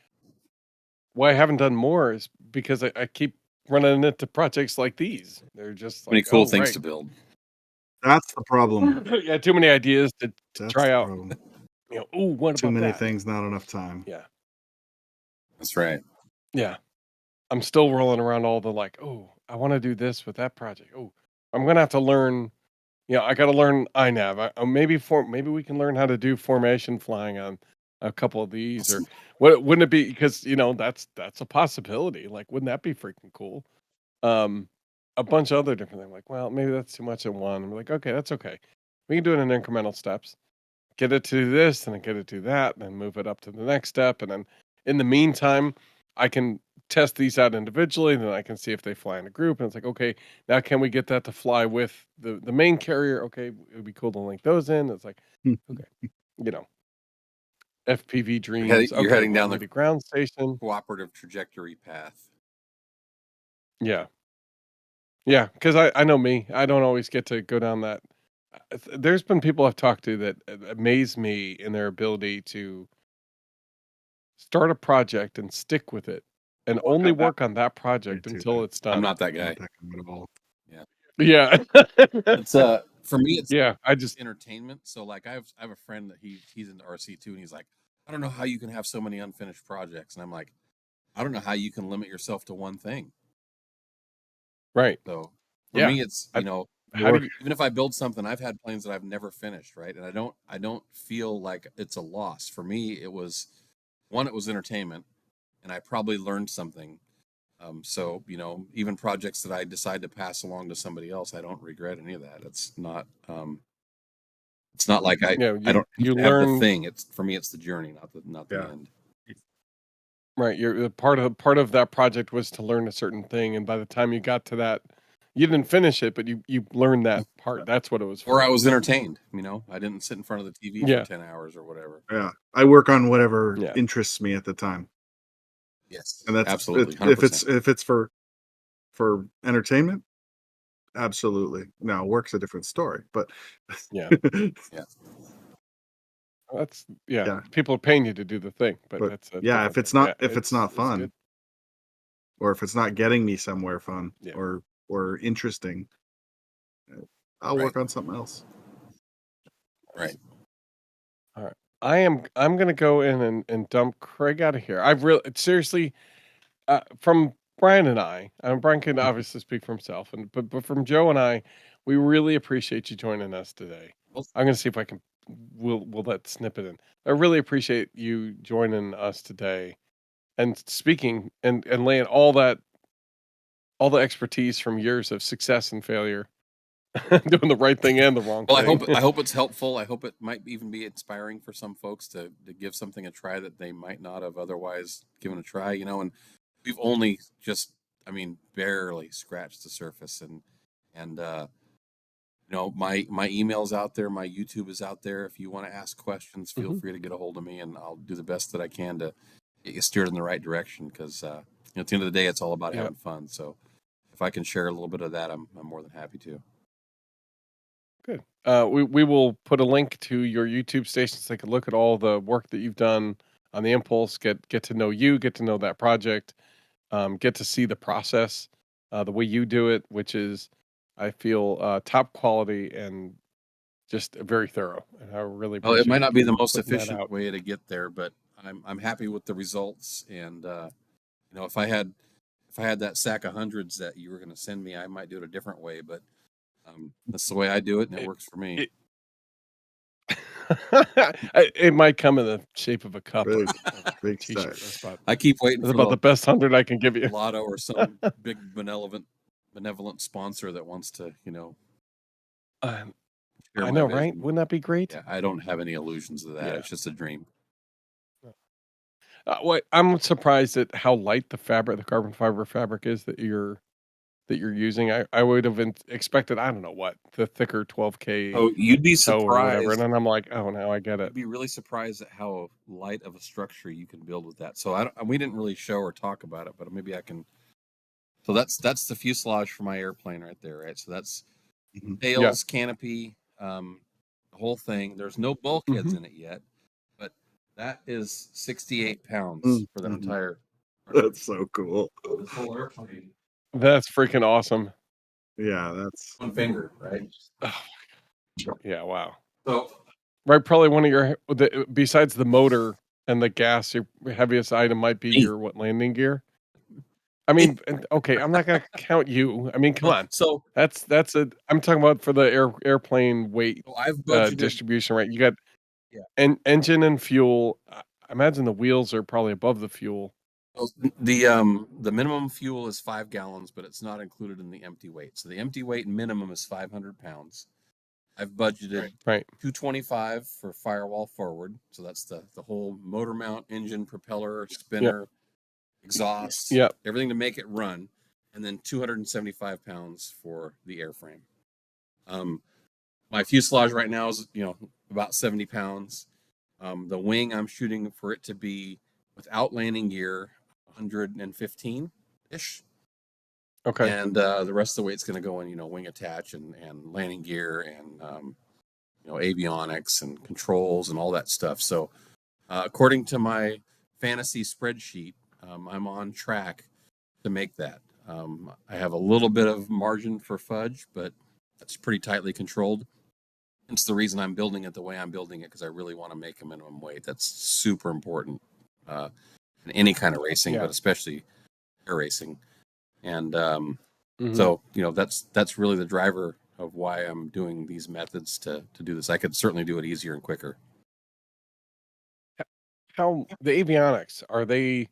Speaker 2: why I haven't done more is because I keep running into projects like these. They're just
Speaker 3: Many
Speaker 2: like,
Speaker 3: cool
Speaker 2: oh,
Speaker 3: things
Speaker 2: right.
Speaker 3: to build.
Speaker 5: That's the problem.
Speaker 2: Yeah, too many ideas to
Speaker 5: That's
Speaker 2: try
Speaker 5: the
Speaker 2: out.
Speaker 5: problem.
Speaker 2: You know, oh, what
Speaker 5: Too
Speaker 2: about
Speaker 5: many
Speaker 2: that?
Speaker 5: things, not enough time.
Speaker 2: Yeah.
Speaker 3: That's right.
Speaker 2: Yeah. I'm still rolling around all the like, oh, I want to do this with that project. Oh, I'm gonna have to learn. Yeah, I got to learn INAV. Maybe we can learn how to do formation flying on a couple of these, or wouldn't it be? Because you know that's a possibility. Like, wouldn't that be freaking cool? Um, a bunch of other different things. Like, well, maybe that's too much in one. I'm like, okay, that's okay. We can do it in incremental steps. Get it to this, and then get it to that, and then move it up to the next step, and then in the meantime, I can test these out individually, and then I can see if they fly in a group. And it's like, okay, now can we get that to fly with the main carrier? Okay, it would be cool to link those in. It's like, okay, you know, FPV dreams.
Speaker 3: You're
Speaker 2: Okay,
Speaker 3: heading
Speaker 2: well,
Speaker 3: down
Speaker 2: I need
Speaker 3: the
Speaker 2: a ground station.
Speaker 3: cooperative trajectory path.
Speaker 2: Yeah, yeah, because I know me. I don't always get to go down that. There's been people I've talked to that amaze me in their ability to start a project and stick with it and only work on that project
Speaker 5: Me too.
Speaker 2: until it's
Speaker 3: I'm
Speaker 2: done.
Speaker 3: not that
Speaker 5: Not
Speaker 3: guy.
Speaker 5: that kind at all.
Speaker 3: Yeah.
Speaker 2: Yeah.
Speaker 3: It's for me it's
Speaker 2: Yeah, I just
Speaker 3: entertainment. So like I have a friend that he's into RC too, and he's like, I don't know how you can have so many unfinished projects. And I'm like, I don't know how you can limit yourself to one thing.
Speaker 2: right.
Speaker 3: So for
Speaker 2: Yeah.
Speaker 3: me it's,
Speaker 2: I
Speaker 3: you know,
Speaker 2: how do you
Speaker 3: even if I build something, I've had planes that I've never finished, right? And I don't feel like it's a loss. For me, it was entertainment, and I probably learned something. So you know, even projects that I decide to pass along to somebody else, I don't regret any of that. It's not like I don't have
Speaker 2: you
Speaker 3: to have the
Speaker 2: learn
Speaker 3: thing. It's for me, it's the journey, not the
Speaker 5: Yeah.
Speaker 3: end.
Speaker 2: right, you're part of that project was to learn a certain thing, and by the time you got to that, you didn't finish it, but you learned that part. That's what it was
Speaker 3: Or
Speaker 2: for.
Speaker 3: I was entertained. You know, I didn't sit in front of the TV for
Speaker 2: Yeah.
Speaker 3: 10 hours or whatever.
Speaker 5: Yeah. I work on whatever
Speaker 2: Yeah.
Speaker 5: interests me at the time.
Speaker 3: Yes,
Speaker 5: And that's
Speaker 3: absolutely,
Speaker 5: if
Speaker 3: 100%.
Speaker 5: it's for entertainment, absolutely. Now work's a different story, but
Speaker 2: Yeah.
Speaker 3: Yeah.
Speaker 2: That's
Speaker 5: Yeah.
Speaker 2: people are paying you to do the thing, but
Speaker 5: But
Speaker 2: that's a
Speaker 5: yeah,
Speaker 2: different
Speaker 5: if it's
Speaker 2: thing.
Speaker 5: not
Speaker 2: Yeah,
Speaker 5: if it's not
Speaker 2: it's
Speaker 5: fun
Speaker 2: good.
Speaker 5: or if it's not getting me somewhere fun
Speaker 2: Yeah.
Speaker 5: or interesting, I'll
Speaker 3: Right.
Speaker 5: work on something else.
Speaker 3: Right.
Speaker 2: All right. I'm gonna go in and dump Craig out of here. I've really seriously from Brian and I, Brian can obviously speak for himself, and but from Joe and I, we really appreciate you joining us today.
Speaker 3: Well,
Speaker 2: I'm gonna see if I can we'll let snippet in. I really appreciate you joining us today and speaking and laying all the expertise from years of success and failure, doing the right thing and the wrong
Speaker 3: well,
Speaker 2: thing.
Speaker 3: I hope it's helpful. I hope it might even be inspiring for some folks to give something a try that they might not have otherwise given a try. You know, and we've only just, I mean, barely scratched the surface, and my email's out there, my YouTube is out there. If you want to ask questions, feel
Speaker 2: Mhm.
Speaker 3: free to get a hold of me, and I'll do the best that I can to get you steered in the right direction. Because at the end of the day, it's all about
Speaker 2: Yeah.
Speaker 3: having fun. So if I can share a little bit of that, I'm more than happy to.
Speaker 2: Good. We will put a link to your YouTube station so they can look at all the work that you've done on the Impulse. Get to know you, get to know that project, get to see the process, the way you do it, which is, I feel, top quality and just very thorough. And I really
Speaker 3: Well, it
Speaker 2: appreciate
Speaker 3: might not be
Speaker 2: you
Speaker 3: the most
Speaker 2: putting that
Speaker 3: efficient
Speaker 2: out.
Speaker 3: way to get there, but I'm happy with the results. And if I had that sack of hundreds that you were going to send me, I might do it a different way. But that's the way I do it, and it
Speaker 2: It,
Speaker 3: works for me.
Speaker 2: it, it might come in the shape of a cup or
Speaker 5: Big,
Speaker 2: a
Speaker 5: big
Speaker 2: t-shirt.
Speaker 5: start.
Speaker 3: I keep waiting
Speaker 2: That's
Speaker 3: for
Speaker 2: about the best 100 I can give you.
Speaker 3: lotto or some big benevolent sponsor that wants to,
Speaker 2: Um,
Speaker 3: share
Speaker 2: I
Speaker 3: my
Speaker 2: know, right?
Speaker 3: vision.
Speaker 2: Wouldn't that be great?
Speaker 3: Yeah, I don't have any illusions of that.
Speaker 2: Yeah.
Speaker 3: It's just a dream.
Speaker 2: I'm surprised at how light the carbon fiber fabric is that you're using. I would have expected, I don't know what, the thicker 12K
Speaker 3: Oh, you'd be
Speaker 2: toe or whatever. And
Speaker 3: surprised.
Speaker 2: then I'm like, oh, now I get it.
Speaker 3: You'd be really surprised at how light of a structure you can build with that. So we didn't really show or talk about it, but maybe I can. So that's the fuselage for my airplane right there, right? So that's tails, canopy, the whole thing. There's no bulkheads in it yet, but that is 68 pounds for that entire.
Speaker 5: That's so cool.
Speaker 3: This whole airplane.
Speaker 2: That's freaking awesome.
Speaker 5: Yeah, that's
Speaker 3: One finger, right?
Speaker 2: Oh, yeah, wow.
Speaker 3: So
Speaker 2: Right, probably one of your, besides the motor and the gas, your heaviest item might be your landing gear. I mean, okay, I'm not gonna count you. I mean, come on.
Speaker 3: So
Speaker 2: That's I'm talking about for the airplane weight
Speaker 3: I've budgeted.
Speaker 2: distribution, right? You got
Speaker 3: Yeah.
Speaker 2: engine and fuel. I imagine the wheels are probably above the fuel.
Speaker 3: The minimum fuel is 5 gallons, but it's not included in the empty weight. So the empty weight minimum is 500 pounds. I've budgeted
Speaker 2: Right.
Speaker 3: 225 for firewall forward. So that's the whole motor mount, engine, propeller, spinner, exhaust, everything to make it run. And then 275 pounds for the airframe. My fuselage right now is, about 70 pounds. The wing, I'm shooting for it to be without landing gear, 115-ish.
Speaker 2: Okay.
Speaker 3: And the rest of the weight's going to go in, wing attach and landing gear and, avionics and controls and all that stuff. So according to my fantasy spreadsheet, I'm on track to make that. I have a little bit of margin for fudge, but that's pretty tightly controlled. It's the reason I'm building it the way I'm building it, because I really want to make a minimum weight. That's super important in any kind of racing, but especially air racing. And so, that's really the driver of why I'm doing these methods to do this. I could certainly do it easier and quicker.
Speaker 2: How the avionics, are they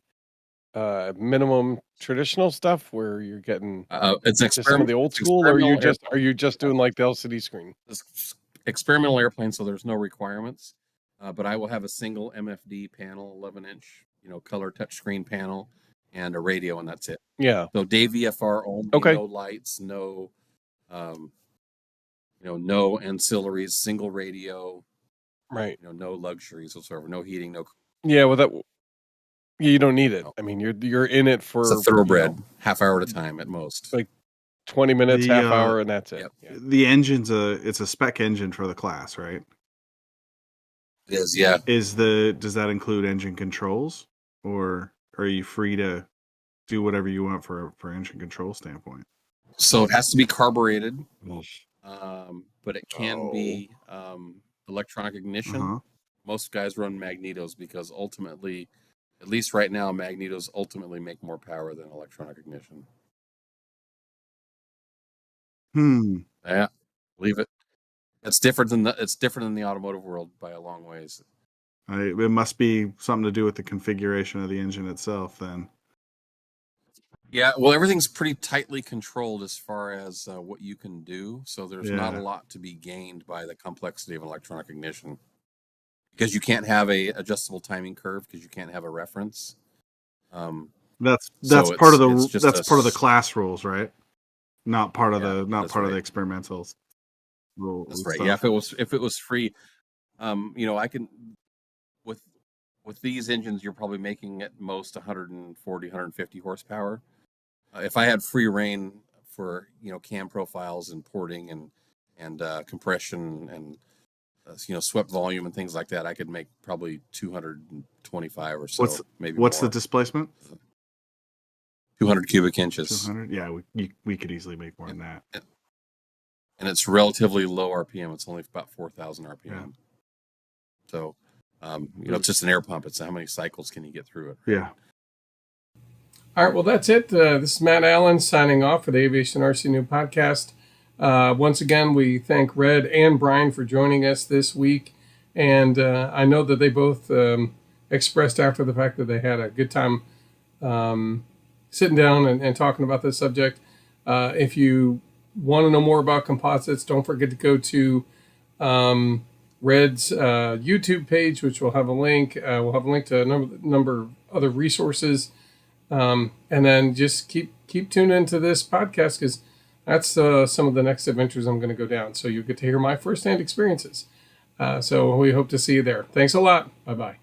Speaker 2: minimum traditional stuff where you're getting
Speaker 3: it's
Speaker 2: some of the old school, or are you just doing like the LCD screen?
Speaker 3: It's experimental airplane, so there's no requirements. But I will have a single MFD panel, 11-inch, color touchscreen panel, and a radio, and that's it.
Speaker 2: Yeah.
Speaker 3: So day VFR only, no lights, no, no ancillaries, single radio,
Speaker 2: right?
Speaker 3: No luxuries whatsoever, no heating, no.
Speaker 2: Yeah, well, that you don't need it. I mean, you're in it for
Speaker 3: it's a thoroughbred, half hour at a time at most.
Speaker 2: Like 20 minutes, half hour, and that's it.
Speaker 3: Yep.
Speaker 2: Yeah.
Speaker 5: The engine's it's a spec engine for the class, right?
Speaker 3: It is, yeah.
Speaker 5: Does that include engine controls, or are you free to do whatever you want for engine control standpoint?
Speaker 3: So it has to be carbureted, but it can be electronic ignition. Most guys run magnetos because ultimately, at least right now, magnetos ultimately make more power than electronic ignition. Yeah, leave it. It's different than the automotive world by a long ways.
Speaker 5: It must be something to do with the configuration of the engine itself, then.
Speaker 3: Yeah, well, everything's pretty tightly controlled as far as what you can do. So there's not a lot to be gained by the complexity of electronic ignition, because you can't have a adjustable timing curve, because you can't have a reference.
Speaker 5: That's part of the class rules, right? Not part of the experimentals.
Speaker 3: That's right. Yeah, if it was free, I can with these engines, you're probably making at most 140, 150 horsepower. If I had free reign for cam profiles and porting and compression and swept volume and things like that, I could make probably 225 or so.
Speaker 5: What's
Speaker 3: more.
Speaker 5: The displacement?
Speaker 3: 200 cubic inches.
Speaker 5: 200. Yeah, we could easily make more than that.
Speaker 3: And it's relatively low RPM. It's only about 4,000 RPM.
Speaker 5: Yeah.
Speaker 3: So, it's just an air pump. It's how many cycles can you get through it?
Speaker 5: Yeah.
Speaker 1: All right, well, that's it. This is Matt Allen signing off for the Aviation RC Noob podcast. Once again, we thank Red and Brian for joining us this week. And I know that they both expressed after the fact that they had a good time sitting down and talking about this subject. If you want to know more about composites, don't forget to go to Red's YouTube page, which will have a link. We'll have a link to a number of other resources. And then just keep tuned into this podcast, because that's some of the next adventures I'm going to go down. So you'll get to hear my firsthand experiences. So we hope to see you there. Thanks a lot. Bye-bye.